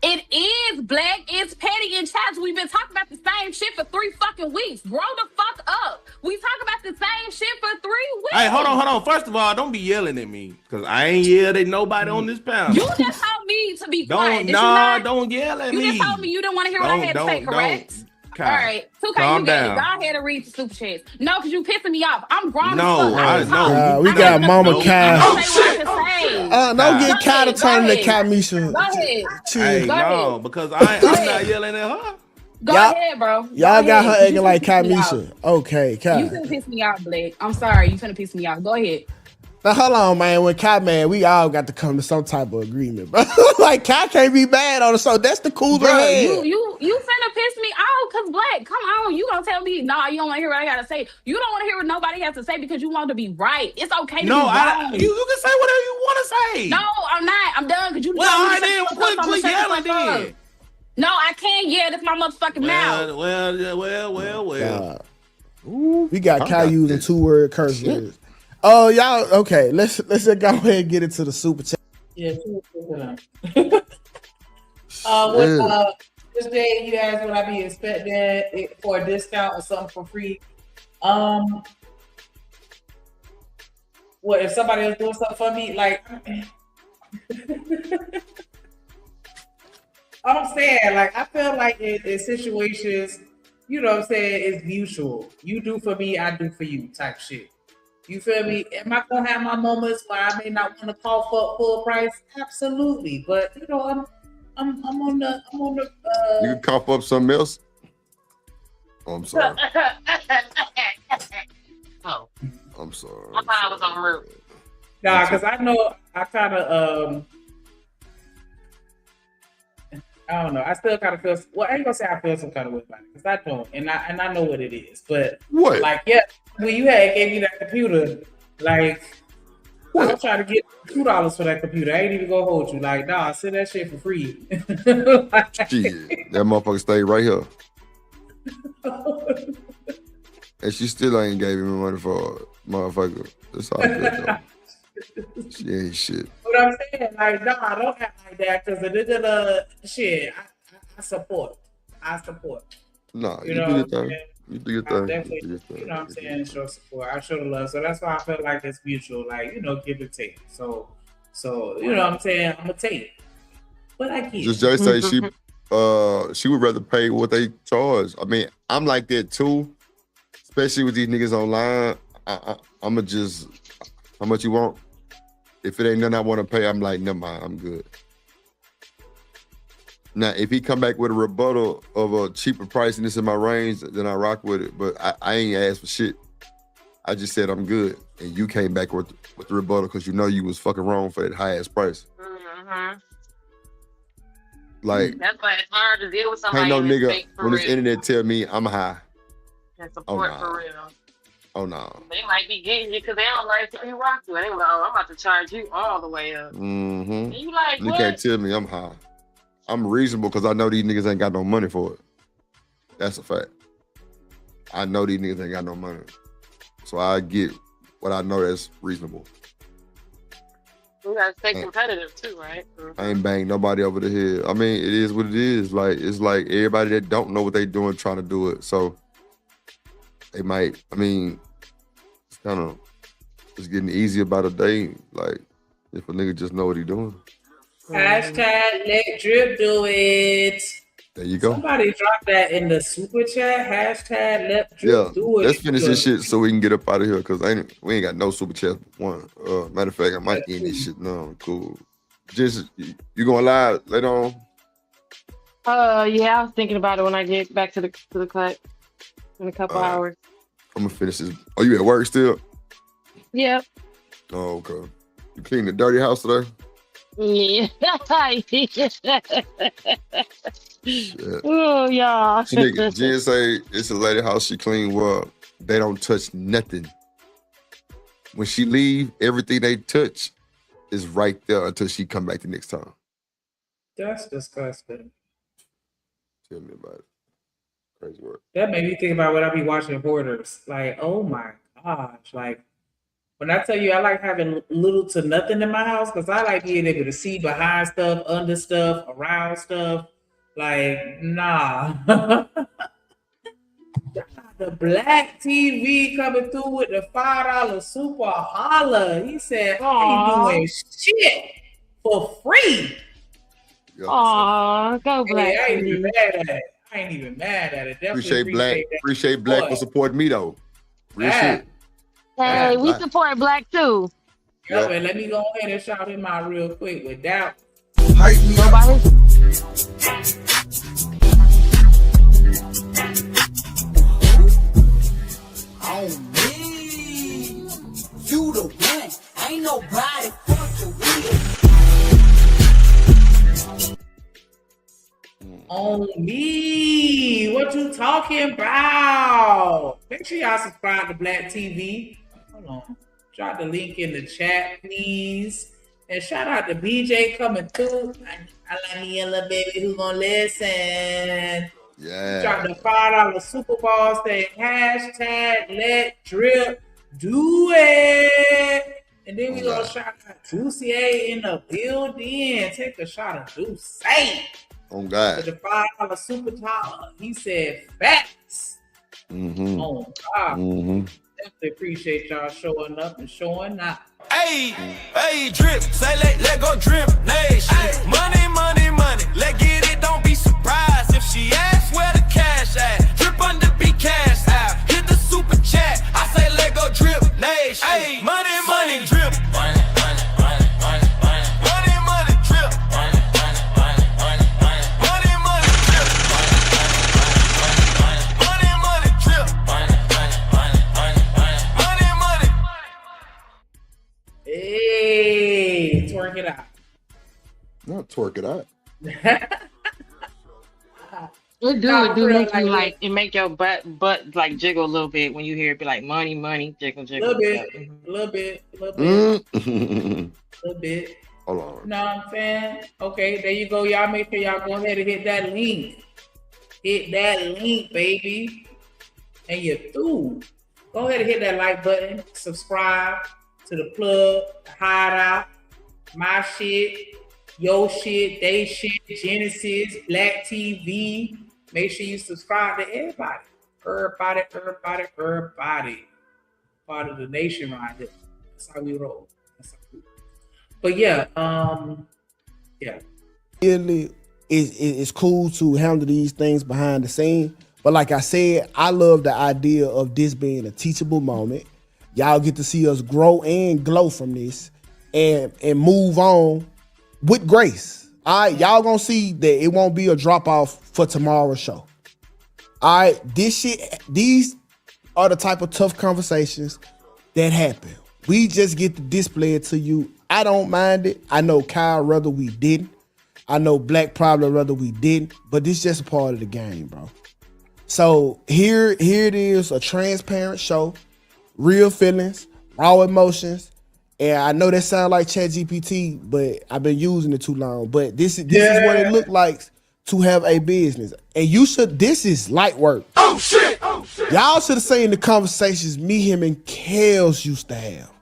It is Black. It's petty and childish. We've been talking about the same shit for 3 fucking weeks. Grow the fuck up. We talk about the same shit for 3 weeks. Hey, hold on. First of all, don't be yelling at me, because I ain't yelled at nobody on this panel. You just told me to be quiet. Don't yell at me. You just told me you didn't want to hear what I had to say, correct? Kai, All right, 2K, calm you get it. down. Go ahead and read the super chats. No, because you pissing me off. I'm grown No, as fuck. I know. We got Mama Kai. Don't say what I can say. Don't get Go Kai to ahead, turn go into Kai ahead. Misha. Go ahead. Hey, Go no, ahead. because I'm not yelling at her. Go Y'all- ahead, bro. Y'all Go got her ahead. acting You like Kai finna piss me Misha. Okay, You Kai. finna piss me off, Blake. I'm sorry. You finna piss me off. Go ahead. Now hold on, man. When Kai man, we all got to come to some type of agreement, bro. Like Kai can't be bad on the show. That's the cooler Bro, head. you finna piss me off, cause Black, come on, you gonna tell me, nah, you don't wanna hear what I gotta say. You don't wanna hear what nobody has to say because you want to be right. It's okay to be No, wrong. you can say whatever you want to say. No, I'm not. I'm done because you Well, told me all to right, shut then. the fuck up. Quit I'ma shut yelling the fuck up. then. No, I can't yell. That's my motherfucking mouth. Well. We got Kai using 2-word curse words. Oh, y'all. Okay, let's just go ahead and get into the super chat. Yeah. This day you asked would I be expecting for a discount or something for free? What if somebody else doing something for me? Like, I'm saying, like, I feel like in situations, you know what I'm saying, it's mutual. You do for me, I do for you type shit. You feel me? Am I gonna have my moments where I may not want to call for full price? Absolutely, but you know, I'm on the You can cough up something else. Oh, I'm sorry. Oh, I'm sorry. I thought I was on route. Nah, because I know I kind of I don't know. I still kind of feel. Well, I ain't gonna say I feel some kind of way about it because I don't, and I know what it is. But what? Like, yeah, when you gave me that computer, like, I was trying to get $2 for that computer. I ain't even gonna hold you. Like, nah, I send that shit for free. Shit, that motherfucker stayed right here, and she still ain't gave me money for it, motherfucker. That's how I feel. Though. She ain't shit. What I'm saying, like, nah, I don't act like that because the shit. I support. Nah, You you know do your what I'm thing. saying? You do your I thing. definitely, You do your thing. you know what I'm saying, show support. I show the love. So that's why I feel like it's mutual, like, you know, give and take. So you know what I'm saying? I'm gonna take. But I get Just Jay say she would rather pay what they charge. I mean, I'm like that too, especially with these niggas online. I'ma just, how much you want? If it ain't nothing I want to pay, I'm like, never mind, I'm good. Now, if he come back with a rebuttal of a cheaper price and it's in my range, then I rock with it. But I ain't asked for shit. I just said I'm good, and you came back with the rebuttal because you know you was fucking wrong for that high ass price. Mm-hmm. Like, That's why it's hard to deal with somebody ain't no in this nigga fake for when real. this internet tell me I'm high. And support nah. for real. Oh no. They might be getting you because they don't like to rock you. And they like, oh, I'm about to charge you all the way up. Mm-hmm. And you like, You what? can't tell me I'm high. I'm reasonable because I know these niggas ain't got no money for it. That's a fact. I know these niggas ain't got no money. So I get what I know that's reasonable. You gotta stay competitive too, right? Mm-hmm. I ain't banged nobody over the head. I mean, it is what it is. Like, it's like everybody that don't know what they doing trying to do it. So they might, I mean, it's kind of, it's getting easier by the day. Like, if a nigga just know what he doing. Hashtag let Drip do it. There you go. Somebody drop that in the super chat. Hashtag let Drip Yeah, do it. let's finish this shit so we can get up out of here because we ain't got no super chat one. Matter of fact, I might end this shit now. Cool. Just you going live later on? Yeah, I was thinking about it when I get back to the cut in a couple hours. I'm gonna finish this. Are you at work still? Yep. Oh, okay. You clean the dirty house today? Yeah. Shit. Oh yeah. Nigga, Jen say it's a lady house she clean well. They don't touch nothing. When she leave, everything they touch is right there until she come back the next time. That's disgusting. Tell me about it. Crazy work. That made me think about what I be watching Hoarders. Like, oh my gosh. Like, when I tell you I like having little to nothing in my house, because I like being able to see behind stuff, under stuff, around stuff. Like, nah. The Black TV coming through with the $5 super holla. He said, I ain't doing shit for free. Aw, go Black Hey, I ain't TV. even mad at it. I ain't even mad at it. Definitely Appreciate Black for supporting me though. Real Yeah. shit. Hey, we Black. support Black too. Yeah, but let me go ahead and shout him out real quick with that. On me, you the one. Ain't nobody fucking with. On me, what you talking about? Make sure y'all subscribe to Black TV. Hold on, drop the link in the chat, please. And shout out to BJ coming through. I like me a little baby who gonna listen. Yeah. Drop the $5 Super Bowl saying hashtag let drip do it. And then we gonna shout out Juicy A in the building. Take a shot of Juicy. Oh God. With the $5 super dollar. He said facts. Mm-hmm. Oh God. Mm-hmm. Definitely appreciate y'all showing up and showing out. Hey, hey, drip, say let go drip nation. Money, money, money, let get it, don't be surprised if she asks where the cash at. Drip under be cash out, hit the super chat. I say let go drip nation. Hey, money, money, drip. Money, money, money, money, money. Money, money, drip. Money, money, money, money, money. Money, money, drip. Money, money, drip. Money, money, money, money, money. Money, money. Hey, twerk it out. Not twerk it out. It do Nah, it do for real, make you like, like it make your butt like jiggle a little bit when you hear it be like money, money, jiggle, A jiggle. little bit, Yeah. a little bit, a little bit, Mm. a little bit. Hold on. You know what I'm saying? Okay, there you go. Y'all make sure y'all go ahead and hit that link. Hit that link, baby. And you're through. Go ahead and hit that like button. Subscribe to the plug, the hideout, my shit, your shit, they shit, Genesis, Black TV. Make sure you subscribe to everybody. Everybody, everybody, everybody. Part of the nation right here. That's how we roll. That's how we roll. But yeah, yeah. It's cool to handle these things behind the scene. But like I said, I love the idea of this being a teachable moment. Y'all get to see us grow and glow from this and move on with grace. All right, y'all gonna see that it won't be a drop off for tomorrow's show. All right, these are the type of tough conversations that happen. We just get to display it to you. I don't mind it. I know Kyle rather we didn't. I know Black probably rather we didn't, but this is just a part of the game, bro. So here it is, a transparent show, real feelings, raw emotions. And I know that sounds like ChatGPT, but I've been using it too long. But this is what it looked like to have a business. And this is light work. Oh shit! Oh shit! Y'all should have seen the conversations me, him, and Kels used to have.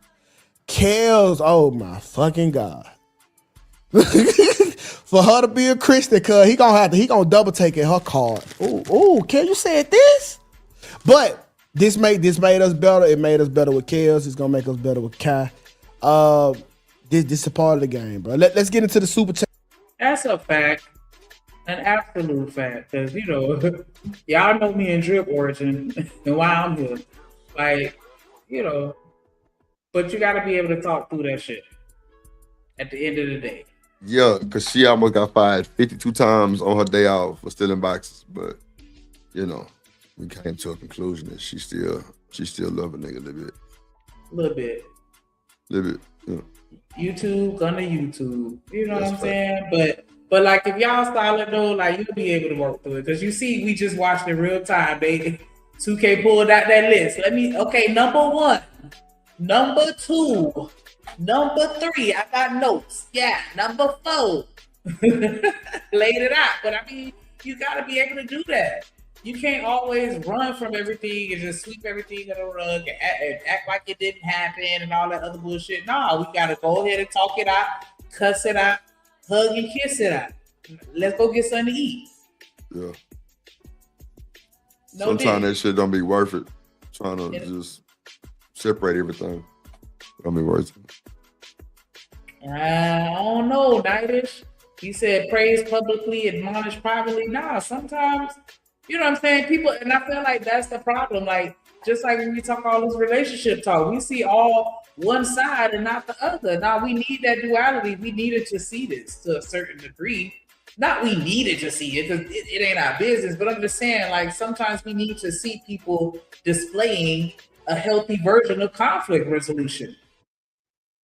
Kels, oh my fucking God. For her to be a Christian, cuz he gonna double take in her card. Ooh, Kel, you said this? But this made us better. It made us better with Kels. It's gonna make us better with Kai. This is a part of the game, bro. Let's get into the super chat. That's a fact. An absolute fact. Because, you know, y'all know me and Drip origin and why I'm here. Like, you know, but you got to be able to talk through that shit at the end of the day. Yeah, because she almost got fired 52 times on her day off for stealing boxes. But, you know, we came to a conclusion that she still love a nigga a little bit. A little bit. Little bit, yeah. YouTube, gonna YouTube. You know That's what I'm saying? But like if y'all solid though, like you'll be able to work through it. Cause you see, we just watched in real time. They 2K pulled out that list. Number 1, number 2, Number 3, I got notes. Yeah, number 4. Laid it out. But I mean, you gotta be able to do that. You can't always run from everything and just sweep everything under the rug and act like it didn't happen and all that other bullshit. No, we gotta go ahead and talk it out, cuss it out, hug and kiss it out. Let's go get something to eat. Yeah. No Sometimes dick. that shit don't be worth it. Trying to just separate everything. Don't be worth it. I don't know, Nightish. He said praise publicly, admonish privately. Nah, sometimes, you know what I'm saying? People, and I feel like that's the problem. Like, just like when we talk all this relationship talk, we see all one side and not the other. Now we need that duality. We needed to see this to a certain degree. Not we needed to see it because it ain't our business, but I'm just saying, like, sometimes we need to see people displaying a healthy version of conflict resolution.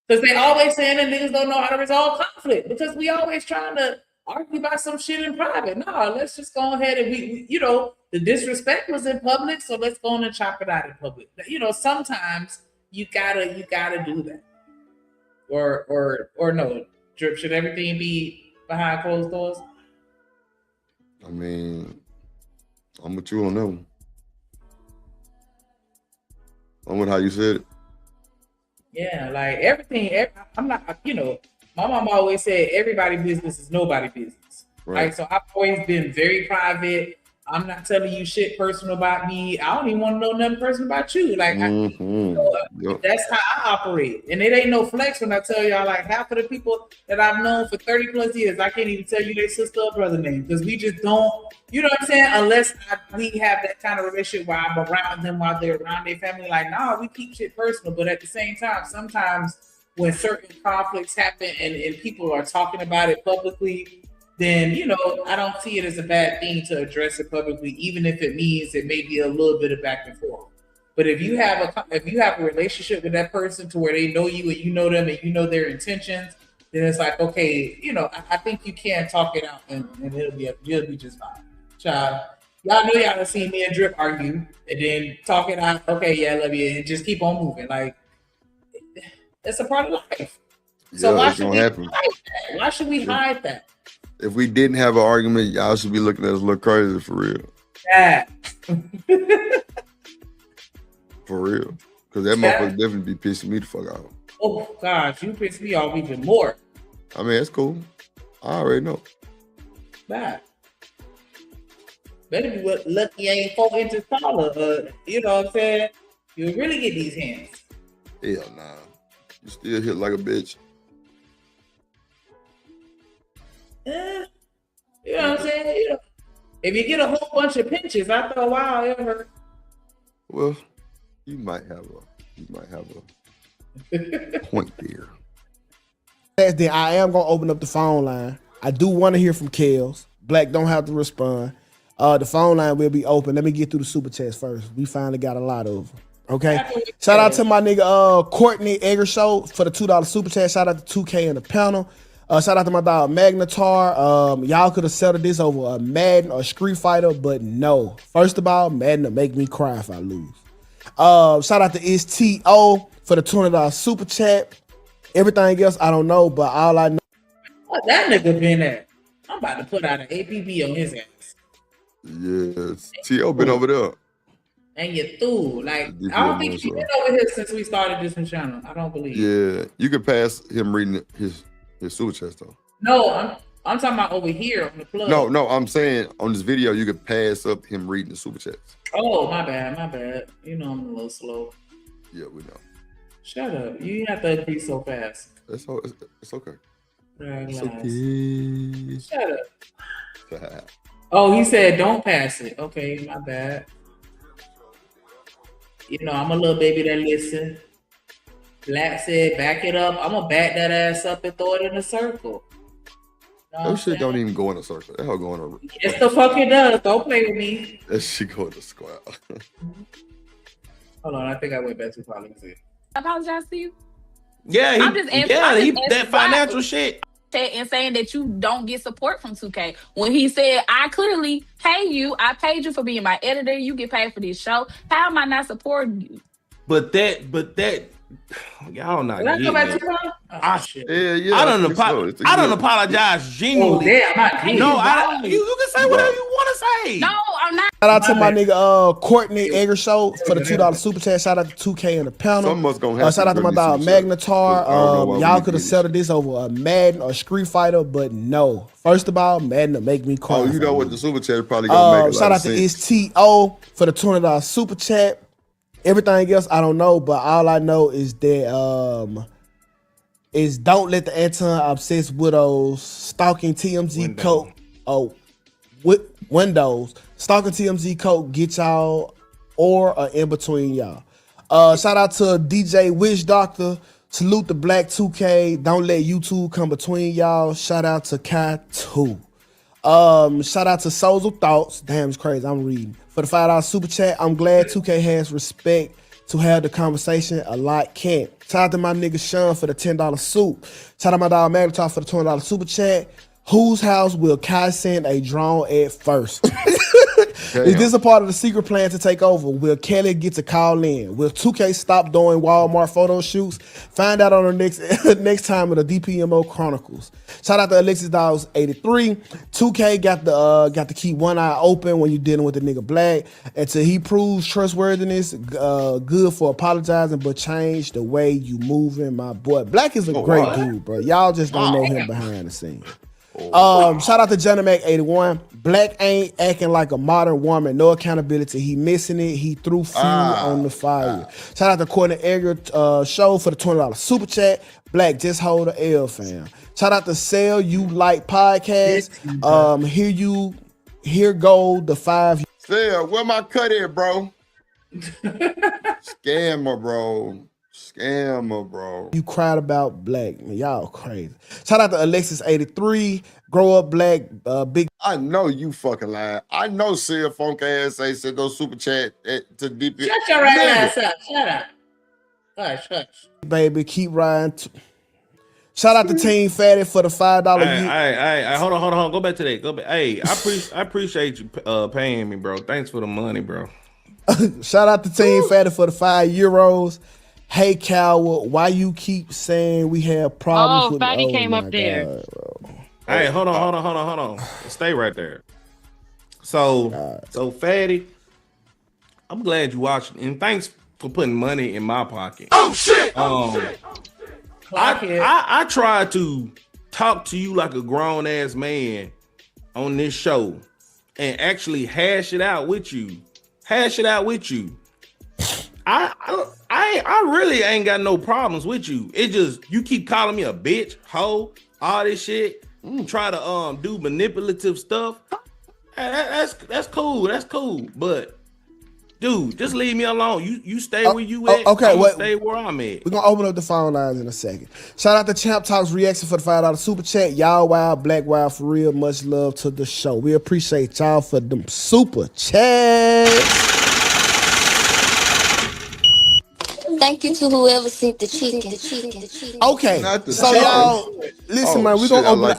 Because they always saying that niggas don't know how to resolve conflict because we always trying to argue about some shit in private. No, let's just go ahead and we you know, the disrespect was in public, so let's go on and chop it out in public. You know, sometimes you gotta do that. Or no, Drip, should everything be behind closed doors? I mean, I'm with you on that one. I'm with how you said it. Yeah, like everything. I'm not, you know, my mom always said everybody's business is nobody's business. Right. So I've always been very private. I'm not telling you shit personal about me. I don't even want to know nothing personal about you. Like, that's how I operate. And it ain't no flex when I tell y'all, like, half of the people that I've known for 30 plus years, I can't even tell you their sister or brother name because we just don't, you know what I'm saying? Unless we have that kind of relationship where I'm around them while they're around their family. Like, nah, we keep shit personal. But at the same time, sometimes when certain conflicts happen and people are talking about it publicly, then, you know, I don't see it as a bad thing to address it publicly, even if it means it may be a little bit of back and forth. But if you have a relationship with that person to where they know you and you know them and you know their intentions, then it's like, okay, you know, I think you can talk it out and you'll be just fine. Child, y'all know y'all have seen me and Drip argue and then talk it out. Okay, yeah, I love you, and just keep on moving. Like, it's a part of life. So Yeah, why it's should gonna we happen. hide that? Why should we hide that? If we didn't have an argument, y'all should be looking at us a little crazy for real. Yeah. For real. Because that motherfucker definitely be pissing me the fuck out. Oh gosh, you piss me off even more. I mean, it's cool. I already know. Bad. Better be lucky I ain't 4 inches taller. You know what I'm saying? You really get these hands. Hell nah. You still hit like a bitch. You know what I'm saying? You know, if you get a whole bunch of pinches after a while, it'll hurt. Well, you might have a point there. Then I am gonna open up the phone line. I do want to hear from Kels. Black don't have to respond. The phone line will be open. Let me get through the super chats first. We finally got a lot of them. Okay. Shout out to my nigga Courtney Eggershow for the $2 super chat. Shout out to 2K in the panel. Shout out to my dog Magnetar. Y'all could have settled this over a Madden or Street Fighter, but no. First of all, Madden will make me cry if I lose. Shout out to STO for the $20 super chat. Everything else, I don't know, but all I know. What that nigga been at? I'm about to put out an APB on his ass. Yeah, T.O. been over there. And you threw. Like, I don't think he's been over here since we started this new channel. I don't believe. Yeah, you could pass him reading his super chat though. No, I'm talking about over here on the plug. No, I'm saying on this video you could pass up him reading the super chats. Oh, my bad. You know I'm a little slow. Yeah, we know. Shut up. You have to agree so fast. It's okay. It's okay. Shut up. Oh, he said don't pass it. Okay, my bad. You know, I'm a little baby that listen. Black said back it up. I'm gonna back that ass up and throw it in a circle. That shit don't even go in a circle. That hell go in a. Yes, the fuck it does. Don't play with me. That shit go in a square. Hold on, I think I went back too far. Let me see. I apologize to you. Yeah, that financial shit. And saying that you don't get support from 2K when he said, I clearly pay you. I paid you for being my editor. You get paid for this show. How am I not supporting you? But that Y'all not Did I go back getting too it. far? Oh, shit. Yeah. I don't think so. It's a I don't good- apologize genuinely. Oh, damn, No, you can say whatever you want to say. No, I'm not. Shout out to my nigga Courtney Egger Show for the $2 super chat. Shout out to 2K in the panel. Some of us gonna have Shout out to my really dog super chat. Magnetar. I don't know why we Y'all need could have to settled this over a Madden or Street Fighter, but no. First of all, Madden will make me cry. Oh, you know what? The super chat probably gonna make a Shout lot out of to sense. STO for the $20 super chat. Everything else I don't know, but all I know is that is don't let the Anton obsessed widows stalking TMZ Coke. Oh, with Windows stalking TMZ Coke get y'all or in between y'all. Shout out to DJ Witch Doctor. Salute the Black 2K. Don't let YouTube come between y'all. Shout out to Kai 2. Shout out to Souls of Thoughts. Damn, it's crazy. I'm reading. For the $5 super chat, I'm glad 2K has respect to have the conversation a lot can't. Shout out to my nigga Sean for the $10 soup. Shout out to my dog Magnetar for the $20 super chat. Whose house will Kai send a drone at first? Is this a part of the secret plan to take over? Will Kelly get to call in? Will 2K stop doing Walmart photo shoots? Find out on the next time of the DPMO Chronicles. Shout out to Alexis Dogs 83. 2K got to keep one eye open when you're dealing with the nigga Black until he proves trustworthiness. Good for apologizing, but change the way you moving, my boy. Black is a great dude, bro. Y'all just don't know him behind the scenes. Shout out to Johnny Mac 81. Black ain't acting like a modern woman. No accountability. He missing it. He threw fuel on the fire. Shout out to Courtney Egger Show for the $20 super chat. Black, just hold the L, fam. Shout out to Sell You Like Podcast. Here go the 5. Sell, where my cut at, bro? Scammer, bro. You cried about Black. Man, y'all crazy. Shout out to Alexis 83. Grow up Black. Big. I know you fucking lying. I know Sil Funk ass ain't sent those super chat to DP. Shut your ass up. Shut up. Hush. Baby, keep riding. Shout out to Team Fatty for the $5. Hey, hold on. Go back to that. Go back. Hey, I appreciate you paying me, bro. Thanks for the money, bro. Shout out to Team Fatty for the €5. Hey, coward, why you keep saying we have problems with Fatty came up there. Hey, hold on. Stay right there. So Fatty, I'm glad you watching, and thanks for putting money in my pocket. Oh shit! I try to talk to you like a grown ass man on this show and actually hash it out with you. I really ain't got no problems with you. It just you keep calling me a bitch, hoe, all this shit. Try to do manipulative stuff. That's cool. But dude, just leave me alone. You stay where you at. Okay, I'm wait. stay where I'm at. We're gonna open up the phone lines in a second. Shout out to Champ Talks reaction for the $5 super chat. Y'all wild, Black wild for real. Much love to the show. We appreciate y'all for them super chats. Thank you to whoever sent the chicken. Okay, so chicken. y'all listen, man. We're gonna open it.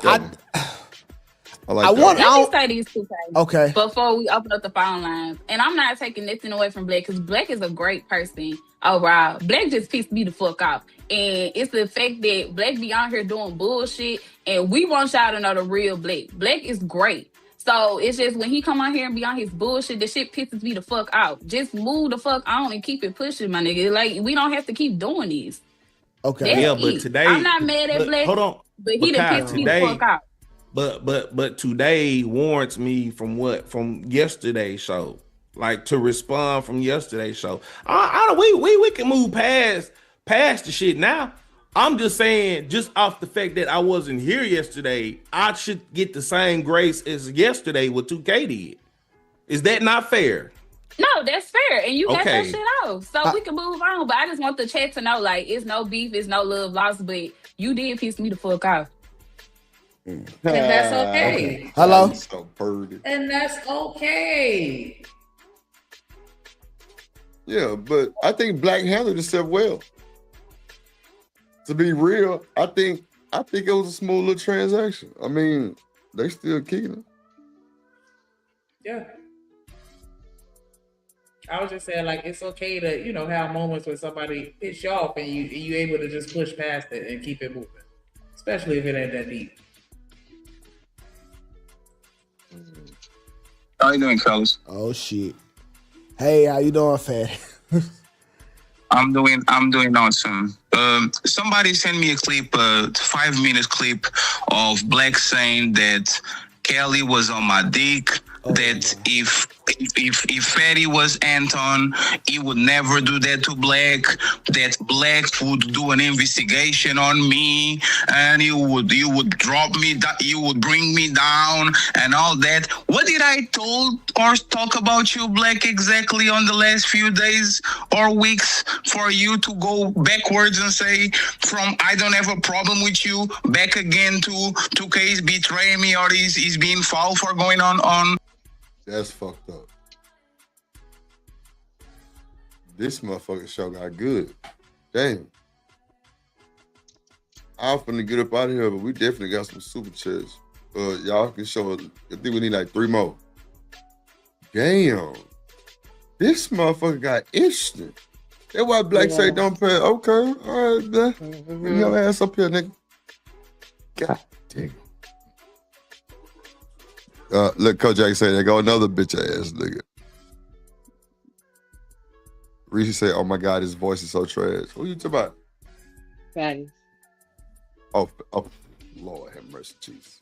Let me say these two things. Okay. Before we open up the phone lines, and I'm not taking nothing away from Black because Black is a great person overall. Black just pissed me the fuck off, and it's the fact that Black be out here doing bullshit, and we want y'all to know the real Black. Black is great. So it's just when he come out here and be on his bullshit, the shit pisses me the fuck out. Just move the fuck on and keep it pushing, my nigga. Like, we don't have to keep doing this. Okay. That's But it. today I'm not mad at Black. Hold on. But he done Kai, pissed me the fuck out. But today warrants me from yesterday's show, like to respond from yesterday's show. We can move past the shit now. I'm just saying, just off the fact that I wasn't here yesterday, I should get the same grace as yesterday what 2K did. Is that not fair? No, that's fair. And you got that Okay. shit off. So we can move on. But I just want the chat to know, like, it's no beef, it's no love lost, but you did piss me the fuck off. And that's okay. Hello? So pretty. And that's okay. Yeah, but I think Black handled himself well. To be real, I think it was a smooth little transaction. I mean, they still kicking it. Yeah. I was just saying, like, it's okay to, you know, have moments where somebody piss you off and you able to just push past it and keep it moving, especially if it ain't that deep. How you doing, fellas? Oh shit. Hey, how you doing, Fat? I'm doing awesome. Somebody sent me a clip, 5-minute clip of Black saying that Kelly was on my dick. That if Fatty was Anton, he would never do that to Black. That Black would do an investigation on me, and he would drop me, he would bring me down, and all that. What did I told or talk about you, Black, exactly on the last few days or weeks for you to go backwards and say from I don't have a problem with you back again to 2K's betraying me or he's being foul for going on? That's fucked up. This motherfucking show got good. Damn. I'm finna get up out of here, but we definitely got some super chats. Y'all can show us. I think we need like 3 more. Damn. This motherfucker got interesting. That's why Black say don't pay. Okay. All right, man. Bring your ass up here, nigga. God damn. Look, Coach Jack say, there go another bitch ass nigga. Reese say, oh my God, his voice is so trash. Who you talking about? Fatty. Oh, Lord have mercy, Jesus.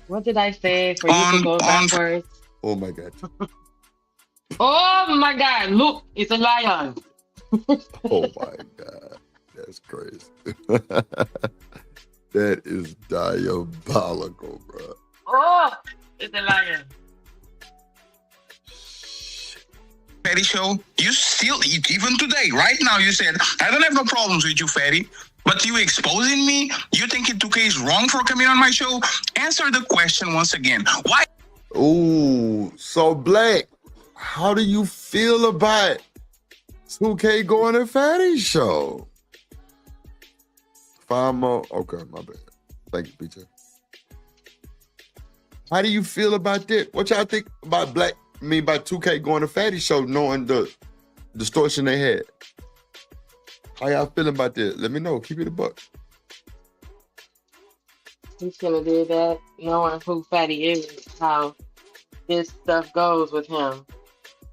What did I say for you to go backwards? Oh my God. Oh my God, look, it's a lion. Oh my God. That's crazy. That is diabolical, bro. Oh, it's a lion. Fatty show, you still, even today, right now, you said, I don't have no problems with you, Fatty, but you exposing me? You think 2K is wrong for coming on my show? Answer the question once again. Why? Ooh, so Black, how do you feel about 2K going to Fatty show? 5 more. Okay, my bad. Thank you, BJ. How do you feel about that? What y'all think about by 2K going to Fatty show, knowing the distortion they had? How y'all feeling about that? Let me know. Keep it a buck. He's gonna do that, knowing who Fatty is, how this stuff goes with him.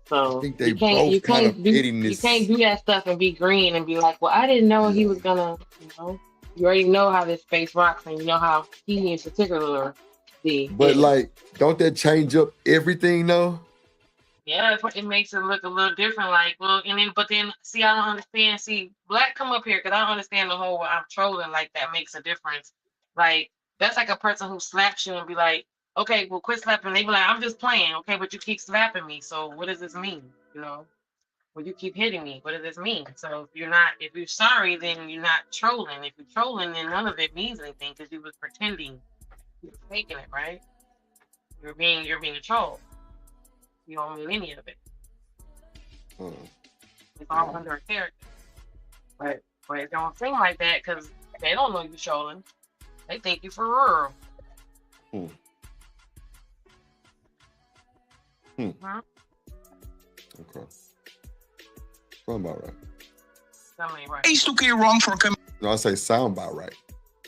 So I think they you can't do that stuff and be green and be like, well, I didn't know he was gonna, you know. You already know how this space rocks, and you know how he in particular. But like, don't that change up everything though? Yeah, it makes it look a little different. Like, well, but then, see, I don't understand. See, Black, come up here, because I don't understand the whole I'm trolling like that makes a difference. Like, that's like a person who slaps you and be like, okay, well, quit slapping. They be like, I'm just playing, okay, but you keep slapping me. So what does this mean? You know, well, you keep hitting me. What does this mean? So if you're sorry, then you're not trolling. If you're trolling, then none of it means anything because you was pretending. You're faking it, right? You're being a troll. You don't mean any of it. It's all under a character. But it don't seem like that because they don't know you trolling. They think you for real. Huh? Okay. Sound about right. Something right. Is 2K wrong for coming? No, I say sound about right.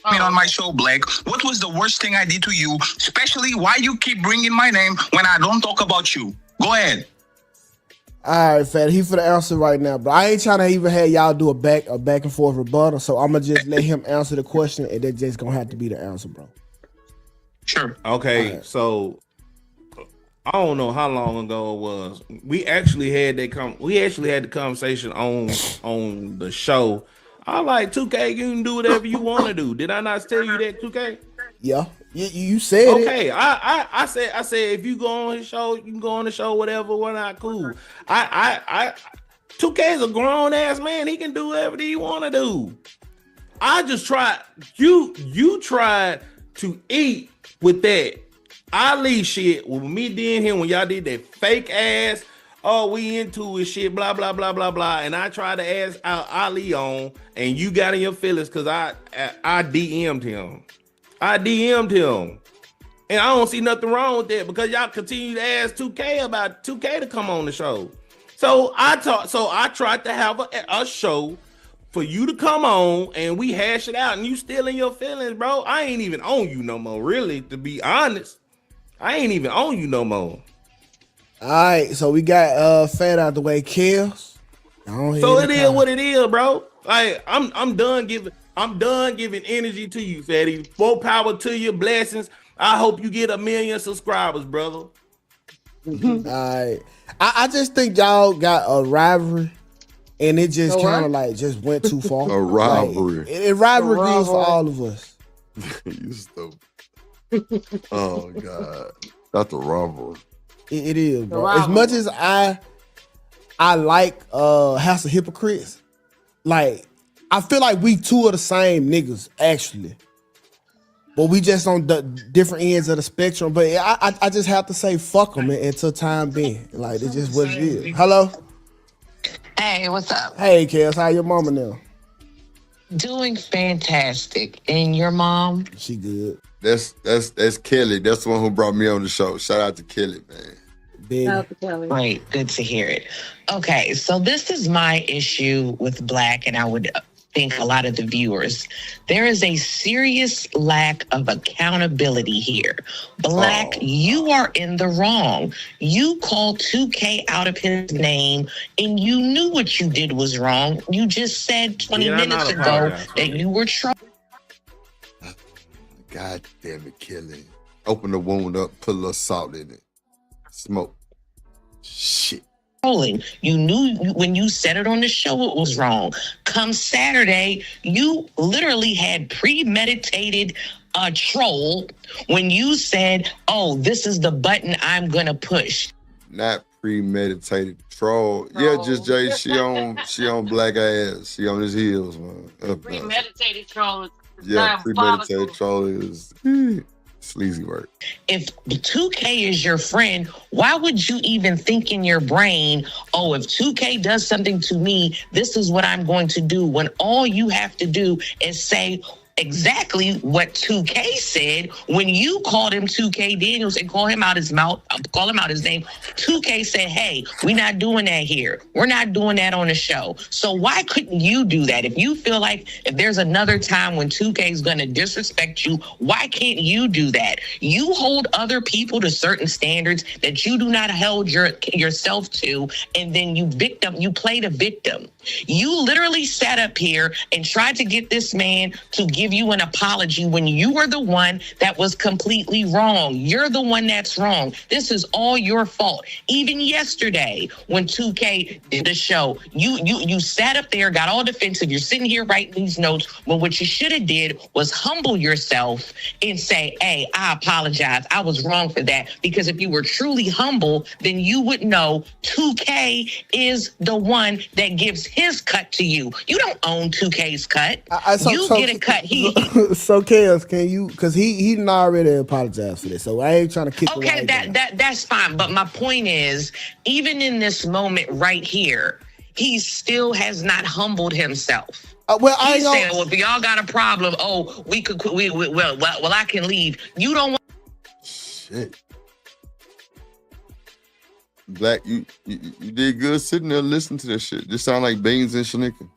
On my show, Black, what was the worst thing I did to you? Especially why you keep bringing my name when I don't talk about you? Go ahead. All right, Fat. He for the answer right now, but I ain't trying to even have y'all do a back and forth rebuttal. So I'm gonna just let him answer the question, and that's just gonna have to be the answer, bro. Sure. Okay, right. So I don't know how long ago it was. We actually had the conversation on the show. I like 2K. You can do whatever you want to do. Did I not tell you that, 2K? Yeah, you said okay. I said if you go on his show, you can go on the show. Whatever, we're not cool. 2K is a grown ass man. He can do whatever he want to do. I just tried. You tried to eat with that Ali shit with me doing him when y'all did that fake ass. Oh, we into it shit, blah, blah, blah, blah, blah. And I tried to ask Ali on, and you got in your feelings because I DM'd him. And I don't see nothing wrong with that because y'all continue to ask 2K about 2K to come on the show. So I tried to have a show for you to come on and we hash it out, and you still in your feelings, bro. I ain't even on you no more, really, to be honest. I ain't even on you no more. All right, so we got fat out the way, kills. So it is what it is, bro. Like I'm done giving energy to you, fatty. More power to your blessings. I hope you get 1 million subscribers, brother. All right. I just think y'all got a rivalry, and it just kind of like just went too far. A rivalry. Like, it rivalry is for all of us. You stupid. Oh God, that's a rivalry. It is, bro. As much as I like House of Hypocrites, like I feel like we two of the same niggas actually, but we just on the different ends of the spectrum. But I just have to say fuck them until time being. Like it's just what it is. Hello. Hey, what's up? Hey, Kels, how your mama now? Doing fantastic. And your mom? She good. That's Kelly. That's the one who brought me on the show. Shout out to Kelly, man. Great, good to hear it. Okay, so this is my issue with Black, and I would think a lot of the viewers. There is a serious lack of accountability here. Black, you are in the wrong. You called 2K out of his name, and you knew what you did was wrong. You just said 20 minutes ago that you were trying. God damn it, Kelly. Open the wound up, put a little salt in it. Smoke. Shit. You knew when you said it on the show it was wrong. Come Saturday, you literally had premeditated a troll when you said, "Oh, this is the button I'm gonna push." Not premeditated troll. Yeah, just Jay. She on Black ass. She on his heels, man. Premeditated troll. Yeah, premeditated troll is sleazy word. If 2K is your friend, why would you even think in your brain, oh, if 2K does something to me, this is what I'm going to do, when all you have to do is say exactly what 2K said when you called him 2K Daniels and call him out his mouth, call him out his name. 2K said, hey, we're not doing that here. We're not doing that on the show. So why couldn't you do that? If you feel like if there's another time when 2K is going to disrespect you, why can't you do that? You hold other people to certain standards that you do not hold yourself to, and then you played a victim. You literally sat up here and tried to get this man to give you an apology when you were the one that was completely wrong. You're the one that's wrong. This is all your fault. Even yesterday when 2K did the show, you sat up there, got all defensive. You're sitting here writing these notes when what you should have did was humble yourself and say, hey, I apologize. I was wrong for that. Because if you were truly humble, then you would know 2K is the one that gives his cut to you. You don't own 2K's cut. You get a cut. So Chaos, can you? Because he didn't already apologize for this, so I ain't trying to kick. Okay, that's fine. But my point is, even in this moment right here, he still has not humbled himself. Well, he said, "Well, if y'all got a problem, we could. Well, I can leave. You don't want." Shit. Black, you did good sitting there listening to that shit. Just sound like Beans and Shanika.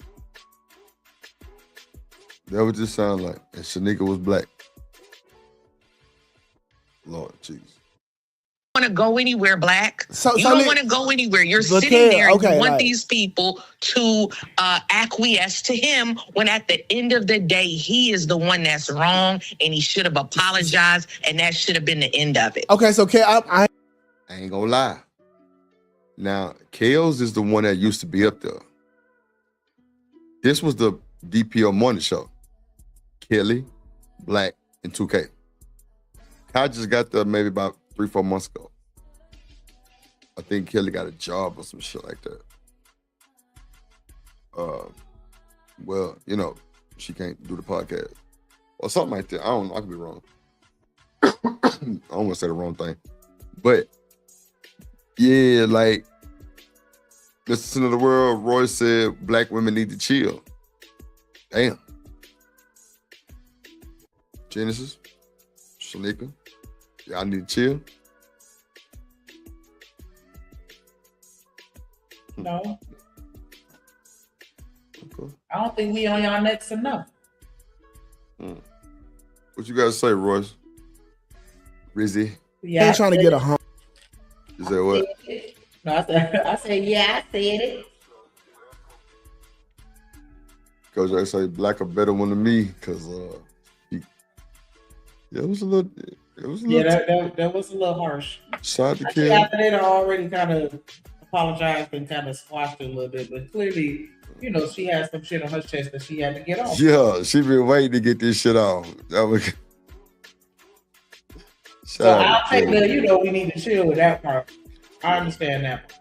That would just sound like. And Shanika was black. Lord Jesus. Want to go anywhere, Black? You so don't want to go anywhere. You're sitting there. You want these people to acquiesce to him when at the end of the day, he is the one that's wrong and he should have apologized and that should have been the end of it. Okay, so I ain't gonna lie. Now, Kales is the one that used to be up there. This was the DPO morning show. Kelly, Black, and 2K. Kai just got there maybe about 3-4 months ago. I think Kelly got a job or some shit like that. Well, you know, she can't do the podcast. Or something like that. I don't know. I could be wrong. I don't want to say the wrong thing. But, yeah, like, listen to the world, Roy said black women need to chill. Damn. Genesis, Shanika, y'all need to chill. No. Okay. I don't think we on y'all necks enough. What you got to say, Royce? Rizzy? I ain't trying to get a hump. You said what? No, I said, yeah, I said it. Coach, I say Black a better one than me, because it was a little. Yeah, that was a little harsh. Shot the Actually, kid. after they already kind of apologized and kind of squashed it a little bit, but clearly, you know, she had some shit on her chest that she had to get off. Yeah, she been waiting to get this shit off. That was. So I'll take the, you know, we need to chill with that part. I understand that.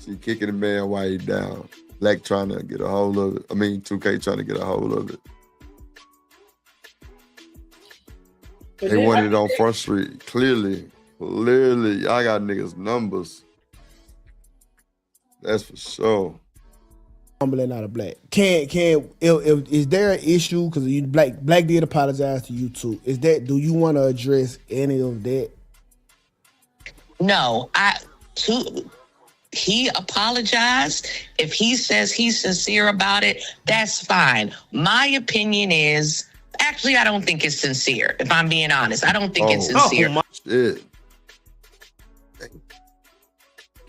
She kicking the man while he down. Black trying to get a hold of it. I mean, 2K trying to get a hold of it. But They then wanted it on Front Street. Clearly, I got niggas' numbers. That's for sure. Humbling out of Black. If is there an issue? Because Black did apologize to you too. Do you want to address any of that? No, he apologized. If he says he's sincere about it, that's fine. My opinion is, actually, I don't think it's sincere. If I'm being honest, I don't think it's sincere. Oh, shit.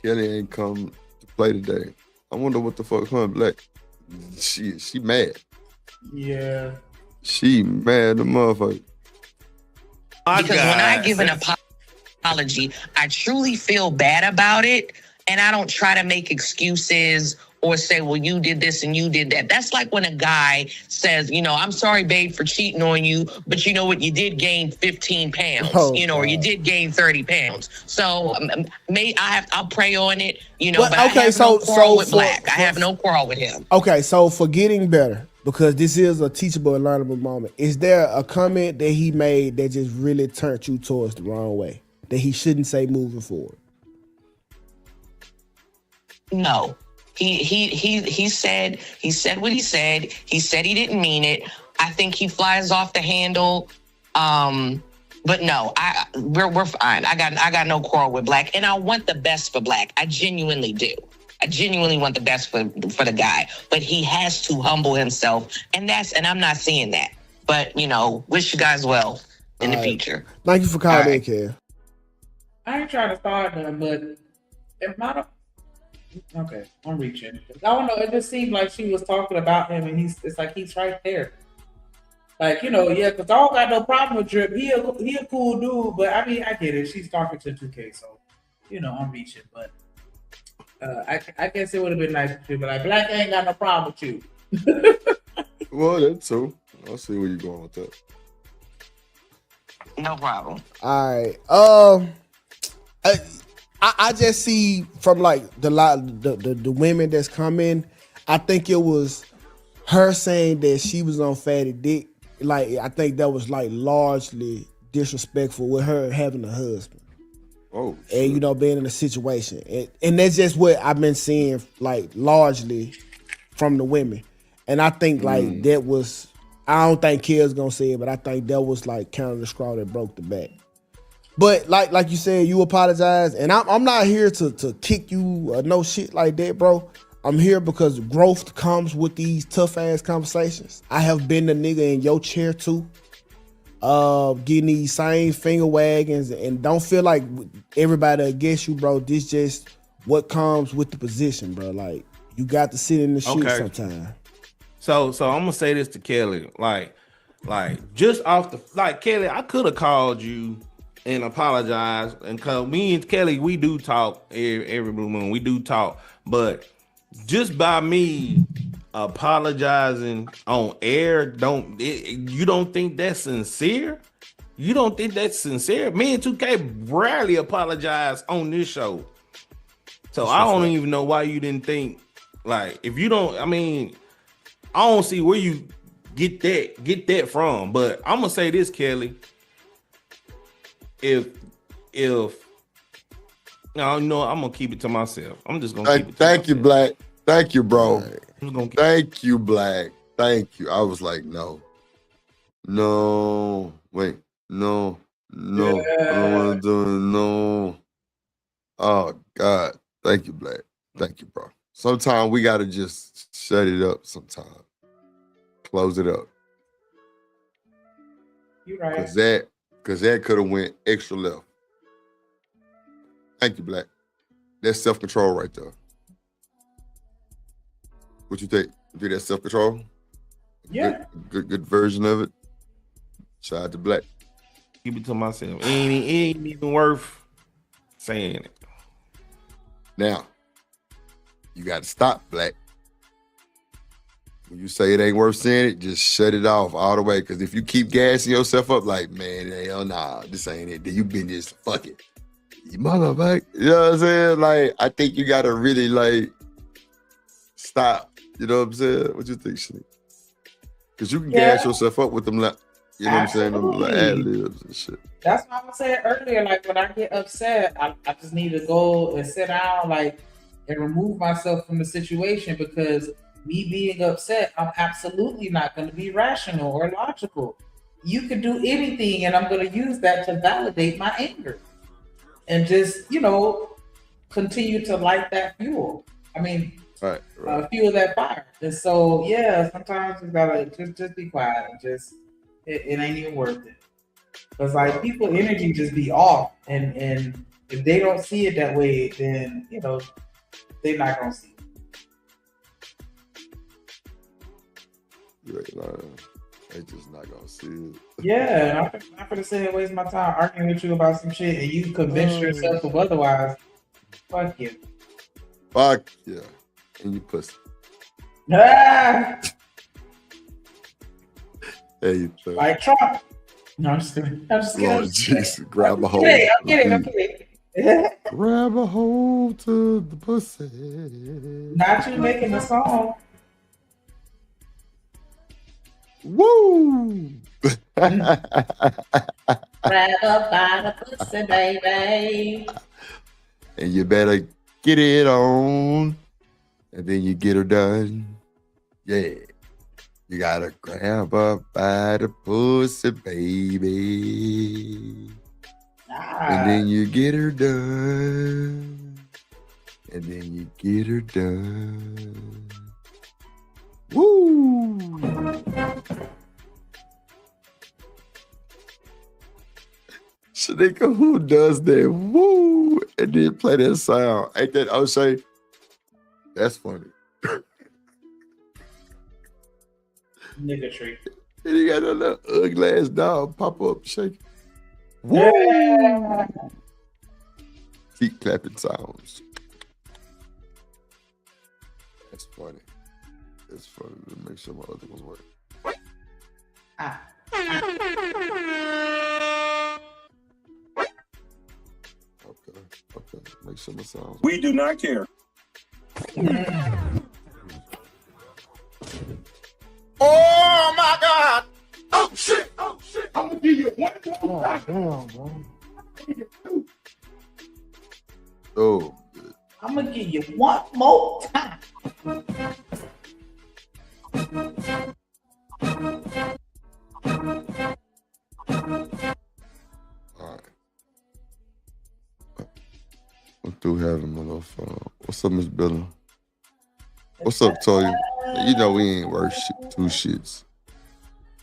Kelly ain't come to play today. I wonder what the fuck her and Black. She mad. Yeah. She mad, the motherfucker. Because when I give an apology, I truly feel bad about it, and I don't try to make excuses or say, well, you did this and you did that. That's like when a guy says, you know, I'm sorry, babe, for cheating on you, but you know what? You did gain 15 pounds, or you did gain 30 pounds. So I'll pray on it, you know, but I have no quarrel with Black. I have no quarrel with him. Okay, so for getting better, because this is a teachable and learnable moment, is there a comment that he made that just really turned you towards the wrong way that he shouldn't say moving forward? No. He said what he said. He said he didn't mean it. I think he flies off the handle. But no, we're fine. I got no quarrel with Black, and I want the best for Black. I genuinely do. I genuinely want the best for the guy, but he has to humble himself, and I'm not seeing that. But you know, wish you guys well in the future. Thank you for calling in, Kev. I ain't trying to start none, but if not, okay, I'm reaching. I don't know. It just seemed like she was talking about him, and it's like he's right there. Like, you know, yeah, because I don't got no problem with Drip. He a cool dude, but I mean, I get it. She's talking to 2K, so you know, I'm reaching. But I guess it would have been nice to be like, Black ain't got no problem with you. Well, that's so. I'll see where you're going with that. No problem. All right. I just see from like the women that's coming, I think it was her saying that she was on Fatty Dick. Like, I think that was like largely disrespectful with her having a husband. Oh, and you know, being in a situation, and that's just what I've been seeing, like largely from the women. And I think like that was, I don't think Kid's gonna say it, but I think that was like kind of the straw that broke the back. But like you said, you apologize, and I'm not here to kick you or no shit like that, bro. I'm here because growth comes with these tough ass conversations. I have been the nigga in your chair too, getting these same finger waggings, and don't feel like everybody against you, bro. This just what comes with the position, bro. Like, you got to sit in the shit sometimes. So I'm gonna say this to Kelly, like just off the, like, Kelly, I could have called you and apologize, and cause me and Kelly, we do talk every blue moon, we do talk, but just by me apologizing on air, you don't think that's sincere? You don't think that's sincere? Me and 2K rarely apologize on this show, so I don't even know why you didn't think, like, if you don't, I mean, I don't see where you get that from. But I'm gonna say this, Kelly. If no, I'm gonna keep it to myself. I'm just gonna keep it to Thank you, myself. Black. Thank you, bro. Right. Thank you, Black. Thank you. I was like, no, wait, no, I don't want to do it. No. Oh God, Thank you, Black. Thank you, bro. Sometimes we gotta just shut it up. Sometimes close it up. You right. Cause that could have went extra left. Thank you, Black. That's self-control right there. What you think? You think that's self-control? Yeah. Good version of it. Shout out to Black. Keep it to myself. It ain't even worth saying it. Now, you got to stop, Black. When you say it ain't worth saying it, just shut it off all the way. Because if you keep gassing yourself up, like, man, hell nah, this ain't it. Then you been just fuck it. You motherfucker. You know what I'm saying? Like, I think you got to really, like, stop. You know what I'm saying? What you think, Shanique? Because you can gas yourself up with them, like, you know what I'm saying? Them like ad-libs and shit. That's what I was saying earlier. Like, when I get upset, I just need to go and sit down, like, and remove myself from the situation, because me being upset, I'm absolutely not going to be rational or logical. You could do anything, and I'm going to use that to validate my anger and just, you know, continue to light that fuel. I mean, fuel that fire. And so, yeah, sometimes you gotta just be quiet and just it ain't even worth it. Because like people energy just be off, and if they don't see it that way, then you know they're not gonna see it. They just not gonna see it. Yeah, I'm not gonna sit here and waste my time arguing with you about some shit, and you convince yourself of otherwise. Fuck you. Fuck yeah. And you pussy. Ah! Hey, you play. Like Trump. No, I'm just kidding. Lord Jesus, grab a hold. I'm kidding. Grab a hold to the pussy. Not you making the song. Woo! Grab up by the pussy, baby. And you better get it on. And then you get her done. Yeah. You gotta grab up by the pussy, baby. And then you get her done. And then you get her done. Woo! Shanika, who does that? Woo! And then play that sound. Ain't that O'Shea? That's funny. Nigga tree. And you got a little ugly ass dog pop up, shake. Woo! Yeah. Keep clapping sounds. That's funny. That's funny. Let me make sure my other ones work. Okay. Make sure my sounds. We do not care. Oh my God! Oh shit! I'm gonna give you one more time. Damn, bro. Oh. I'm gonna give you one more time. Alright. I'm through having my little fun. What's up, Miss Bella? What's up, Toya? You know we ain't worth shit, two shits.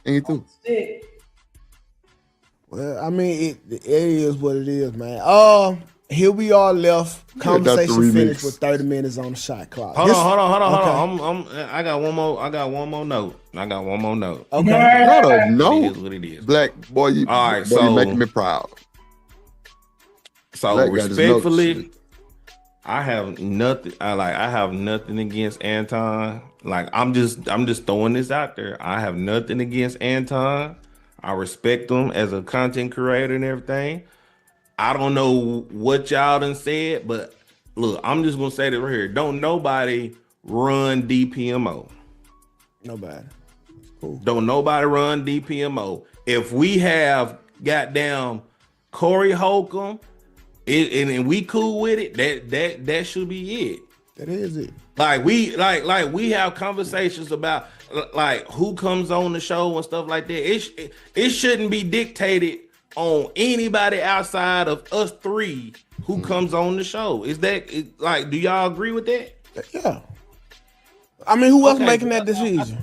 Ain't through. Well, I mean, it is what it is, man. Here we are left. Conversation finished with 30 minutes on the shot clock. Hold on. I got one more note. Okay. Not a note. It is what it is. Black boy, you, all right, boy, so you're making me proud. So Black got his notes. respectfully, I have nothing against Anton. Like I'm just throwing this out there. I have nothing against Anton. I respect him as a content creator and everything. I don't know what y'all done said, but look, I'm just gonna say this right here. Don't nobody run DPMO. Nobody. Cool. Don't nobody run DPMO. If we have goddamn Corey Holcomb, and we cool with it, that should be it. That is it. Like we have conversations about like who comes on the show and stuff like that. It shouldn't be dictated on anybody outside of us three who comes on the show. Is that like? Do y'all agree with that? Yeah. I mean, who else making that decision?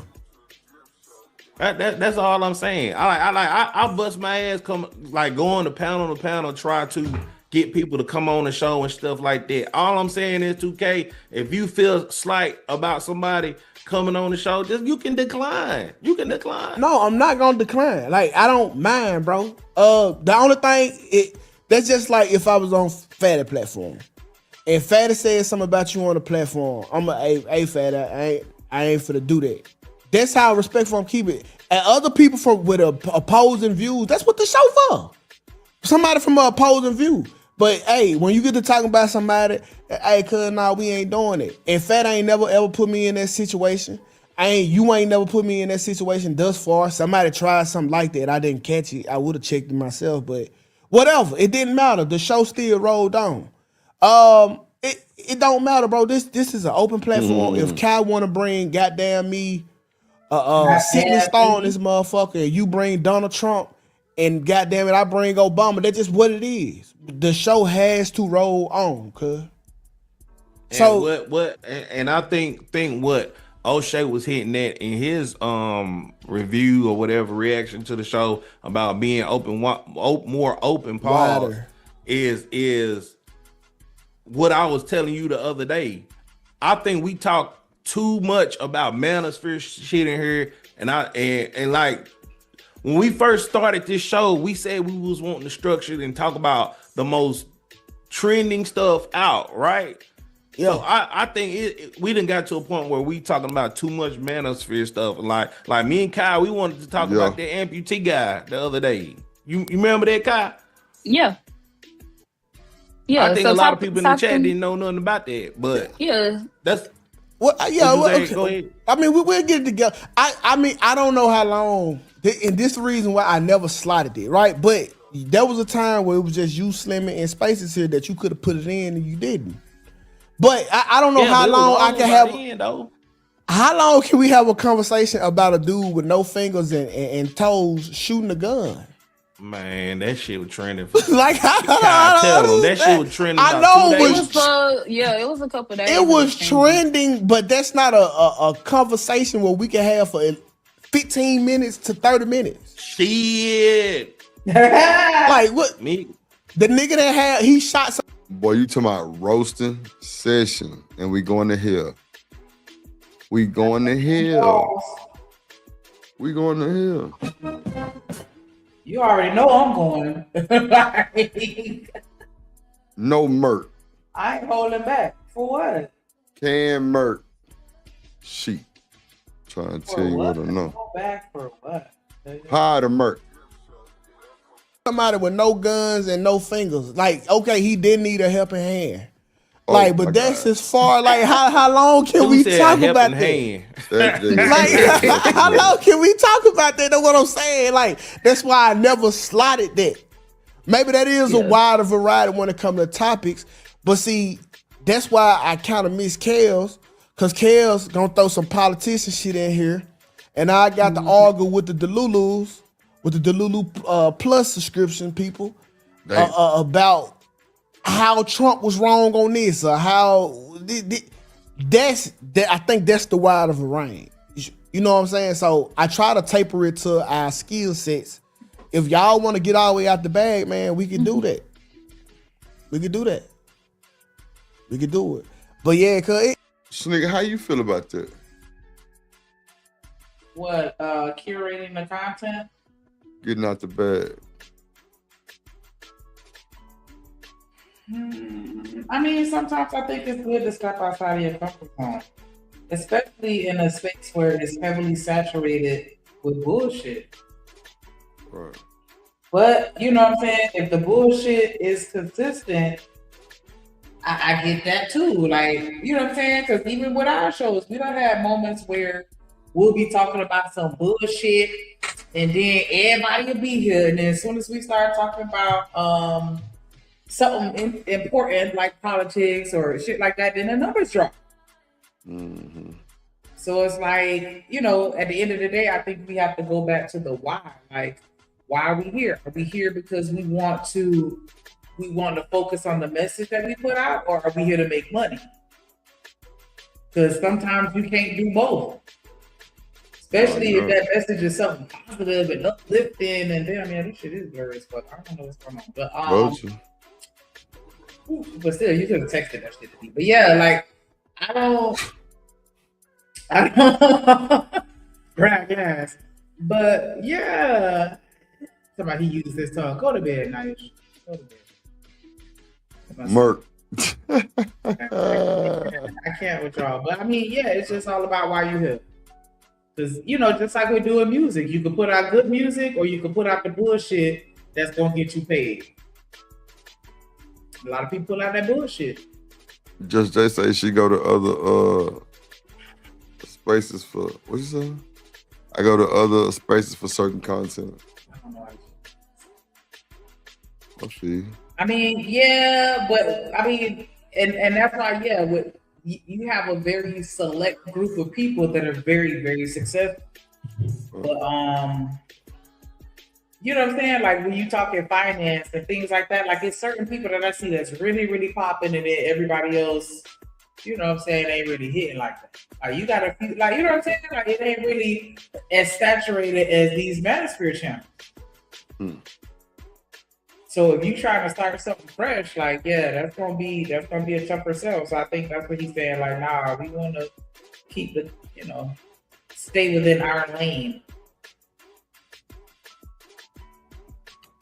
That's all I'm saying. I bust my ass going to panel, try to get people to come on the show and stuff like that. All I'm saying is 2K, if you feel slight about somebody coming on the show, you can decline. You can decline. No, I'm not gonna decline. Like, I don't mind, bro. The only thing that's just like if I was on Fatty platform and Fatty said something about you on the platform, I'm a Fatty, I ain't finna do that. That's how respectful I'm keeping it. And other people with opposing views, that's what the show for. Somebody from an opposing view. But hey, when you get to talking about somebody, hey, cuz nah, we ain't doing it. And Fat ain't never ever put me in that situation. You ain't never put me in that situation thus far. Somebody tried something like that. I didn't catch it. I would have checked it myself, but whatever. It didn't matter. The show still rolled on. It don't matter, bro. This is an open platform. If Kai wanna bring goddamn me Sidney Starr on this motherfucker, and you bring Donald Trump, and goddamn it, I bring Obama. That's just what it is. The show has to roll on, cuz. So and I think what O'Shea was hitting at in his review or whatever reaction to the show about being more open pause is what I was telling you the other day. I think we talk too much about manosphere shit in here, and like when we first started this show, we said we was wanting to structure and talk about the most trending stuff out, right? Yeah. So I think we done got to a point where we talking about too much manosphere stuff. Like me and Kai, we wanted to talk about that amputee guy the other day. You remember that, Kai? Yeah. Yeah. I think a lot of people in the chat didn't know nothing about that, but that's well, okay. Go ahead. I mean, we'll get it together. I mean, I don't know how long, and this is the reason why I never slotted it, right? But there was a time where it was just you slimming in spaces here that you could have put it in and you didn't. But I don't know how long I can have. How long can we have a conversation about a dude with no fingers and toes shooting a gun? Man, that shit was trending. Like, that shit was trending. I know it was a couple days. It was trending, but that's not a conversation where we can have for 15 minutes to 30 minutes. Shit. Like what? Me. The nigga that he shot some. Boy, you talking about roasting session, and we going to hell. We going to hell. We going to hell. You already know I'm going. No Merc. I ain't holding back. For what? Can Merc. Sheep. Trying to tell you what I know. Go back for what? Hide a Merc. Somebody with no guns and no fingers. Like, okay, he did need a helping hand. Like, but that's as far. Like, how long can we talk about that? Like, how long can we talk about that? That's what I'm saying. Like, that's why I never slotted that. Maybe that is a wider variety when it comes to topics. But see, that's why I kind of miss Kels, because Kels gonna throw some politician shit in here, and I got to argue with the Delulus, with the Delulu Plus subscription people about how Trump was wrong on this, or how I think that's the wider variety. You know what I'm saying? So I try to taper it to our skill sets. If y'all want to get all the way out the bag, man, we can do that. We can do that. We can do it. But yeah, Sneaker, how you feel about that? What, curating the content? Getting out the bag. I mean, sometimes I think it's good to step outside of your comfort zone, especially in a space where it's heavily saturated with bullshit. Right. But you know what I'm saying? If the bullshit is consistent, I get that too. Like, you know what I'm saying? Because even with our shows, we don't have moments where we'll be talking about some bullshit and then everybody will be here. And then as soon as we start talking about something important like politics or shit like that, then the numbers drop. Mm-hmm. So it's like, you know, at the end of the day, I think we have to go back to the why. Like, why are we here? Are we here because we want to we want to focus on the message that we put out, or are we here to make money? Because sometimes you can't do both. Especially if that message is something positive and uplifting, and damn, man, this shit is blurry as fuck. I don't know what's going on, but still, you could have texted that shit to me. But yeah, like I don't crack ass. But yeah, somebody used this tongue. Go to bed, Nice. Go to bed. Merc. I can't with y'all, but I mean, yeah, it's just all about why you here. Because, you know, just like we're doing music, you can put out good music or you can put out the bullshit that's going to get you paid. A lot of people put out that bullshit. Just they say she go to other spaces for, what you say? I go to other spaces for certain content. I don't know. I see. I mean, yeah, but I mean, and that's why, yeah, with you have a very select group of people that are very, very successful. But you know what I'm saying? Like when you talking finance and things like that, like it's certain people that I see that's really, really popping, and then everybody else, you know what I'm saying, ain't really hitting like that. Like you got a few, like you know what I'm saying? Like it ain't really as saturated as these Manosphere channels. So if you trying to start something fresh, like yeah, that's gonna be a tougher sell. So I think that's what he's saying. Like, nah, we want to keep the, you know, stay within our lane.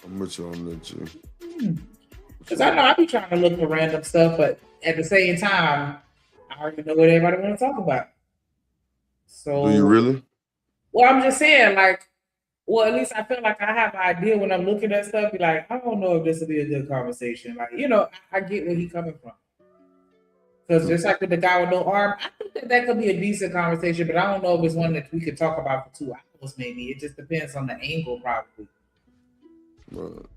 I'm with you on that, too. Because I know I be trying to look for random stuff, but at the same time, I already know what everybody want to talk about. So do you really? Well, I'm just saying, like. Well, at least I feel like I have an idea when I'm looking at stuff. Be like, I don't know if this will be a good conversation. Like, you know, I get where he's coming from. Because just like with the guy with no arm, I think that could be a decent conversation, but I don't know if it's one that we could talk about for 2 hours. Maybe it just depends on the angle, probably. Right.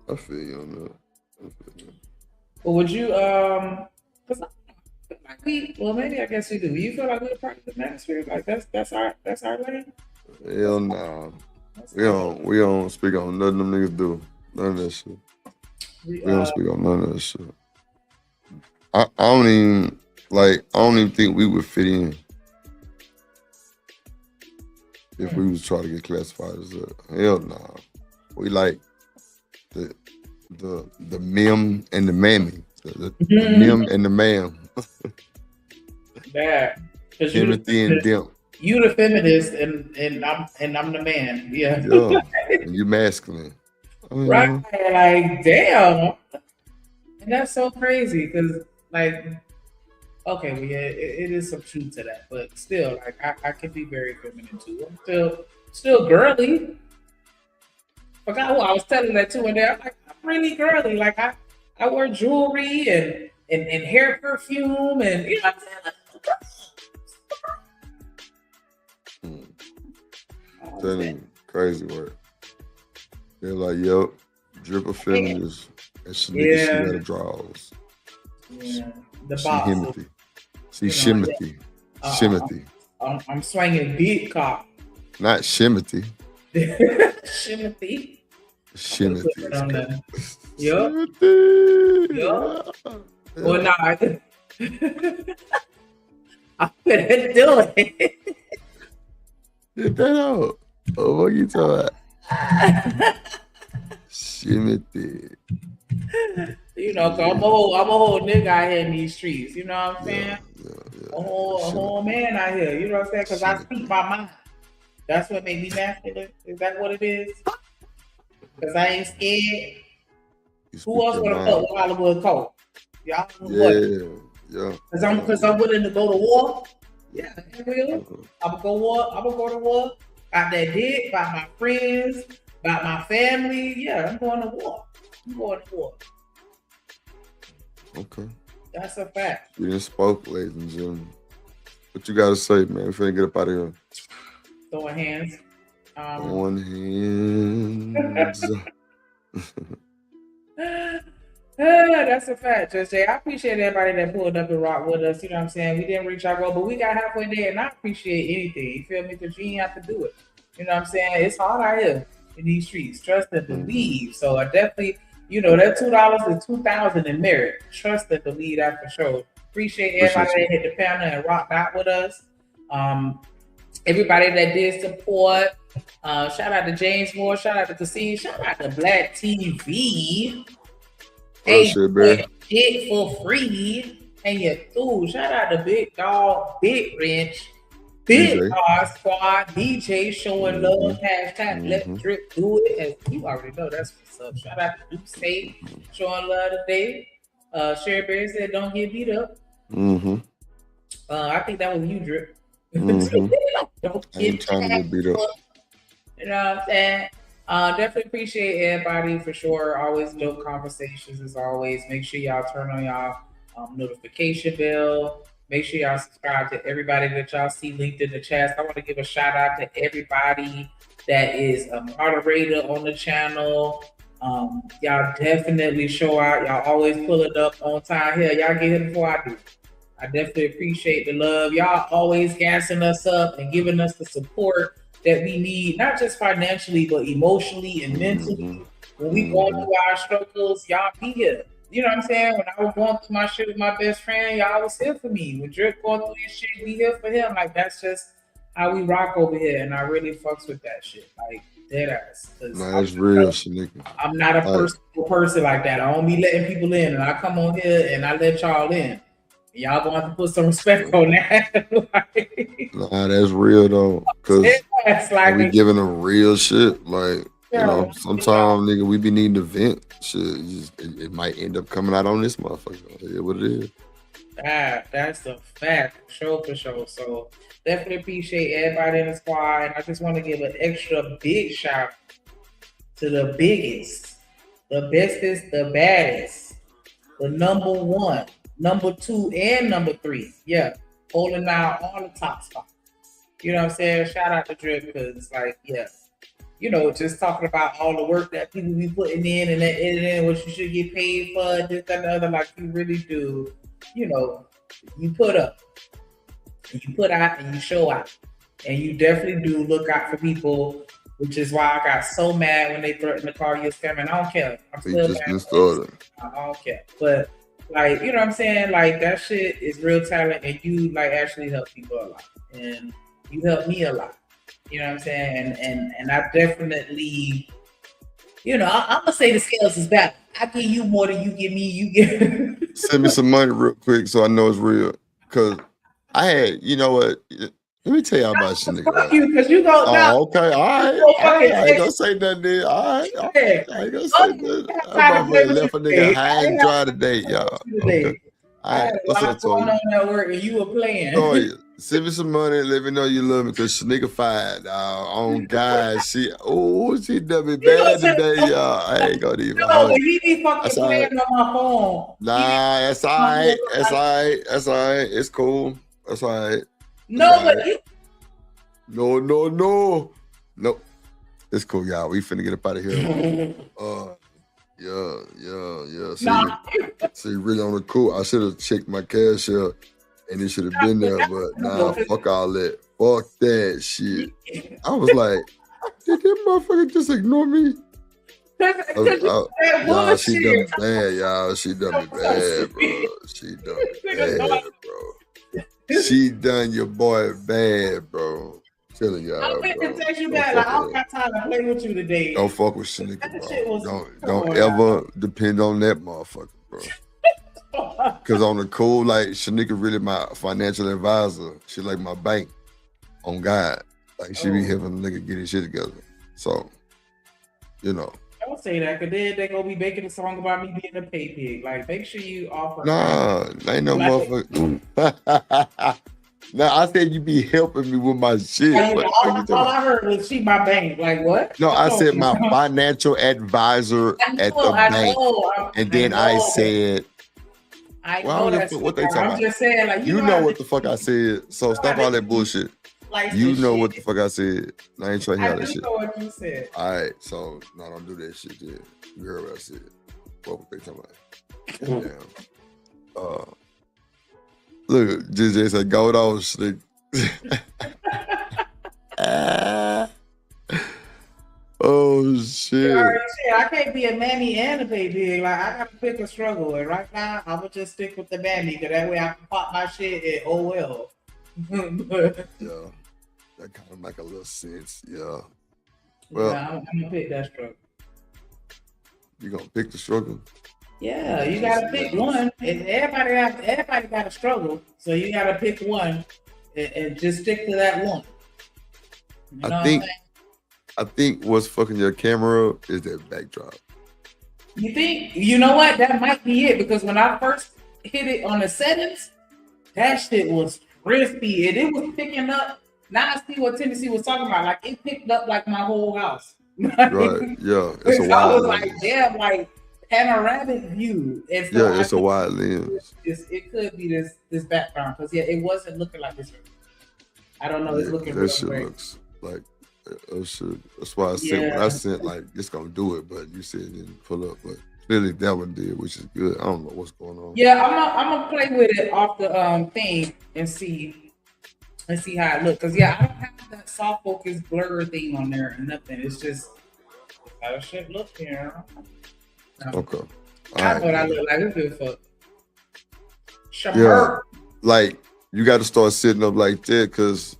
I feel you on that. But would you, because like well, maybe I guess we do. You feel like we're part of the Manosphere? Like that's our lane? Hell no. We don't speak on nothing them niggas do. None of that shit. We don't speak on none of that shit. I don't even think we would fit in if we was trying to get classified as a hell no. We like the mem and the mammy. The mem and the ma'am. That Timothy and them. You the feminist and I'm the man. Yeah. Yeah. And you masculine. Right. Like damn. And that's so crazy because like okay, well, yeah, it is some truth to that, but still, like I can be very feminine too. I'm still girly. Forgot who I was telling that to, and I'm like, I'm really girly. Like I wear jewelry and hair perfume and you know what I'm saying? Like, crazy work. They're like, yo, drip of feminist and she got a draws. Yeah. The She boss. Himothy. See Shimothy. Shimothy. I'm swinging big cock. Not Shimothy. Shimothy. Shimothy. Yup. Well, no, I'm gonna do it. Get that out. Oh, what you talking about? Shimothy. You know, 'cause I'm a whole nigga out here in these streets. You know what I'm saying? A whole man out here. You know what I'm saying? Because I speak my mind. That's what made me masculine. Is that what it is? Because I ain't scared. Who else would have fucked with Hollywood Cole? Y'all Yeah. Because I'm willing to go to war. Yeah, really. I'm gonna go to war. About that dick, about my friends, about my family. Yeah, I'm going to war. Okay. That's a fact. You just spoke, ladies and gentlemen. What you gotta say, man? We're finna get up out of here. Throwing hands. On hands. That's a fact, Just Jay. I appreciate everybody that pulled up and rocked with us. You know what I'm saying? We didn't reach our goal, but we got halfway there, and I appreciate anything. You feel me? Because you ain't have to do it. You know what I'm saying? It's hard out here. in these streets. Trust and believe. So I definitely, that $2 is $2,000 in merit. Trust and believe that for sure. Appreciate everybody that hit the panel and rocked out with us. Everybody that did support. Shout out to James Moore. Shout out to Cassine. Shout out to Black TV. Hey, shit for free. And you too. Shout out to Big Dog, Big Wrench, Big Car Squad, DJ showing love. Hashtag Let Drip do it. As you already know, that's what's up. Shout out to Duke State showing love today. Sherry Berry said, "Don't get beat up." I think that was you, Drip. Don't get trying to get beat up. You know what I'm saying? Definitely appreciate everybody for sure. Always dope conversations as always. Make sure y'all turn on y'all notification bell. Make sure y'all subscribe to everybody that y'all see linked in the chat. I want to give a shout out to everybody that is a moderator on the channel. Y'all definitely show out. Y'all always pull it up on time here. Y'all get here before I do. I definitely appreciate the love. Y'all always gassing us up and giving us the support that we need, not just financially, but emotionally and mentally. When we going through our struggles, y'all be here. You know what I'm saying? When I was going through my shit with my best friend, y'all was here for me. When Drip going through his shit, we here for him. Like, that's just how we rock over here. And I really fucks with that shit. Like, dead ass. Nah, it's real, Shanika. I'm not a personal person like that. I don't be letting people in. And I come on here and I let y'all in. Y'all gonna have to put some respect on that. Nah, that's real though. Cause like we giving them real shit. Like, sometimes nigga, we be needing to vent shit. It might end up coming out on this motherfucker. It what it is. That's a fact, for sure. So definitely appreciate everybody in the squad. And I just want to give an extra big shout to the biggest, the bestest, the baddest, the number one, number 2, and number 3. Yeah, holding out all the top spots. You know what I'm saying? Shout out to Drip because, just talking about all the work that people be putting in and that editing, what you should get paid for, this, that, and the other. Like, you really do, you put up, and you put out, and you show out. And you definitely do look out for people, which is why I got so mad when they threatened to call you a scammer. I don't care. I'm still mad. I don't care. But, you know what I'm saying? Like, that shit is real talent, and you, actually help people a lot. And you help me a lot. You know what I'm saying? And I definitely, I'm going to say the scales is back. I give you more than you give me. You give. Send me some money real quick so I know it's real. Because I had, you know what? Let me tell y'all about this nigga. Fuck you, because you go down. Oh, okay, all right. I ain't gonna say nothing there. All right. I ain't gonna say nothing. I'm left a nigga high and dry today, y'all. Okay. All right, what's up, Toy? That work and you were playing. Toy, send me some money and let me know you love me because Shanika fired. On God, she done me bad today, y'all. I ain't gonna even. No, but he be fucking playing on my phone. Nah, that's all right. That's all right. That's all right. It's cool. That's all right. No, but you. No. It's cool, y'all. We finna get up out of here. Yeah. See, really on the cool. I should have checked my cash out and it should have been there, but nah, fuck all that. Fuck that shit. I was like, did that motherfucker just ignore me? Nah, she done me bad, y'all. She done me bad, bro. She done me bad, bro. She done your boy bad, bro. Telling y'all, I'm going to text you back. I don't got time to play with you today. Don't fuck with Shanika, bro. Don't ever depend on that motherfucker, bro. Because on the cool, Shanika really my financial advisor. She like my bank on God. Like, she be helping the nigga get his shit together. So, Don't say that, because then they're going to be making a song about me being a pay pig. Like, make sure you offer. Nah, ain't no motherfucker. Now, I said you be helping me with my shit. All I heard was she my bank. Like, what? No, I said my financial advisor at the bank. And then I said, what they talking about? I'm just saying, like, you know what the fuck I said. So stop all that bullshit. You know what the fuck I said. I ain't trying to hear that shit. I know what you said. All right, so no, don't do that shit yet. You heard what I said. What they talking about? Damn. Look, JJ said, go on, slick. Oh I can't be a mammy and a baby. Like I gotta pick a struggle, and right now I'm gonna just stick with the mammy, cause that way I can pop my shit and oh well. Yeah, that kind of make a little sense. Yeah. Well, yeah, I'm gonna pick that struggle. You gonna pick the struggle? Yeah, you gotta pick one. And everybody got a struggle, so you gotta pick one and just stick to that one. You know I think what's fucking your camera up is that backdrop. You think? You know what? That might be it, because when I first hit it on the settings, that shit was crispy and it was picking up. Now I see what Tennessee was talking about. Like it picked up like my whole house. Right? Yeah, it's a I wide was lens. like, damn, like panoramic view. And so Yeah, it's a wide lens. It could be this background, because yeah, it wasn't looking like this. I don't know. It's looking that real shit great. looks like shit. That's why I said when Yeah. I sent like it's gonna do it, but you said it didn't pull up. But clearly that one did, which is good. I don't know what's going on. Yeah, I'm gonna play with it off the thing and see how it looks. Cause yeah, I don't have that soft focus blur thing on there and nothing. It's just how it should look here. Okay. I know what I look like. Who gives a fuck? Yeah, Shamir. like you got to start sitting up like that because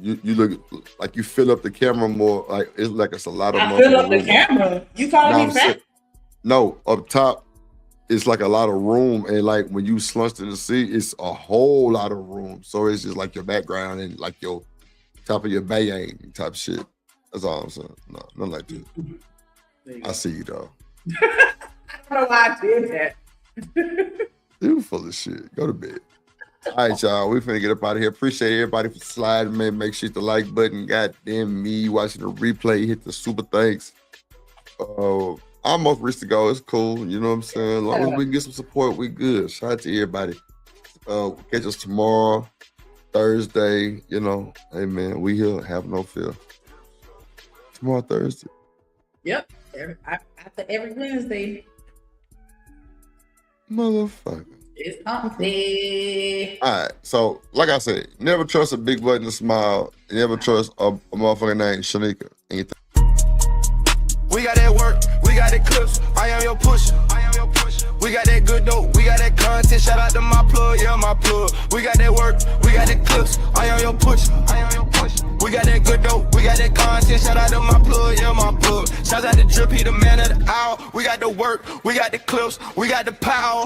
you look like you fill up the camera more. Like it's like it's a lot of. I fill up the room. camera. You calling me fat? No, up top, it's like a lot of room, and like when you slunch to the seat, it's a whole lot of room. So it's just like your background and like your top of your bayang type shit. That's all I'm saying. No, nothing like that. I see you though. I don't know why I did that. You full of shit. Go to bed. All right, y'all. We finna get up out of here. Appreciate everybody for sliding, man. Make sure you hit the like button. Goddamn me watching the replay. Hit the super thanks. Almost reached the goal. It's cool. You know what I'm saying? As long as we can get some support, we good. Shout out to everybody. Catch us tomorrow, Thursday. You know, hey man, we here. Have no fear. Tomorrow, Thursday. Yep. After every Wednesday, Motherfucker. it's hump day. All right. So, like I said, never trust a big button to smile. Never trust a motherfucker named Shanika. Anything. We got that work, we got that clips. I am your pusher. We got that good dope, we got that content. Shout out to my plug, yeah, my plug. We got that work, we got that clips. I am your pusher. We got that good dope, we got that content. Shout out to my plug, yeah, my plug. Shout out to Drip, he the man of the hour. We got the work, we got the clips, we got the power.